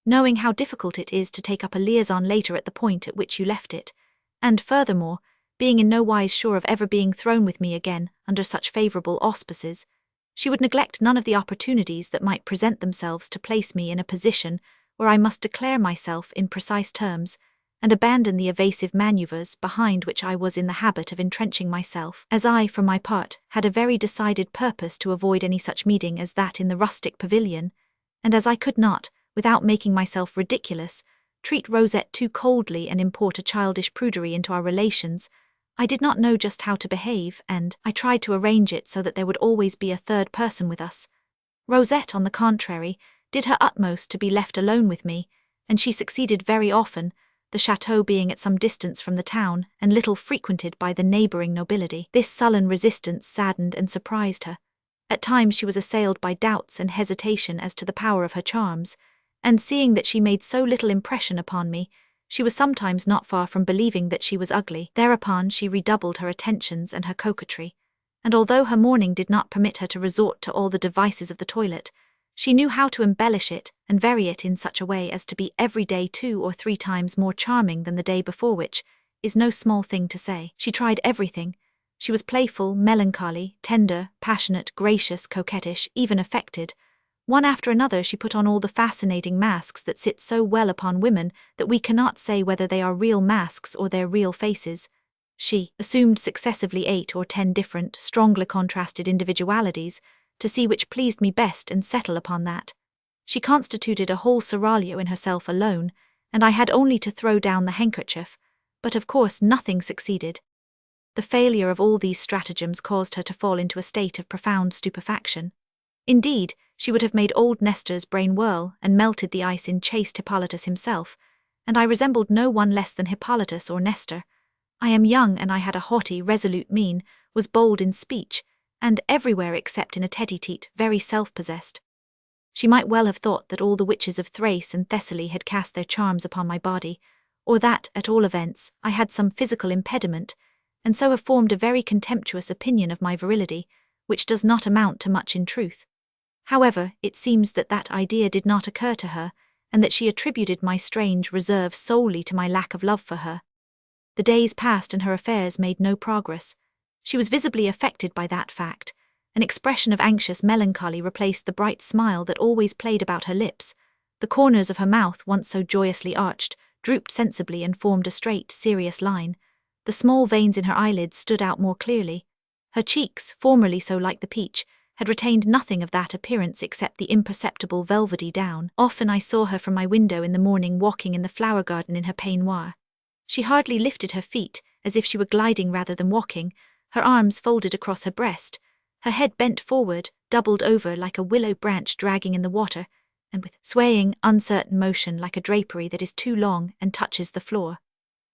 Knowing how difficult it is to take up a liaison later at the point at which you left it, and furthermore, being in no wise sure of ever being thrown with me again under such favourable auspices, she would neglect none of the opportunities that might present themselves to place me in a position where I must declare myself in precise terms, and abandon the evasive manoeuvres behind which I was in the habit of entrenching myself, as I, for my part, had a very decided purpose to avoid any such meeting as that in the rustic pavilion, and as I could not, without making myself ridiculous, treat Rosette too coldly and import a childish prudery into our relations, I did not know just how to behave, and I tried to arrange it so that there would always be a third person with us. Rosette, on the contrary, did her utmost to be left alone with me, and she succeeded very often, the chateau being at some distance from the town and little frequented by the neighbouring nobility. This sullen resistance saddened and surprised her. At times she was assailed by doubts and hesitation as to the power of her charms, and seeing that she made so little impression upon me, she was sometimes not far from believing that she was ugly. Thereupon she redoubled her attentions and her coquetry, and although her mourning did not permit her to resort to all the devices of the toilet, she knew how to embellish it and vary it in such a way as to be every day 2 or 3 times more charming than the day before, which is no small thing to say. She tried everything. She was playful, melancholy, tender, passionate, gracious, coquettish, even affected. One after another she put on all the fascinating masks that sit so well upon women that we cannot say whether they are real masks or their real faces. She assumed successively 8 or 10 different, strongly contrasted individualities, to see which pleased me best and settle upon that. She constituted a whole seraglio in herself alone, and I had only to throw down the handkerchief, but of course nothing succeeded. The failure of all these stratagems caused her to fall into a state of profound stupefaction. Indeed, she would have made old Nestor's brain whirl and melted the ice in chaste Hippolytus himself, and I resembled no one less than Hippolytus or Nestor. I am young, and I had a haughty, resolute mien, was bold in speech, and everywhere except in a tete-a-tete very self-possessed. She might well have thought that all the witches of Thrace and Thessaly had cast their charms upon my body, or that, at all events, I had some physical impediment, and so have formed a very contemptuous opinion of my virility, which does not amount to much in truth. However, it seems that that idea did not occur to her, and that she attributed my strange reserve solely to my lack of love for her. The days passed and her affairs made no progress. She was visibly affected by that fact. An expression of anxious melancholy replaced the bright smile that always played about her lips. The corners of her mouth, once so joyously arched, drooped sensibly and formed a straight, serious line. The small veins in her eyelids stood out more clearly. Her cheeks, formerly so like the peach, had retained nothing of that appearance except the imperceptible velvety down. Often I saw her from my window in the morning walking in the flower garden in her peignoir. She hardly lifted her feet, as if she were gliding rather than walking, her arms folded across her breast, her head bent forward, doubled over like a willow branch dragging in the water, and with swaying, uncertain motion like a drapery that is too long and touches the floor.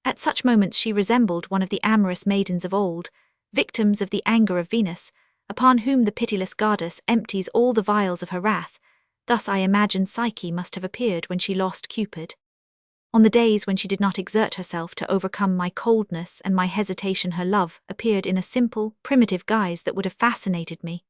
At such moments she resembled one of the amorous maidens of old, victims of the anger of Venus, upon whom the pitiless goddess empties all the vials of her wrath. Thus I imagine Psyche must have appeared when she lost Cupid. On the days when she did not exert herself to overcome my coldness and my hesitation, her love appeared in a simple, primitive guise that would have fascinated me.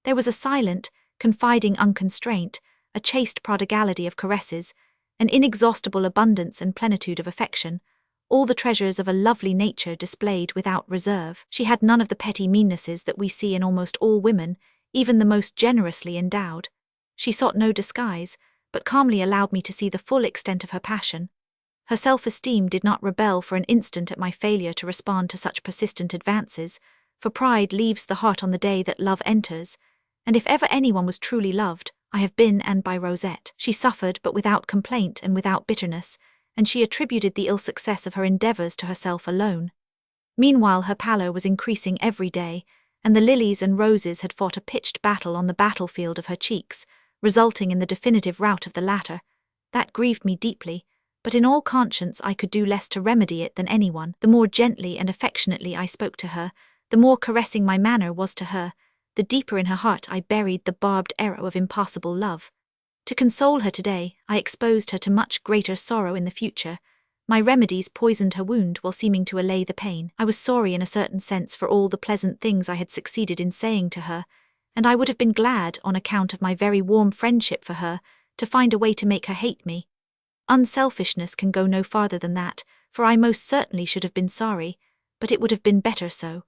There was a silent, confiding unconstraint, a chaste prodigality of caresses, an inexhaustible abundance and plenitude of affection, all the treasures of a lovely nature displayed without reserve. She had none of the petty meannesses that we see in almost all women, even the most generously endowed. She sought no disguise, but calmly allowed me to see the full extent of her passion. Her self-esteem did not rebel for an instant at my failure to respond to such persistent advances, for pride leaves the heart on the day that love enters, and if ever anyone was truly loved, I have been, and by Rosette. She suffered, but without complaint and without bitterness, and she attributed the ill success of her endeavours to herself alone. Meanwhile her pallor was increasing every day, and the lilies and roses had fought a pitched battle on the battlefield of her cheeks, resulting in the definitive rout of the latter. That grieved me deeply, but in all conscience I could do less to remedy it than anyone. The more gently and affectionately I spoke to her, the more caressing my manner was to her, the deeper in her heart I buried the barbed arrow of impossible love. To console her today, I exposed her to much greater sorrow in the future. My remedies poisoned her wound while seeming to allay the pain. I was sorry in a certain sense for all the pleasant things I had succeeded in saying to her, and I would have been glad, on account of my very warm friendship for her, to find a way to make her hate me. Unselfishness can go no farther than that, for I most certainly should have been sorry, but it would have been better so.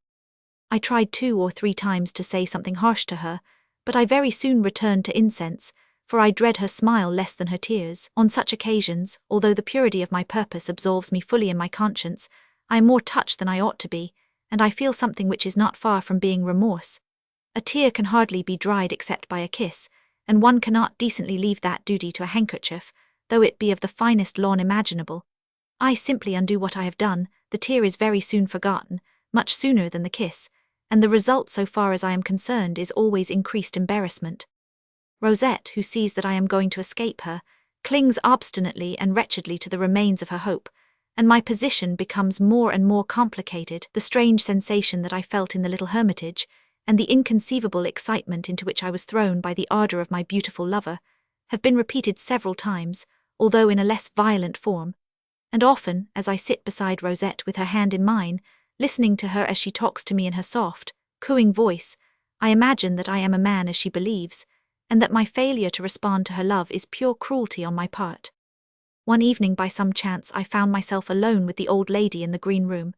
I tried 2 or 3 times to say something harsh to her, but I very soon returned to incense, for I dread her smile less than her tears. On such occasions, although the purity of my purpose absolves me fully in my conscience, I am more touched than I ought to be, and I feel something which is not far from being remorse. A tear can hardly be dried except by a kiss, and one cannot decently leave that duty to a handkerchief, though it be of the finest lawn imaginable. I simply undo what I have done, the tear is very soon forgotten, much sooner than the kiss, and the result so far as I am concerned is always increased embarrassment. Rosette, who sees that I am going to escape her, clings obstinately and wretchedly to the remains of her hope, and my position becomes more and more complicated. The strange sensation that I felt in the little hermitage, and the inconceivable excitement into which I was thrown by the ardor of my beautiful lover, have been repeated several times, although in a less violent form, and often, as I sit beside Rosette with her hand in mine, listening to her as she talks to me in her soft, cooing voice, I imagine that I am a man as she believes, and that my failure to respond to her love is pure cruelty on my part. One evening by some chance I found myself alone with the old lady in the green room.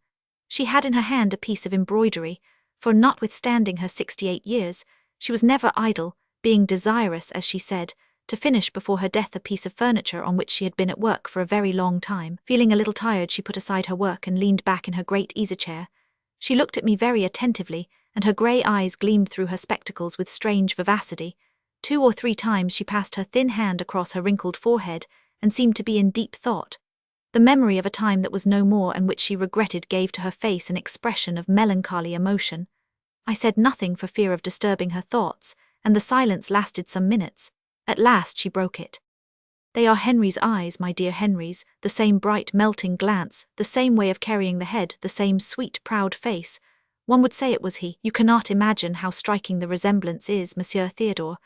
She had in her hand a piece of embroidery, for notwithstanding her 68 years, she was never idle, being desirous, as she said, to finish before her death a piece of furniture on which she had been at work for a very long time. Feeling a little tired, she put aside her work and leaned back in her great easy-chair. She looked at me very attentively, and her grey eyes gleamed through her spectacles with strange vivacity. 2 or 3 times she passed her thin hand across her wrinkled forehead, and seemed to be in deep thought. The memory of a time that was no more and which she regretted gave to her face an expression of melancholy emotion. I said nothing for fear of disturbing her thoughts, and the silence lasted some minutes. At last she broke it. "They are Henry's eyes, my dear Henry's, the same bright, melting glance, the same way of carrying the head, the same sweet, proud face. One would say it was he. You cannot imagine how striking the resemblance is, Monsieur Theodore.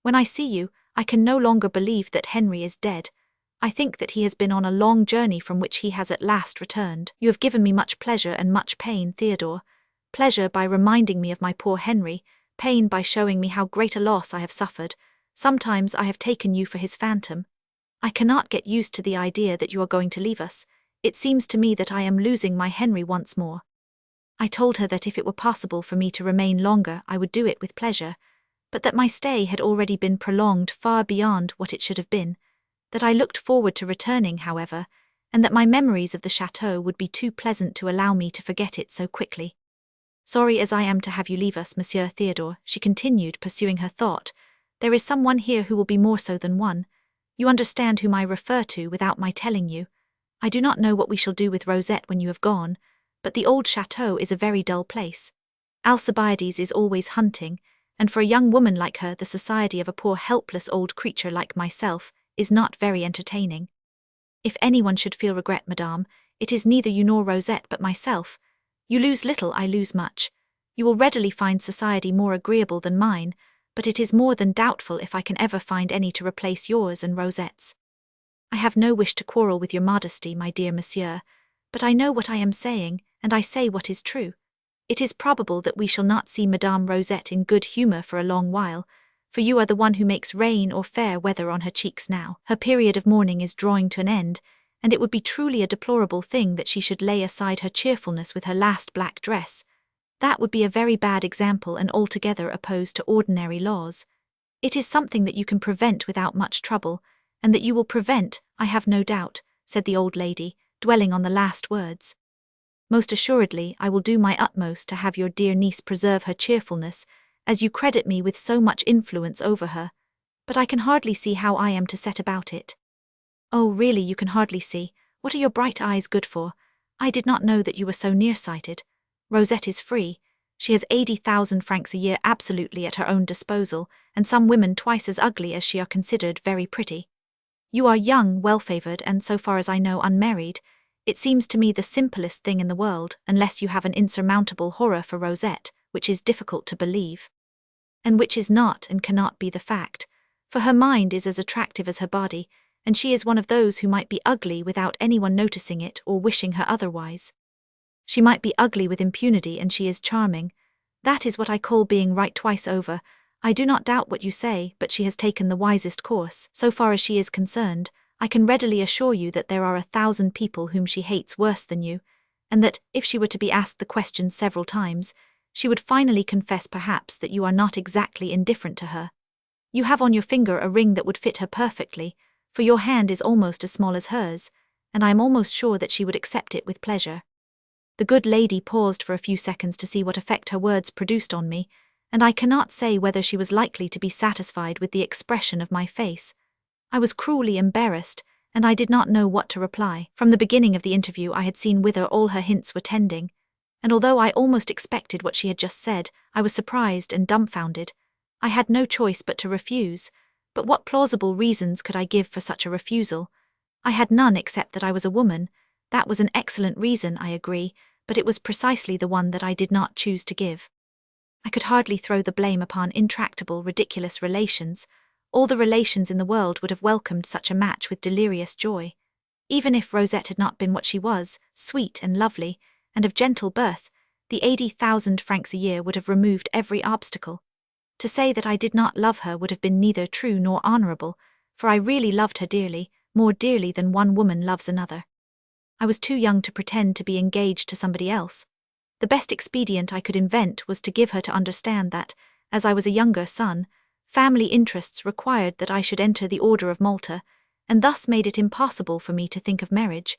When I see you, I can no longer believe that Henry is dead. I think that he has been on a long journey from which he has at last returned. You have given me much pleasure and much pain, Theodore. Pleasure by reminding me of my poor Henry, pain by showing me how great a loss I have suffered. Sometimes I have taken you for his phantom. I cannot get used to the idea that you are going to leave us. It seems to me that I am losing my Henry once more." I told her that if it were possible for me to remain longer, I would do it with pleasure, but that my stay had already been prolonged far beyond what it should have been, that I looked forward to returning, however, and that my memories of the chateau would be too pleasant to allow me to forget it so quickly. "Sorry as I am to have you leave us, Monsieur Theodore," she continued, pursuing her thought, "there is someone here who will be more so than one. You understand whom I refer to without my telling you. I do not know what we shall do with Rosette when you have gone, but the old chateau is a very dull place. Alcibiades is always hunting, and for a young woman like her the society of a poor helpless old creature like myself is not very entertaining. If anyone should feel regret, madame, it is neither you nor Rosette but myself. You lose little, I lose much. You will readily find society more agreeable than mine, but it is more than doubtful if I can ever find any to replace yours and Rosette's. I have no wish to quarrel with your modesty, my dear monsieur, but I know what I am saying, and I say what is true. It is probable that we shall not see Madame Rosette in good humour for a long while, for you are the one who makes rain or fair weather on her cheeks now. Her period of mourning is drawing to an end, and it would be truly a deplorable thing that she should lay aside her cheerfulness with her last black dress. That would be a very bad example and altogether opposed to ordinary laws. It is something that you can prevent without much trouble, and that you will prevent, I have no doubt," said the old lady, dwelling on the last words. "Most assuredly I will do my utmost to have your dear niece preserve her cheerfulness, as you credit me with so much influence over her, but I can hardly see how I am to set about it." "Oh, really you can hardly see. What are your bright eyes good for? I did not know that you were so nearsighted. Rosette is free. She has 80,000 francs a year absolutely at her own disposal, and some women twice as ugly as she are considered very pretty. You are young, well-favoured, and so far as I know unmarried. It seems to me the simplest thing in the world, unless you have an insurmountable horror for Rosette, which is difficult to believe. And which is not and cannot be the fact, for her mind is as attractive as her body, and she is one of those who might be ugly without anyone noticing it or wishing her otherwise. She might be ugly with impunity, and she is charming. That is what I call being right twice over. I do not doubt what you say, but she has taken the wisest course. So far as she is concerned, I can readily assure you that there are 1,000 people whom she hates worse than you, and that, if she were to be asked the question several times, she would finally confess perhaps that you are not exactly indifferent to her. You have on your finger a ring that would fit her perfectly, for your hand is almost as small as hers, and I am almost sure that she would accept it with pleasure." The good lady paused for a few seconds to see what effect her words produced on me, and I cannot say whether she was likely to be satisfied with the expression of my face. I was cruelly embarrassed, and I did not know what to reply. From the beginning of the interview I had seen whither all her hints were tending, and although I almost expected what she had just said, I was surprised and dumbfounded. I had no choice but to refuse, But what plausible reasons could I give for such a refusal? I had none except that I was a woman. That was an excellent reason, I agree, but it was precisely the one that I did not choose to give. I could hardly throw the blame upon intractable, ridiculous relations. All the relations in the world would have welcomed such a match with delirious joy. Even if Rosette had not been what she was, sweet and lovely, and of gentle birth, the 80,000 francs a year would have removed every obstacle. To say that I did not love her would have been neither true nor honorable, for I really loved her dearly, more dearly than one woman loves another. I was too young to pretend to be engaged to somebody else. The best expedient I could invent was to give her to understand that, as I was a younger son, family interests required that I should enter the Order of Malta, and thus made it impossible for me to think of marriage,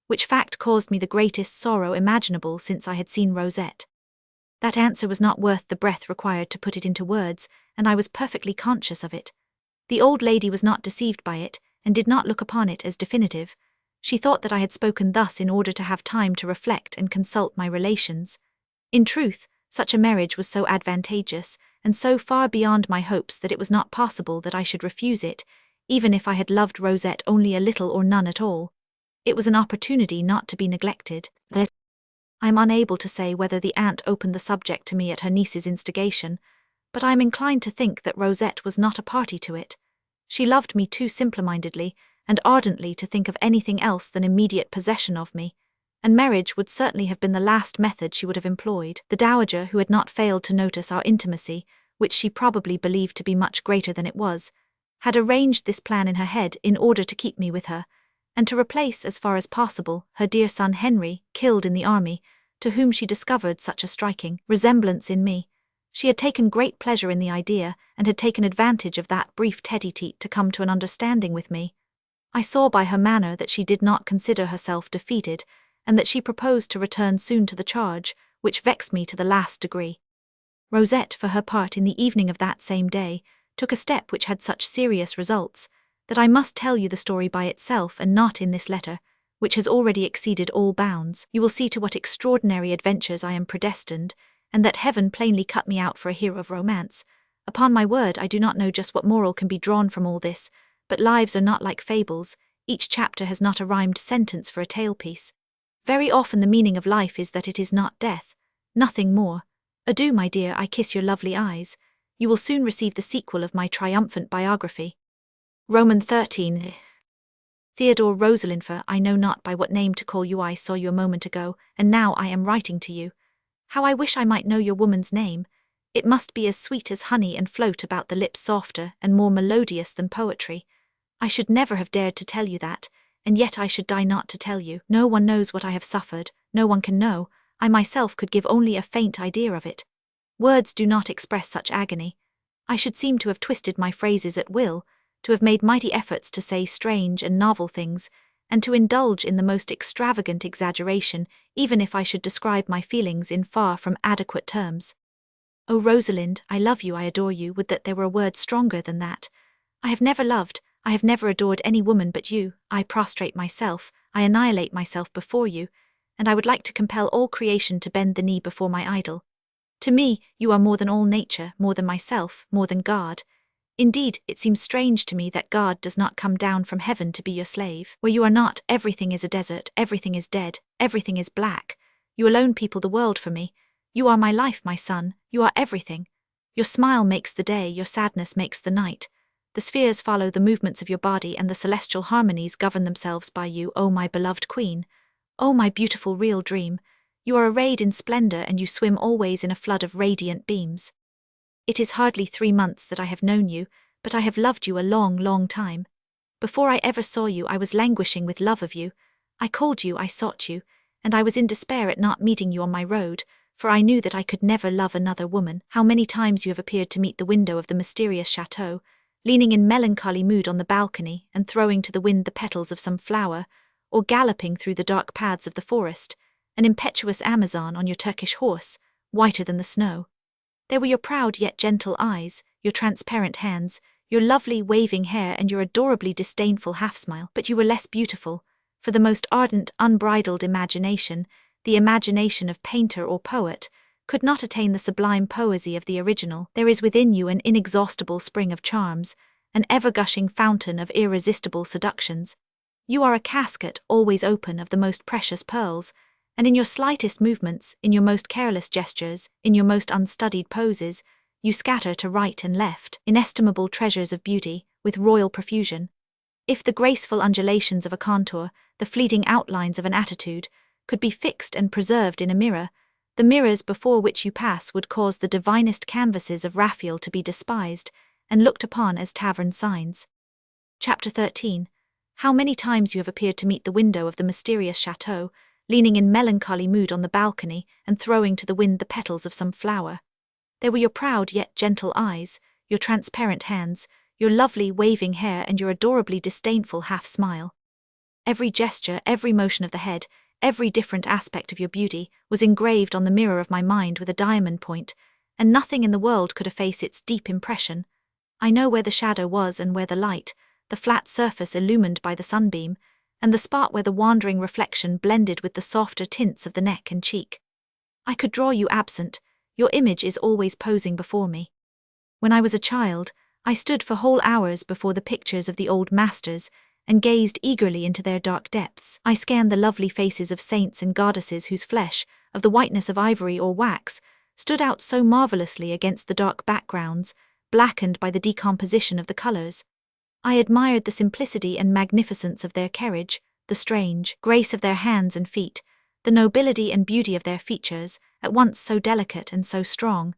which fact caused me the greatest sorrow imaginable since I had seen Rosette. That answer was not worth the breath required to put it into words, and I was perfectly conscious of it. The old lady was not deceived by it, and did not look upon it as definitive. She thought that I had spoken thus in order to have time to reflect and consult my relations. In truth, such a marriage was so advantageous, and so far beyond my hopes that it was not possible that I should refuse it, even if I had loved Rosette only a little or none at all. It was an opportunity not to be neglected. I am unable to say whether the aunt opened the subject to me at her niece's instigation, but I am inclined to think that Rosette was not a party to it. She loved me too simple-mindedly and ardently to think of anything else than immediate possession of me, and marriage would certainly have been the last method she would have employed. The dowager, who had not failed to notice our intimacy, which she probably believed to be much greater than it was, had arranged this plan in her head in order to keep me with her, and to replace, as far as possible, her dear son Henry, killed in the army, to whom she discovered such a striking resemblance in me. She had taken great pleasure in the idea, and had taken advantage of that brief tete-a-tete to come to an understanding with me. I saw by her manner that she did not consider herself defeated, and that she proposed to return soon to the charge, which vexed me to the last degree. Rosette, for her part, in the evening of that same day, took a step which had such serious results, that I must tell you the story by itself and not in this letter, which has already exceeded all bounds. You will see to what extraordinary adventures I am predestined, and that heaven plainly cut me out for a hero of romance. Upon my word, I do not know just what moral can be drawn from all this, but lives are not like fables. Each chapter has not a rhymed sentence for a tale-piece. Very often the meaning of life is that it is not death, nothing more. Adieu, my dear, I kiss your lovely eyes. You will soon receive the sequel of my triumphant biography. Roman 13. Theodore Rosalind, for I know not by what name to call you. I saw you a moment ago, and now I am writing to you. How I wish I might know your woman's name. It must be as sweet as honey and float about the lips softer and more melodious than poetry. I should never have dared to tell you that, and yet I should die not to tell you. No one knows what I have suffered, no one can know. I myself could give only a faint idea of it. Words do not express such agony. I should seem to have twisted my phrases at will, to have made mighty efforts to say strange and novel things, and to indulge in the most extravagant exaggeration, even if I should describe my feelings in far from adequate terms. Oh, Rosalind, I love you, I adore you, would that there were a word stronger than that. I have never loved, I have never adored any woman but you. I prostrate myself, I annihilate myself before you, and I would like to compel all creation to bend the knee before my idol. To me, you are more than all nature, more than myself, more than God. Indeed, it seems strange to me that God does not come down from heaven to be your slave. Where you are not, everything is a desert, everything is dead, everything is black. You alone people the world for me. You are my life, my son, you are everything. Your smile makes the day, your sadness makes the night. The spheres follow the movements of your body, and the celestial harmonies govern themselves by you, O my beloved queen. O my beautiful real dream. You are arrayed in splendor, and you swim always in a flood of radiant beams. It is hardly 3 months that I have known you, but I have loved you a long, long time. Before I ever saw you, I was languishing with love of you. I called you, I sought you, and I was in despair at not meeting you on my road, for I knew that I could never love another woman. How many times you have appeared to meet the window of the mysterious chateau, leaning in melancholy mood on the balcony and throwing to the wind the petals of some flower, or galloping through the dark paths of the forest, an impetuous Amazon on your Turkish horse, whiter than the snow. There were your proud yet gentle eyes, your transparent hands, your lovely waving hair, and your adorably disdainful half-smile. But you were less beautiful, for the most ardent, unbridled imagination, the imagination of painter or poet, could not attain the sublime poesy of the original. There is within you an inexhaustible spring of charms, an ever-gushing fountain of irresistible seductions. You are a casket always open of the most precious pearls, and in your slightest movements, in your most careless gestures, in your most unstudied poses, you scatter to right and left inestimable treasures of beauty with royal profusion. If the graceful undulations of a contour, the fleeting outlines of an attitude, could be fixed and preserved in a mirror, the mirrors before which you pass would cause the divinest canvases of Raphael to be despised and looked upon as tavern signs. Chapter 13. How many times you have appeared to meet the window of the mysterious chateau, leaning in melancholy mood on the balcony and throwing to the wind the petals of some flower. There were your proud yet gentle eyes, your transparent hands, your lovely waving hair, and your adorably disdainful half-smile. Every gesture, every motion of the head, every different aspect of your beauty was engraved on the mirror of my mind with a diamond point, and nothing in the world could efface its deep impression. I know where the shadow was and where the light, the flat surface illumined by the sunbeam, and the spot where the wandering reflection blended with the softer tints of the neck and cheek. I could draw you absent, your image is always posing before me. When I was a child, I stood for whole hours before the pictures of the old masters and gazed eagerly into their dark depths. I scanned the lovely faces of saints and goddesses whose flesh, of the whiteness of ivory or wax, stood out so marvelously against the dark backgrounds, blackened by the decomposition of the colors. I admired the simplicity and magnificence of their carriage, the strange grace of their hands and feet, the nobility and beauty of their features, at once so delicate and so strong,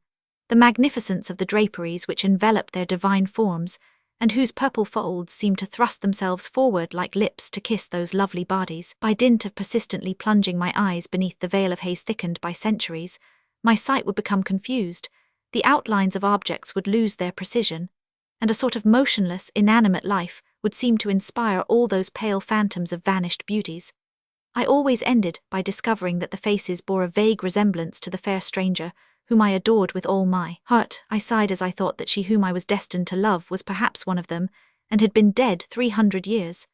the magnificence of the draperies which enveloped their divine forms, and whose purple folds seemed to thrust themselves forward like lips to kiss those lovely bodies. By dint of persistently plunging my eyes beneath the veil of haze thickened by centuries, my sight would become confused, the outlines of objects would lose their precision, and a sort of motionless, inanimate life would seem to inspire all those pale phantoms of vanished beauties. I always ended by discovering that the faces bore a vague resemblance to the fair stranger, whom I adored with all my heart. I sighed as I thought that she whom I was destined to love was perhaps one of them, and had been dead 300 years.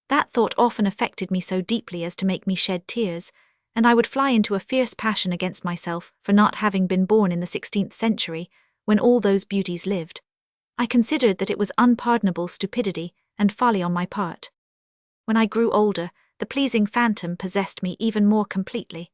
That thought often affected me so deeply as to make me shed tears, and I would fly into a fierce passion against myself for not having been born in the 16th century, when all those beauties lived. I considered that it was unpardonable stupidity and folly on my part. When I grew older, the pleasing phantom possessed me even more completely.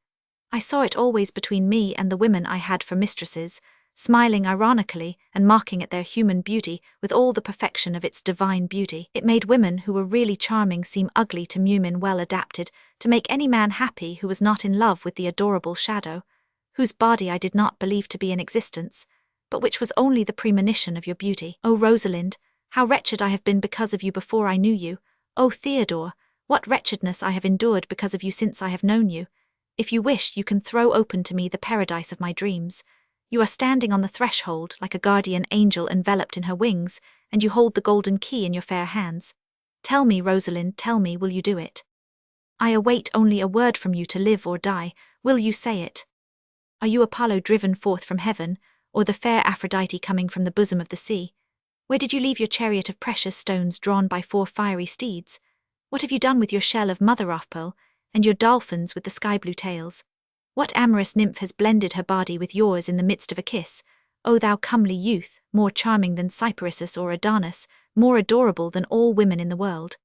I saw it always between me and the women I had for mistresses, smiling ironically and mocking at their human beauty with all the perfection of its divine beauty. It made women who were really charming seem ugly to women well adapted to make any man happy who was not in love with the adorable shadow, whose body I did not believe to be in existence, but which was only the premonition of your beauty. O Rosalind, how wretched I have been because of you before I knew you. O Theodore, what wretchedness I have endured because of you since I have known you. If you wish, you can throw open to me the paradise of my dreams. You are standing on the threshold like a guardian angel enveloped in her wings, and you hold the golden key in your fair hands. Tell me, Rosalind, tell me, will you do it? I await only a word from you to live or die. Will you say it? Are you Apollo driven forth from heaven, or the fair Aphrodite coming from the bosom of the sea? Where did you leave your chariot of precious stones drawn by 4 fiery steeds? What have you done with your shell of mother of pearl, and your dolphins with the sky-blue tails? What amorous nymph has blended her body with yours in the midst of a kiss? O thou comely youth, more charming than Cyparissus or Adonis, more adorable than all women in the world.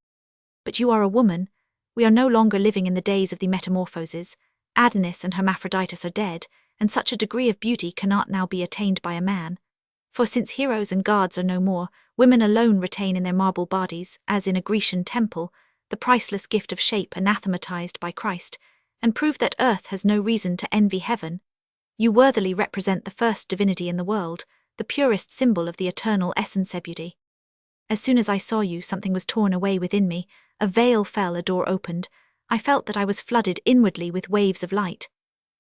But you are a woman. We are no longer living in the days of the metamorphoses. Adonis and Hermaphroditus are dead, and such a degree of beauty cannot now be attained by a man. For since heroes and gods are no more, women alone retain in their marble bodies, as in a Grecian temple, the priceless gift of shape anathematized by Christ, and prove that earth has no reason to envy heaven. You worthily represent the first divinity in the world, the purest symbol of the eternal essence beauty. As soon as I saw you, something was torn away within me, a veil fell, a door opened. I felt that I was flooded inwardly with waves of light.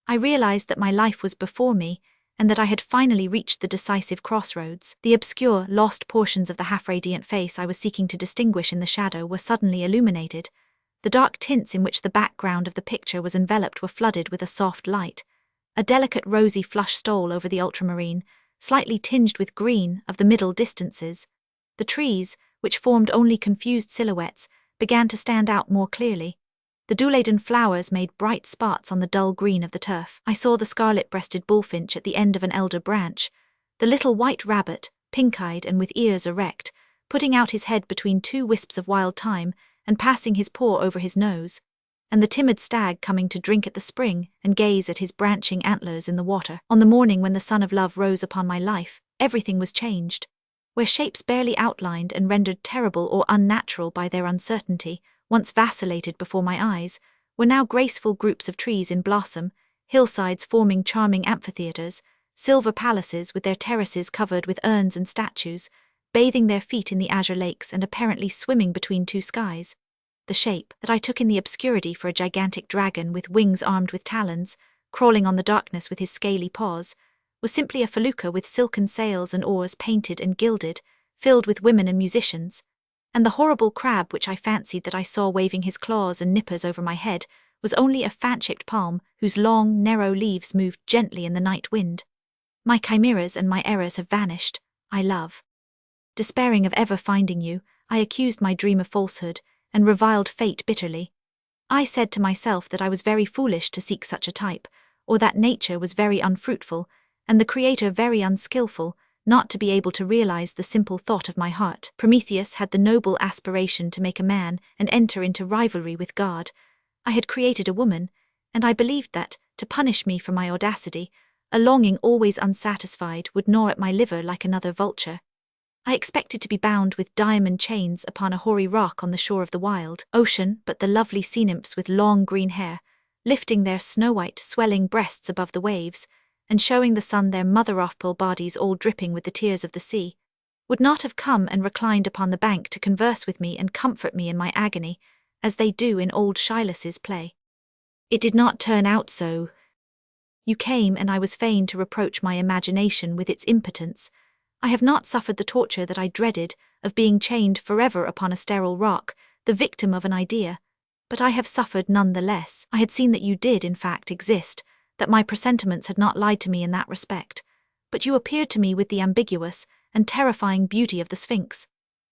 I realized that my life was before me, and that I had finally reached the decisive crossroads. The obscure, lost portions of the half-radiant face I was seeking to distinguish in the shadow were suddenly illuminated. The dark tints in which the background of the picture was enveloped were flooded with a soft light. A delicate rosy flush stole over the ultramarine, slightly tinged with green, of the middle distances. The trees, which formed only confused silhouettes, began to stand out more clearly. The dew-laden flowers made bright spots on the dull green of the turf. I saw the scarlet-breasted bullfinch at the end of an elder branch. The little white rabbit, pink-eyed and with ears erect, putting out his head between two wisps of wild thyme and passing his paw over his nose, and the timid stag coming to drink at the spring and gaze at his branching antlers in the water. On the morning when the sun of love rose upon my life, everything was changed. Where shapes barely outlined and rendered terrible or unnatural by their uncertainty once vacillated before my eyes, were now graceful groups of trees in blossom, hillsides forming charming amphitheatres, silver palaces with their terraces covered with urns and statues, bathing their feet in the azure lakes and apparently swimming between two skies. The shape that I took in the obscurity for a gigantic dragon with wings armed with talons, crawling on the darkness with his scaly paws, was simply a felucca with silken sails and oars painted and gilded, filled with women and musicians, and the horrible crab which I fancied that I saw waving his claws and nippers over my head was only a fan-shaped palm whose long, narrow leaves moved gently in the night wind. My chimeras and my errors have vanished, I love. Despairing of ever finding you, I accused my dream of falsehood, and reviled fate bitterly. I said to myself that I was very foolish to seek such a type, or that nature was very unfruitful, and the Creator very unskillful, not to be able to realize the simple thought of my heart. Prometheus had the noble aspiration to make a man and enter into rivalry with God. I had created a woman, and I believed that, to punish me for my audacity, a longing always unsatisfied would gnaw at my liver like another vulture. I expected to be bound with diamond chains upon a hoary rock on the shore of the wild ocean, but the lovely sea nymphs with long green hair, lifting their snow-white, swelling breasts above the waves, and showing the sun their mother-of-pearl bodies all dripping with the tears of the sea, would not have come and reclined upon the bank to converse with me and comfort me in my agony, as they do in old Shylos's play. It did not turn out so. You came, and I was fain to reproach my imagination with its impotence. I have not suffered the torture that I dreaded, of being chained forever upon a sterile rock, the victim of an idea, but I have suffered none the less. I had seen that you did, in fact, exist, that my presentiments had not lied to me in that respect, but you appeared to me with the ambiguous and terrifying beauty of the Sphinx.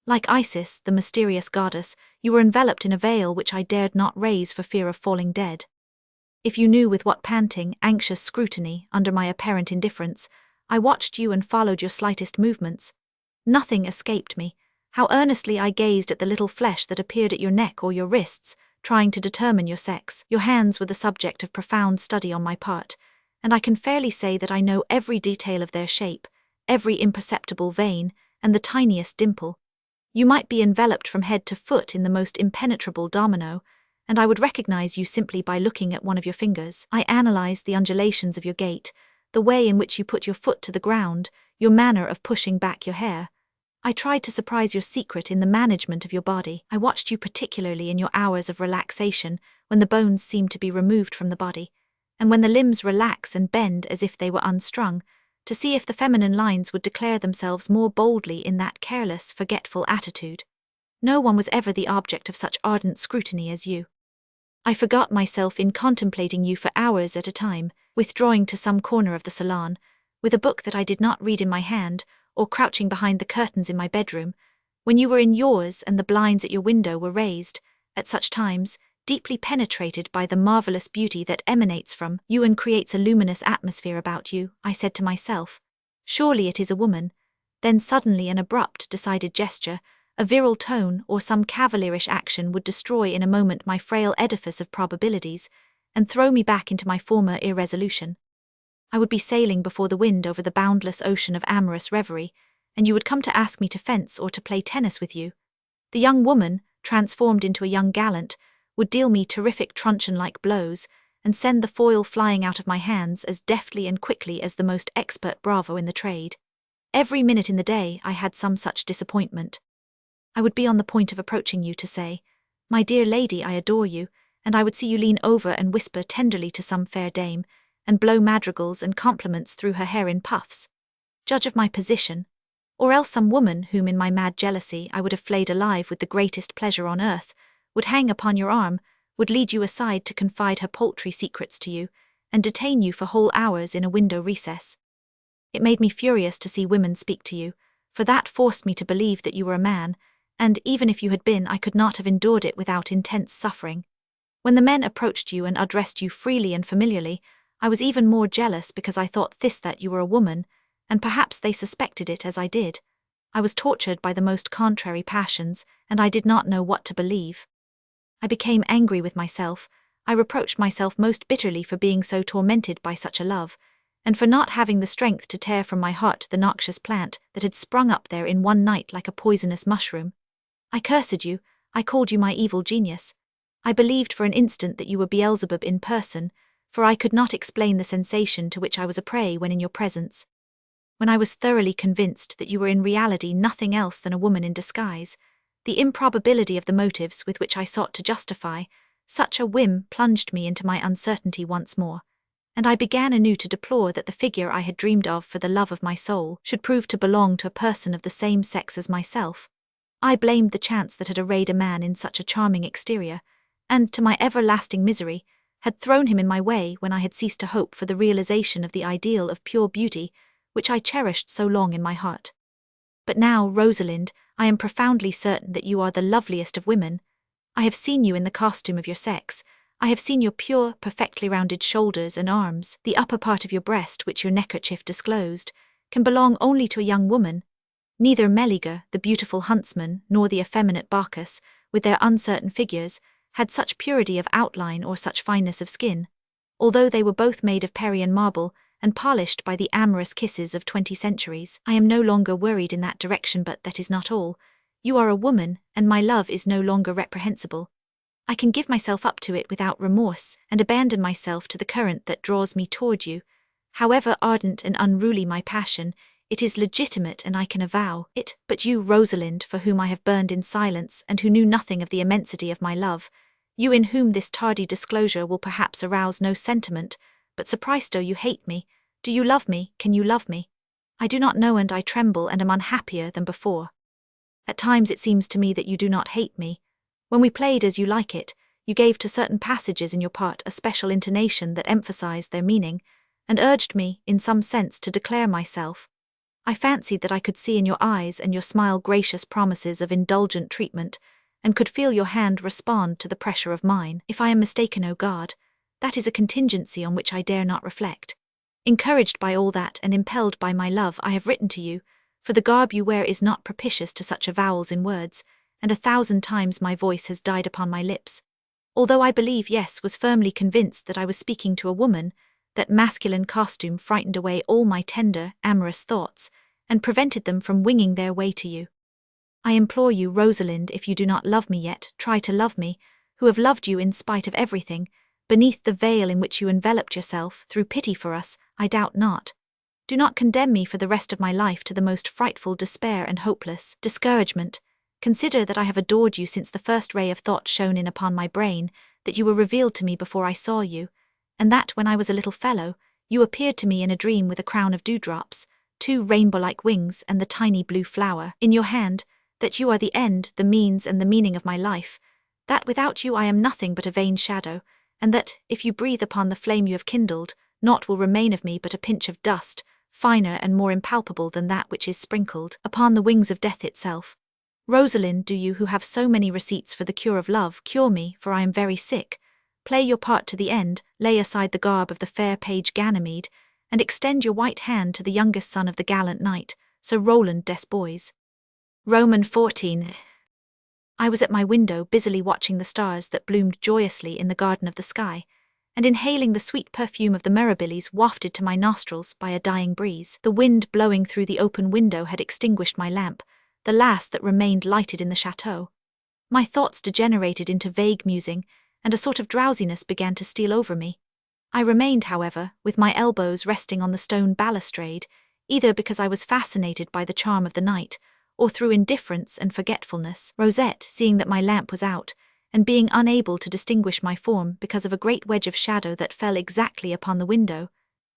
Like Isis, the mysterious goddess, you were enveloped in a veil which I dared not raise for fear of falling dead. If you knew with what panting, anxious scrutiny, under my apparent indifference, I watched you and followed your slightest movements. Nothing escaped me. How earnestly I gazed at the little flesh that appeared at your neck or your wrists, trying to determine your sex. Your hands were the subject of profound study on my part, and I can fairly say that I know every detail of their shape, every imperceptible vein, and the tiniest dimple. You might be enveloped from head to foot in the most impenetrable domino, and I would recognize you simply by looking at one of your fingers. I analyzed the undulations of your gait, the way in which you put your foot to the ground, your manner of pushing back your hair. I tried to surprise your secret in the management of your body. I watched you particularly in your hours of relaxation, when the bones seem to be removed from the body, and when the limbs relax and bend as if they were unstrung, to see if the feminine lines would declare themselves more boldly in that careless, forgetful attitude. No one was ever the object of such ardent scrutiny as you. I forgot myself in contemplating you for hours at a time, withdrawing to some corner of the salon, with a book that I did not read in my hand, or crouching behind the curtains in my bedroom, when you were in yours and the blinds at your window were raised, at such times, deeply penetrated by the marvelous beauty that emanates from you and creates a luminous atmosphere about you. I said to myself, surely it is a woman. Then suddenly an abrupt, decided gesture, a virile tone, or some cavalierish action would destroy in a moment my frail edifice of probabilities, and throw me back into my former irresolution. I would be sailing before the wind over the boundless ocean of amorous reverie, and you would come to ask me to fence or to play tennis with you. The young woman, transformed into a young gallant, would deal me terrific truncheon-like blows, and send the foil flying out of my hands as deftly and quickly as the most expert bravo in the trade. Every minute in the day I had some such disappointment. I would be on the point of approaching you to say, "My dear lady, I adore you," and I would see you lean over and whisper tenderly to some fair dame, and blow madrigals and compliments through her hair in puffs. Judge of my position. Or else some woman whom in my mad jealousy I would have flayed alive with the greatest pleasure on earth, would hang upon your arm, would lead you aside to confide her paltry secrets to you, and detain you for whole hours in a window recess. It made me furious to see women speak to you, for that forced me to believe that you were a man, and even if you had been, I could not have endured it without intense suffering. When the men approached you and addressed you freely and familiarly, I was even more jealous because I thought that you were a woman, and perhaps they suspected it as I did. I was tortured by the most contrary passions, and I did not know what to believe. I became angry with myself. I reproached myself most bitterly for being so tormented by such a love, and for not having the strength to tear from my heart the noxious plant that had sprung up there in one night like a poisonous mushroom. I cursed you, I called you my evil genius. I believed for an instant that you were Beelzebub in person, for I could not explain the sensation to which I was a prey when in your presence. When I was thoroughly convinced that you were in reality nothing else than a woman in disguise, the improbability of the motives with which I sought to justify such a whim plunged me into my uncertainty once more, and I began anew to deplore that the figure I had dreamed of for the love of my soul should prove to belong to a person of the same sex as myself. I blamed the chance that had arrayed a man in such a charming exterior, and, to my everlasting misery, had thrown him in my way when I had ceased to hope for the realization of the ideal of pure beauty which I cherished so long in my heart. But now, Rosalind, I am profoundly certain that you are the loveliest of women. I have seen you in the costume of your sex. I have seen your pure, perfectly rounded shoulders and arms. The upper part of your breast, which your neckerchief disclosed, can belong only to a young woman. Neither Meleager, the beautiful huntsman, nor the effeminate Bacchus, with their uncertain figures, had such purity of outline or such fineness of skin, although they were both made of Parisian marble and polished by the amorous kisses of 20 centuries. I am no longer worried in that direction, but that is not all. You are a woman, and my love is no longer reprehensible. I can give myself up to it without remorse, and abandon myself to the current that draws me toward you. However ardent and unruly my passion, it is legitimate and I can avow it. But you, Rosalind, for whom I have burned in silence and who knew nothing of the immensity of my love, you in whom this tardy disclosure will perhaps arouse no sentiment, but surpristo, you hate me. Do you love me? Can you love me? I do not know, and I tremble and am unhappier than before. At times it seems to me that you do not hate me. When we played As You Like It, you gave to certain passages in your part a special intonation that emphasized their meaning, and urged me, in some sense, to declare myself. I fancied that I could see in your eyes and your smile gracious promises of indulgent treatment, and could feel your hand respond to the pressure of mine. If I am mistaken, O God, that is a contingency on which I dare not reflect. Encouraged by all that and impelled by my love, I have written to you, for the garb you wear is not propitious to such avowals in words, and 1,000 times my voice has died upon my lips. Although I believe, yes, was firmly convinced that I was speaking to a woman, that masculine costume frightened away all my tender, amorous thoughts, and prevented them from winging their way to you. I implore you, Rosalind, if you do not love me yet, try to love me, who have loved you in spite of everything, beneath the veil in which you enveloped yourself, through pity for us, I doubt not. Do not condemn me for the rest of my life to the most frightful despair and hopeless discouragement. Consider that I have adored you since the first ray of thought shone in upon my brain, that you were revealed to me before I saw you, and that when I was a little fellow, you appeared to me in a dream with a crown of dewdrops, 2 rainbow-like wings and the tiny blue flower in your hand, that you are the end, the means and the meaning of my life, that without you I am nothing but a vain shadow, and that, if you breathe upon the flame you have kindled, naught will remain of me but a pinch of dust, finer and more impalpable than that which is sprinkled upon the wings of death itself. Rosalind, do you who have so many receipts for the cure of love, cure me, for I am very sick. Play your part to the end, lay aside the garb of the fair page Ganymede, and extend your white hand to the youngest son of the gallant knight, Sir Roland Desbois. Roman 14. I was at my window busily watching the stars that bloomed joyously in the garden of the sky, and inhaling the sweet perfume of the mirabilis wafted to my nostrils by a dying breeze. The wind blowing through the open window had extinguished my lamp, the last that remained lighted in the chateau. My thoughts degenerated into vague musing, and a sort of drowsiness began to steal over me. I remained, however, with my elbows resting on the stone balustrade, either because I was fascinated by the charm of the night, or through indifference and forgetfulness. Rosette, seeing that my lamp was out, and being unable to distinguish my form because of a great wedge of shadow that fell exactly upon the window,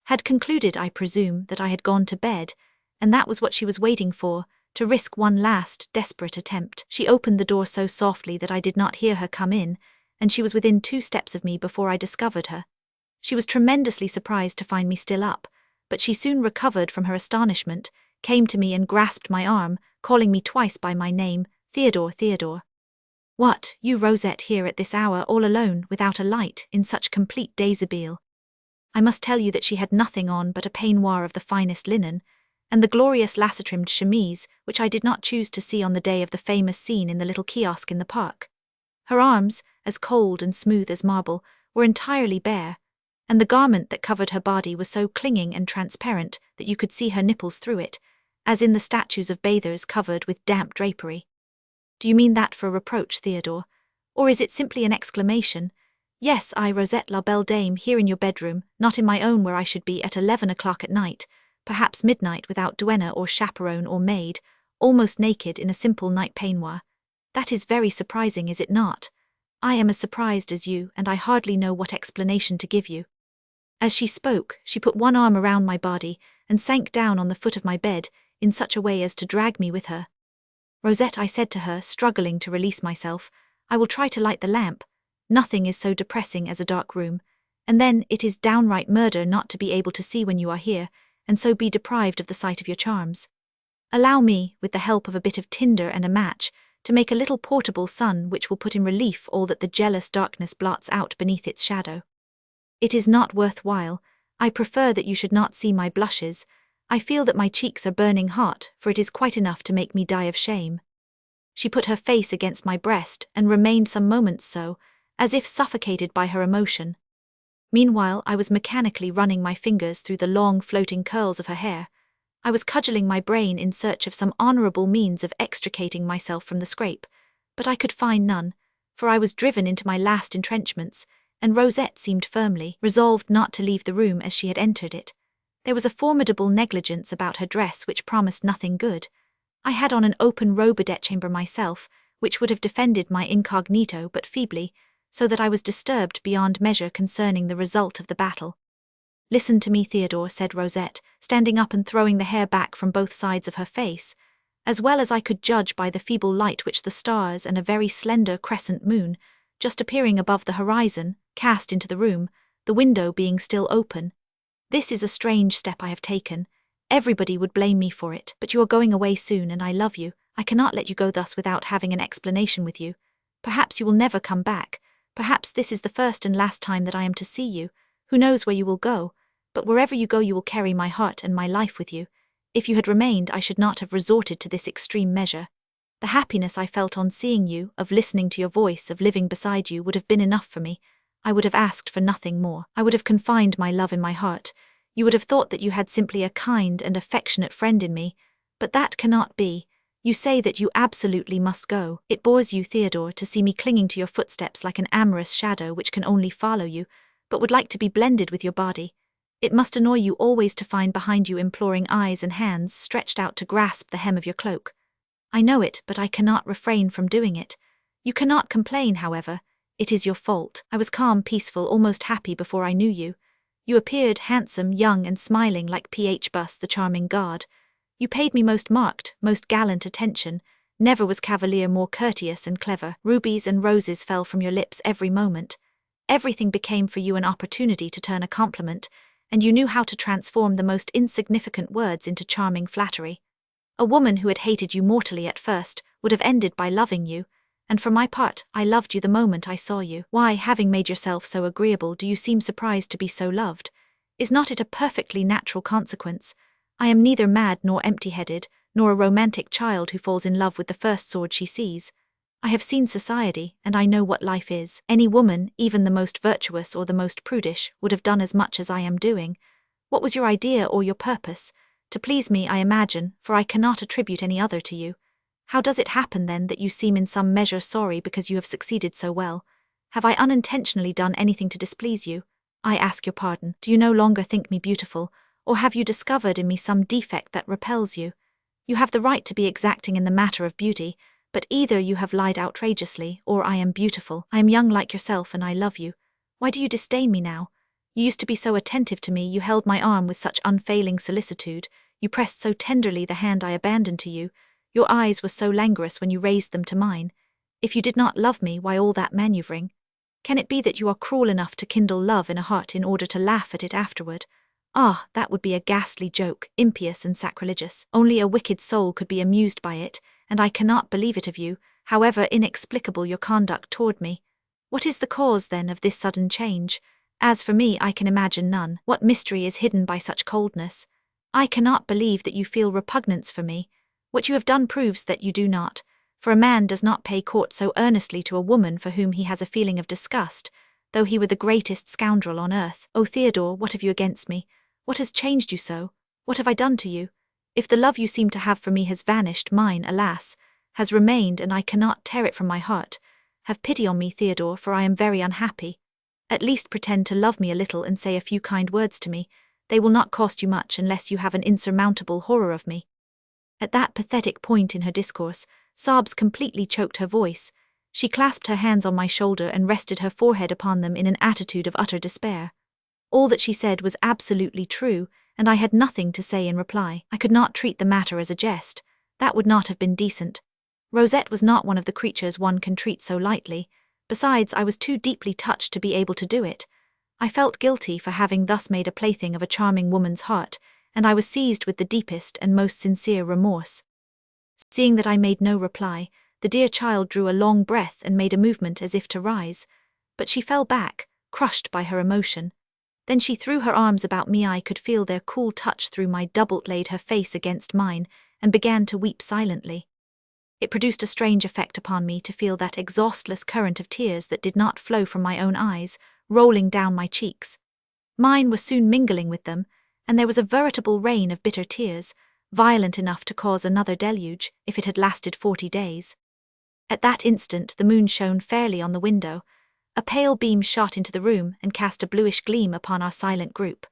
had concluded, I presume, that I had gone to bed, and that was what she was waiting for, to risk one last, desperate attempt. She opened the door so softly that I did not hear her come in, and she was within 2 steps of me before I discovered her. She was tremendously surprised to find me still up, but she soon recovered from her astonishment, came to me and grasped my arm, calling me twice by my name, Theodore, Theodore. What, you, Rosette, here at this hour, all alone, without a light, in such complete déshabille? I must tell you that she had nothing on but a peignoir of the finest linen, and the glorious lace-trimmed chemise, which I did not choose to see on the day of the famous scene in the little kiosk in the park. Her arms, as cold and smooth as marble, were entirely bare, and the garment that covered her body was so clinging and transparent that you could see her nipples through it, as in the statues of bathers covered with damp drapery. Do you mean that for a reproach, Theodore? Or is it simply an exclamation? Yes, I, Rosette la belle dame, here in your bedroom, not in my own where I should be at 11 o'clock at night, perhaps midnight without duenna or chaperone or maid, almost naked in a simple night peignoir. That is very surprising, is it not? I am as surprised as you, and I hardly know what explanation to give you. As she spoke, she put one arm around my body and sank down on the foot of my bed in such a way as to drag me with her. Rosette, I said to her, struggling to release myself, I will try to light the lamp. Nothing is so depressing as a dark room, and then it is downright murder not to be able to see when you are here, and so be deprived of the sight of your charms. Allow me, with the help of a bit of tinder and a match, to make a little portable sun which will put in relief all that the jealous darkness blots out beneath its shadow. It is not worth while. I prefer that you should not see my blushes. I feel that my cheeks are burning hot, for it is quite enough to make me die of shame. She put her face against my breast and remained some moments so, as if suffocated by her emotion. Meanwhile, I was mechanically running my fingers through the long floating curls of her hair. I was cudgelling my brain in search of some honourable means of extricating myself from the scrape, but I could find none, for I was driven into my last entrenchments, and Rosette seemed firmly resolved not to leave the room as she had entered it. There was a formidable negligence about her dress which promised nothing good. I had on an open robe-de-chambre myself, which would have defended my incognito but feebly, so that I was disturbed beyond measure concerning the result of the battle. Listen to me, Theodore, said Rosette, standing up and throwing the hair back from both sides of her face. As well as I could judge by the feeble light which the stars and a very slender crescent moon, just appearing above the horizon, cast into the room, the window being still open. This is a strange step I have taken. Everybody would blame me for it, but you are going away soon and I love you. I cannot let you go thus without having an explanation with you. Perhaps you will never come back. Perhaps this is the first and last time that I am to see you. Who knows where you will go? But wherever you go you will carry my heart and my life with you. If you had remained, I should not have resorted to this extreme measure. The happiness I felt on seeing you, of listening to your voice, of living beside you, would have been enough for me. I would have asked for nothing more. I would have confined my love in my heart. You would have thought that you had simply a kind and affectionate friend in me. But that cannot be. You say that you absolutely must go. It bores you, Theodore, to see me clinging to your footsteps like an amorous shadow which can only follow you, but would like to be blended with your body. It must annoy you always to find behind you imploring eyes and hands stretched out to grasp the hem of your cloak. I know it, but I cannot refrain from doing it. You cannot complain, however. It is your fault. I was calm, peaceful, almost happy before I knew you. You appeared handsome, young, and smiling like P.H. Bus, the charming guard. You paid me most marked, most gallant attention. Never was cavalier more courteous and clever. Rubies and roses fell from your lips every moment. Everything became for you an opportunity to turn a compliment, and you knew how to transform the most insignificant words into charming flattery. A woman who had hated you mortally at first would have ended by loving you, and for my part, I loved you the moment I saw you. Why, having made yourself so agreeable, do you seem surprised to be so loved? Is not it a perfectly natural consequence? I am neither mad nor empty-headed, nor a romantic child who falls in love with the first sword she sees. I have seen society, and I know what life is. Any woman, even the most virtuous or the most prudish, would have done as much as I am doing. What was your idea or your purpose? To please me, I imagine, for I cannot attribute any other to you. How does it happen, then, that you seem in some measure sorry because you have succeeded so well? Have I unintentionally done anything to displease you? I ask your pardon. Do you no longer think me beautiful, or have you discovered in me some defect that repels you? You have the right to be exacting in the matter of beauty, but either you have lied outrageously, or I am beautiful. I am young like yourself, and I love you. Why do you disdain me now? You used to be so attentive to me, you held my arm with such unfailing solicitude, you pressed so tenderly the hand I abandoned to you. Your eyes were so languorous when you raised them to mine. If you did not love me, why all that manoeuvring? Can it be that you are cruel enough to kindle love in a heart in order to laugh at it afterward? Ah, that would be a ghastly joke, impious and sacrilegious. Only a wicked soul could be amused by it, and I cannot believe it of you, however inexplicable your conduct toward me. What is the cause, then, of this sudden change? As for me, I can imagine none. What mystery is hidden by such coldness? I cannot believe that you feel repugnance for me. What you have done proves that you do not, for a man does not pay court so earnestly to a woman for whom he has a feeling of disgust, though he were the greatest scoundrel on earth. Oh, Theodore, what have you against me? What has changed you so? What have I done to you? If the love you seem to have for me has vanished, mine, alas, has remained, and I cannot tear it from my heart. Have pity on me, Theodore, for I am very unhappy. At least pretend to love me a little and say a few kind words to me. They will not cost you much unless you have an insurmountable horror of me. At that pathetic point in her discourse, sobs completely choked her voice. She clasped her hands on my shoulder and rested her forehead upon them in an attitude of utter despair. All that she said was absolutely true, and I had nothing to say in reply. I could not treat the matter as a jest. That would not have been decent. Rosette was not one of the creatures one can treat so lightly. Besides, I was too deeply touched to be able to do it. I felt guilty for having thus made a plaything of a charming woman's heart, and I was seized with the deepest and most sincere remorse. Seeing that I made no reply, the dear child drew a long breath and made a movement as if to rise, but she fell back, crushed by her emotion. Then she threw her arms about me. I could feel their cool touch through my doublet, laid her face against mine, and began to weep silently. It produced a strange effect upon me to feel that exhaustless current of tears that did not flow from my own eyes, rolling down my cheeks. Mine was soon mingling with them, and there was a veritable rain of bitter tears, violent enough to cause another deluge, if it had lasted 40 days. At that instant the moon shone fairly on the window. A pale beam shot into the room and cast a bluish gleam upon our silent group.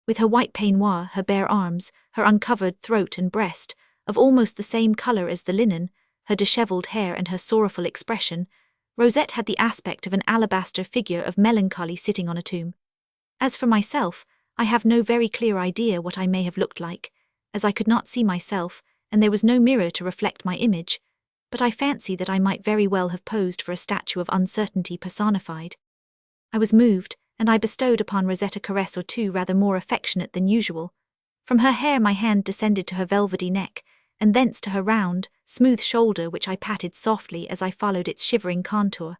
With her white peignoir, her bare arms, her uncovered throat and breast, of almost the same colour as the linen, her dishevelled hair and her sorrowful expression, Rosette had the aspect of an alabaster figure of melancholy sitting on a tomb. As for myself, I have no very clear idea what I may have looked like, as I could not see myself, and there was no mirror to reflect my image, but I fancy that I might very well have posed for a statue of uncertainty personified. I was moved, and I bestowed upon Rosette a caress or two rather more affectionate than usual. From her hair my hand descended to her velvety neck, and thence to her round, smooth shoulder, which I patted softly as I followed its shivering contour.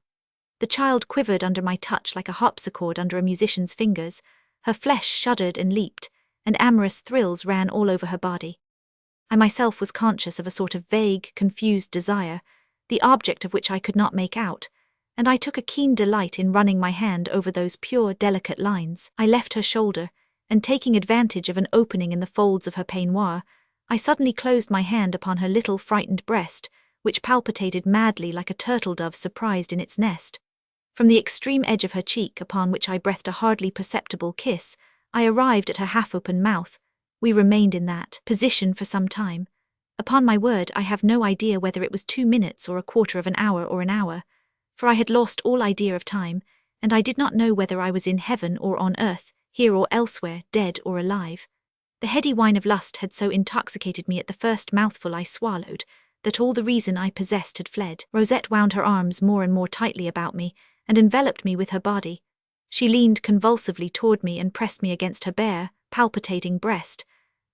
The child quivered under my touch like a harpsichord under a musician's fingers, her flesh shuddered and leaped, and amorous thrills ran all over her body. I myself was conscious of a sort of vague, confused desire, the object of which I could not make out, and I took a keen delight in running my hand over those pure, delicate lines. I left her shoulder, and taking advantage of an opening in the folds of her peignoir, I suddenly closed my hand upon her little frightened breast, which palpitated madly like a turtle-dove surprised in its nest. From the extreme edge of her cheek, upon which I breathed a hardly perceptible kiss, I arrived at her half-open mouth. We remained in that position for some time. Upon my word, I have no idea whether it was 2 minutes or a quarter of an hour or an hour, for I had lost all idea of time, and I did not know whether I was in heaven or on earth, here or elsewhere, dead or alive. The heady wine of lust had so intoxicated me at the first mouthful I swallowed, that all the reason I possessed had fled. Rosette wound her arms more and more tightly about me, and enveloped me with her body. She leaned convulsively toward me and pressed me against her bare, palpitating breast.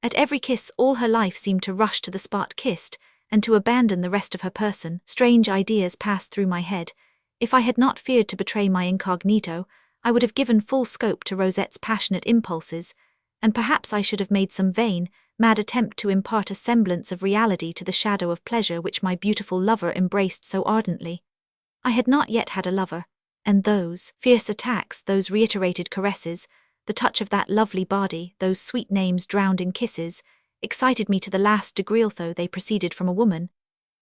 At every kiss all her life seemed to rush to the spot kissed, and to abandon the rest of her person. Strange ideas passed through my head. If I had not feared to betray my incognito, I would have given full scope to Rosette's passionate impulses, and perhaps I should have made some vain, mad attempt to impart a semblance of reality to the shadow of pleasure which my beautiful lover embraced so ardently. I had not yet had a lover, and those fierce attacks, those reiterated caresses, the touch of that lovely body, those sweet names drowned in kisses, excited me to the last degree, although they proceeded from a woman.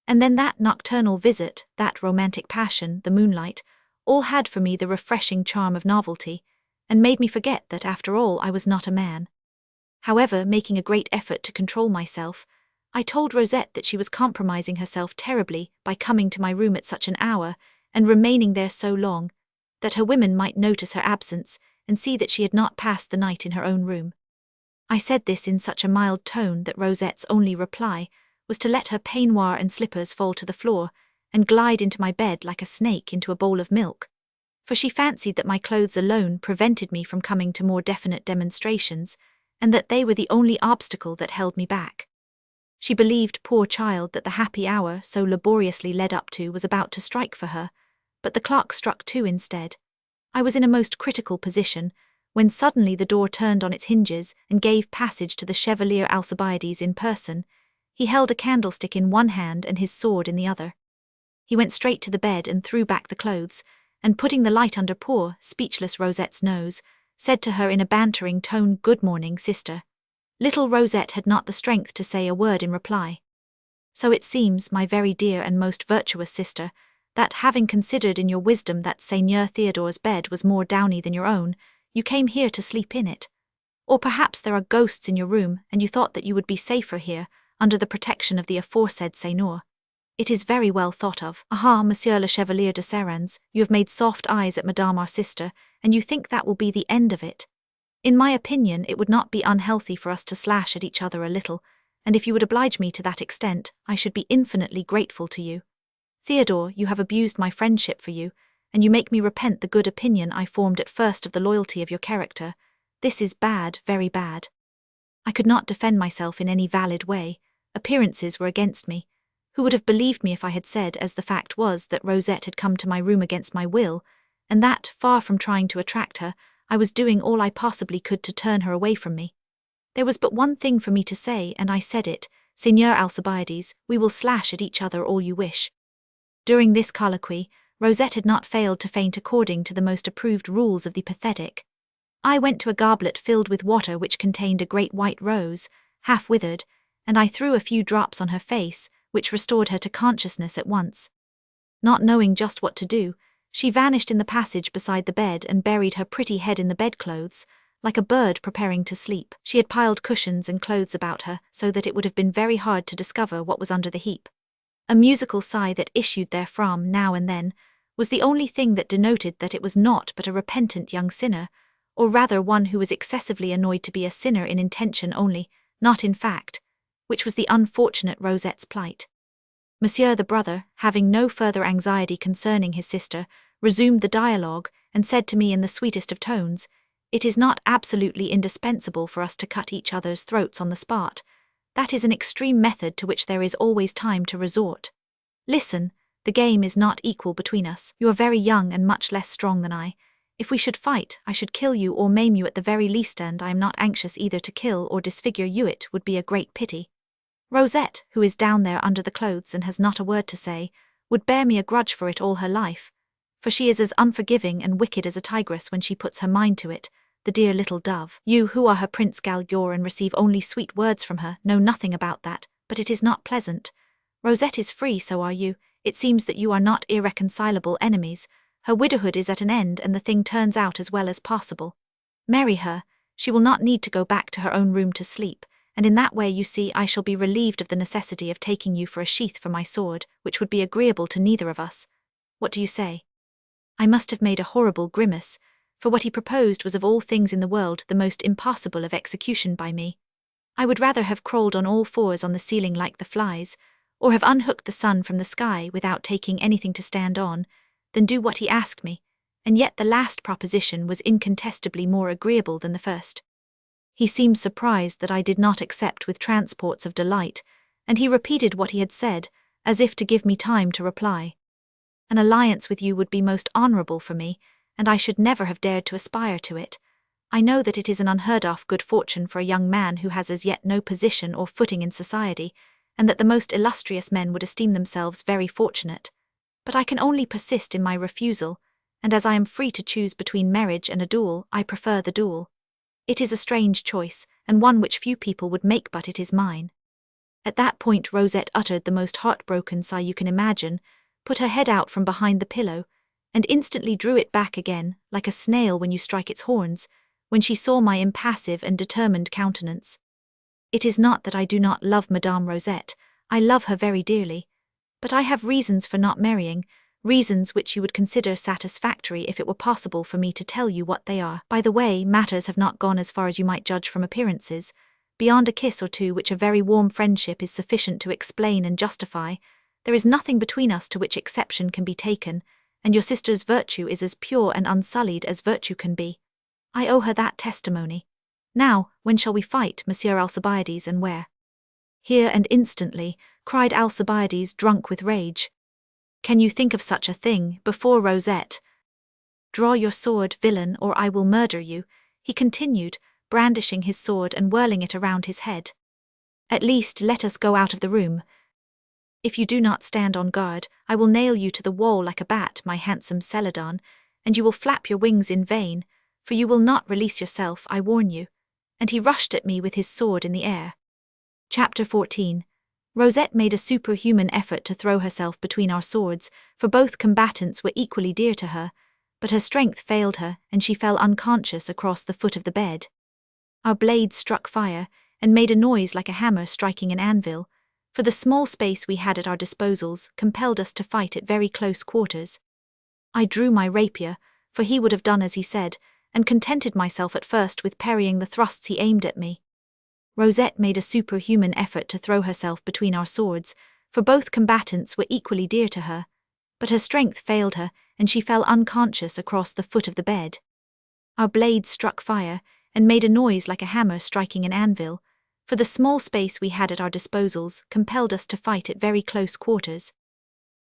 And then that nocturnal visit, that romantic passion, the moonlight, all had for me the refreshing charm of novelty, and made me forget that after all I was not a man. However, making a great effort to control myself, I told Rosette that she was compromising herself terribly by coming to my room at such an hour, and remaining there so long, that her women might notice her absence, and see that she had not passed the night in her own room. I said this in such a mild tone that Rosette's only reply was to let her peignoir and slippers fall to the floor, and glide into my bed like a snake into a bowl of milk, for she fancied that my clothes alone prevented me from coming to more definite demonstrations, and that they were the only obstacle that held me back. She believed, poor child, that the happy hour so laboriously led up to was about to strike for her, but the clock struck 2 instead. I was in a most critical position, when suddenly the door turned on its hinges and gave passage to the Chevalier Alcibiades in person. He held a candlestick in one hand and his sword in the other. He went straight to the bed and threw back the clothes, and putting the light under poor, speechless Rosette's nose, said to her in a bantering tone, "Good morning, sister." Little Rosette had not the strength to say a word in reply. "So it seems, my very dear and most virtuous sister, that having considered in your wisdom that Seigneur Theodore's bed was more downy than your own, you came here to sleep in it. Or perhaps there are ghosts in your room, and you thought that you would be safer here, under the protection of the aforesaid Seigneur. It is very well thought of. Aha, Monsieur le Chevalier de Serrans, you have made soft eyes at Madame our sister, and you think that will be the end of it. In my opinion, it would not be unhealthy for us to slash at each other a little, and if you would oblige me to that extent, I should be infinitely grateful to you. Theodore, you have abused my friendship for you, and you make me repent the good opinion I formed at first of the loyalty of your character. This is bad, very bad. I could not defend myself in any valid way. Appearances were against me. Who would have believed me if I had said, as the fact was, that Rosette had come to my room against my will, and that, far from trying to attract her, I was doing all I possibly could to turn her away from me? There was but one thing for me to say, and I said it. Seigneur Alcibiades, we will slash at each other all you wish. During this colloquy, Rosette had not failed to faint according to the most approved rules of the pathetic. I went to a goblet filled with water which contained a great white rose, half withered, and I threw a few drops on her face, which restored her to consciousness at once. Not knowing just what to do, she vanished in the passage beside the bed and buried her pretty head in the bedclothes, like a bird preparing to sleep. She had piled cushions and clothes about her, so that it would have been very hard to discover what was under the heap. A musical sigh that issued therefrom now and then was the only thing that denoted that it was naught but a repentant young sinner, or rather one who was excessively annoyed to be a sinner in intention only, not in fact, which was the unfortunate Rosette's plight. Monsieur the brother, having no further anxiety concerning his sister, resumed the dialogue, and said to me in the sweetest of tones, "It is not absolutely indispensable for us to cut each other's throats on the spot. That is an extreme method to which there is always time to resort. Listen, the game is not equal between us. You are very young and much less strong than I. If we should fight, I should kill you or maim you at the very least, and I am not anxious either to kill or disfigure you. It would be a great pity. Rosette, who is down there under the clothes and has not a word to say, would bear me a grudge for it all her life, for she is as unforgiving and wicked as a tigress when she puts her mind to it, the dear little dove. You, who are her Prince Gautier and receive only sweet words from her, know nothing about that, but it is not pleasant. Rosette is free, so are you. It seems that you are not irreconcilable enemies. Her widowhood is at an end, and the thing turns out as well as possible. Marry her. She will not need to go back to her own room to sleep, and in that way, you see, I shall be relieved of the necessity of taking you for a sheath for my sword, which would be agreeable to neither of us. What do you say?" I must have made a horrible grimace, for what he proposed was of all things in the world the most impossible of execution by me. I would rather have crawled on all fours on the ceiling like the flies, or have unhooked the sun from the sky without taking anything to stand on, than do what he asked me, and yet the last proposition was incontestably more agreeable than the first. He seemed surprised that I did not accept with transports of delight, and he repeated what he had said, as if to give me time to reply. An alliance with you would be most honourable for me, and I should never have dared to aspire to it. I know that it is an unheard-of good fortune for a young man who has as yet no position or footing in society, and that the most illustrious men would esteem themselves very fortunate. But I can only persist in my refusal, and as I am free to choose between marriage and a duel, I prefer the duel. It is a strange choice, and one which few people would make, but it is mine." At that point Rosette uttered the most heartbroken sigh you can imagine, put her head out from behind the pillow, and instantly drew it back again, like a snail when you strike its horns, when she saw my impassive and determined countenance. It is not that I do not love Madame Rosette, I love her very dearly, but I have reasons for not marrying, reasons which you would consider satisfactory if it were possible for me to tell you what they are. By the way, matters have not gone as far as you might judge from appearances. Beyond a kiss or two which a very warm friendship is sufficient to explain and justify, there is nothing between us to which exception can be taken, and your sister's virtue is as pure and unsullied as virtue can be. I owe her that testimony. Now, when shall we fight, Monsieur Alcibiades, and where?" "Here and instantly," cried Alcibiades, drunk with rage. "Can you think of such a thing, before Rosette? Draw your sword, villain, or I will murder you. he continued, brandishing his sword and whirling it around his head. At least let us go out of the room. If you do not stand on guard, I will nail you to the wall like a bat, my handsome Celadon, and you will flap your wings in vain, for you will not release yourself, I warn you. And he rushed at me with his sword in the air. Chapter 14. Rosette made a superhuman effort to throw herself between our swords, for both combatants were equally dear to her, but her strength failed her, and she fell unconscious across the foot of the bed. Our blades struck fire, and made a noise like a hammer striking an anvil, for the small space we had at our disposals compelled us to fight at very close quarters. I drew my rapier, for he would have done as he said, and contented myself at first with parrying the thrusts he aimed at me. Rosette made a superhuman effort to throw herself between our swords, for both combatants were equally dear to her, but her strength failed her, and she fell unconscious across the foot of the bed. Our blades struck fire, and made a noise like a hammer striking an anvil, for the small space we had at our disposals compelled us to fight at very close quarters.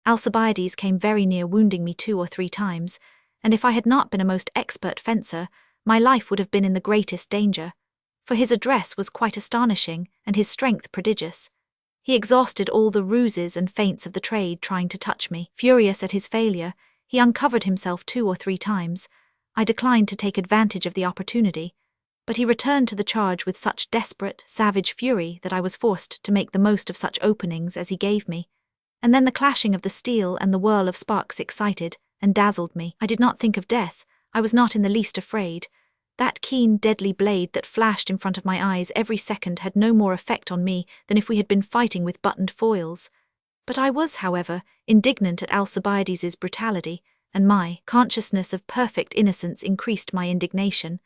Alcibiades came very near wounding me 2 or 3 times, and if I had not been a most expert fencer, my life would have been in the greatest danger, for his address was quite astonishing and his strength prodigious. He exhausted all the ruses and feints of the trade trying to touch me. Furious at his failure, he uncovered himself 2 or 3 times. I declined to take advantage of the opportunity, but he returned to the charge with such desperate, savage fury that I was forced to make the most of such openings as he gave me. And then the clashing of the steel and the whirl of sparks excited and dazzled me. I did not think of death. I was not in the least afraid. That keen, deadly blade that flashed in front of my eyes every second had no more effect on me than if we had been fighting with buttoned foils. But I was, however, indignant at Alcibiades' brutality, and my consciousness of perfect innocence increased my indignation.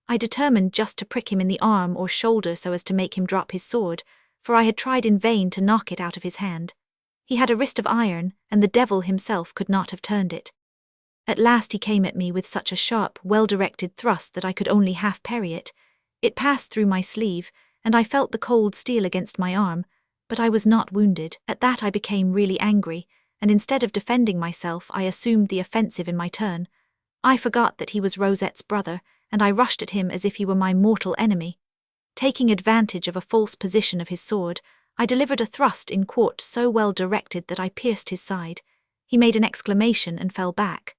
I determined just to prick him in the arm or shoulder so as to make him drop his sword, for I had tried in vain to knock it out of his hand. He had a wrist of iron, and the devil himself could not have turned it. At last he came at me with such a sharp, well-directed thrust that I could only half parry it. It passed through my sleeve, and I felt the cold steel against my arm, but I was not wounded. At that I became really angry, and instead of defending myself I assumed the offensive in my turn. I forgot that he was Rosette's brother, and I rushed at him as if he were my mortal enemy. Taking advantage of a false position of his sword, I delivered a thrust in quarte so well directed that I pierced his side. He made an exclamation and fell back.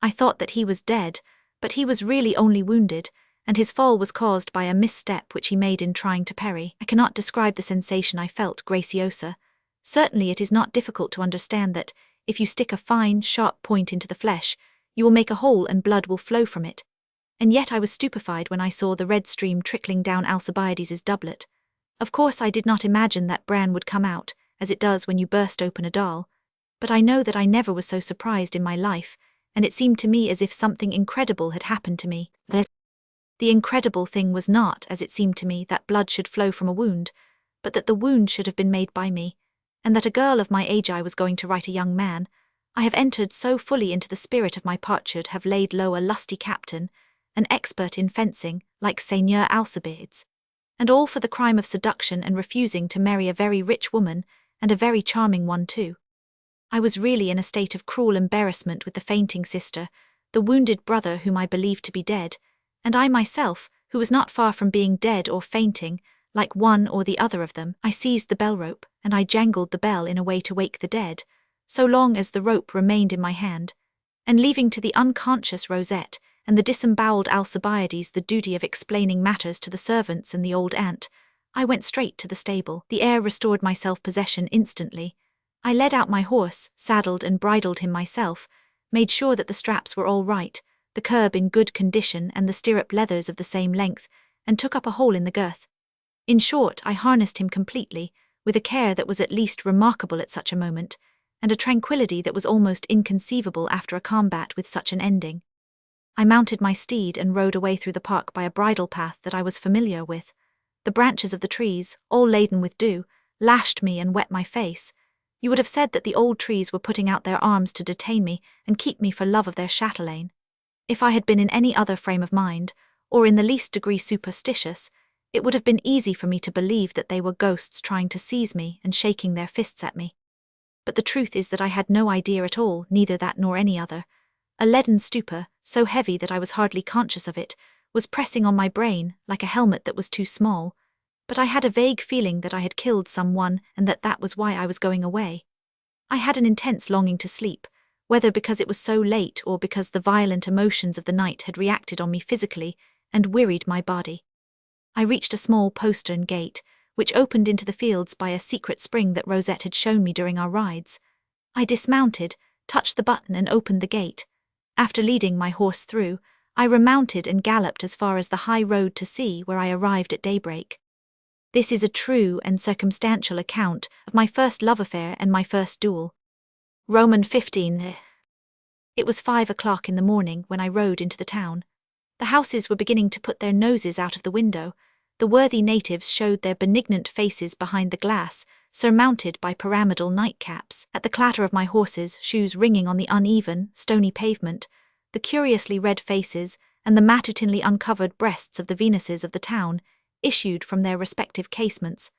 I thought that he was dead, but he was really only wounded, and his fall was caused by a misstep which he made in trying to parry. I cannot describe the sensation I felt, Graciosa. Certainly it is not difficult to understand that, if you stick a fine, sharp point into the flesh, you will make a hole and blood will flow from it. And yet I was stupefied when I saw the red stream trickling down Alcibiades' doublet. Of course I did not imagine that bran would come out, as it does when you burst open a doll, but I know that I never was so surprised in my life, and it seemed to me as if something incredible had happened to me. The incredible thing was not, as it seemed to me, that blood should flow from a wound, but that the wound should have been made by me, and that a girl of my age I was going to write a young man. I have entered so fully into the spirit of my part should have laid low a lusty captain, an expert in fencing, like Seigneur Alcibiades, and all for the crime of seduction and refusing to marry a very rich woman, and a very charming one too. I was really in a state of cruel embarrassment with the fainting sister, the wounded brother whom I believed to be dead, and I myself, who was not far from being dead or fainting, like one or the other of them. I seized the bell rope, and I jangled the bell in a way to wake the dead, so long as the rope remained in my hand, and leaving to the unconscious Rosette and the disemboweled Alcibiades the duty of explaining matters to the servants and the old aunt, I went straight to the stable. The air restored my self-possession instantly. I led out my horse, saddled and bridled him myself, made sure that the straps were all right, the curb in good condition and the stirrup leathers of the same length, and took up a hole in the girth. In short, I harnessed him completely, with a care that was at least remarkable at such a moment, and a tranquillity that was almost inconceivable after a combat with such an ending. I mounted my steed and rode away through the park by a bridle path that I was familiar with. The branches of the trees, all laden with dew, lashed me and wet my face. You would have said that the old trees were putting out their arms to detain me and keep me for love of their chatelaine. If I had been in any other frame of mind, or in the least degree superstitious, it would have been easy for me to believe that they were ghosts trying to seize me and shaking their fists at me. But the truth is that I had no idea at all, neither that nor any other. A leaden stupor, so heavy that I was hardly conscious of it, was pressing on my brain like a helmet that was too small, but I had a vague feeling that I had killed someone and that was why I was going away. I had an intense longing to sleep, whether because it was so late or because the violent emotions of the night had reacted on me physically and wearied my body. I reached a small postern gate, which opened into the fields by a secret spring that Rosette had shown me during our rides. I dismounted, touched the button and opened the gate. After leading my horse through, I remounted and galloped as far as the high road to sea, where I arrived at daybreak. This is a true and circumstantial account of my first love affair and my first duel. Roman 15. It was 5 o'clock in the morning when I rode into the town. The houses were beginning to put their noses out of the window. The worthy natives showed their benignant faces behind the glass, surmounted by pyramidal nightcaps. At the clatter of my horses' shoes ringing on the uneven, stony pavement, the curiously red faces and the matutinely uncovered breasts of the Venuses of the town issued from their respective casements,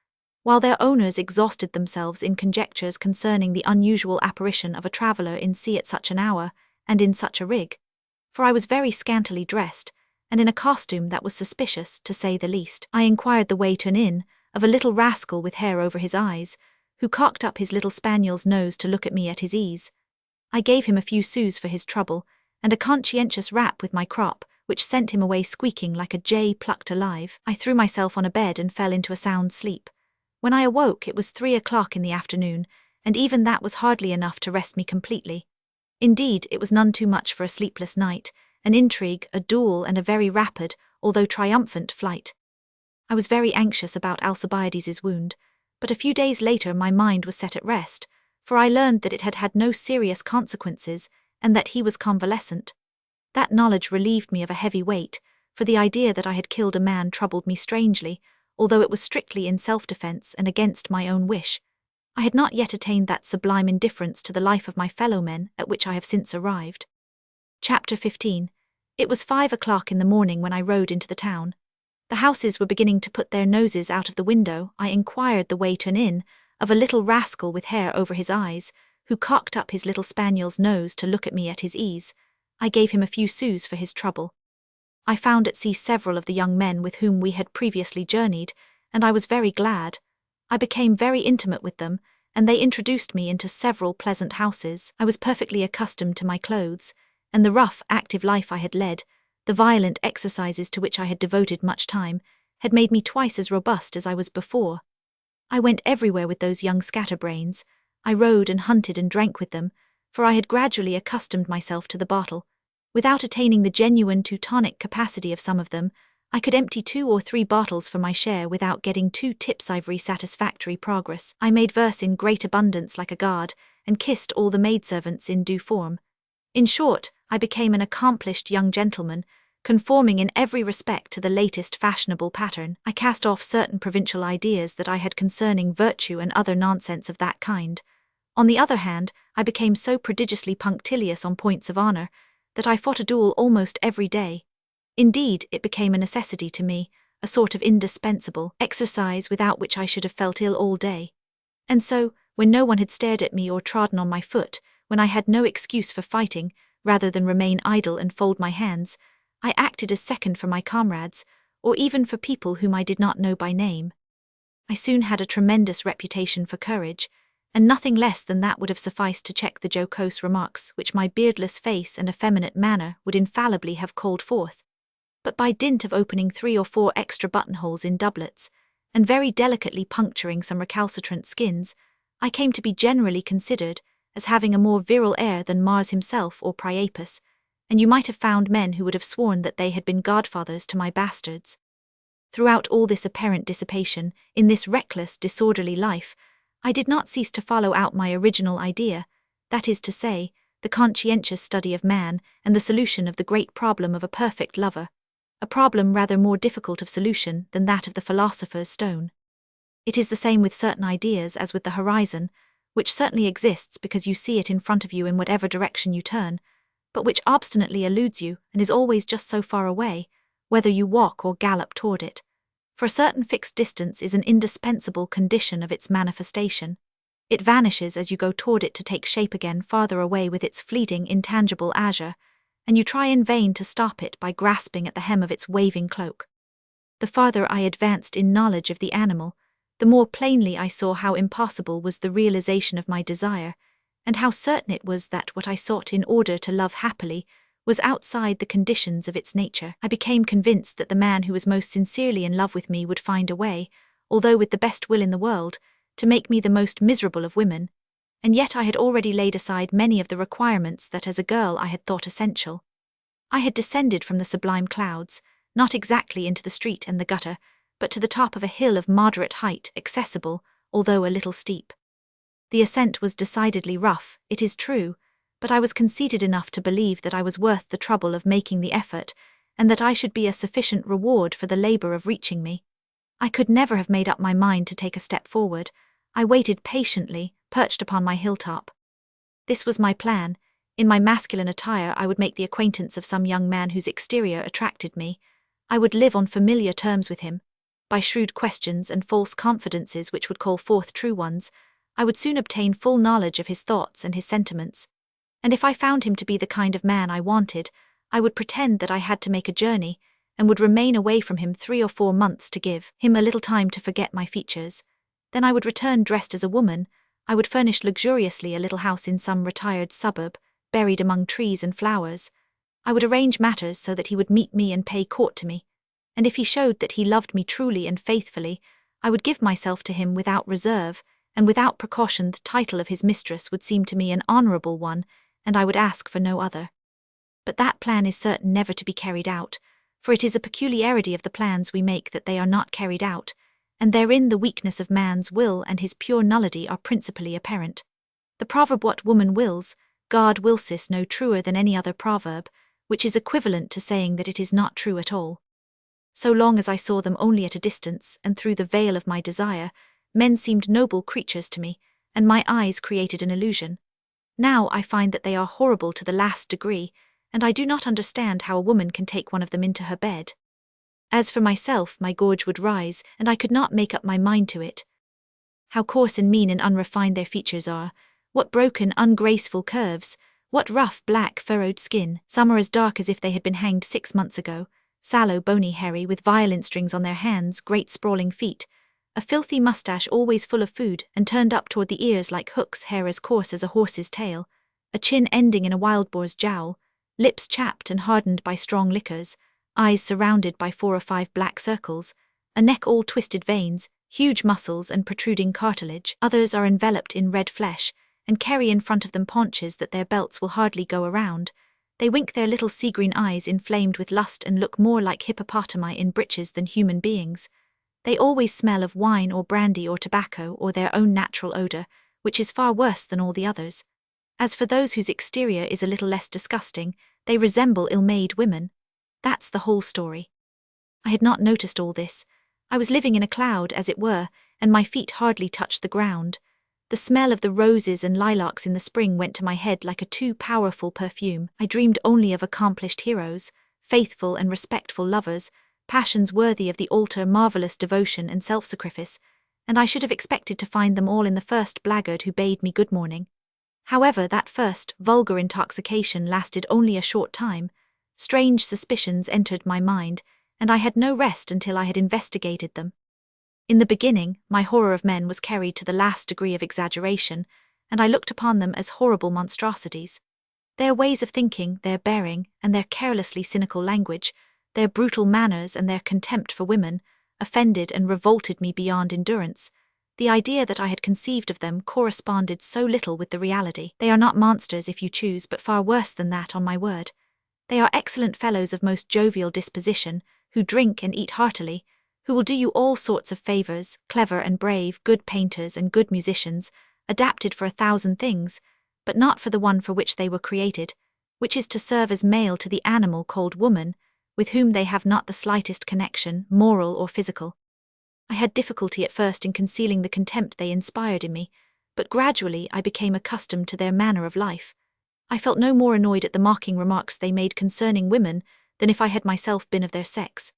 while their owners exhausted themselves in conjectures concerning the unusual apparition of a traveller in sea at such an hour, and in such a rig. For I was very scantily dressed, and in a costume that was suspicious, to say the least. I inquired the way to an inn of a little rascal with hair over his eyes, who cocked up his little spaniel's nose to look at me at his ease. I gave him a few sous for his trouble, and a conscientious rap with my crop, which sent him away squeaking like a jay plucked alive. I threw myself on a bed and fell into a sound sleep. When I awoke, it was 3 o'clock in the afternoon, and even that was hardly enough to rest me completely. Indeed, it was none too much for a sleepless night, an intrigue, a duel, and a very rapid, although triumphant, flight. I was very anxious about Alcibiades's wound, but a few days later my mind was set at rest, for I learned that it had had no serious consequences, and that he was convalescent. That knowledge relieved me of a heavy weight, for the idea that I had killed a man troubled me strangely, although it was strictly in self-defense and against my own wish. I had not yet attained that sublime indifference to the life of my fellow-men at which I have since arrived. Chapter 15. It was 5 o'clock in the morning when I rode into the town. The houses were beginning to put their noses out of the window. I inquired the way to an inn of a little rascal with hair over his eyes, who cocked up his little spaniel's nose to look at me at his ease. I gave him a few sous for his trouble. I found at sea several of the young men with whom we had previously journeyed, and I was very glad. I became very intimate with them, and they introduced me into several pleasant houses. I was perfectly accustomed to my clothes, and the rough, active life I had led, the violent exercises to which I had devoted much time, had made me twice as robust as I was before. I went everywhere with those young scatterbrains. I rode and hunted and drank with them, for I had gradually accustomed myself to the bottle. Without attaining the genuine Teutonic capacity of some of them, I could empty 2 or 3 bottles for my share without getting 2 tips ivory satisfactory progress. I made verse in great abundance like a guard, and kissed all the maidservants in due form. In short, I became an accomplished young gentleman, conforming in every respect to the latest fashionable pattern. I cast off certain provincial ideas that I had concerning virtue and other nonsense of that kind. On the other hand, I became so prodigiously punctilious on points of honour that I fought a duel almost every day. Indeed, it became a necessity to me, a sort of indispensable exercise without which I should have felt ill all day. And so, when no one had stared at me or trodden on my foot, when I had no excuse for fighting, rather than remain idle and fold my hands, I acted as second for my comrades, or even for people whom I did not know by name. I soon had a tremendous reputation for courage, and nothing less than that would have sufficed to check the jocose remarks which my beardless face and effeminate manner would infallibly have called forth. But by dint of opening 3 or 4 extra buttonholes in doublets, and very delicately puncturing some recalcitrant skins, I came to be generally considered as having a more virile air than Mars himself or Priapus, and you might have found men who would have sworn that they had been godfathers to my bastards. Throughout all this apparent dissipation, in this reckless, disorderly life, I did not cease to follow out my original idea, that is to say, the conscientious study of man and the solution of the great problem of a perfect lover, a problem rather more difficult of solution than that of the philosopher's stone. It is the same with certain ideas as with the horizon, which certainly exists because you see it in front of you in whatever direction you turn, but which obstinately eludes you and is always just so far away, whether you walk or gallop toward it. For a certain fixed distance is an indispensable condition of its manifestation. It vanishes as you go toward it to take shape again farther away with its fleeting, intangible azure, and you try in vain to stop it by grasping at the hem of its waving cloak. The farther I advanced in knowledge of the animal, the more plainly I saw how impossible was the realization of my desire, and how certain it was that what I sought in order to love happily was outside the conditions of its nature. I became convinced that the man who was most sincerely in love with me would find a way, although with the best will in the world, to make me the most miserable of women, and yet I had already laid aside many of the requirements that as a girl I had thought essential. I had descended from the sublime clouds, not exactly into the street and the gutter, but to the top of a hill of moderate height, accessible, although a little steep. The ascent was decidedly rough, it is true, but I was conceited enough to believe that I was worth the trouble of making the effort, and that I should be a sufficient reward for the labor of reaching me. I could never have made up my mind to take a step forward. I waited patiently, perched upon my hilltop. This was my plan. In my masculine attire I would make the acquaintance of some young man whose exterior attracted me. I would live on familiar terms with him. By shrewd questions and false confidences which would call forth true ones, I would soon obtain full knowledge of his thoughts and his sentiments. And if I found him to be the kind of man I wanted, I would pretend that I had to make a journey, and would remain away from him 3 or 4 months to give him a little time to forget my features. Then I would return dressed as a woman. I would furnish luxuriously a little house in some retired suburb, buried among trees and flowers. I would arrange matters so that he would meet me and pay court to me. And if he showed that he loved me truly and faithfully, I would give myself to him without reserve, and without precaution. The title of his mistress would seem to me an honorable one, and I would ask for no other. But that plan is certain never to be carried out, for it is a peculiarity of the plans we make that they are not carried out, and therein the weakness of man's will and his pure nullity are principally apparent. The proverb "what woman wills, God wills" no truer than any other proverb, which is equivalent to saying that it is not true at all. So long as I saw them only at a distance and through the veil of my desire, men seemed noble creatures to me, and my eyes created an illusion. Now I find that they are horrible to the last degree, and I do not understand how a woman can take one of them into her bed. As for myself, my gorge would rise, and I could not make up my mind to it. How coarse and mean and unrefined their features are, what broken, ungraceful curves, what rough, black, furrowed skin. Some are as dark as if they had been hanged 6 months ago, sallow, bony, hairy, with violin strings on their hands, great sprawling feet, a filthy moustache always full of food and turned up toward the ears like hooks, hair as coarse as a horse's tail, a chin ending in a wild boar's jowl, lips chapped and hardened by strong liquors, eyes surrounded by 4 or 5 black circles, a neck all twisted veins, huge muscles and protruding cartilage. Others are enveloped in red flesh, and carry in front of them paunches that their belts will hardly go around. They wink their little sea-green eyes inflamed with lust and look more like hippopotami in breeches than human beings. They always smell of wine or brandy or tobacco or their own natural odor, which is far worse than all the others. As for those whose exterior is a little less disgusting, they resemble ill-made women. That's the whole story. I had not noticed all this. I was living in a cloud, as it were, and my feet hardly touched the ground. The smell of the roses and lilacs in the spring went to my head like a too powerful perfume. I dreamed only of accomplished heroes, faithful and respectful lovers, passions worthy of the altar, marvelous devotion and self-sacrifice, and I should have expected to find them all in the first blackguard who bade me good morning. However, that first, vulgar intoxication lasted only a short time. Strange suspicions entered my mind, and I had no rest until I had investigated them. In the beginning, my horror of men was carried to the last degree of exaggeration, and I looked upon them as horrible monstrosities. Their ways of thinking, their bearing, and their carelessly cynical language, their brutal manners and their contempt for women, offended and revolted me beyond endurance. The idea that I had conceived of them corresponded so little with the reality. They are not monsters if you choose, but far worse than that, on my word. They are excellent fellows of most jovial disposition, who drink and eat heartily, who will do you all sorts of favors, clever and brave, good painters and good musicians, adapted for 1,000 things, but not for the one for which they were created, which is to serve as male to the animal called woman, with whom they have not the slightest connection, moral or physical. I had difficulty at first in concealing the contempt they inspired in me, but gradually I became accustomed to their manner of life. I felt no more annoyed at the mocking remarks they made concerning women than if I had myself been of their sex.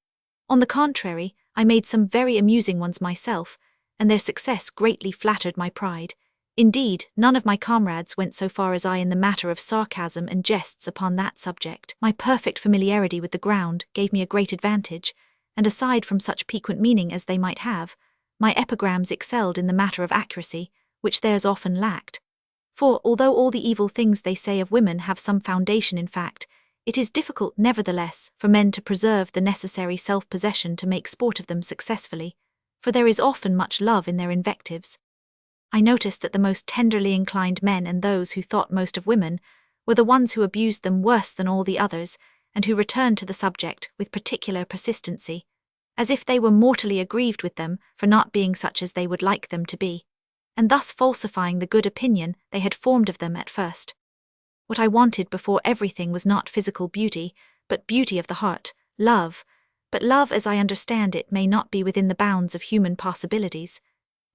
On the contrary, I made some very amusing ones myself, and their success greatly flattered my pride. Indeed, none of my comrades went so far as I in the matter of sarcasm and jests upon that subject. My perfect familiarity with the ground gave me a great advantage, and aside from such piquant meaning as they might have, my epigrams excelled in the matter of accuracy, which theirs often lacked. For, although all the evil things they say of women have some foundation in fact, it is difficult, nevertheless, for men to preserve the necessary self-possession to make sport of them successfully, for there is often much love in their invectives. I noticed that the most tenderly inclined men and those who thought most of women were the ones who abused them worse than all the others, and who returned to the subject with particular persistency, as if they were mortally aggrieved with them for not being such as they would like them to be, and thus falsifying the good opinion they had formed of them at first. What I wanted before everything was not physical beauty, but beauty of the heart, love, but love as I understand it may not be within the bounds of human possibilities,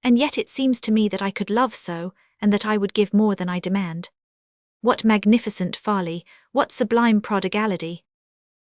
and yet it seems to me that I could love so, and that I would give more than I demand. What magnificent folly, what sublime prodigality!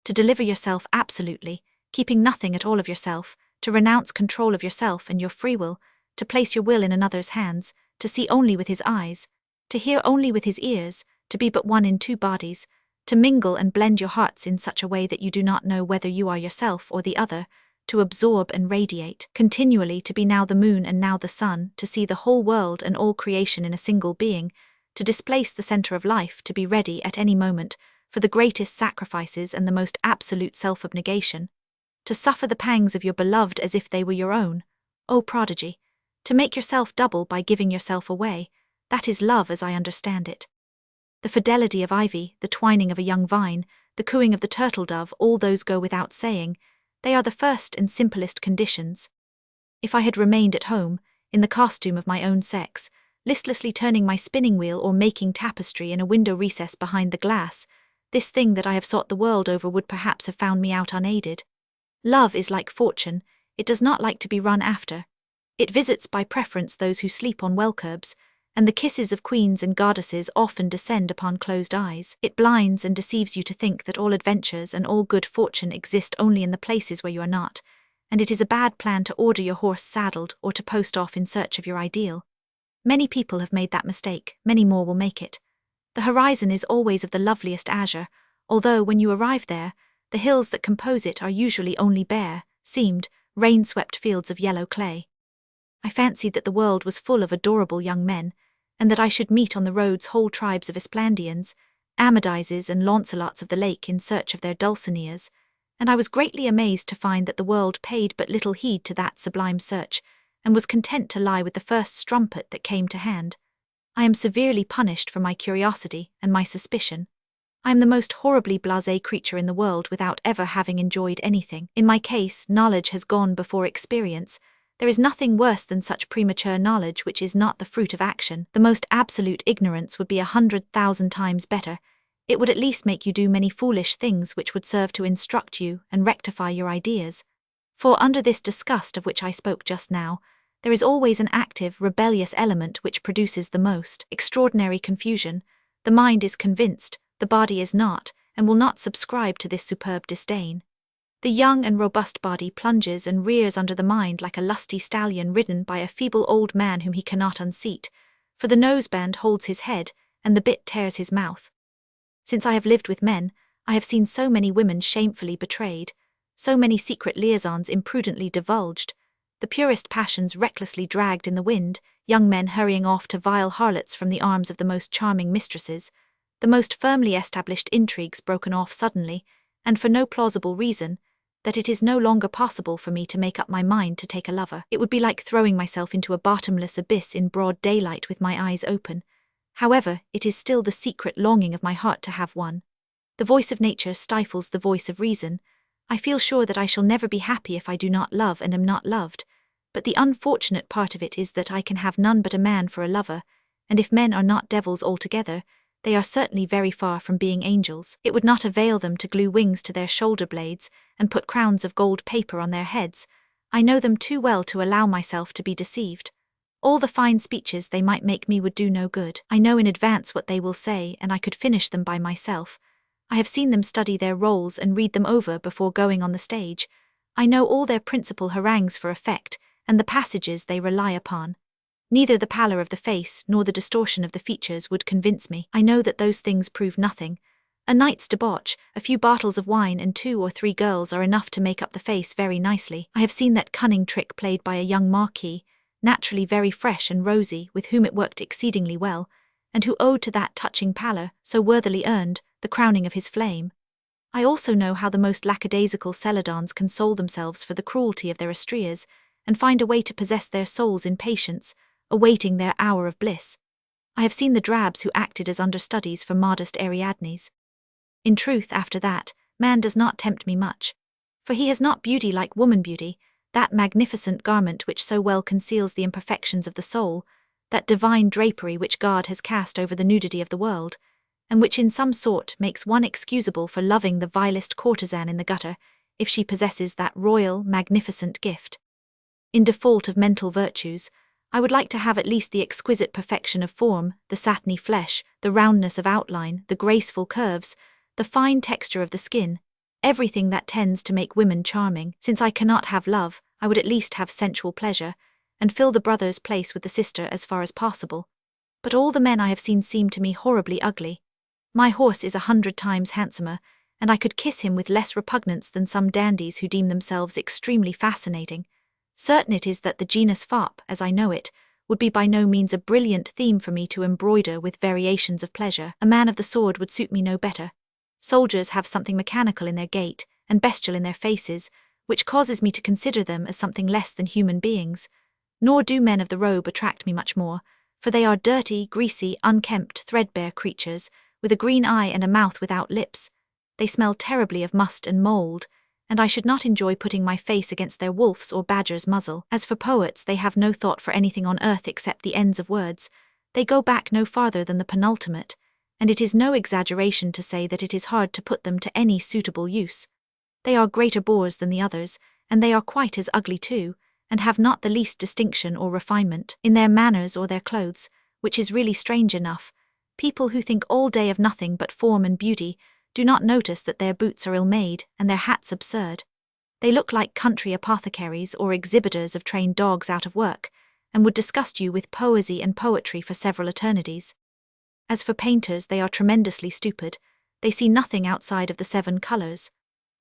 To deliver yourself absolutely, keeping nothing at all of yourself, to renounce control of yourself and your free will, to place your will in another's hands, to see only with his eyes, to hear only with his ears, to be but one in two bodies, to mingle and blend your hearts in such a way that you do not know whether you are yourself or the other, to absorb and radiate, continually to be now the moon and now the sun, to see the whole world and all creation in a single being, to displace the center of life, to be ready at any moment for the greatest sacrifices and the most absolute self-abnegation, to suffer the pangs of your beloved as if they were your own, O prodigy, to make yourself double by giving yourself away, that is love as I understand it. The fidelity of ivy, the twining of a young vine, the cooing of the turtle-dove, all those go without saying, they are the first and simplest conditions. If I had remained at home, in the costume of my own sex, listlessly turning my spinning-wheel or making tapestry in a window recess behind the glass, this thing that I have sought the world over would perhaps have found me out unaided. Love is like fortune, it does not like to be run after. It visits by preference those who sleep on well-curbs, and the kisses of queens and goddesses often descend upon closed eyes. It blinds and deceives you to think that all adventures and all good fortune exist only in the places where you are not, and it is a bad plan to order your horse saddled or to post off in search of your ideal. Many people have made that mistake, many more will make it. The horizon is always of the loveliest azure, although when you arrive there, the hills that compose it are usually only bare, seamed, rain-swept fields of yellow clay. I fancied that the world was full of adorable young men, and that I should meet on the roads whole tribes of Esplandians, Amadises and Launcelots of the lake in search of their Dulcineas, and I was greatly amazed to find that the world paid but little heed to that sublime search, and was content to lie with the first strumpet that came to hand. I am severely punished for my curiosity and my suspicion. I am the most horribly blasé creature in the world without ever having enjoyed anything. In my case, knowledge has gone before experience. There is nothing worse than such premature knowledge which is not the fruit of action. The most absolute ignorance would be 100,000 times better. It would at least make you do many foolish things which would serve to instruct you and rectify your ideas. For under this disgust of which I spoke just now, there is always an active, rebellious element which produces the most extraordinary confusion. The mind is convinced, the body is not, and will not subscribe to this superb disdain. The young and robust body plunges and rears under the mind like a lusty stallion ridden by a feeble old man whom he cannot unseat, for the noseband holds his head, and the bit tears his mouth. Since I have lived with men, I have seen so many women shamefully betrayed, so many secret liaisons imprudently divulged, the purest passions recklessly dragged in the wind, young men hurrying off to vile harlots from the arms of the most charming mistresses, the most firmly established intrigues broken off suddenly, and for no plausible reason, that it is no longer possible for me to make up my mind to take a lover. It would be like throwing myself into a bottomless abyss in broad daylight with my eyes open. However, it is still the secret longing of my heart to have one. The voice of nature stifles the voice of reason. I feel sure that I shall never be happy if I do not love and am not loved, but the unfortunate part of it is that I can have none but a man for a lover, and if men are not devils altogether, they are certainly very far from being angels. It would not avail them to glue wings to their shoulder blades and put crowns of gold paper on their heads. I know them too well to allow myself to be deceived. All the fine speeches they might make me would do no good. I know in advance what they will say, and I could finish them by myself. I have seen them study their roles and read them over before going on the stage. I know all their principal harangues for effect, and the passages they rely upon. Neither the pallor of the face nor the distortion of the features would convince me. I know that those things prove nothing. A night's debauch, a few bottles of wine and 2 or 3 girls are enough to make up the face very nicely. I have seen that cunning trick played by a young marquis, naturally very fresh and rosy, with whom it worked exceedingly well, and who owed to that touching pallor, so worthily earned, the crowning of his flame. I also know how the most lackadaisical celadons console themselves for the cruelty of their estrias, and find a way to possess their souls in patience, awaiting their hour of bliss. I have seen the drabs who acted as understudies for modest Ariadnes. In truth, after that, man does not tempt me much. For he has not beauty like woman beauty, that magnificent garment which so well conceals the imperfections of the soul, that divine drapery which God has cast over the nudity of the world, and which in some sort makes one excusable for loving the vilest courtesan in the gutter, if she possesses that royal, magnificent gift. In default of mental virtues, I would like to have at least the exquisite perfection of form, the satiny flesh, the roundness of outline, the graceful curves, the fine texture of the skin, everything that tends to make women charming. Since I cannot have love, I would at least have sensual pleasure, and fill the brother's place with the sister as far as possible. But all the men I have seen seem to me horribly ugly. My horse is 100 times handsomer, and I could kiss him with less repugnance than some dandies who deem themselves extremely fascinating. Certain it is that the genus fop, as I know it, would be by no means a brilliant theme for me to embroider with variations of pleasure. A man of the sword would suit me no better. Soldiers have something mechanical in their gait, and bestial in their faces, which causes me to consider them as something less than human beings. Nor do men of the robe attract me much more, for they are dirty, greasy, unkempt, threadbare creatures, with a green eye and a mouth without lips. They smell terribly of must and mould, and I should not enjoy putting my face against their wolf's or badger's muzzle. As for poets, they have no thought for anything on earth except the ends of words. They go back no farther than the penultimate, and it is no exaggeration to say that it is hard to put them to any suitable use. They are greater bores than the others, and they are quite as ugly too, and have not the least distinction or refinement in their manners or their clothes, which is really strange enough. People who think all day of nothing but form and beauty do not notice that their boots are ill-made and their hats absurd. They look like country apothecaries or exhibitors of trained dogs out of work, and would disgust you with poesy and poetry for several eternities. As for painters, they are tremendously stupid. They see nothing outside of the 7 colours.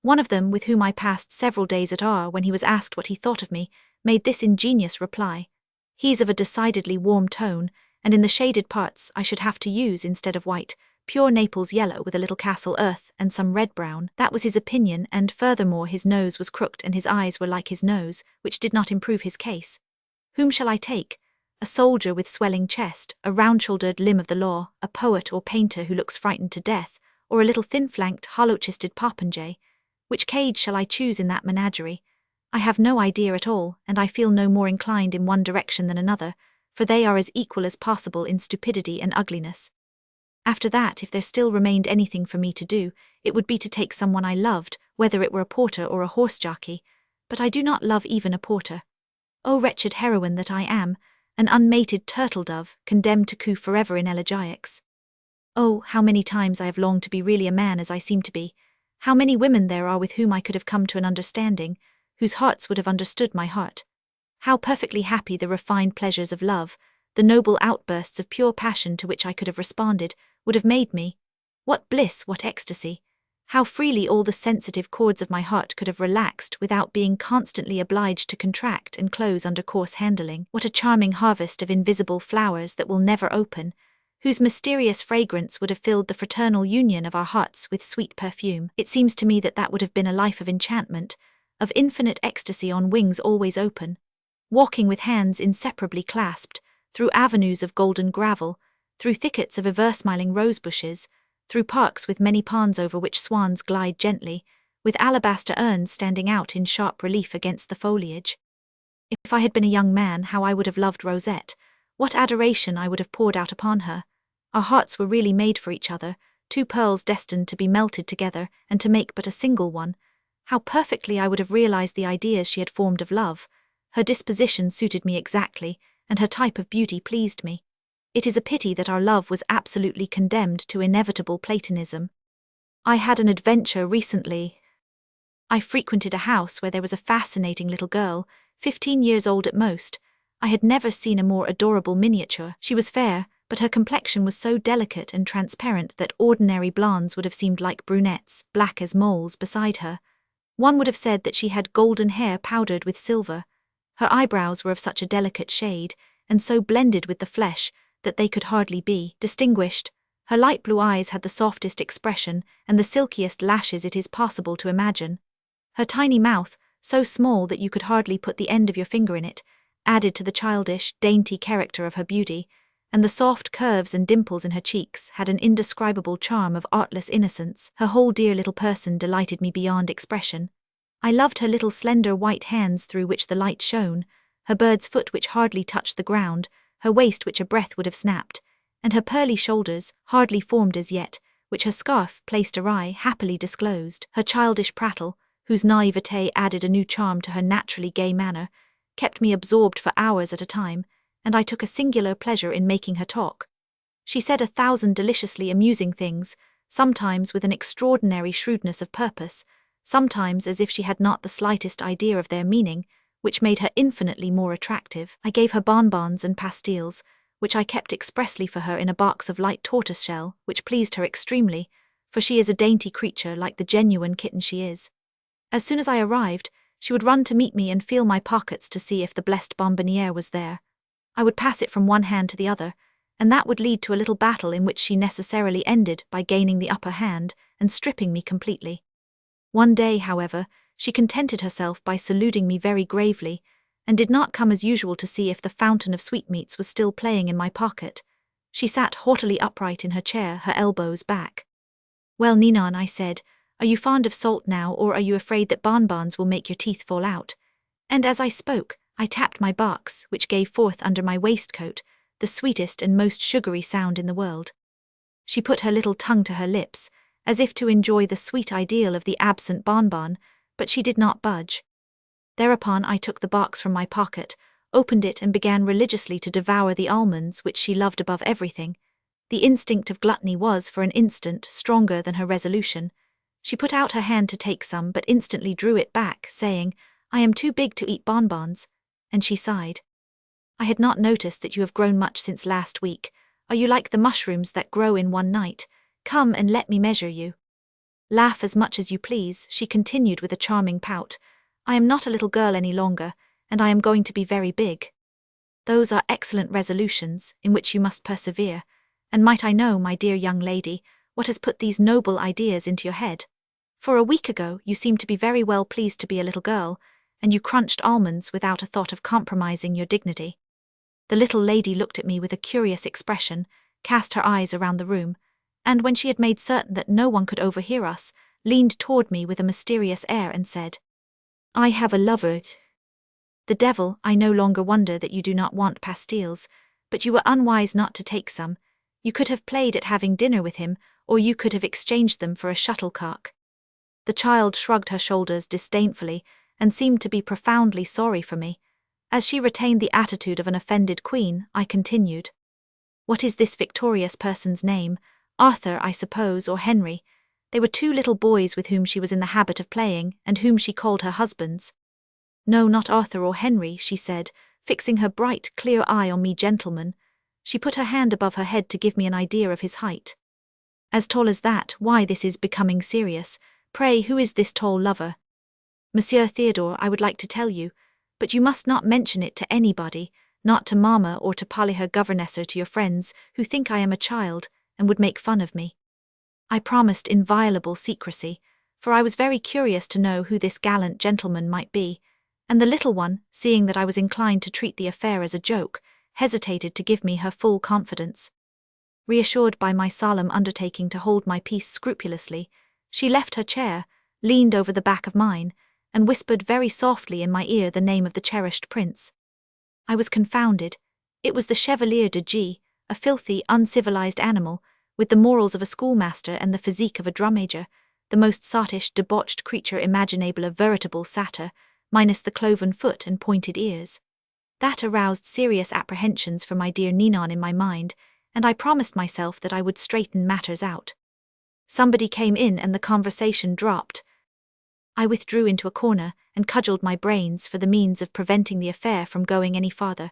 One of them, with whom I passed several days at R, when he was asked what he thought of me, made this ingenious reply: "He's of a decidedly warm tone, and in the shaded parts I should have to use, instead of white, pure Naples yellow with a little castle earth and some red-brown." That was his opinion, and furthermore his nose was crooked and his eyes were like his nose, which did not improve his case. Whom shall I take? A soldier with swelling chest, a round-shouldered limb of the law, a poet or painter who looks frightened to death, or a little thin-flanked, hollow-chisted popinjay? Which cage shall I choose in that menagerie? I have no idea at all, and I feel no more inclined in one direction than another, for they are as equal as possible in stupidity and ugliness. After that, if there still remained anything for me to do, it would be to take someone I loved, whether it were a porter or a horse-jockey, but I do not love even a porter. O wretched heroine that I am, an unmated turtle-dove, condemned to coo forever in elegiacs. Oh, how many times I have longed to be really a man as I seem to be. How many women there are with whom I could have come to an understanding, whose hearts would have understood my heart. How perfectly happy the refined pleasures of love, the noble outbursts of pure passion to which I could have responded, would have made me. What bliss, what ecstasy! How freely all the sensitive chords of my heart could have relaxed without being constantly obliged to contract and close under coarse handling. What a charming harvest of invisible flowers that will never open, whose mysterious fragrance would have filled the fraternal union of our hearts with sweet perfume. It seems to me that that would have been a life of enchantment, of infinite ecstasy on wings always open, walking with hands inseparably clasped, through avenues of golden gravel, through thickets of ever-smiling rose-bushes, through parks with many ponds over which swans glide gently, with alabaster urns standing out in sharp relief against the foliage. If I had been a young man, how I would have loved Rosette, what adoration I would have poured out upon her. Our hearts were really made for each other, 2 pearls destined to be melted together and to make but a single one. How perfectly I would have realized the ideas she had formed of love. Her disposition suited me exactly, and her type of beauty pleased me. It is a pity that our love was absolutely condemned to inevitable platonism. I had an adventure recently. I frequented a house where there was a fascinating little girl, 15 years old at most. I had never seen a more adorable miniature. She was fair, but her complexion was so delicate and transparent that ordinary blondes would have seemed like brunettes, black as moles, beside her. One would have said that she had golden hair powdered with silver. Her eyebrows were of such a delicate shade, and so blended with the flesh, that they could hardly be distinguished. Her light blue eyes had the softest expression and the silkiest lashes it is possible to imagine. Her tiny mouth, so small that you could hardly put the end of your finger in it, added to the childish, dainty character of her beauty, and the soft curves and dimples in her cheeks had an indescribable charm of artless innocence. Her whole dear little person delighted me beyond expression. I loved her little slender white hands through which the light shone, her bird's foot which hardly touched the ground, her waist which a breath would have snapped, and her pearly shoulders, hardly formed as yet, which her scarf, placed awry, happily disclosed. Her childish prattle, whose naivete added a new charm to her naturally gay manner, kept me absorbed for hours at a time, and I took a singular pleasure in making her talk. She said 1,000 deliciously amusing things, sometimes with an extraordinary shrewdness of purpose, sometimes as if she had not the slightest idea of their meaning, which made her infinitely more attractive. I gave her bonbons and pastilles, which I kept expressly for her in a box of light tortoiseshell, which pleased her extremely, for she is a dainty creature like the genuine kitten she is. As soon as I arrived, she would run to meet me and feel my pockets to see if the blessed bonbonniere was there. I would pass it from one hand to the other, and that would lead to a little battle in which she necessarily ended by gaining the upper hand and stripping me completely. One day, however, she contented herself by saluting me very gravely, and did not come as usual to see if the fountain of sweetmeats was still playing in my pocket. She sat haughtily upright in her chair, her elbows back. "Well, Ninon," I said, "are you fond of salt now, or are you afraid that bonbons will make your teeth fall out?" And as I spoke, I tapped my box, which gave forth under my waistcoat the sweetest and most sugary sound in the world. She put her little tongue to her lips, as if to enjoy the sweet ideal of the absent bonbon, but she did not budge. Thereupon I took the box from my pocket, opened it and began religiously to devour the almonds which she loved above everything. The instinct of gluttony was, for an instant, stronger than her resolution. She put out her hand to take some, but instantly drew it back, saying, "I am too big to eat bonbons," and she sighed. "I had not noticed that you have grown much since last week. Are you like the mushrooms that grow in one night? Come and let me measure you." "Laugh as much as you please," she continued with a charming pout. "I am not a little girl any longer, and I am going to be very big." "Those are excellent resolutions, in which you must persevere. And might I know, my dear young lady, what has put these noble ideas into your head? For a week ago you seemed to be very well pleased to be a little girl, and you crunched almonds without a thought of compromising your dignity." The little lady looked at me with a curious expression, cast her eyes around the room, and when she had made certain that no one could overhear us, leaned toward me with a mysterious air and said, "I have a lover. The devil, I no longer wonder that you do not want pastilles, but you were unwise not to take some. You could have played at having dinner with him, or you could have exchanged them for a shuttlecock." The child shrugged her shoulders disdainfully, and seemed to be profoundly sorry for me. As she retained the attitude of an offended queen, I continued, "What is this victorious person's name? Arthur, I suppose, or Henry?" They were 2 little boys with whom she was in the habit of playing, and whom she called her husbands. "No, not Arthur or Henry," she said, fixing her bright, clear eye on me, "gentlemen." She put her hand above her head to give me an idea of his height. "As tall as that? Why, this is becoming serious. Pray, who is this tall lover?" "Monsieur Theodore, I would like to tell you, but you must not mention it to anybody, not to Mamma or to Polly her governess or to your friends, who think I am a child, and would make fun of me." I promised inviolable secrecy, for I was very curious to know who this gallant gentleman might be, and the little one, seeing that I was inclined to treat the affair as a joke, hesitated to give me her full confidence. Reassured by my solemn undertaking to hold my peace scrupulously, she left her chair, leaned over the back of mine, and whispered very softly in my ear the name of the cherished prince. I was confounded. It was the Chevalier de G., a filthy, uncivilized animal, with the morals of a schoolmaster and the physique of a drum-major, the most sottish, debauched creature imaginable, a veritable satyr, minus the cloven foot and pointed ears. That aroused serious apprehensions for my dear Ninon in my mind, and I promised myself that I would straighten matters out. Somebody came in and the conversation dropped. I withdrew into a corner and cudgelled my brains for the means of preventing the affair from going any farther,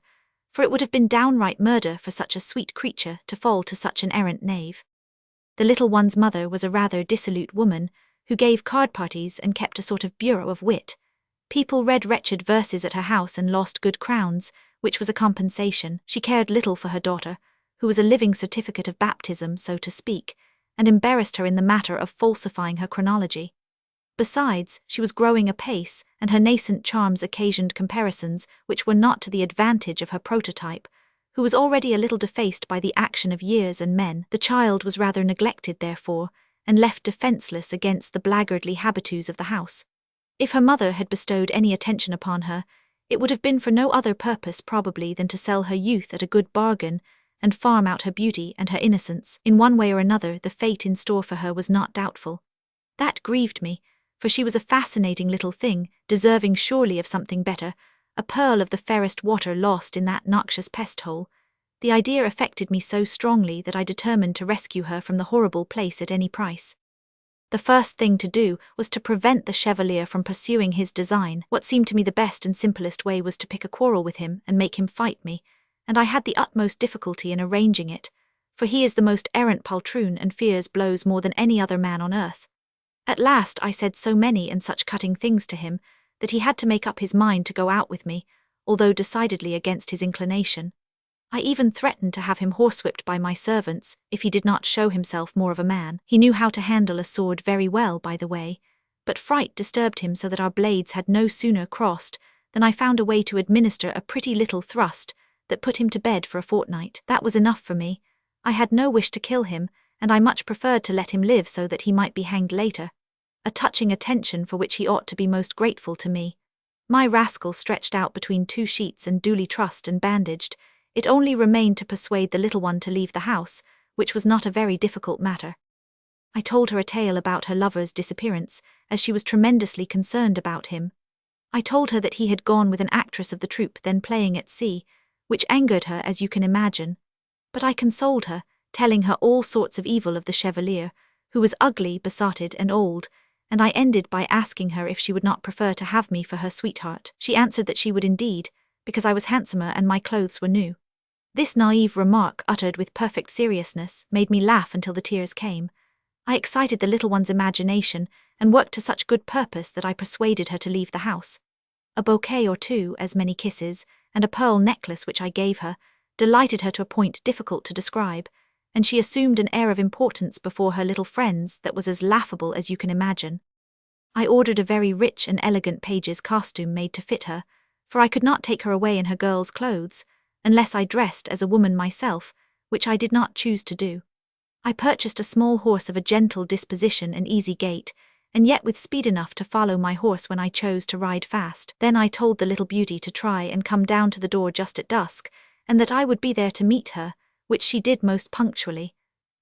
for it would have been downright murder for such a sweet creature to fall to such an errant knave. The little one's mother was a rather dissolute woman, who gave card parties and kept a sort of bureau of wit. People read wretched verses at her house and lost good crowns, which was a compensation. She cared little for her daughter, who was a living certificate of baptism, so to speak, and embarrassed her in the matter of falsifying her chronology. Besides, she was growing apace, and her nascent charms occasioned comparisons which were not to the advantage of her prototype, who was already a little defaced by the action of years and men. The child was rather neglected, therefore, and left defenceless against the blackguardly habitus of the house. If her mother had bestowed any attention upon her, it would have been for no other purpose probably than to sell her youth at a good bargain, and farm out her beauty and her innocence. In one way or another, the fate in store for her was not doubtful. That grieved me, for she was a fascinating little thing, deserving surely of something better, a pearl of the fairest water lost in that noxious pest-hole. The idea affected me so strongly that I determined to rescue her from the horrible place at any price. The first thing to do was to prevent the Chevalier from pursuing his design. What seemed to me the best and simplest way was to pick a quarrel with him and make him fight me, and I had the utmost difficulty in arranging it, for he is the most errant poltroon and fears blows more than any other man on earth. At last I said so many and such cutting things to him that he had to make up his mind to go out with me, although decidedly against his inclination. I even threatened to have him horsewhipped by my servants if he did not show himself more of a man. He knew how to handle a sword very well, by the way, but fright disturbed him so that our blades had no sooner crossed than I found a way to administer a pretty little thrust that put him to bed for a fortnight. That was enough for me. I had no wish to kill him, and I much preferred to let him live so that he might be hanged later. A touching attention for which he ought to be most grateful to me. My rascal stretched out between two sheets and duly trussed and bandaged. It only remained to persuade the little one to leave the house, which was not a very difficult matter. I told her a tale about her lover's disappearance, as she was tremendously concerned about him. I told her that he had gone with an actress of the troupe then playing at sea, which angered her as you can imagine. But I consoled her, telling her all sorts of evil of the Chevalier, who was ugly, besotted, and old, and I ended by asking her if she would not prefer to have me for her sweetheart. She answered that she would indeed, because I was handsomer and my clothes were new. This naive remark, uttered with perfect seriousness, made me laugh until the tears came. I excited the little one's imagination and worked to such good purpose that I persuaded her to leave the house. A bouquet or two, as many kisses, and a pearl necklace which I gave her, delighted her to a point difficult to describe, and she assumed an air of importance before her little friends that was as laughable as you can imagine. I ordered a very rich and elegant page's costume made to fit her, for I could not take her away in her girl's clothes, unless I dressed as a woman myself, which I did not choose to do. I purchased a small horse of a gentle disposition and easy gait, and yet with speed enough to follow my horse when I chose to ride fast. Then I told the little beauty to try and come down to the door just at dusk, and that I would be there to meet her, which she did most punctually.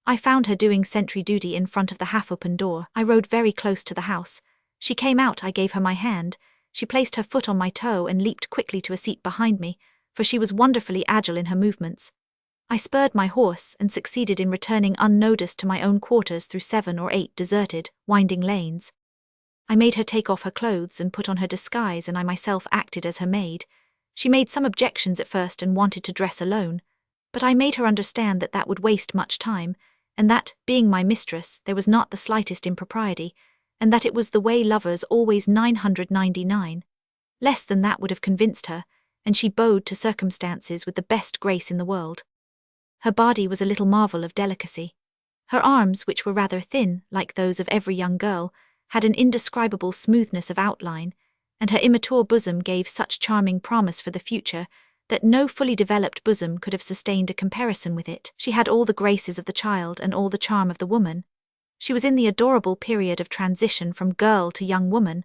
I found her doing sentry duty in front of the half-open door. I rode very close to the house. She came out, I gave her my hand. She placed her foot on my toe and leaped quickly to a seat behind me, for she was wonderfully agile in her movements. I spurred my horse and succeeded in returning unnoticed to my own quarters through 7 or 8 deserted, winding lanes. I made her take off her clothes and put on her disguise, and I myself acted as her maid. She made some objections at first and wanted to dress alone, but I made her understand that that would waste much time, and that, being my mistress, there was not the slightest impropriety, and that it was the way lovers always 999. Less than that would have convinced her, and she bowed to circumstances with the best grace in the world. Her body was a little marvel of delicacy. Her arms, which were rather thin, like those of every young girl, had an indescribable smoothness of outline, and her immature bosom gave such charming promise for the future that no fully developed bosom could have sustained a comparison with it. She had all the graces of the child and all the charm of the woman. She was in the adorable period of transition from girl to young woman,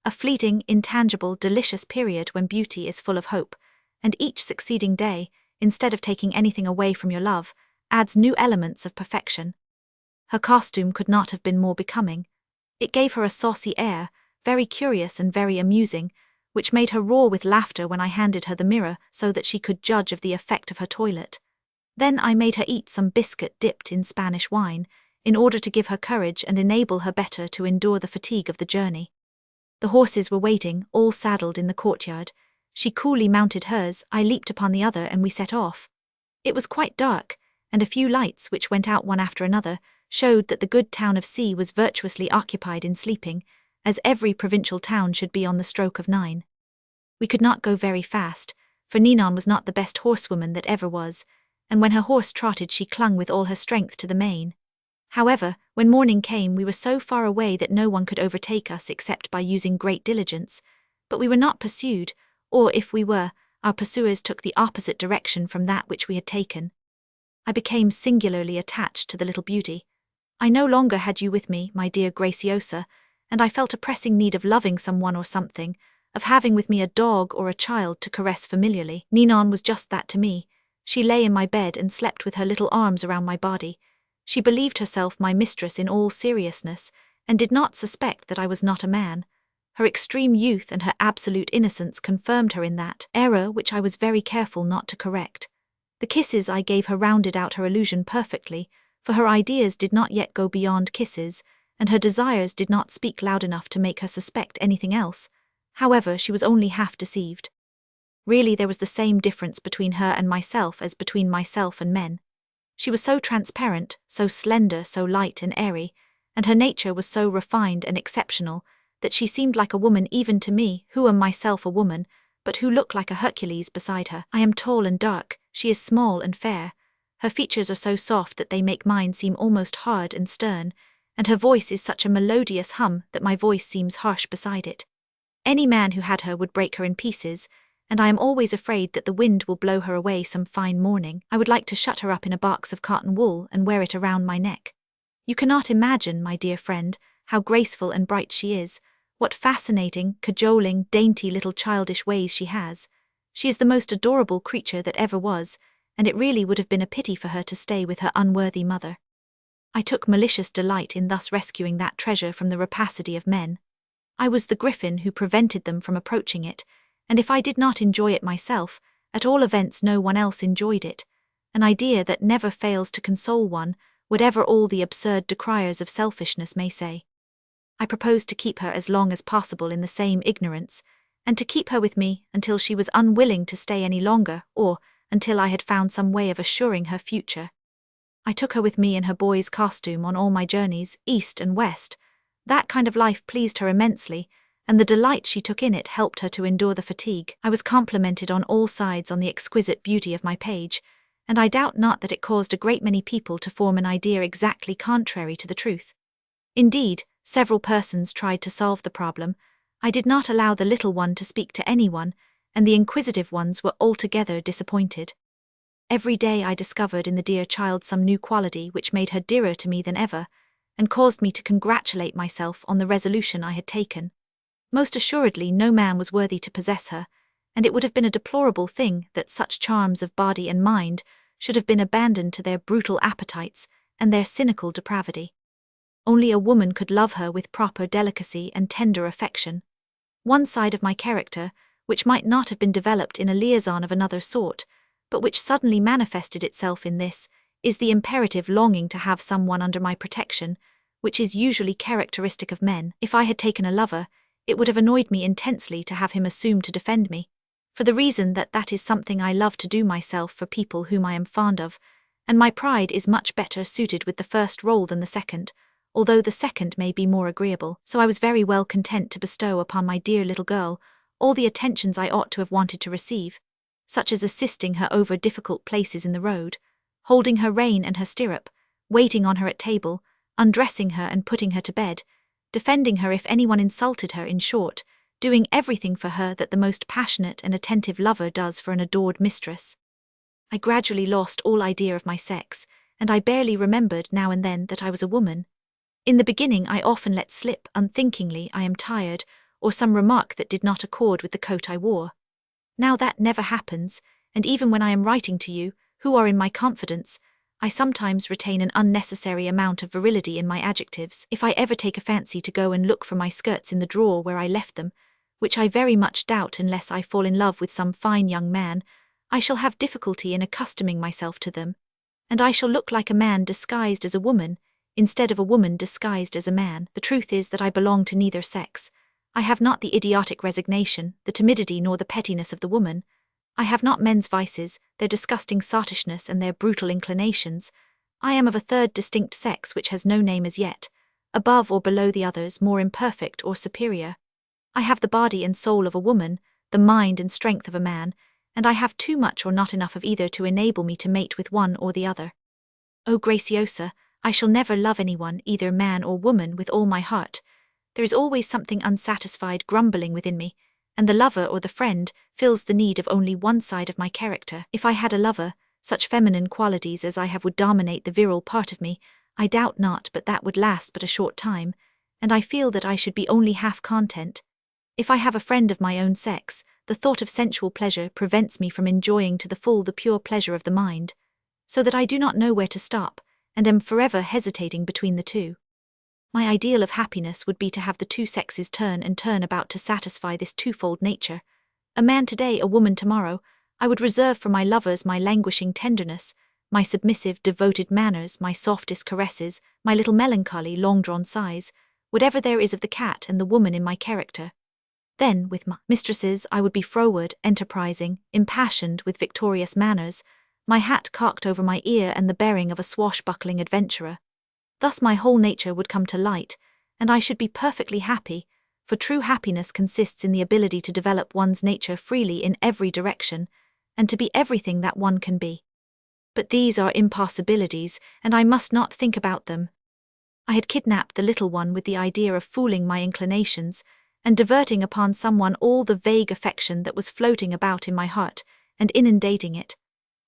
a fleeting, intangible, delicious period when beauty is full of hope, and each succeeding day, instead of taking anything away from your love, adds new elements of perfection. Her costume could not have been more becoming. It gave her a saucy air, very curious and very amusing, which made her roar with laughter when I handed her the mirror so that she could judge of the effect of her toilet. Then I made her eat some biscuit dipped in Spanish wine, in order to give her courage and enable her better to endure the fatigue of the journey. The horses were waiting, all saddled in the courtyard. She coolly mounted hers, I leaped upon the other, and we set off. It was quite dark, and a few lights, which went out one after another, showed that the good town of C was virtuously occupied in sleeping, as every provincial town should be on the stroke of 9. We could not go very fast, for Ninon was not the best horsewoman that ever was, and when her horse trotted she clung with all her strength to the mane. However, when morning came we were so far away that no one could overtake us except by using great diligence, but we were not pursued, or if we were, our pursuers took the opposite direction from that which we had taken. I became singularly attached to the little beauty. I no longer had you with me, my dear Graciosa, and I felt a pressing need of loving someone or something, of having with me a dog or a child to caress familiarly. Ninon was just that to me. She lay in my bed and slept with her little arms around my body. She believed herself my mistress in all seriousness, and did not suspect that I was not a man. Her extreme youth and her absolute innocence confirmed her in that error which I was very careful not to correct. The kisses I gave her rounded out her illusion perfectly, for her ideas did not yet go beyond kisses, and her desires did not speak loud enough to make her suspect anything else. However, she was only half deceived. Really, there was the same difference between her and myself as between myself and men. She was so transparent, so slender, so light and airy, and her nature was so refined and exceptional, that she seemed like a woman even to me, who am myself a woman, but who look like a Hercules beside her. I am tall and dark, she is small and fair. Her features are so soft that they make mine seem almost hard and stern, and her voice is such a melodious hum that my voice seems harsh beside it. Any man who had her would break her in pieces, and I am always afraid that the wind will blow her away some fine morning. I would like to shut her up in a box of cotton wool and wear it around my neck. You cannot imagine, my dear friend, how graceful and bright she is, what fascinating, cajoling, dainty little childish ways she has. She is the most adorable creature that ever was, and it really would have been a pity for her to stay with her unworthy mother. I took malicious delight in thus rescuing that treasure from the rapacity of men. I was the griffin who prevented them from approaching it, and if I did not enjoy it myself, at all events no one else enjoyed it, an idea that never fails to console one, whatever all the absurd decriers of selfishness may say. I proposed to keep her as long as possible in the same ignorance, and to keep her with me until she was unwilling to stay any longer, or until I had found some way of assuring her future. I took her with me in her boy's costume on all my journeys, east and west. That kind of life pleased her immensely, and the delight she took in it helped her to endure the fatigue. I was complimented on all sides on the exquisite beauty of my page, and I doubt not that it caused a great many people to form an idea exactly contrary to the truth. Indeed, several persons tried to solve the problem. I did not allow the little one to speak to anyone, and the inquisitive ones were altogether disappointed. Every day I discovered in the dear child some new quality which made her dearer to me than ever, and caused me to congratulate myself on the resolution I had taken. Most assuredly no man was worthy to possess her, and it would have been a deplorable thing that such charms of body and mind should have been abandoned to their brutal appetites and their cynical depravity. Only a woman could love her with proper delicacy and tender affection. One side of my character, which might not have been developed in a liaison of another sort, but which suddenly manifested itself in this, is the imperative longing to have someone under my protection, which is usually characteristic of men. If I had taken a lover, it would have annoyed me intensely to have him assume to defend me, for the reason that that is something I love to do myself for people whom I am fond of, and my pride is much better suited with the first role than the second, although the second may be more agreeable. So I was very well content to bestow upon my dear little girl all the attentions I ought to have wanted to receive, such as assisting her over difficult places in the road, holding her rein and her stirrup, waiting on her at table, undressing her and putting her to bed, defending her if anyone insulted her, in short, doing everything for her that the most passionate and attentive lover does for an adored mistress. I gradually lost all idea of my sex, and I barely remembered now and then that I was a woman. In the beginning I often let slip unthinkingly "I am tired," or some remark that did not accord with the coat I wore. Now that never happens, and even when I am writing to you, who are in my confidence, I sometimes retain an unnecessary amount of virility in my adjectives. If I ever take a fancy to go and look for my skirts in the drawer where I left them, which I very much doubt unless I fall in love with some fine young man, I shall have difficulty in accustoming myself to them, and I shall look like a man disguised as a woman, instead of a woman disguised as a man. The truth is that I belong to neither sex. I have not the idiotic resignation, the timidity nor the pettiness of the woman. I have not men's vices, their disgusting sottishness and their brutal inclinations. I am of a third distinct sex which has no name as yet, above or below the others, more imperfect or superior. I have the body and soul of a woman, the mind and strength of a man, and I have too much or not enough of either to enable me to mate with one or the other. O Graciosa, I shall never love anyone, either man or woman, with all my heart. There is always something unsatisfied grumbling within me, and the lover or the friend fills the need of only one side of my character. If I had a lover, such feminine qualities as I have would dominate the virile part of me, I doubt not but that would last but a short time, and I feel that I should be only half content. If I have a friend of my own sex, the thought of sensual pleasure prevents me from enjoying to the full the pure pleasure of the mind, so that I do not know where to stop, and am forever hesitating between the two. My ideal of happiness would be to have the two sexes turn and turn about to satisfy this twofold nature. A man today, a woman tomorrow. I would reserve for my lovers my languishing tenderness, my submissive, devoted manners, my softest caresses, my little melancholy, long-drawn sighs, whatever there is of the cat and the woman in my character. Then, with my mistresses, I would be froward, enterprising, impassioned, with victorious manners, my hat cocked over my ear and the bearing of a swashbuckling adventurer. Thus my whole nature would come to light, and I should be perfectly happy, for true happiness consists in the ability to develop one's nature freely in every direction, and to be everything that one can be. But these are impossibilities, and I must not think about them. I had kidnapped the little one with the idea of fooling my inclinations, and diverting upon someone all the vague affection that was floating about in my heart, and inundating it.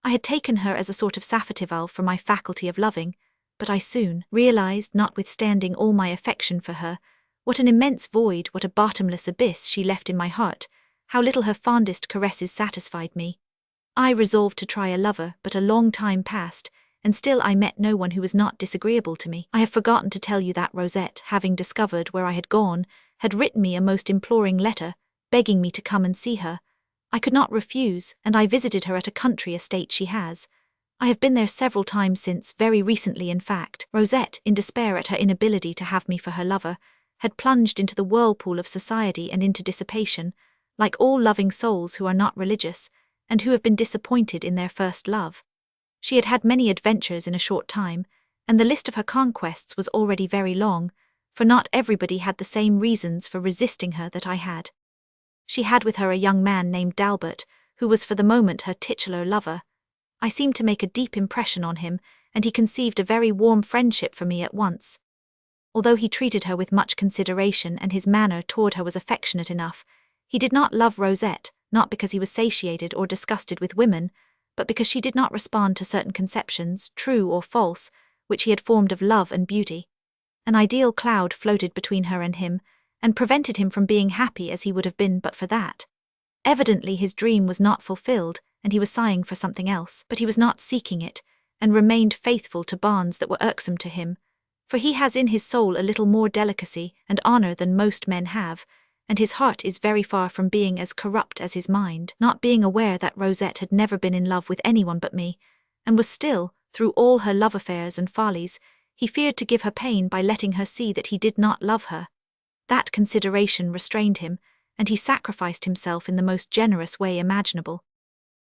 I had taken her as a sort of saphatival for my faculty of loving, but I soon realized, notwithstanding all my affection for her, what an immense void, what a bottomless abyss she left in my heart, how little her fondest caresses satisfied me. I resolved to try a lover, but a long time passed, and still I met no one who was not disagreeable to me. I have forgotten to tell you that Rosette, having discovered where I had gone, had written me a most imploring letter, begging me to come and see her. I could not refuse, and I visited her at a country estate she has. I have been there several times since, very recently in fact. Rosette, in despair at her inability to have me for her lover, had plunged into the whirlpool of society and into dissipation, like all loving souls who are not religious, and who have been disappointed in their first love. She had had many adventures in a short time, and the list of her conquests was already very long, for not everybody had the same reasons for resisting her that I had. She had with her a young man named Dalbert, who was for the moment her titular lover. I seemed to make a deep impression on him, and he conceived a very warm friendship for me at once. Although he treated her with much consideration and his manner toward her was affectionate enough, he did not love Rosette, not because he was satiated or disgusted with women, but because she did not respond to certain conceptions, true or false, which he had formed of love and beauty. An ideal cloud floated between her and him, and prevented him from being happy as he would have been but for that. Evidently his dream was not fulfilled, and he was sighing for something else, but he was not seeking it, and remained faithful to bonds that were irksome to him, for he has in his soul a little more delicacy and honor than most men have, and his heart is very far from being as corrupt as his mind, not being aware that Rosette had never been in love with anyone but me, and was still, through all her love affairs and follies, he feared to give her pain by letting her see that he did not love her. That consideration restrained him, and he sacrificed himself in the most generous way imaginable.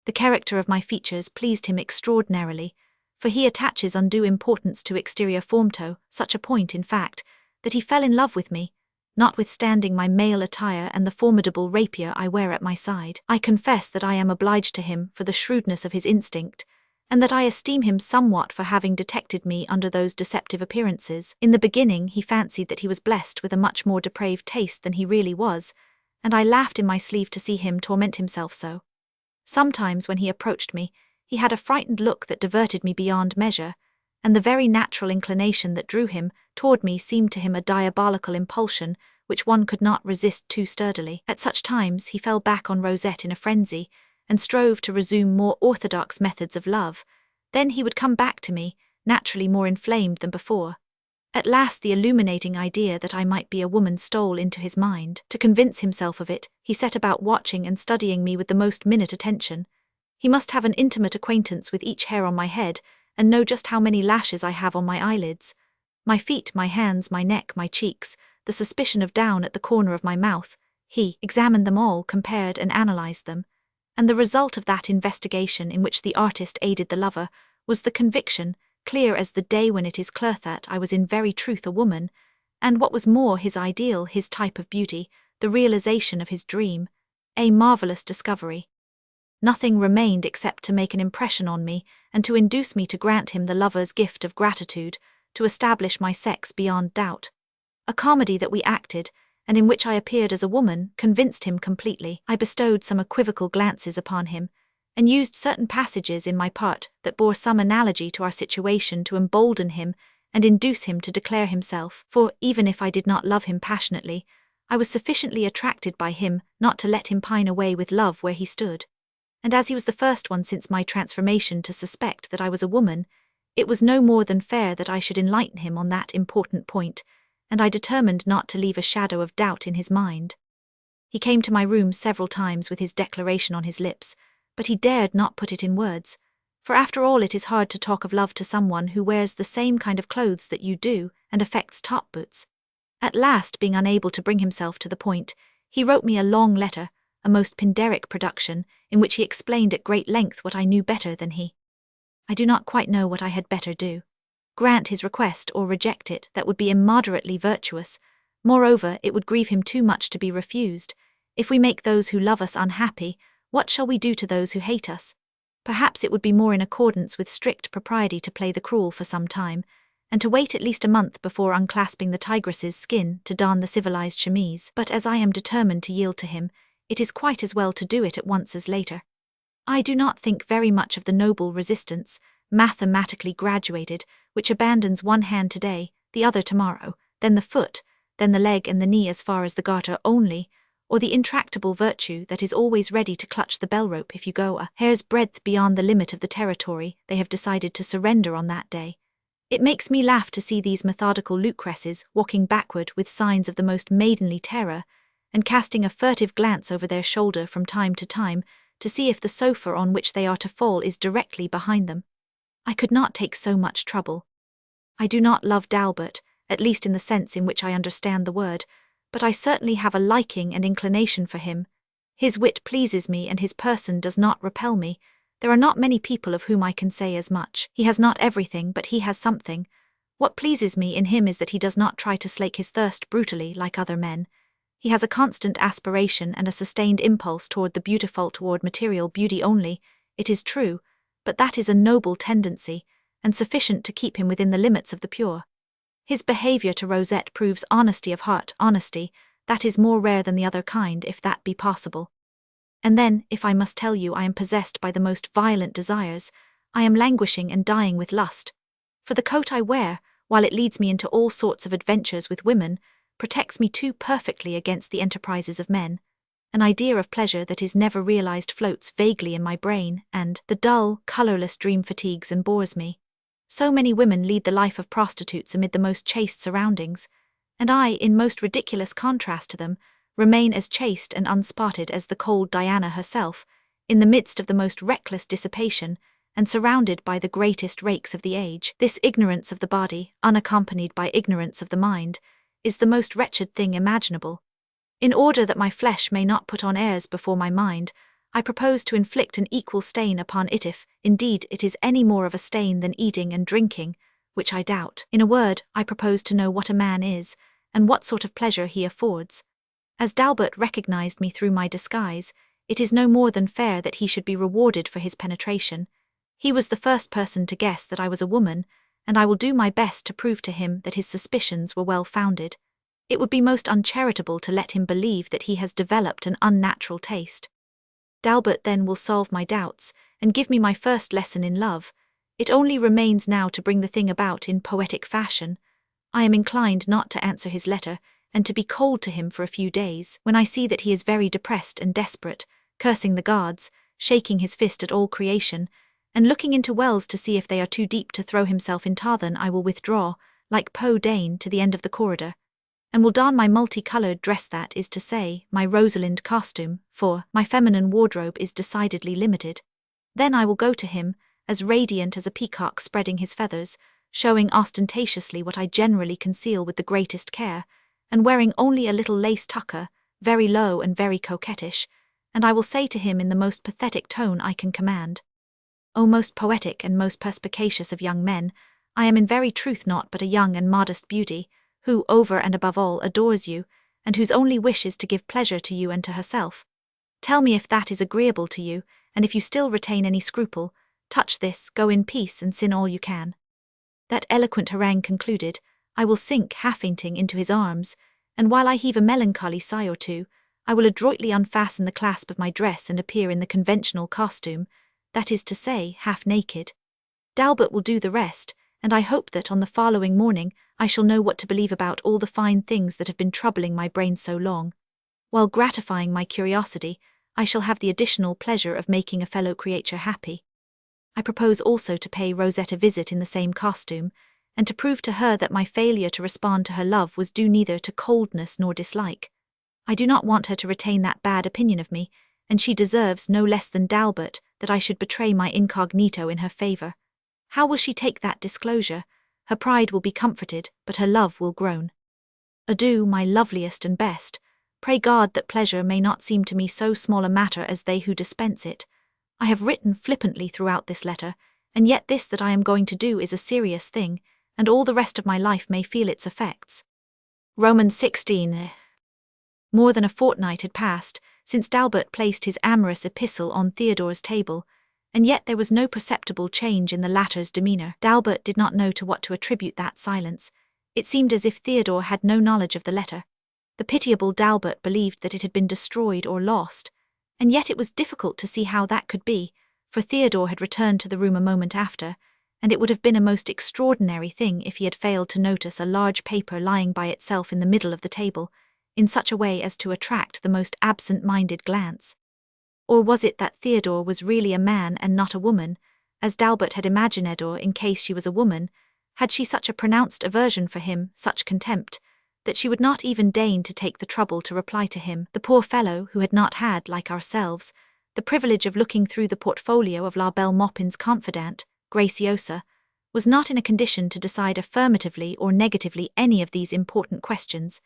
The character of my features pleased him extraordinarily, for he attaches undue importance to exterior form to such a point, in fact, that he fell in love with me, notwithstanding my male attire and the formidable rapier I wear at my side. I confess that I am obliged to him for the shrewdness of his instinct, and that I esteem him somewhat for having detected me under those deceptive appearances. In the beginning he fancied that he was blessed with a much more depraved taste than he really was, and I laughed in my sleeve to see him torment himself so. Sometimes when he approached me, he had a frightened look that diverted me beyond measure, and the very natural inclination that drew him toward me seemed to him a diabolical impulsion which one could not resist too sturdily. At such times he fell back on Rosette in a frenzy, and strove to resume more orthodox methods of love. Then he would come back to me, naturally more inflamed than before. At last the illuminating idea that I might be a woman stole into his mind. To convince himself of it, he set about watching and studying me with the most minute attention. He must have an intimate acquaintance with each hair on my head, and know just how many lashes I have on my eyelids. My feet, my hands, my neck, my cheeks, the suspicion of down at the corner of my mouth. He examined them all, compared and analyzed them, and the result of that investigation, in which the artist aided the lover, was the conviction, clear as the day when it is clear, that I was in very truth a woman, and what was more, his ideal, his type of beauty, the realization of his dream, a marvelous discovery. Nothing remained except to make an impression on me, and to induce me to grant him the lover's gift of gratitude, to establish my sex beyond doubt. A comedy that we acted, and in which I appeared as a woman, convinced him completely. I bestowed some equivocal glances upon him, and used certain passages in my part that bore some analogy to our situation to embolden him and induce him to declare himself, for, even if I did not love him passionately, I was sufficiently attracted by him not to let him pine away with love where he stood. And as he was the first one since my transformation to suspect that I was a woman, it was no more than fair that I should enlighten him on that important point, and I determined not to leave a shadow of doubt in his mind. He came to my room several times with his declaration on his lips, but he dared not put it in words, for after all it is hard to talk of love to someone who wears the same kind of clothes that you do and affects top boots. At last, being unable to bring himself to the point, he wrote me a long letter, a most Pindaric production, in which he explained at great length what I knew better than he. I do not quite know what I had better do. Grant his request or reject it, that would be immoderately virtuous. Moreover, it would grieve him too much to be refused. If we make those who love us unhappy, what shall we do to those who hate us? Perhaps it would be more in accordance with strict propriety to play the cruel for some time, and to wait at least a month before unclasping the tigress's skin to don the civilized chemise. But as I am determined to yield to him, it is quite as well to do it at once as later. I do not think very much of the noble resistance, mathematically graduated, which abandons one hand today, the other tomorrow, then the foot, then the leg and the knee as far as the garter only, or the intractable virtue that is always ready to clutch the bell-rope if you go a hair's breadth beyond the limit of the territory they have decided to surrender on that day. It makes me laugh to see these methodical Lucreces walking backward with signs of the most maidenly terror, and casting a furtive glance over their shoulder from time to time to see if the sofa on which they are to fall is directly behind them. I could not take so much trouble. I do not love D'Albert, at least in the sense in which I understand the word, but I certainly have a liking and inclination for him. His wit pleases me and his person does not repel me. There are not many people of whom I can say as much. He has not everything, but he has something. What pleases me in him is that he does not try to slake his thirst brutally like other men. He has a constant aspiration and a sustained impulse toward the beautiful, toward material beauty only, it is true, but that is a noble tendency, and sufficient to keep him within the limits of the pure. His behavior to Rosette proves honesty of heart, honesty, that is more rare than the other kind, if that be possible. And then, if I must tell you I am possessed by the most violent desires, I am languishing and dying with lust. For the coat I wear, while it leads me into all sorts of adventures with women, protects me too perfectly against the enterprises of men. An idea of pleasure that is never realized floats vaguely in my brain, and the dull, colorless dream fatigues and bores me. So many women lead the life of prostitutes amid the most chaste surroundings, and I, in most ridiculous contrast to them, remain as chaste and unspotted as the cold Diana herself, in the midst of the most reckless dissipation, and surrounded by the greatest rakes of the age. This ignorance of the body, unaccompanied by ignorance of the mind, is the most wretched thing imaginable. In order that my flesh may not put on airs before my mind, I propose to inflict an equal stain upon it if, indeed, it is any more of a stain than eating and drinking, which I doubt. In a word, I propose to know what a man is, and what sort of pleasure he affords. As D'Albert recognized me through my disguise, it is no more than fair that he should be rewarded for his penetration. He was the first person to guess that I was a woman, and I will do my best to prove to him that his suspicions were well founded. It would be most uncharitable to let him believe that he has developed an unnatural taste. D'Albert then will solve my doubts, and give me my first lesson in love. It only remains now to bring the thing about in poetic fashion. I am inclined not to answer his letter, and to be cold to him for a few days, when I see that he is very depressed and desperate, cursing the gods, shaking his fist at all creation, and looking into wells to see if they are too deep to throw himself in. Then I will withdraw, like Poe Dane, to the end of the corridor, and will don my multicolored dress, that is to say, my Rosalind costume, for my feminine wardrobe is decidedly limited. Then I will go to him, as radiant as a peacock spreading his feathers, showing ostentatiously what I generally conceal with the greatest care, and wearing only a little lace tucker, very low and very coquettish, and I will say to him in the most pathetic tone I can command, O most poetic and most perspicacious of young men, I am in very truth naught but a young and modest beauty, who, over and above all, adores you, and whose only wish is to give pleasure to you and to herself. Tell me if that is agreeable to you, and if you still retain any scruple, touch this, go in peace and sin all you can. That eloquent harangue concluded, I will sink, half-fainting, into his arms, and while I heave a melancholy sigh or two, I will adroitly unfasten the clasp of my dress and appear in the conventional costume, that is to say, half-naked. D'Albert will do the rest, and I hope that on the following morning I shall know what to believe about all the fine things that have been troubling my brain so long. While gratifying my curiosity, I shall have the additional pleasure of making a fellow creature happy. I propose also to pay Rosette a visit in the same costume, and to prove to her that my failure to respond to her love was due neither to coldness nor dislike. I do not want her to retain that bad opinion of me, and she deserves no less than D'Albert that I should betray my incognito in her favor. How will she take that disclosure? Her pride will be comforted, but her love will groan. Adieu, my loveliest and best. Pray God that pleasure may not seem to me so small a matter as they who dispense it. I have written flippantly throughout this letter, and yet this that I am going to do is a serious thing, and all the rest of my life may feel its effects. Romans 16. More than a fortnight had passed since D'Albert placed his amorous epistle on Theodore's table, and yet there was no perceptible change in the latter's demeanour. D'Albert did not know to what to attribute that silence. It seemed as if Theodore had no knowledge of the letter. The pitiable D'Albert believed that it had been destroyed or lost, and yet it was difficult to see how that could be, for Theodore had returned to the room a moment after, and it would have been a most extraordinary thing if he had failed to notice a large paper lying by itself in the middle of the table, in such a way as to attract the most absent-minded glance. Or was it that Theodore was really a man and not a woman, as D'Albert had imagined, or in case she was a woman, had she such a pronounced aversion for him, such contempt, that she would not even deign to take the trouble to reply to him, the poor fellow who had not had, like ourselves, the privilege of looking through the portfolio of La Belle Maupin's confidante, Graciosa, was not in a condition to decide affirmatively or negatively any of these important questions,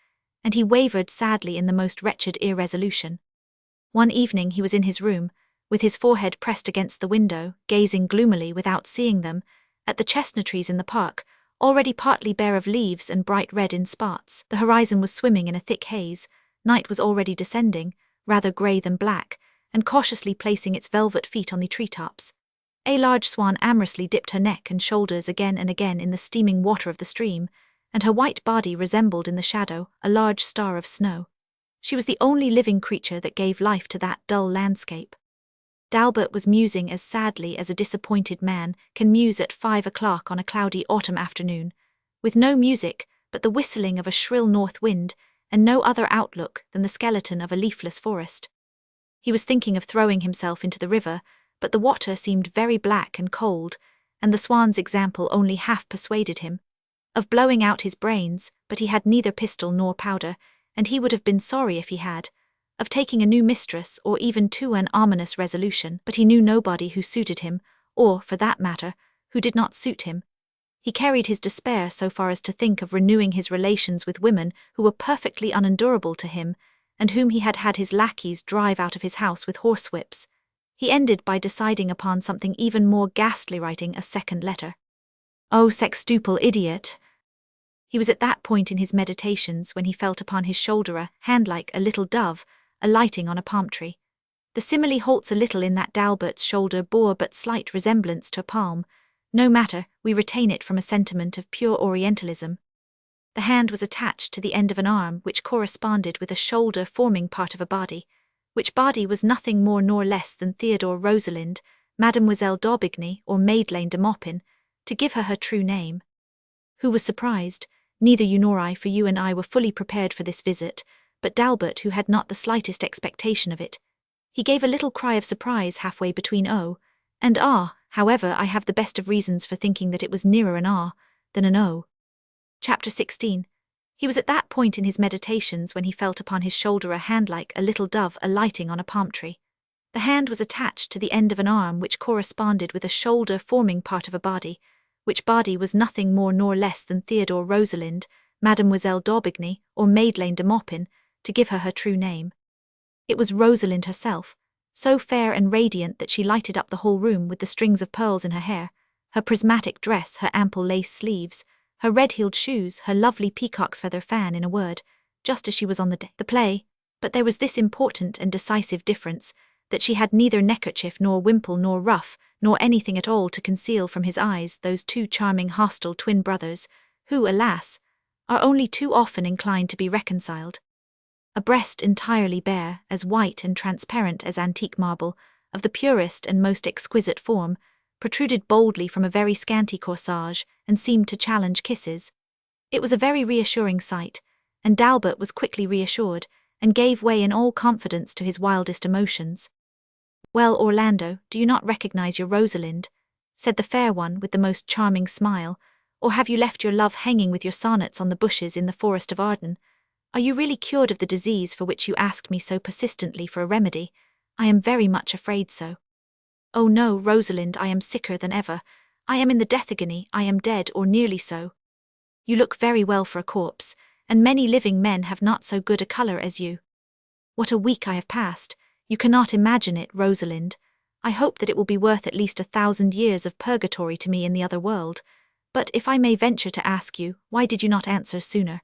and he wavered sadly in the most wretched irresolution. One evening he was in his room, with his forehead pressed against the window, gazing gloomily without seeing them, at the chestnut trees in the park, already partly bare of leaves and bright red in spots. The horizon was swimming in a thick haze, night was already descending, rather grey than black, and cautiously placing its velvet feet on the treetops. A large swan amorously dipped her neck and shoulders again and again in the steaming water of the stream, and her white body resembled in the shadow a large star of snow. She was the only living creature that gave life to that dull landscape. D'Albert was musing as sadly as a disappointed man can muse at 5 o'clock on a cloudy autumn afternoon, with no music but the whistling of a shrill north wind, and no other outlook than the skeleton of a leafless forest. He was thinking of throwing himself into the river, but the water seemed very black and cold, and the swan's example only half persuaded him. Of blowing out his brains, but he had neither pistol nor powder, and he would have been sorry if he had. Of taking a new mistress, or even to an ominous resolution, but he knew nobody who suited him, or, for that matter, who did not suit him. He carried his despair so far as to think of renewing his relations with women who were perfectly unendurable to him, and whom he had had his lackeys drive out of his house with horsewhips. He ended by deciding upon something even more ghastly, writing a second letter. Oh, sextuple idiot! He was at that point in his meditations when he felt upon his shoulder a hand like a little dove, alighting on a palm tree. The simile halts a little in that D'Albert's shoulder bore but slight resemblance to a palm. No matter, we retain it from a sentiment of pure Orientalism. The hand was attached to the end of an arm which corresponded with a shoulder forming part of a body, which body was nothing more nor less than Theodore Rosalind, Mademoiselle d'Aubigny, or Madeleine de Maupin, to give her true name. Who was surprised? Neither you nor I, for you and I were fully prepared for this visit, but D'Albert, who had not the slightest expectation of it. He gave a little cry of surprise halfway between O and ah. However, I have the best of reasons for thinking that it was nearer an ah than an O. Chapter 16. He was at that point in his meditations when he felt upon his shoulder a hand like a little dove alighting on a palm tree. The hand was attached to the end of an arm which corresponded with a shoulder forming part of a body, which body was nothing more nor less than Theodore Rosalind, Mademoiselle d'Aubigny, or Madeleine de Maupin, to give her true name. It was Rosalind herself, so fair and radiant that she lighted up the whole room with the strings of pearls in her hair, her prismatic dress, her ample lace sleeves, her red-heeled shoes, her lovely peacock's feather fan, in a word, just as she was on the play. But there was this important and decisive difference, that she had neither neckerchief nor wimple nor ruff, nor anything at all to conceal from his eyes those two charming hostile twin brothers, who, alas, are only too often inclined to be reconciled. A breast entirely bare, as white and transparent as antique marble, of the purest and most exquisite form, protruded boldly from a very scanty corsage and seemed to challenge kisses. It was a very reassuring sight, and D'Albert was quickly reassured, and gave way in all confidence to his wildest emotions. "Well, Orlando, do you not recognize your Rosalind?" said the fair one with the most charming smile, "or have you left your love hanging with your sonnets on the bushes in the forest of Arden? Are you really cured of the disease for which you asked me so persistently for a remedy? I am very much afraid so." "Oh no, Rosalind, I am sicker than ever. I am in the death agony, I am dead, or nearly so." "You look very well for a corpse, and many living men have not so good a colour as you." "What a week I have passed! You cannot imagine it, Rosalind. I hope that it will be worth at least 1,000 years of purgatory to me in the other world. But if I may venture to ask you, why did you not answer sooner?"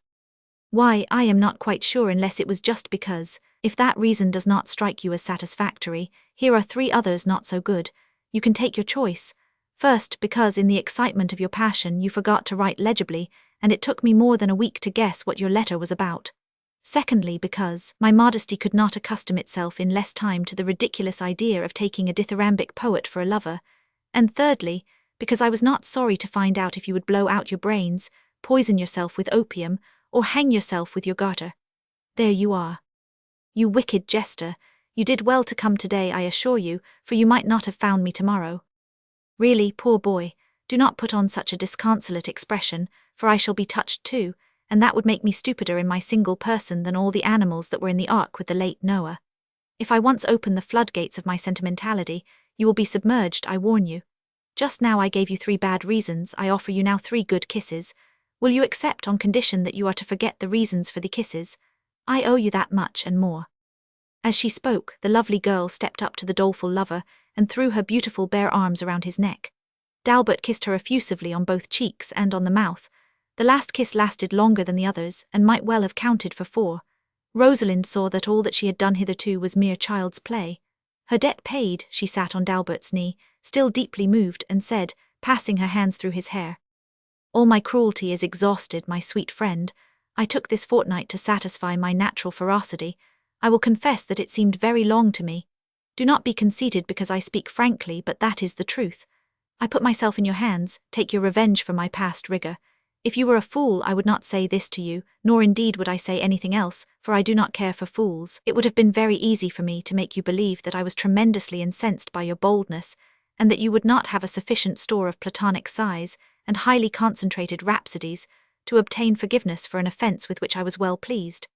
"Why, I am not quite sure, unless it was just because, if that reason does not strike you as satisfactory, here are 3 others not so good. You can take your choice. First, because in the excitement of your passion you forgot to write legibly, and it took me more than a week to guess what your letter was about. Secondly, because my modesty could not accustom itself in less time to the ridiculous idea of taking a dithyrambic poet for a lover. And thirdly, because I was not sorry to find out if you would blow out your brains, poison yourself with opium, or hang yourself with your garter. There you are. You wicked jester, you did well to come today, I assure you, for you might not have found me tomorrow. Really, poor boy, do not put on such a disconsolate expression, for I shall be touched too, and that would make me stupider in my single person than all the animals that were in the ark with the late Noah. If I once open the floodgates of my sentimentality, you will be submerged, I warn you. Just now I gave you 3 bad reasons, I offer you now 3 good kisses. Will you accept on condition that you are to forget the reasons for the kisses? I owe you that much and more." As she spoke, the lovely girl stepped up to the doleful lover and threw her beautiful bare arms around his neck. D'Albert kissed her effusively on both cheeks and on the mouth. The last kiss lasted longer than the others, and might well have counted for 4. Rosalind saw that all that she had done hitherto was mere child's play. Her debt paid, she sat on D'Albert's knee, still deeply moved, and said, passing her hands through his hair, "All my cruelty is exhausted, my sweet friend. I took this fortnight to satisfy my natural ferocity. I will confess that it seemed very long to me. Do not be conceited because I speak frankly, but that is the truth. I put myself in your hands, take your revenge for my past rigour. If you were a fool, I would not say this to you, nor indeed would I say anything else, for I do not care for fools. It would have been very easy for me to make you believe that I was tremendously incensed by your boldness, and that you would not have a sufficient store of platonic sighs and highly concentrated rhapsodies to obtain forgiveness for an offence with which I was well pleased.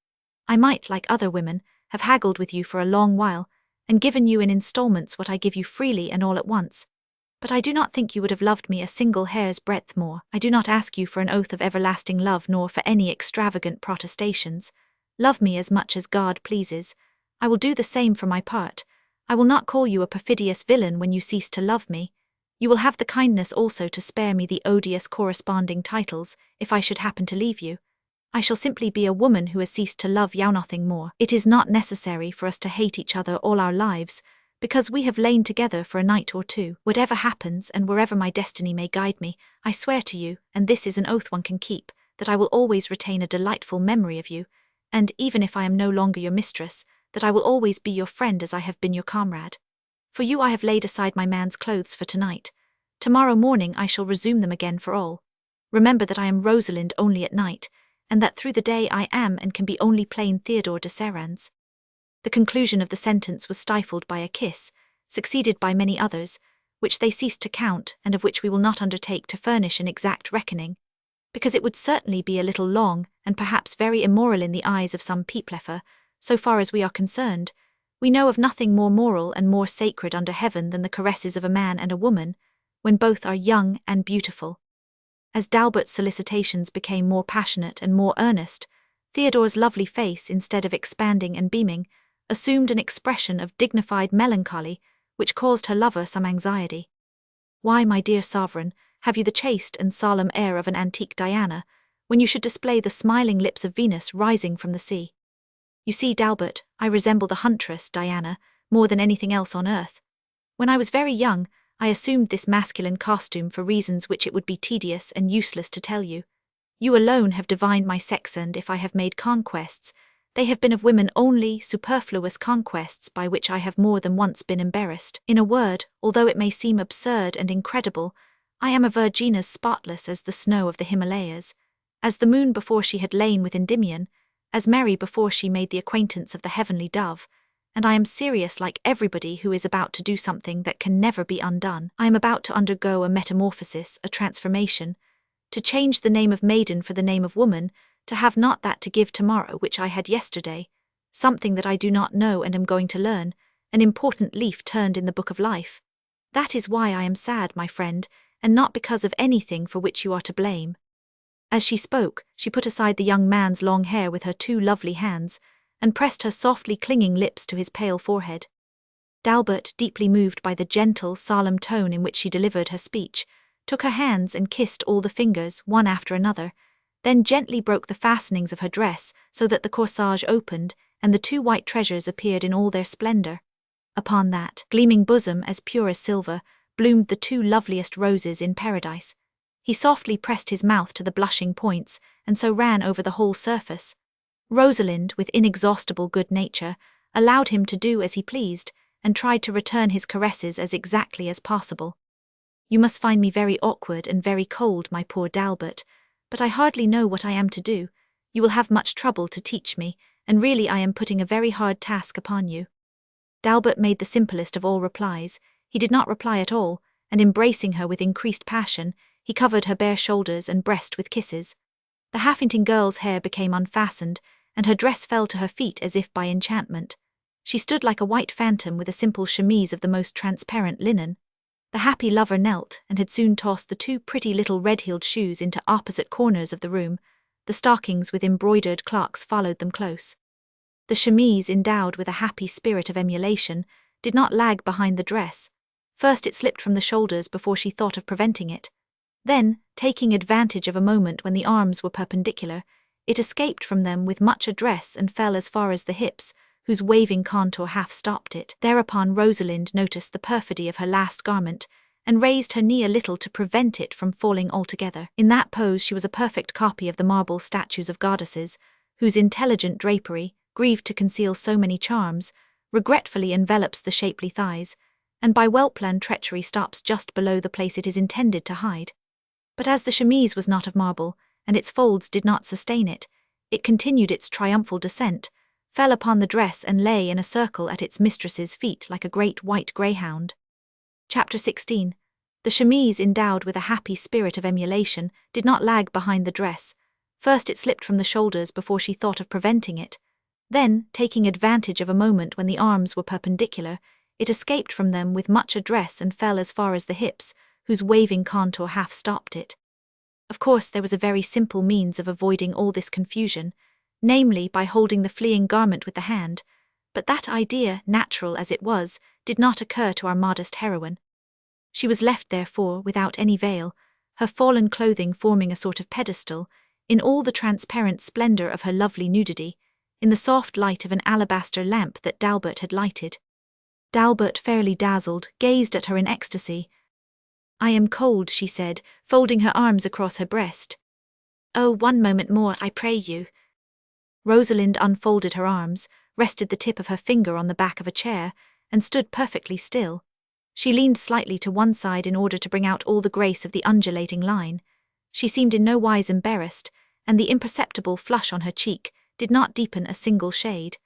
I might, like other women, have haggled with you for a long while, and given you in instalments what I give you freely and all at once. But I do not think you would have loved me a single hair's breadth more. I do not ask you for an oath of everlasting love nor for any extravagant protestations. Love me as much as God pleases. I will do the same for my part. I will not call you a perfidious villain when you cease to love me. You will have the kindness also to spare me the odious corresponding titles, if I should happen to leave you. I shall simply be a woman who has ceased to love you, nothing more. It is not necessary for us to hate each other all our lives, because we have lain together for a night or 2. Whatever happens, and wherever my destiny may guide me, I swear to you, and this is an oath one can keep, that I will always retain a delightful memory of you, and even if I am no longer your mistress, that I will always be your friend as I have been your comrade. For you I have laid aside my man's clothes for tonight. Tomorrow morning I shall resume them again for all. Remember that I am Rosalind only at night, and that through the day I am and can be only plain Theodore de Serrans." The conclusion of the sentence was stifled by a kiss, succeeded by many others, which they ceased to count and of which we will not undertake to furnish an exact reckoning, because it would certainly be a little long and perhaps very immoral in the eyes of some peeplefer. So far as we are concerned, we know of nothing more moral and more sacred under heaven than the caresses of a man and a woman, when both are young and beautiful. As Dalbert's solicitations became more passionate and more earnest, Theodore's lovely face, instead of expanding and beaming, assumed an expression of dignified melancholy, which caused her lover some anxiety. "Why, my dear sovereign, have you the chaste and solemn air of an antique Diana, when you should display the smiling lips of Venus rising from the sea? You see, Dalbert, I resemble the huntress, Diana, more than anything else on earth. When I was very young, I assumed this masculine costume for reasons which it would be tedious and useless to tell you. You alone have divined my sex, and if I have made conquests, they have been of women only, superfluous conquests by which I have more than once been embarrassed. In a word, although it may seem absurd and incredible, I am a virgin as spotless as the snow of the Himalayas, as the moon before she had lain with Endymion, as Mary before she made the acquaintance of the heavenly dove, and I am serious like everybody who is about to do something that can never be undone. I am about to undergo a metamorphosis, a transformation, to change the name of maiden for the name of woman, to have not that to give tomorrow which I had yesterday, something that I do not know and am going to learn, an important leaf turned in the book of life. That is why I am sad, my friend, and not because of anything for which you are to blame." As she spoke, she put aside the young man's long hair with her two lovely hands, and pressed her softly clinging lips to his pale forehead. Dalbert, deeply moved by the gentle, solemn tone in which she delivered her speech, took her hands and kissed all the fingers, one after another, then gently broke the fastenings of her dress so that the corsage opened, and the two white treasures appeared in all their splendor. Upon that gleaming bosom, as pure as silver, bloomed the two loveliest roses in paradise. He softly pressed his mouth to the blushing points, and so ran over the whole surface. Rosalind, with inexhaustible good nature, allowed him to do as he pleased, and tried to return his caresses as exactly as possible. "You must find me very awkward and very cold, my poor Dalbert, but I hardly know what I am to do. You will have much trouble to teach me, and really I am putting a very hard task upon you." Dalbert made the simplest of all replies. He did not reply at all, and embracing her with increased passion, he covered her bare shoulders and breast with kisses. The Haffington girl's hair became unfastened, and her dress fell to her feet as if by enchantment. She stood like a white phantom with a simple chemise of the most transparent linen. The happy lover knelt, and had soon tossed the two pretty little red-heeled shoes into opposite corners of the room. The stockings with embroidered clocks followed them close. The chemise, endowed with a happy spirit of emulation, did not lag behind the dress. First it slipped from the shoulders before she thought of preventing it. Then, taking advantage of a moment when the arms were perpendicular, it escaped from them with much address and fell as far as the hips, whose waving contour half stopped it. Thereupon Rosalind noticed the perfidy of her last garment, and raised her knee a little to prevent it from falling altogether. In that pose she was a perfect copy of the marble statues of goddesses, whose intelligent drapery, grieved to conceal so many charms, regretfully envelops the shapely thighs, and by well-planned treachery stops just below the place it is intended to hide. But as the chemise was not of marble, and its folds did not sustain it, it continued its triumphal descent, fell upon the dress and lay in a circle at its mistress's feet like a great white greyhound. Chapter 16. The chemise, endowed with a happy spirit of emulation, did not lag behind the dress. First it slipped from the shoulders before she thought of preventing it. Then, taking advantage of a moment when the arms were perpendicular, it escaped from them with much address and fell as far as the hips, whose waving contour half stopped it. Of course there was a very simple means of avoiding all this confusion, namely by holding the fleeing garment with the hand, but that idea, natural as it was, did not occur to our modest heroine. She was left, therefore, without any veil, her fallen clothing forming a sort of pedestal, in all the transparent splendour of her lovely nudity, in the soft light of an alabaster lamp that Dalbert had lighted. Dalbert, fairly dazzled, gazed at her in ecstasy. "I am cold," she said, folding her arms across her breast. "Oh, one moment more, I pray you." Rosalind unfolded her arms, rested the tip of her finger on the back of a chair, and stood perfectly still. She leaned slightly to one side in order to bring out all the grace of the undulating line. She seemed in no wise embarrassed, and the imperceptible flush on her cheek did not deepen a single shade,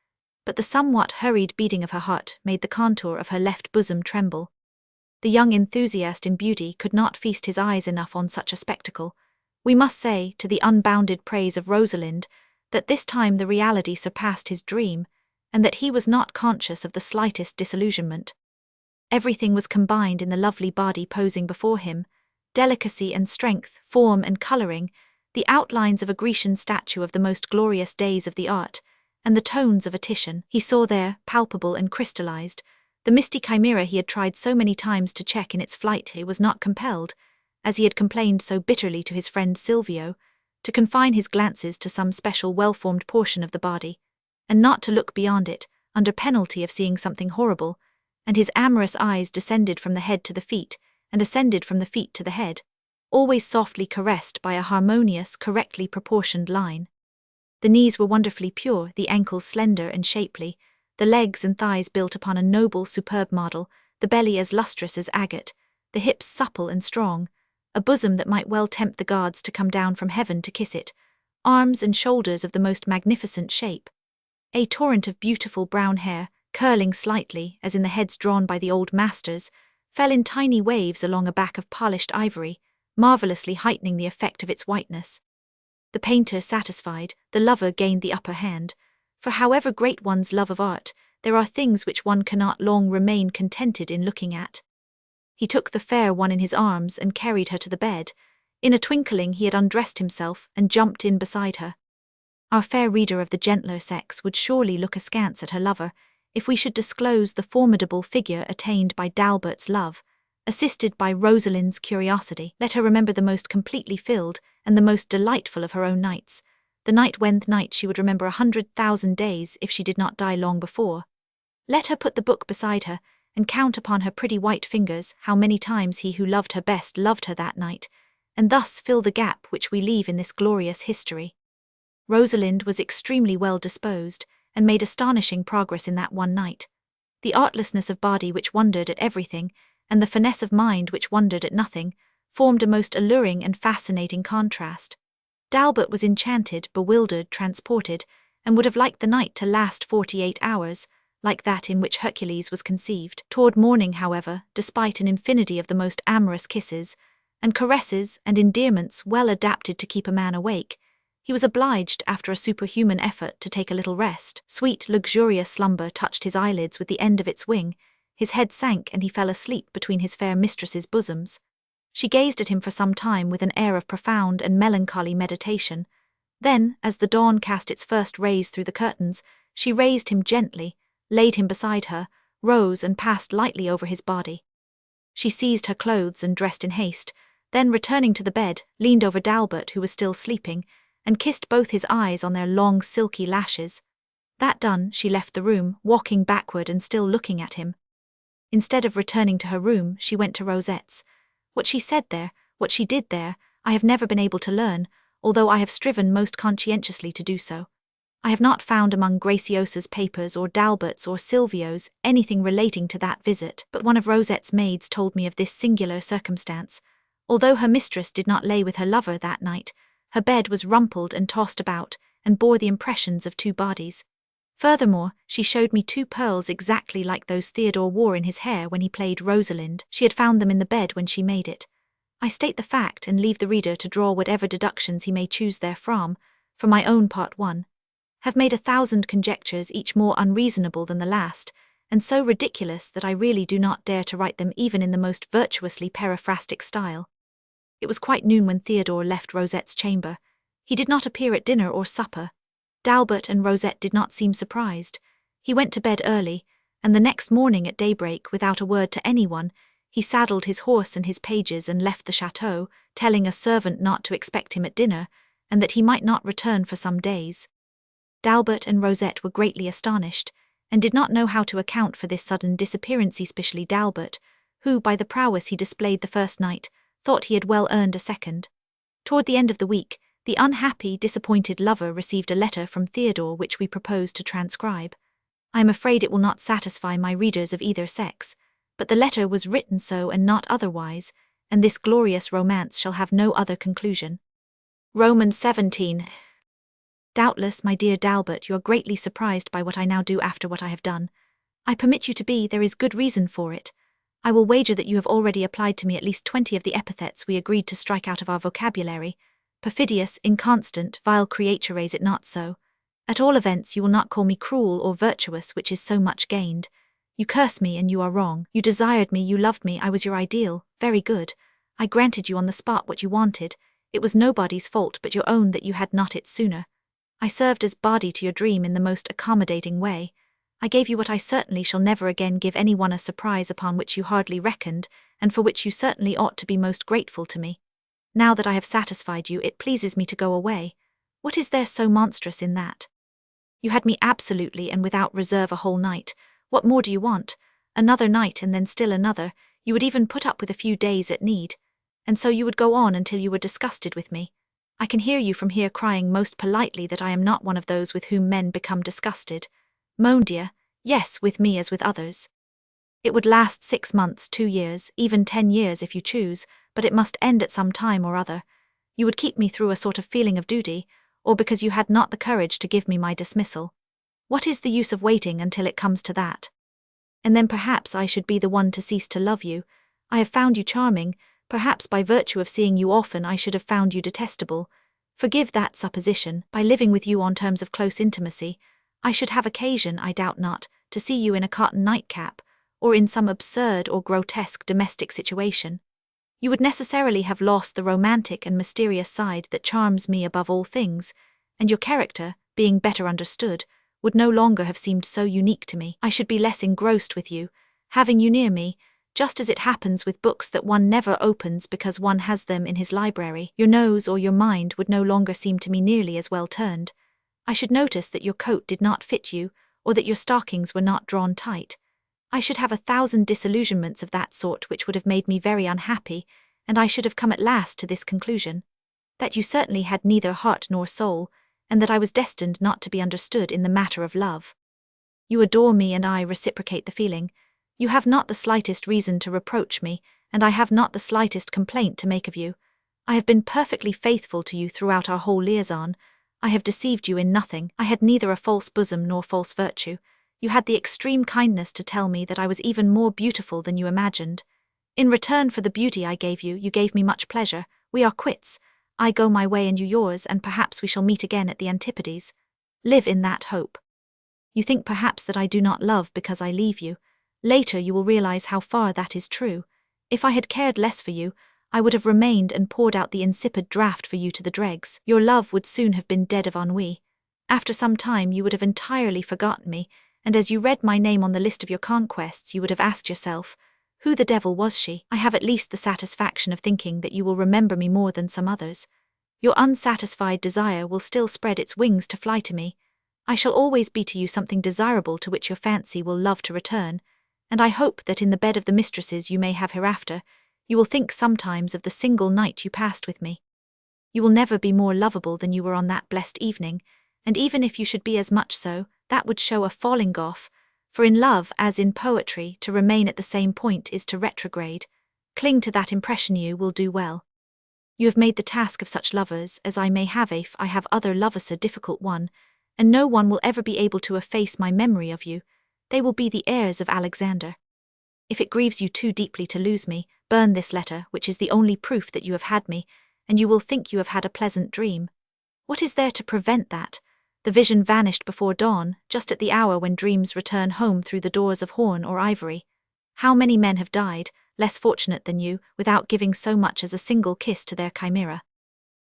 but the somewhat hurried beating of her heart made the contour of her left bosom tremble. The young enthusiast in beauty could not feast his eyes enough on such a spectacle. We must say, to the unbounded praise of Rosalind, that this time the reality surpassed his dream, and that he was not conscious of the slightest disillusionment. Everything was combined in the lovely body posing before him, delicacy and strength, form and colouring, the outlines of a Grecian statue of the most glorious days of the art, and the tones of a Titian. He saw there, palpable and crystallized, the misty chimera he had tried so many times to check in its flight. He was not compelled, as he had complained so bitterly to his friend Silvio, to confine his glances to some special well-formed portion of the body, and not to look beyond it, under penalty of seeing something horrible, and his amorous eyes descended from the head to the feet, and ascended from the feet to the head, always softly caressed by a harmonious, correctly proportioned line. The knees were wonderfully pure, the ankles slender and shapely, the legs and thighs built upon a noble, superb model, the belly as lustrous as agate, the hips supple and strong, a bosom that might well tempt the gods to come down from heaven to kiss it, arms and shoulders of the most magnificent shape. A torrent of beautiful brown hair, curling slightly, as in the heads drawn by the old masters, fell in tiny waves along a back of polished ivory, marvellously heightening the effect of its whiteness. The painter satisfied, the lover gained the upper hand, for however great one's love of art, there are things which one cannot long remain contented in looking at. He took the fair one in his arms and carried her to the bed. In a twinkling he had undressed himself and jumped in beside her. Our fair reader of the gentler sex would surely look askance at her lover, if we should disclose the formidable figure attained by D'Albert's love, assisted by Rosalinde's curiosity. Let her remember the most completely filled and the most delightful of her own nights, the night she would remember 100,000 days if she did not die long before. Let her put the book beside her, and count upon her pretty white fingers how many times he who loved her best loved her that night, and thus fill the gap which we leave in this glorious history. Rosalinde was extremely well disposed, and made astonishing progress in that one night. The artlessness of body which wondered at everything, and the finesse of mind which wondered at nothing, formed a most alluring and fascinating contrast. D'Albert was enchanted, bewildered, transported, and would have liked the night to last 48 hours, like that in which Hercules was conceived. Toward morning, however, despite an infinity of the most amorous kisses, and caresses and endearments well adapted to keep a man awake, he was obliged, after a superhuman effort, to take a little rest. Sweet, luxurious slumber touched his eyelids with the end of its wing, his head sank and he fell asleep between his fair mistress's bosoms. She gazed at him for some time with an air of profound and melancholy meditation. Then, as the dawn cast its first rays through the curtains, she raised him gently, laid him beside her, rose and passed lightly over his body. She seized her clothes and dressed in haste, then returning to the bed, leaned over D'Albert, who was still sleeping, and kissed both his eyes on their long silky lashes. That done, she left the room, walking backward and still looking at him. Instead of returning to her room, she went to Rosette's. What she said there, what she did there, I have never been able to learn, although I have striven most conscientiously to do so. I have not found among Graciosa's papers or D'Albert's or Silvio's anything relating to that visit, but one of Rosette's maids told me of this singular circumstance. Although her mistress did not lay with her lover that night, her bed was rumpled and tossed about, and bore the impressions of two bodies. Furthermore, she showed me 2 pearls exactly like those Theodore wore in his hair when he played Rosalinde. She had found them in the bed when she made it. I state the fact and leave the reader to draw whatever deductions he may choose therefrom. For my own part, one have made 1,000 conjectures, each more unreasonable than the last, and so ridiculous that I really do not dare to write them even in the most virtuously periphrastic style. It was quite noon when Theodore left Rosette's chamber. He did not appear at dinner or supper. D'Albert and Rosette did not seem surprised. He went to bed early, and the next morning at daybreak, without a word to anyone, he saddled his horse and his pages and left the chateau, telling a servant not to expect him at dinner, and that he might not return for some days. D'Albert and Rosette were greatly astonished, and did not know how to account for this sudden disappearance, especially D'Albert, who, by the prowess he displayed the first night, thought he had well earned a second. Toward the end of the week, the unhappy, disappointed lover received a letter from Theodore which we propose to transcribe. I am afraid it will not satisfy my readers of either sex, but the letter was written so and not otherwise, and this glorious romance shall have no other conclusion. Romans 17. Doubtless, my dear D'Albert, you are greatly surprised by what I now do after what I have done. I permit you to be, there is good reason for it. I will wager that you have already applied to me at least 20 of the epithets we agreed to strike out of our vocabulary. Perfidious, inconstant, vile creature, is it not so? At all events, you will not call me cruel or virtuous, which is so much gained. You curse me, and you are wrong. You desired me, you loved me, I was your ideal. Very good. I granted you on the spot what you wanted. It was nobody's fault but your own that you had not it sooner. I served as body to your dream in the most accommodating way. I gave you what I certainly shall never again give anyone, a surprise upon which you hardly reckoned, and for which you certainly ought to be most grateful to me. Now that I have satisfied you, it pleases me to go away. What is there so monstrous in that? You had me absolutely and without reserve a whole night. What more do you want? Another night and then still another. You would even put up with a few days at need. And so you would go on until you were disgusted with me. I can hear you from here crying most politely that I am not one of those with whom men become disgusted. Mon Dieu, yes, with me as with others. It would last 6 months, 2 years, even 10 years if you choose, but it must end at some time or other. You would keep me through a sort of feeling of duty, or because you had not the courage to give me my dismissal. What is the use of waiting until it comes to that? And then perhaps I should be the one to cease to love you. I have found you charming. Perhaps by virtue of seeing you often I should have found you detestable. Forgive that supposition. By living with you on terms of close intimacy, I should have occasion, I doubt not, to see you in a cotton nightcap, or in some absurd or grotesque domestic situation. You would necessarily have lost the romantic and mysterious side that charms me above all things, and your character, being better understood, would no longer have seemed so unique to me. I should be less engrossed with you, having you near me, just as it happens with books that one never opens because one has them in his library. Your nose or your mind would no longer seem to me nearly as well turned. I should notice that your coat did not fit you, or that your stockings were not drawn tight. I should have 1,000 disillusionments of that sort which would have made me very unhappy, and I should have come at last to this conclusion, that you certainly had neither heart nor soul, and that I was destined not to be understood in the matter of love. You adore me and I reciprocate the feeling. You have not the slightest reason to reproach me, and I have not the slightest complaint to make of you. I have been perfectly faithful to you throughout our whole liaison. I have deceived you in nothing. I had neither a false bosom nor false virtue. You had the extreme kindness to tell me that I was even more beautiful than you imagined. In return for the beauty I gave you, you gave me much pleasure. We are quits. I go my way and you yours, and perhaps we shall meet again at the Antipodes. Live in that hope. You think perhaps that I do not love because I leave you. Later you will realize how far that is true. If I had cared less for you, I would have remained and poured out the insipid draught for you to the dregs. Your love would soon have been dead of ennui. After some time you would have entirely forgotten me, and as you read my name on the list of your conquests you would have asked yourself, who the devil was she? I have at least the satisfaction of thinking that you will remember me more than some others. Your unsatisfied desire will still spread its wings to fly to me. I shall always be to you something desirable to which your fancy will love to return, and I hope that in the bed of the mistresses you may have hereafter, you will think sometimes of the single night you passed with me. You will never be more lovable than you were on that blessed evening, and even if you should be as much so, that would show a falling off, for in love, as in poetry, to remain at the same point is to retrograde. Cling to that impression, you will do well. You have made the task of such lovers as I may have if I have other lovers a difficult one, and no one will ever be able to efface my memory of you. They will be the heirs of Alexander. If it grieves you too deeply to lose me, burn this letter, which is the only proof that you have had me, and you will think you have had a pleasant dream. What is there to prevent that? The vision vanished before dawn, just at the hour when dreams return home through the doors of horn or ivory. How many men have died, less fortunate than you, without giving so much as a single kiss to their chimera?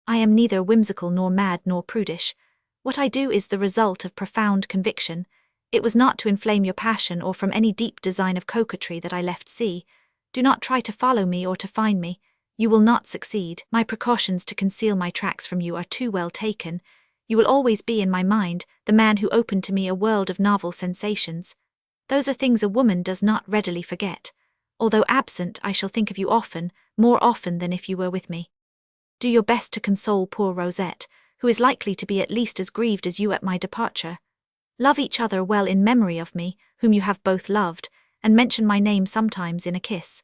I am neither whimsical nor mad nor prudish. What I do is the result of profound conviction. It was not to inflame your passion or from any deep design of coquetry that I left sea. Do not try to follow me or to find me. You will not succeed. My precautions to conceal my tracks from you are too well taken. You will always be in my mind, the man who opened to me a world of novel sensations. Those are things a woman does not readily forget. Although absent, I shall think of you often, more often than if you were with me. Do your best to console poor Rosette, who is likely to be at least as grieved as you at my departure. Love each other well in memory of me, whom you have both loved, and mention my name sometimes in a kiss.